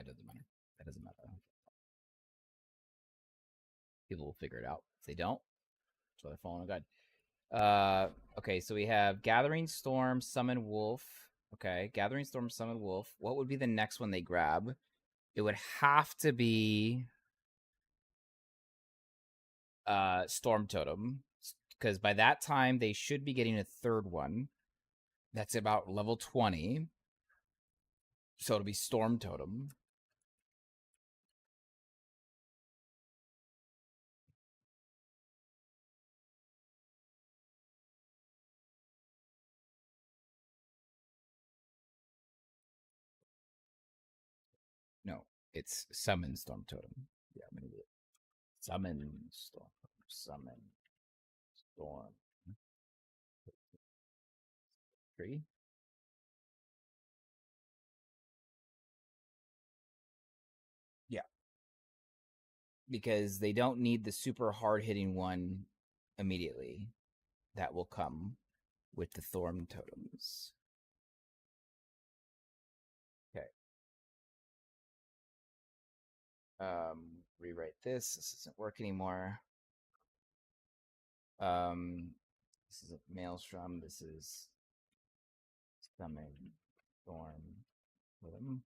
it doesn't matter. That doesn't matter. People will figure it out. If they don't, so they're following a guide. Okay, so we have Gathering Storm, Summon Wolf. Okay, Gathering Storm, Summon Wolf. What would be the next one they grab? It would have to be Storm Totem, because by that time they should be getting a third one. That's about level 20. So it'll be Storm Totem. No, it's Summon Storm Totem. Yeah, I'm gonna do it. Summon Storm. Summon Storm. 3. Yeah. Because they don't need the super hard hitting one immediately. That will come with the Thorn Totems. Okay. Rewrite this. This doesn't work anymore. This is a Maelstrom. This is Summon Thorn Totem.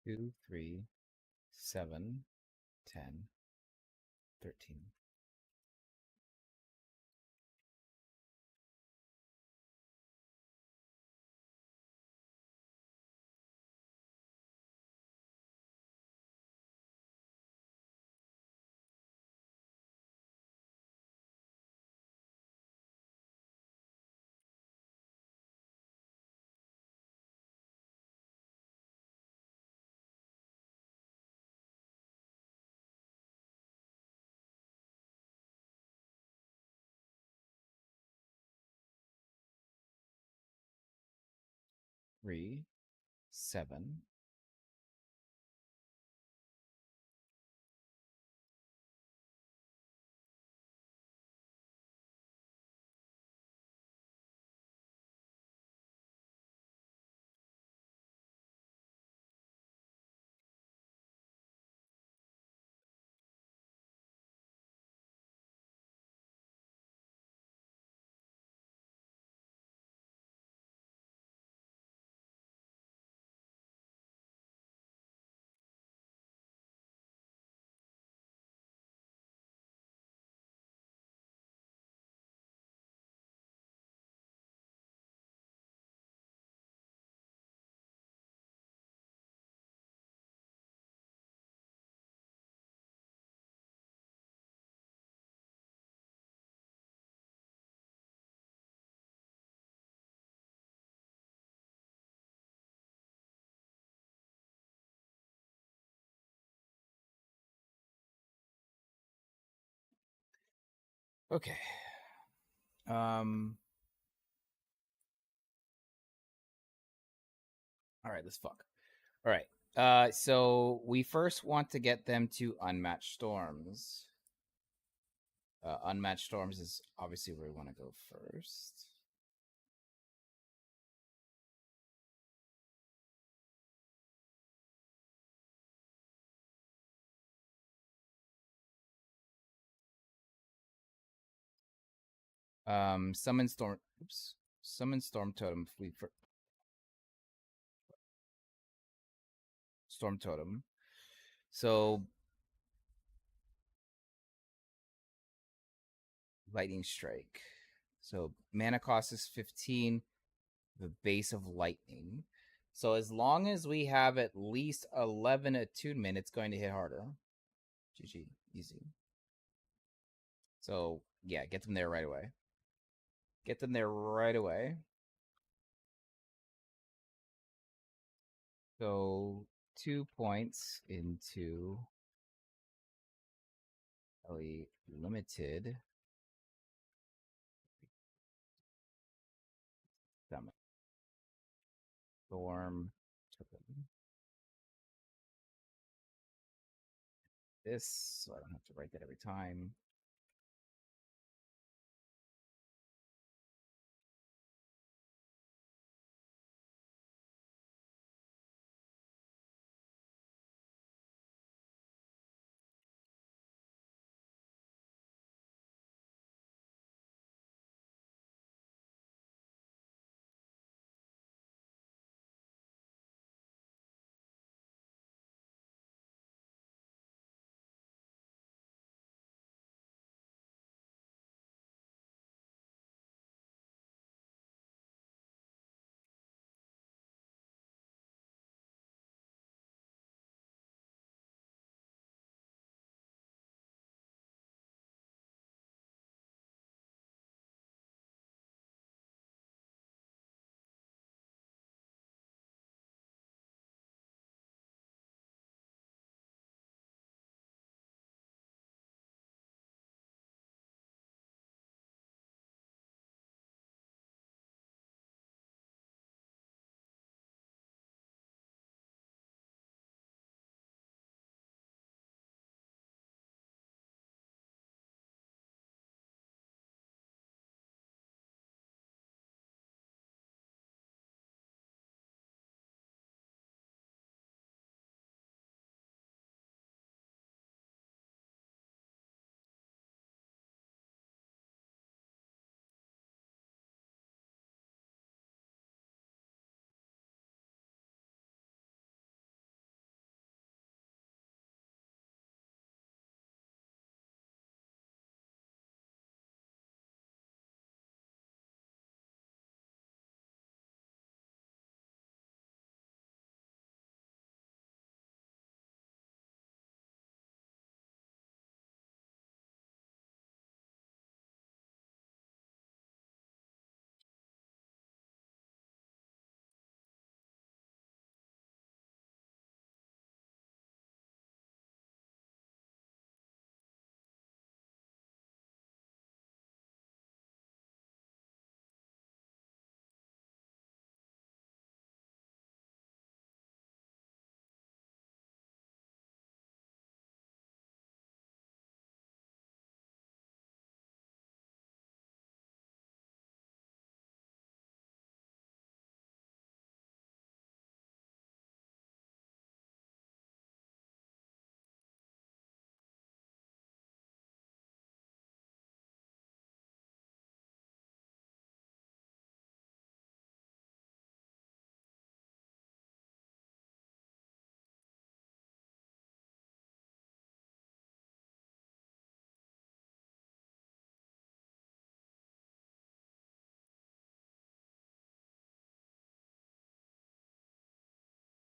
Two, 3, 7, 10, 13. Three, 7. Okay. All right, let's fuck. All right. So we first want to get them to unmatched storms. Unmatched storms is obviously where we want to go first. Summon storm. Oops. Summon storm totem. Storm totem. So lightning strike. So mana cost is 15. The base of lightning. So as long as we have at least 11 attunement, it's going to hit harder. GG. Easy. So yeah, get them there right away. Get them there right away. So 2 points into LE limited. Summon. Storm token. This, so I don't have to write that every time.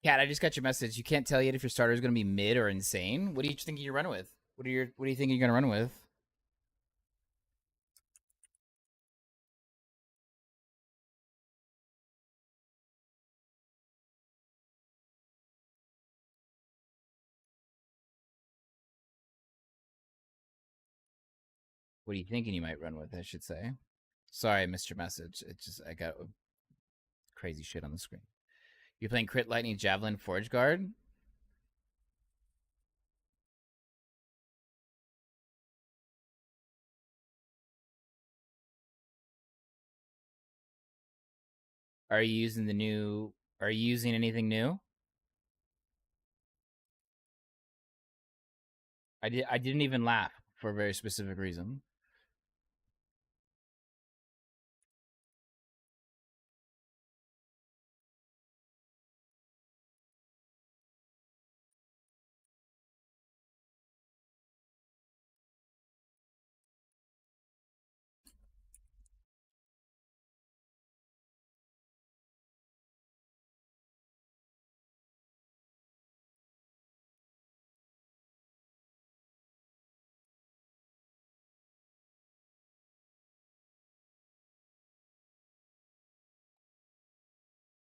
Cat, I just got your message. You can't tell yet if your starter is going to be mid or insane. What do you think you're running with? What do you think you're going to run with? What are you thinking you might run with, I should say? Sorry, Mr. Message. It just I got crazy shit on the screen. You're playing Crit Lightning Javelin Forge Guard? Are you using the new are you using anything new? I didn't even laugh for a very specific reason.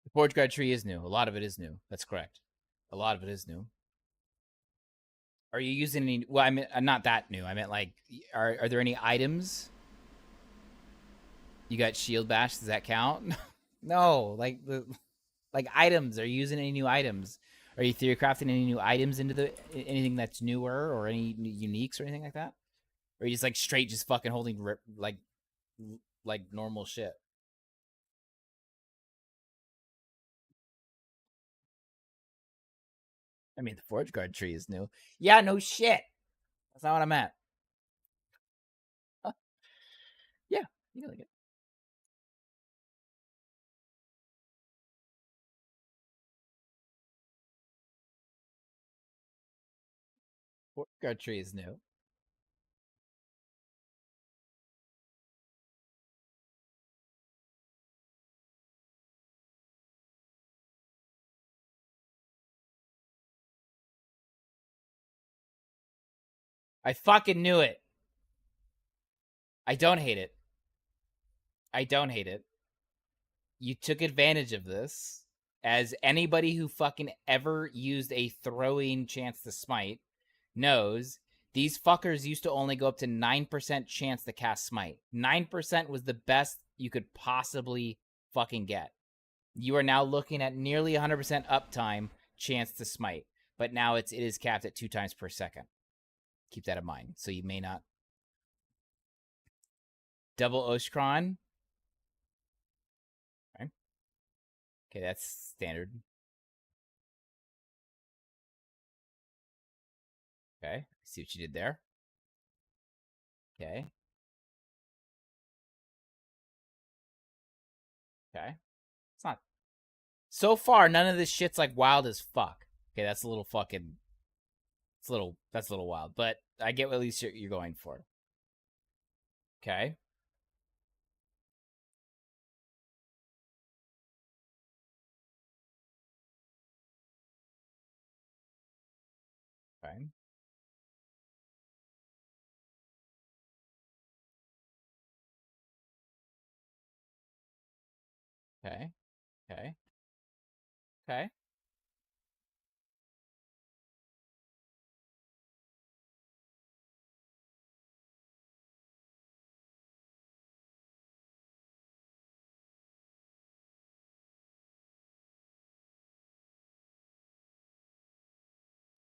The Forge Guard tree is new. A lot of it is new. That's correct. A lot of it is new. Are you using any? Well, I mean, not that new. I meant like, are there any items? You got Shield Bash. Does that count? No, like items. Are you using any new items? Are you theory crafting any new items into the anything that's newer or any uniques or anything like that? Or are you just like straight just fucking holding like normal shit? I mean, the Forge Guard tree is new. Yeah, no shit. That's not what I meant. Huh. Yeah, you can like it. Forge Guard tree is new. I fucking knew it. I don't hate it. I don't hate it. You took advantage of this, as anybody who fucking ever used a throwing chance to smite knows. These fuckers used to only go up to 9% chance to cast smite. 9% was the best you could possibly fucking get. You are now looking at nearly 100% uptime chance to smite, but now it is capped at 2 times per second. Keep that in mind. So you may not double Oshkron. Okay, that's standard. Okay, see what you did there. Okay. Okay. It's not. So far, none of this shit's like wild as fuck. Okay, that's a little fucking. That's a little wild, but I get what at least you're going for. Okay. Okay. Okay. Okay. Okay.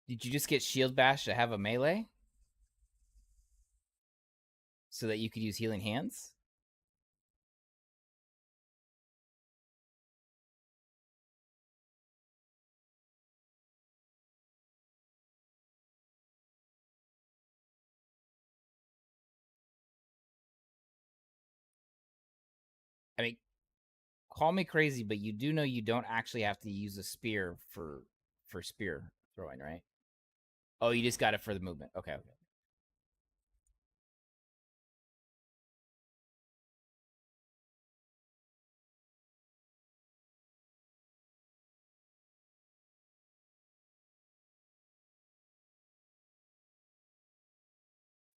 Did you just get Shield Bash to have a melee? So that you could use Healing Hands? I mean, call me crazy, but you do know you don't actually have to use a spear for spear throwing, right? Oh, you just got it for the movement. Okay, okay.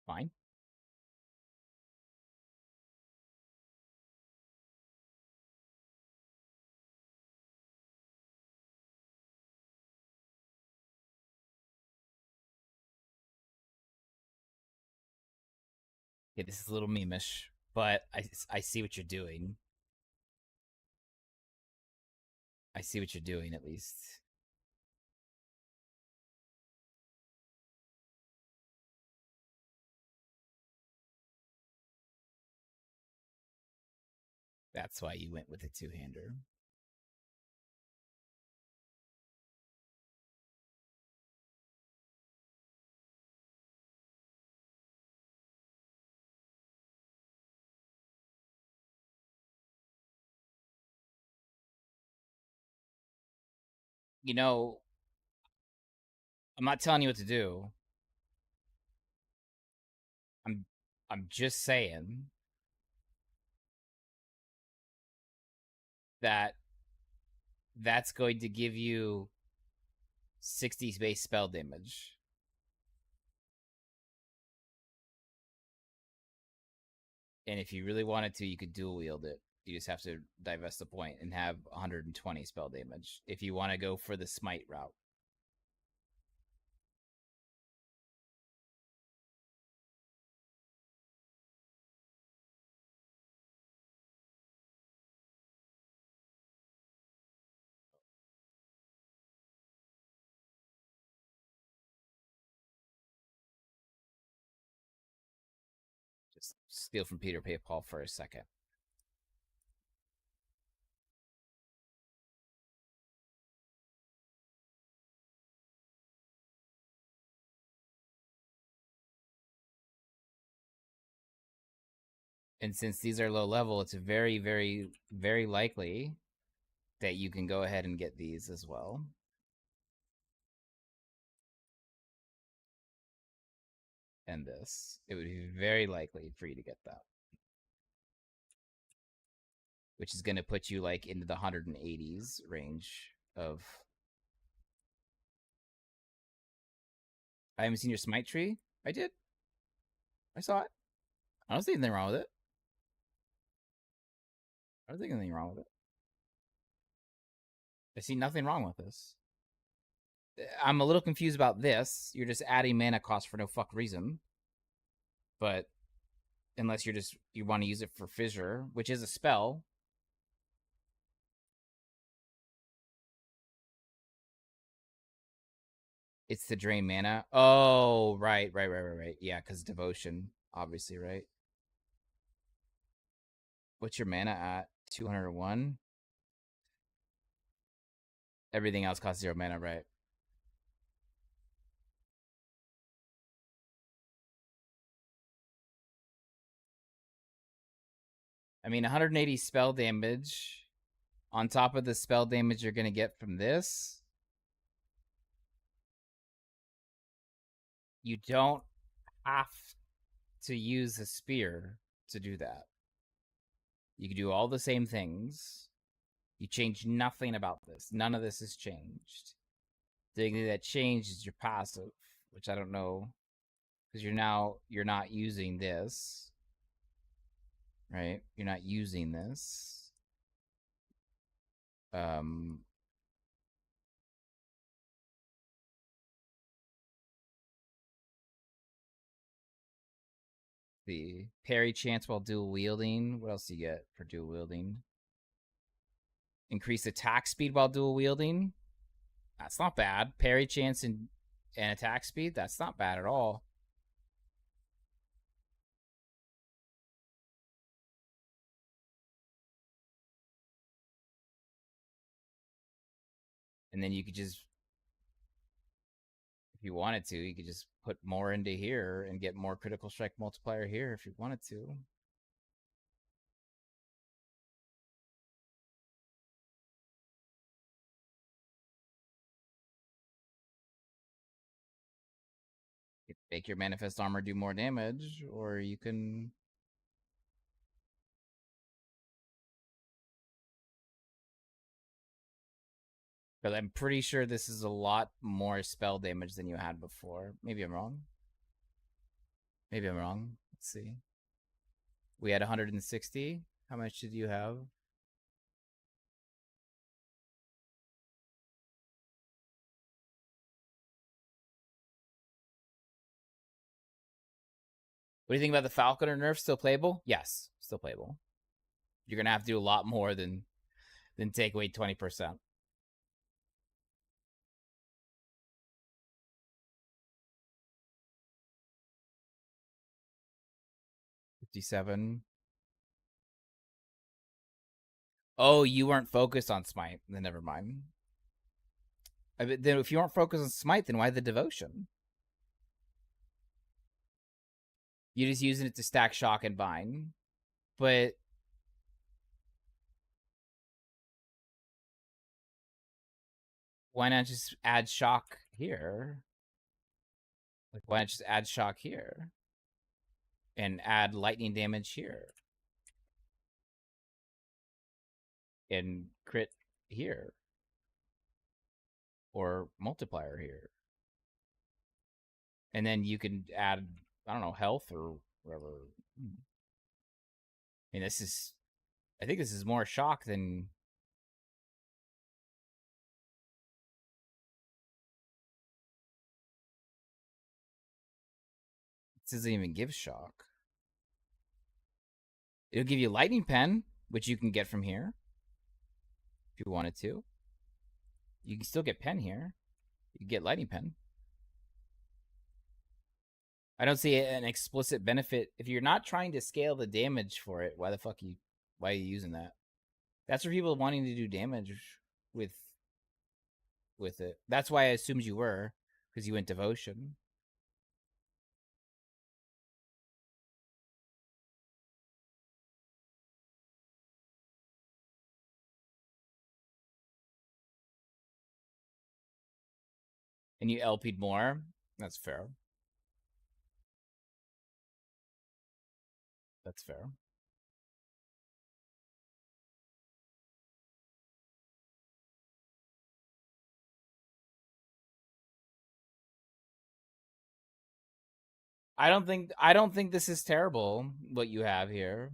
Fine. Okay, this is a little memeish, but I see what you're doing. I see what you're doing, at least. That's why you went with a two-hander. You know, I'm not telling you what to do. I'm I'm just saying that that's going to give you 60 base spell damage. And if you really wanted to, you could dual wield it. You just have to divest a point and have 120 spell damage if you want to go for the smite route. Just steal from Peter, pay Paul for a second. And since these are low level, it's very, very, very likely that you can go ahead and get these as well. And this. It would be very likely for you to get that. Which is going to put you like into the 180s range of... I haven't seen your smite tree. I did. I saw it. I don't see anything wrong with it. I don't think anything wrong with it. I see nothing wrong with this. I'm a little confused about this. You're just adding mana cost for no fuck reason. But unless you're just you want to use it for fissure, which is a spell. It's to drain mana. Oh, right. Yeah, because devotion, obviously, right? What's your mana at? 201? Everything else costs 0 mana, right? I mean, 180 spell damage on top of the spell damage you're going to get from this. You don't have to use a spear to do that. You can do all the same things. You change nothing about this. None of this has changed. The thing that changed is your passive, which I don't know, because you're not using this, right? You're not using this. The parry chance while dual wielding. What else do you get for dual wielding? Increase attack speed while dual wielding. That's not bad. Parry chance and attack speed. That's not bad at all. And then you could just, if you wanted to, you could just put more into here and get more critical strike multiplier here if you wanted to. You could make your manifest armor do more damage, or you can... But I'm pretty sure this is a lot more spell damage than you had before. Maybe I'm wrong. Maybe I'm wrong. Let's see. We had 160. How much did you have? What do you think about the Falconer nerf? Still playable? Yes, still playable. You're gonna have to do a lot more than take away 20%. $57. Oh, you weren't focused on Smite. Then never mind. Then if you weren't focused on Smite, then why the devotion? You're just using it to stack shock and bind. But why not just add shock here? Like, why not just add shock here? And add lightning damage here. And crit here. Or multiplier here. And then you can add, I don't know, health or whatever. I mean, I think this is more shock than... This doesn't even give shock. It'll give you lightning pen, which you can get from here. If you wanted to. You can still get pen here. You can get lightning pen. I don't see an explicit benefit. If you're not trying to scale the damage for it, why are you using that? That's for people wanting to do damage with it. That's why I assumed you were, because you went devotion. And you LP'd more. That's fair. That's fair. I don't think this is terrible, what you have here.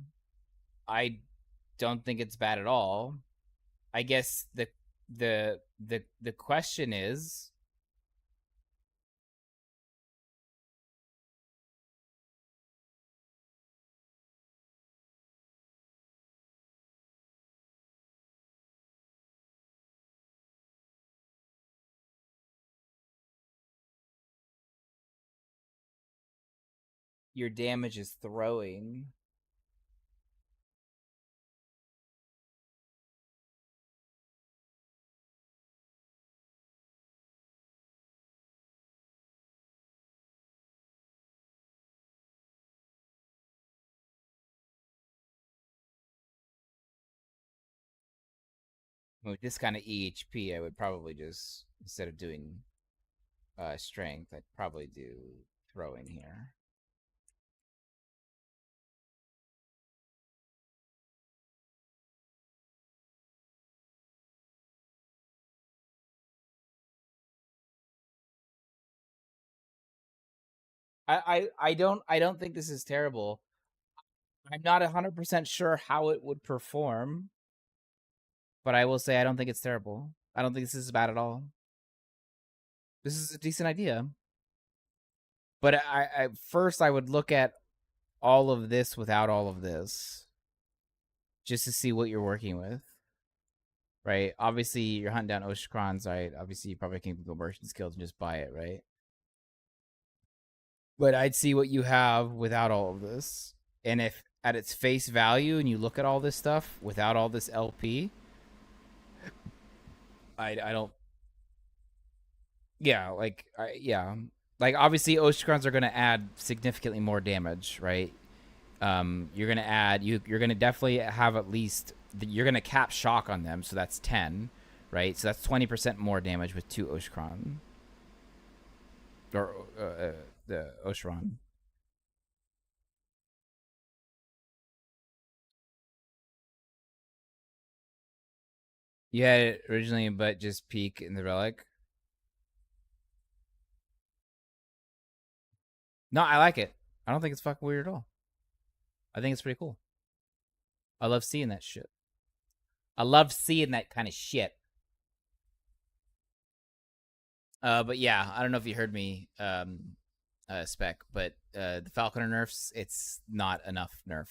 I don't think it's bad at all. I guess the question is, your damage is throwing. With this kind of EHP, I would probably just, instead of doing strength, I'd probably do throwing here. I don't think this is terrible. I'm not 100% sure how it would perform, but I will say I don't think it's terrible. I don't think this is bad at all. This is a decent idea. But I first I would look at all of this without all of this, just to see what you're working with. Right? Obviously, you're hunting down Oshkrons, right? Obviously, you probably can go merchant skills and just buy it, right? But I'd see what you have without all of this. And if at its face value and you look at all this stuff without all this LP, I don't... Yeah, like, like, obviously, Oshkrons are going to add significantly more damage, right? You're going to add... You're going to definitely have at least... You're going to cap shock on them, so that's 10, right? So that's 20% more damage with 2 Oshkron. Or the Oshron. You had it originally, but just peak in the relic. No, I like it. I don't think it's fucking weird at all. I think it's pretty cool. I love seeing that shit. I love seeing that kind of shit. But yeah, I don't know if you heard me. spec, but the Falconer nerfs, it's not enough nerf.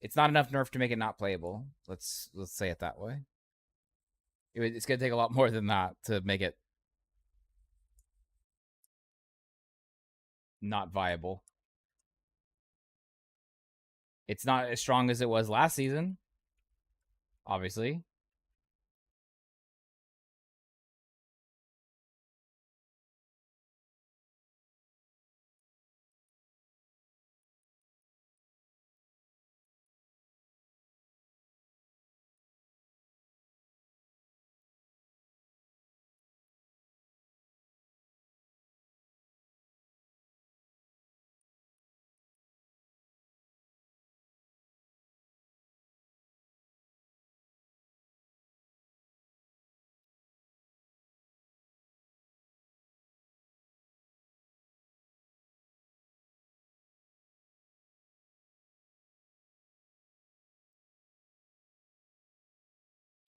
It's not enough nerf to make it not playable. Let's say it that way. It's gonna take a lot more than that to make it not viable. It's not as strong as it was last season, obviously.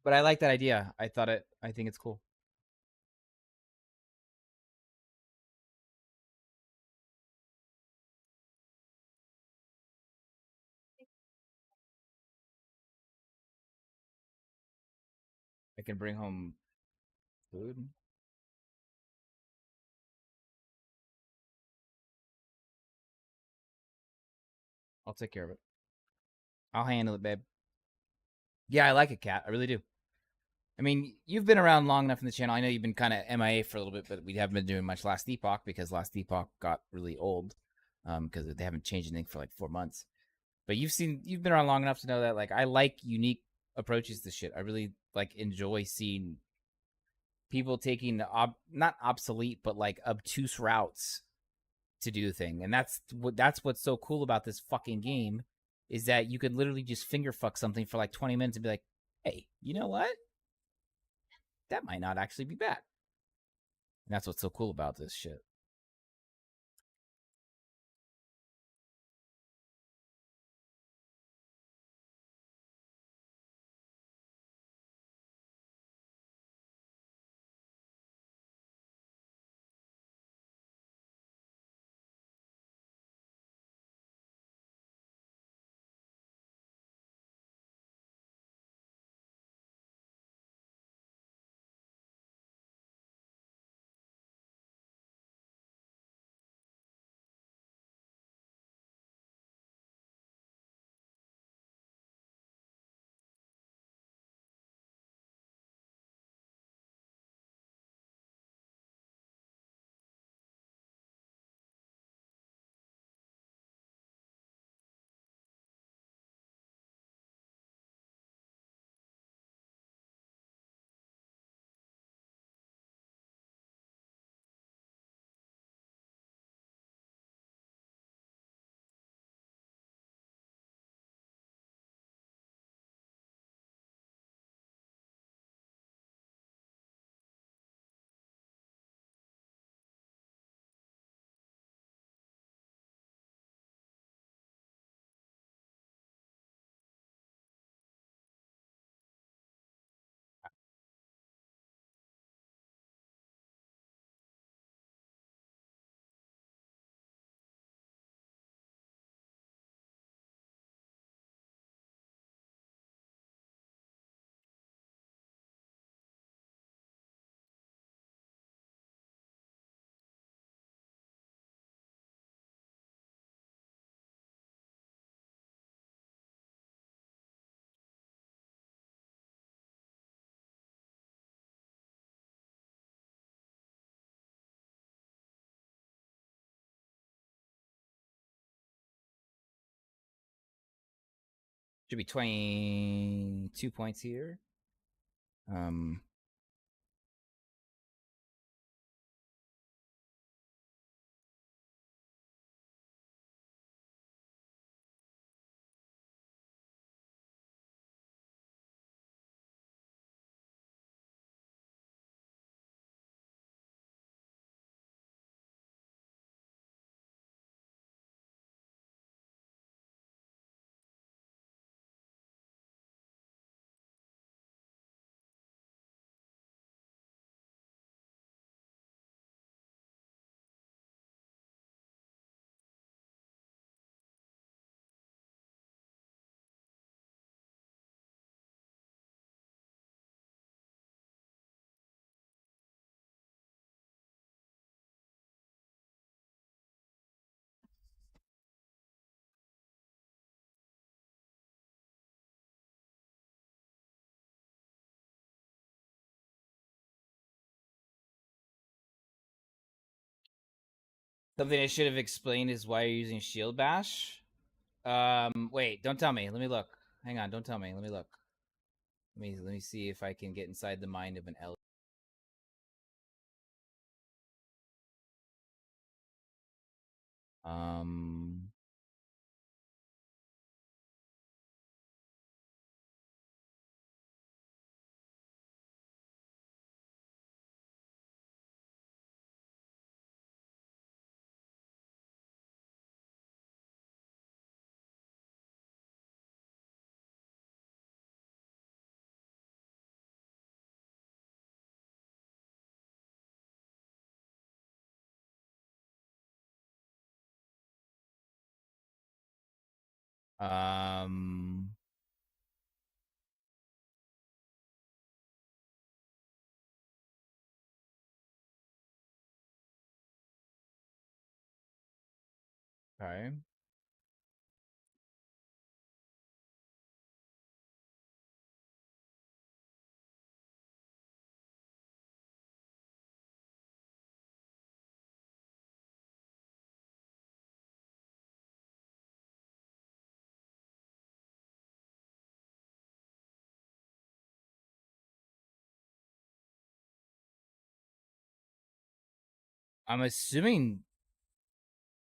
But I like that idea. I think it's cool. I can bring home food. I'll take care of it. I'll handle it, babe. Yeah, I like it, Cat. I really do. I mean, you've been around long enough in the channel. I know you've been kind of MIA for a little bit, but we haven't been doing much last Epoch because last Epoch got really old because they haven't changed anything for like 4 months. But you've been around long enough to know that like I like unique approaches to shit. I really like enjoy seeing people taking not obsolete but like obtuse routes to do the thing. And that's what's so cool about this fucking game is that you could literally just finger fuck something for like 20 minutes and be like, "Hey, you know what? That might not actually be bad." And that's what's so cool about this shit. Should be 22 points here. Something I should have explained is why you're using Shield Bash. Wait, don't tell me. Let me look. Hang on, don't tell me. Let me look. Let me see if I can get inside the mind of an L. Um. Um. Okay. I'm assuming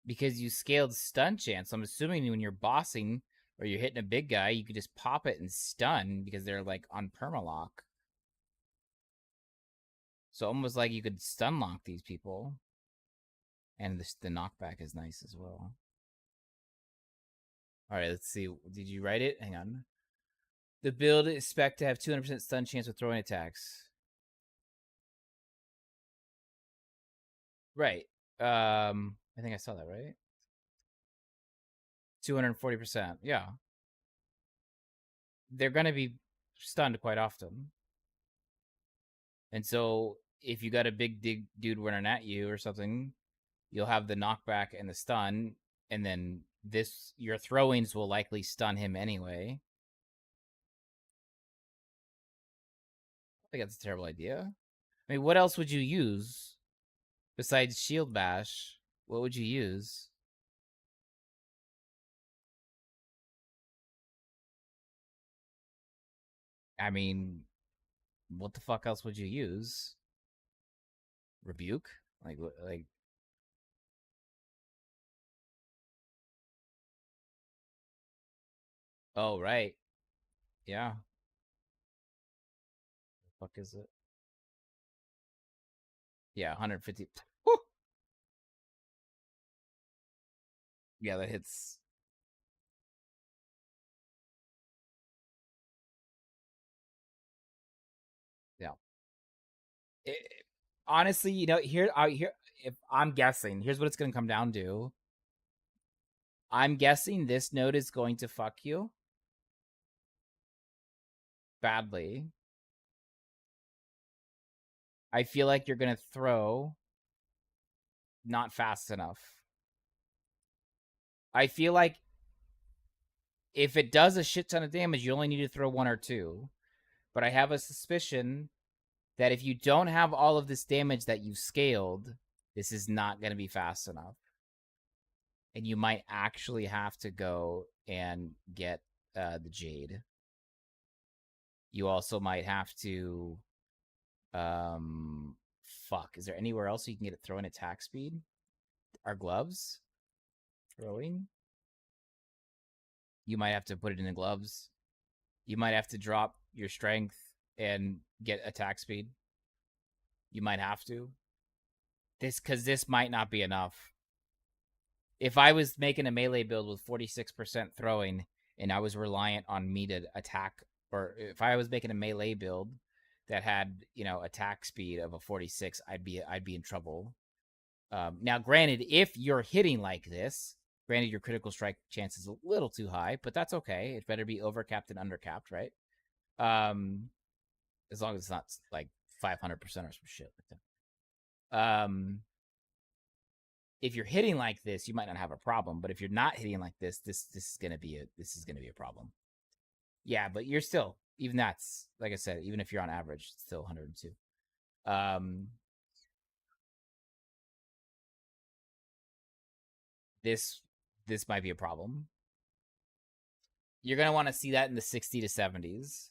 because you scaled stun chance. I'm assuming when you're bossing or you're hitting a big guy, you could just pop it and stun because they're like on permalock. So almost like you could stun lock these people. And the knockback is nice as well. All right, let's see. Did you write it? Hang on. The build is spec to have 200% stun chance with throwing attacks. Right. I think I saw that, right? 240%. Yeah. They're going to be stunned quite often. And so if you got a big dude running at you or something, you'll have the knockback and the stun, and then your throw-ins will likely stun him anyway. I think that's a terrible idea. I mean, what else would you use besides Shield Bash? What would you use? I mean, what the fuck else would you use? Rebuke? Like oh, right. Yeah. The fuck is it? Yeah, 150. Woo! Yeah, that hits. Yeah. Honestly, here if I'm guessing, here's what it's going to come down to. I'm guessing this node is going to fuck you badly. I feel like you're going to throw not fast enough. I feel like if it does a shit ton of damage, you only need to throw one or two. But I have a suspicion that if you don't have all of this damage that you've scaled, this is not going to be fast enough. And you might actually have to go and get the Jade. You also might have to... fuck. Is there anywhere else you can get it throwing attack speed? Are gloves? Throwing? You might have to put it in the gloves. You might have to drop your strength and get attack speed. You might have to. Because this might not be enough. If I was making a melee build with 46% throwing and I was reliant on me to attack, or if I was making a melee build that had, attack speed of a 46, I'd be in trouble. Now, granted, if you're hitting like this, granted your critical strike chance is a little too high, but that's okay. It better be overcapped and undercapped, right? As long as it's not like 500% or some shit like that. If you're hitting like this, you might not have a problem, but if you're not hitting like this, this is gonna be a problem. Yeah, but you're still, even that's, like I said, even if you're on average, it's still 102. this might be a problem. You're going to want to see that in the 60 to 70s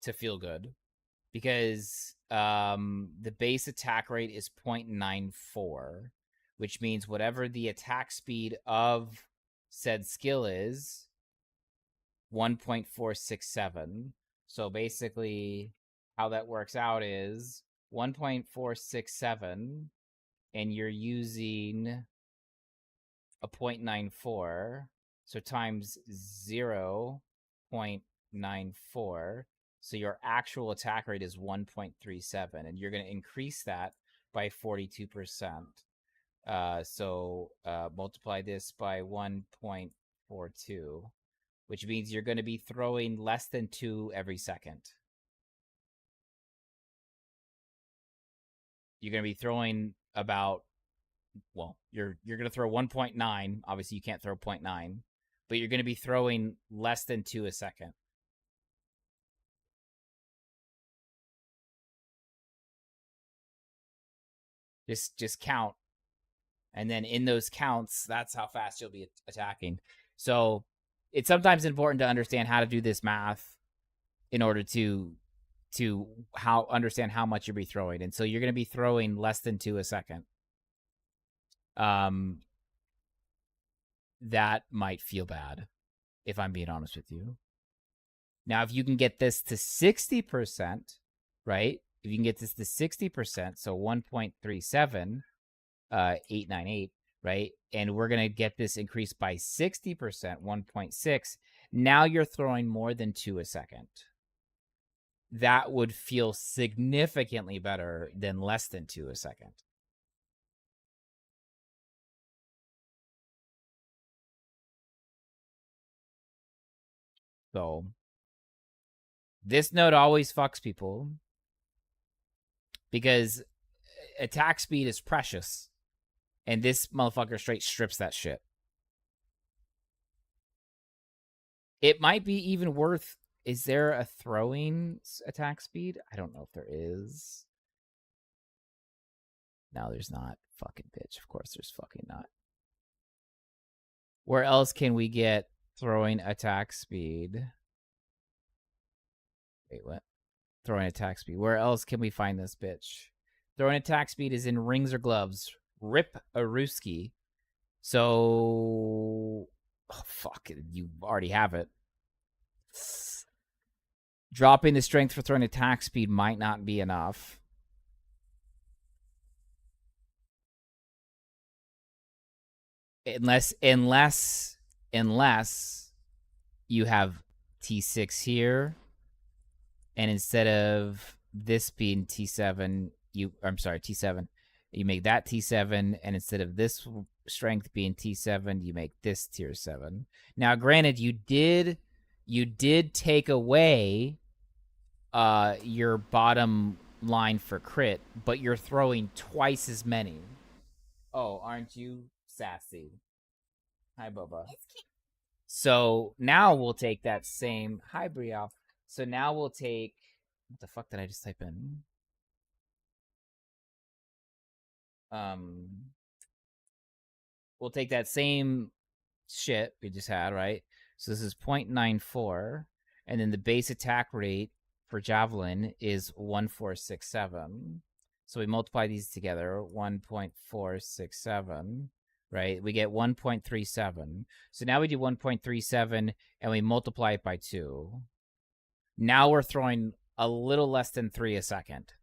to feel good, because the base attack rate is 0.94, which means whatever the attack speed of said skill is, 1.467. So basically how that works out is 1.467, and you're using a 0.94, so times 0.94, so your actual attack rate is 1.37, and you're going to increase that by 42%. So multiply this by 1.42, which means you're going to be throwing less than 2 every second. You're going to be throwing about, well, you're going to throw 1.9. Obviously, you can't throw 0.9, but you're going to be throwing less than 2 a second. Just count, and then in those counts, that's how fast you'll be attacking. So it's sometimes important to understand how to do this math in order to understand how much you'll be throwing. And so you're going to be throwing less than 2 a second. That might feel bad, if I'm being honest with you. Now, if you can get this to 60%, right? If you can get this to 60%, so 1.37, 898, right? And we're going to get this increased by 60%, 1.6. Now you're throwing more than 2 a second. That would feel significantly better than less than 2 a second. So this node always fucks people because attack speed is precious, and this motherfucker straight strips that shit. It might be even worth. Is there a throwing attack speed? I don't know if there is. No, there's not. Fucking bitch. Of course there's fucking not. Where else can we get throwing attack speed? Wait, what? Throwing attack speed. Where else can we find this bitch? Throwing attack speed is in rings or gloves. Rip a Ruski. So, oh, fuck it. You already have it. Dropping the strength for throwing attack speed might not be enough. Unless you have T6 here, and instead of this being T7, T7, you make that T7, and instead of this strength being T7, you make this tier 7. Now, granted, you did take away your bottom line for crit, but you're throwing twice as many. Oh, aren't you sassy? Hi, Boba. So now we'll take that same... Hi, Brielle. So now we'll take... What the fuck did I just type in? We'll take that same shit we just had, right? So this is 0.94, and then the base attack rate for Javelin is 1.467. So we multiply these together, 1.467, right? We get 1.37. So now we do 1.37, and we multiply it by 2. Now we're throwing a little less than 3 a second.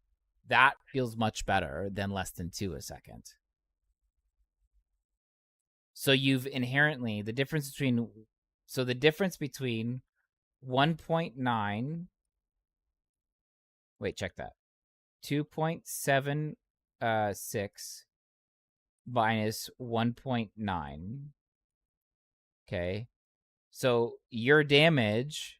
That feels much better than less than 2 a second. So you've inherently, the difference between 1.9, wait, check that. 2.76 minus 1.9. Okay. So your damage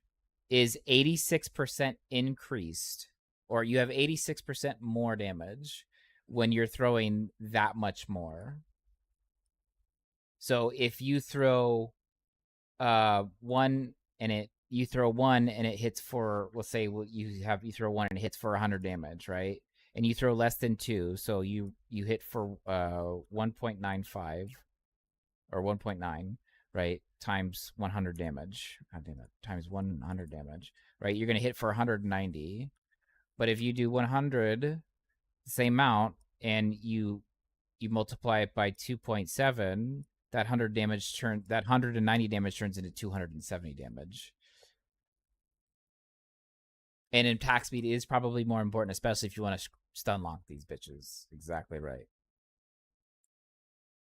is 86% increased, or you have 86% more damage when you're throwing that much more. So if you throw one and you throw one and it hits for, let's say you throw one and it hits for 100 damage, right? And you throw less than 2, so you hit for 1.95. or 1.9, right? Times 100 damage. God damn it. Times 100 damage, right? You're going to hit for 190. But if you do 100, the same amount, and you multiply it by 2.7, that 190 damage turns into 270 damage. And attack speed is probably more important, especially if you want to stun lock these bitches. Exactly right.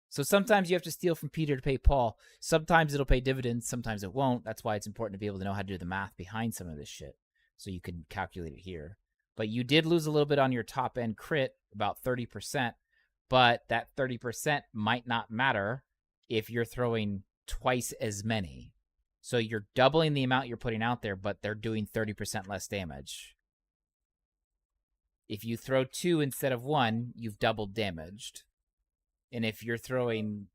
So sometimes you have to steal from Peter to pay Paul. Sometimes it'll pay dividends. Sometimes it won't. That's why it's important to be able to know how to do the math behind some of this shit, so you can calculate it here. But you did lose a little bit on your top end crit, about 30%. But that 30% might not matter if you're throwing twice as many. So you're doubling the amount you're putting out there, but they're doing 30% less damage. If you throw 2 instead of 1, you've doubled damaged. And if you're throwing,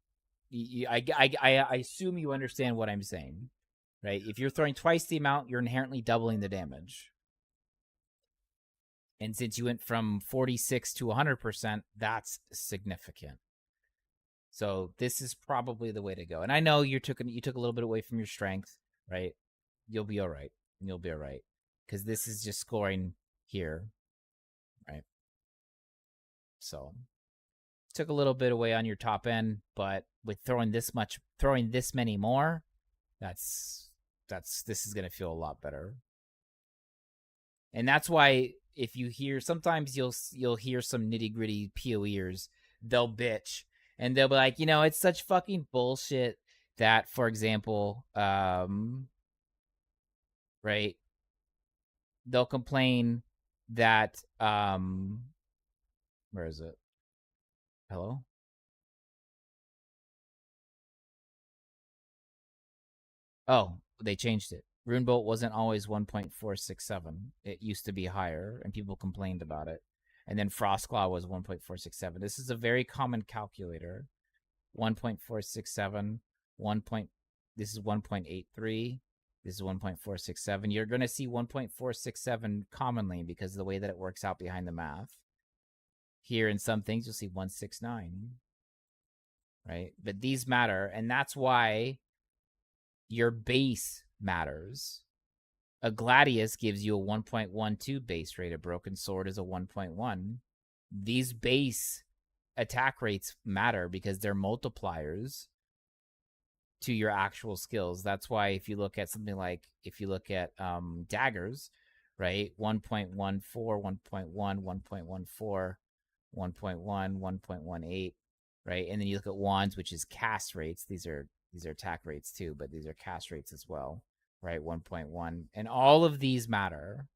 I assume you understand what I'm saying, right? If you're throwing twice the amount, you're inherently doubling the damage. And since you went from 46 to 100%, that's significant. So this is probably the way to go. And I know you took a little bit away from your strength, right? You'll be all right. You'll be all right. Because this is just scoring here, right? So took a little bit away on your top end, but with throwing this many more, this is gonna feel a lot better. And that's why if you hear, sometimes you'll hear some nitty gritty POEers, they'll bitch and they'll be like, it's such fucking bullshit that, for example, right, they'll complain that where is it? Hello? Oh, they changed it. Runebolt wasn't always 1.467. It used to be higher, and people complained about it. And then Frostclaw was 1.467. This is a very common calculator. 1.467, this is 1.83, this is 1.467. You're going to see 1.467 commonly because of the way that it works out behind the math. Here in some things, you'll see 169, right? But these matter, and that's why your base matters. A Gladius gives you a 1.12 base rate. A Broken Sword is a 1.1. These base attack rates matter because they're multipliers to your actual skills. That's why if you look at something like, daggers, right? 1.14, 1.1, 1.14, 1.1, 1.18, right? And then you look at wands, which is cast rates. These are attack rates too, but these are cast rates as well, right? 1.1. And all of these matter.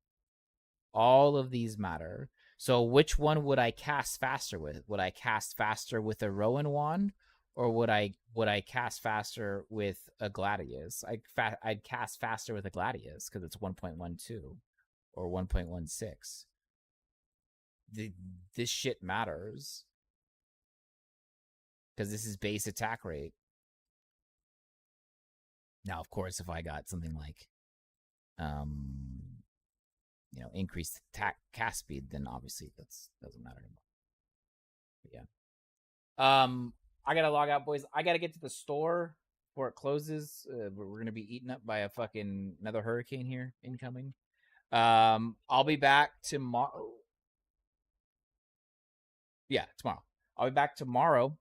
All of these matter. So which one would I cast faster with? Would I cast faster with a Rowan wand, or would I cast faster with a Gladius? I'd cast faster with a Gladius because it's 1.12 or 1.16. This shit matters because this is base attack rate. Now, of course, if I got something like, increased cast speed, then obviously that doesn't matter anymore. But yeah. I gotta log out, boys. I gotta get to the store before it closes. We're gonna be eaten up by another hurricane here incoming. I'll be back tomorrow. Yeah, tomorrow. I'll be back tomorrow,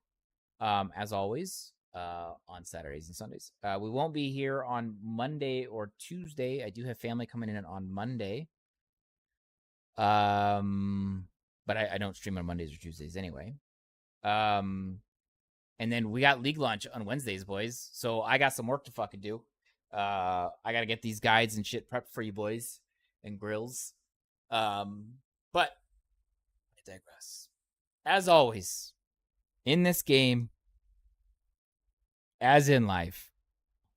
as always, on Saturdays and Sundays. We won't be here on Monday or Tuesday. I do have family coming in on Monday. But I don't stream on Mondays or Tuesdays anyway. And then we got League Launch on Wednesdays, boys. So I got some work to fucking do. I gotta get these guides and shit prepped for you boys and grills. But I digress. As always, in this game, as in life,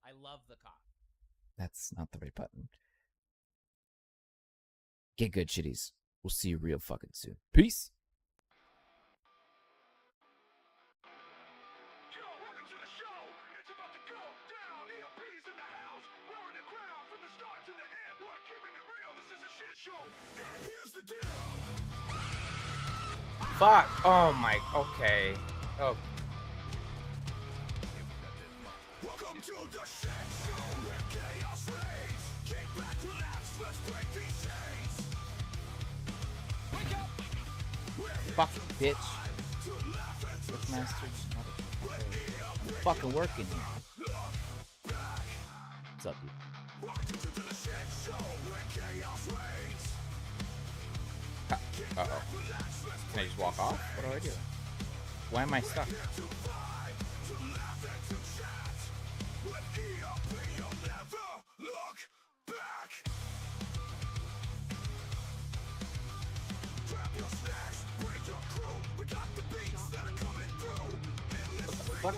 I love the cop. That's not the right button. Get good, shitties. We'll see you real fucking soon. Peace. Yo, welcome to the show. It's about to go down. EMP's in the house. Blowing the ground from the start to the end. We're keeping it real. This is a shit show. And here's the deal. Fuck. Oh my. Okay. Oh. Fucking bitch. What's master? I'm fucking working here. What's up, dude? Uh-oh. Can I just walk off? What do I do? Why am I stuck? What?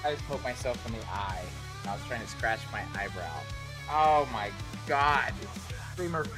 I just poked myself in the eye. I was trying to scratch my eyebrow. Oh my god. Streamer face.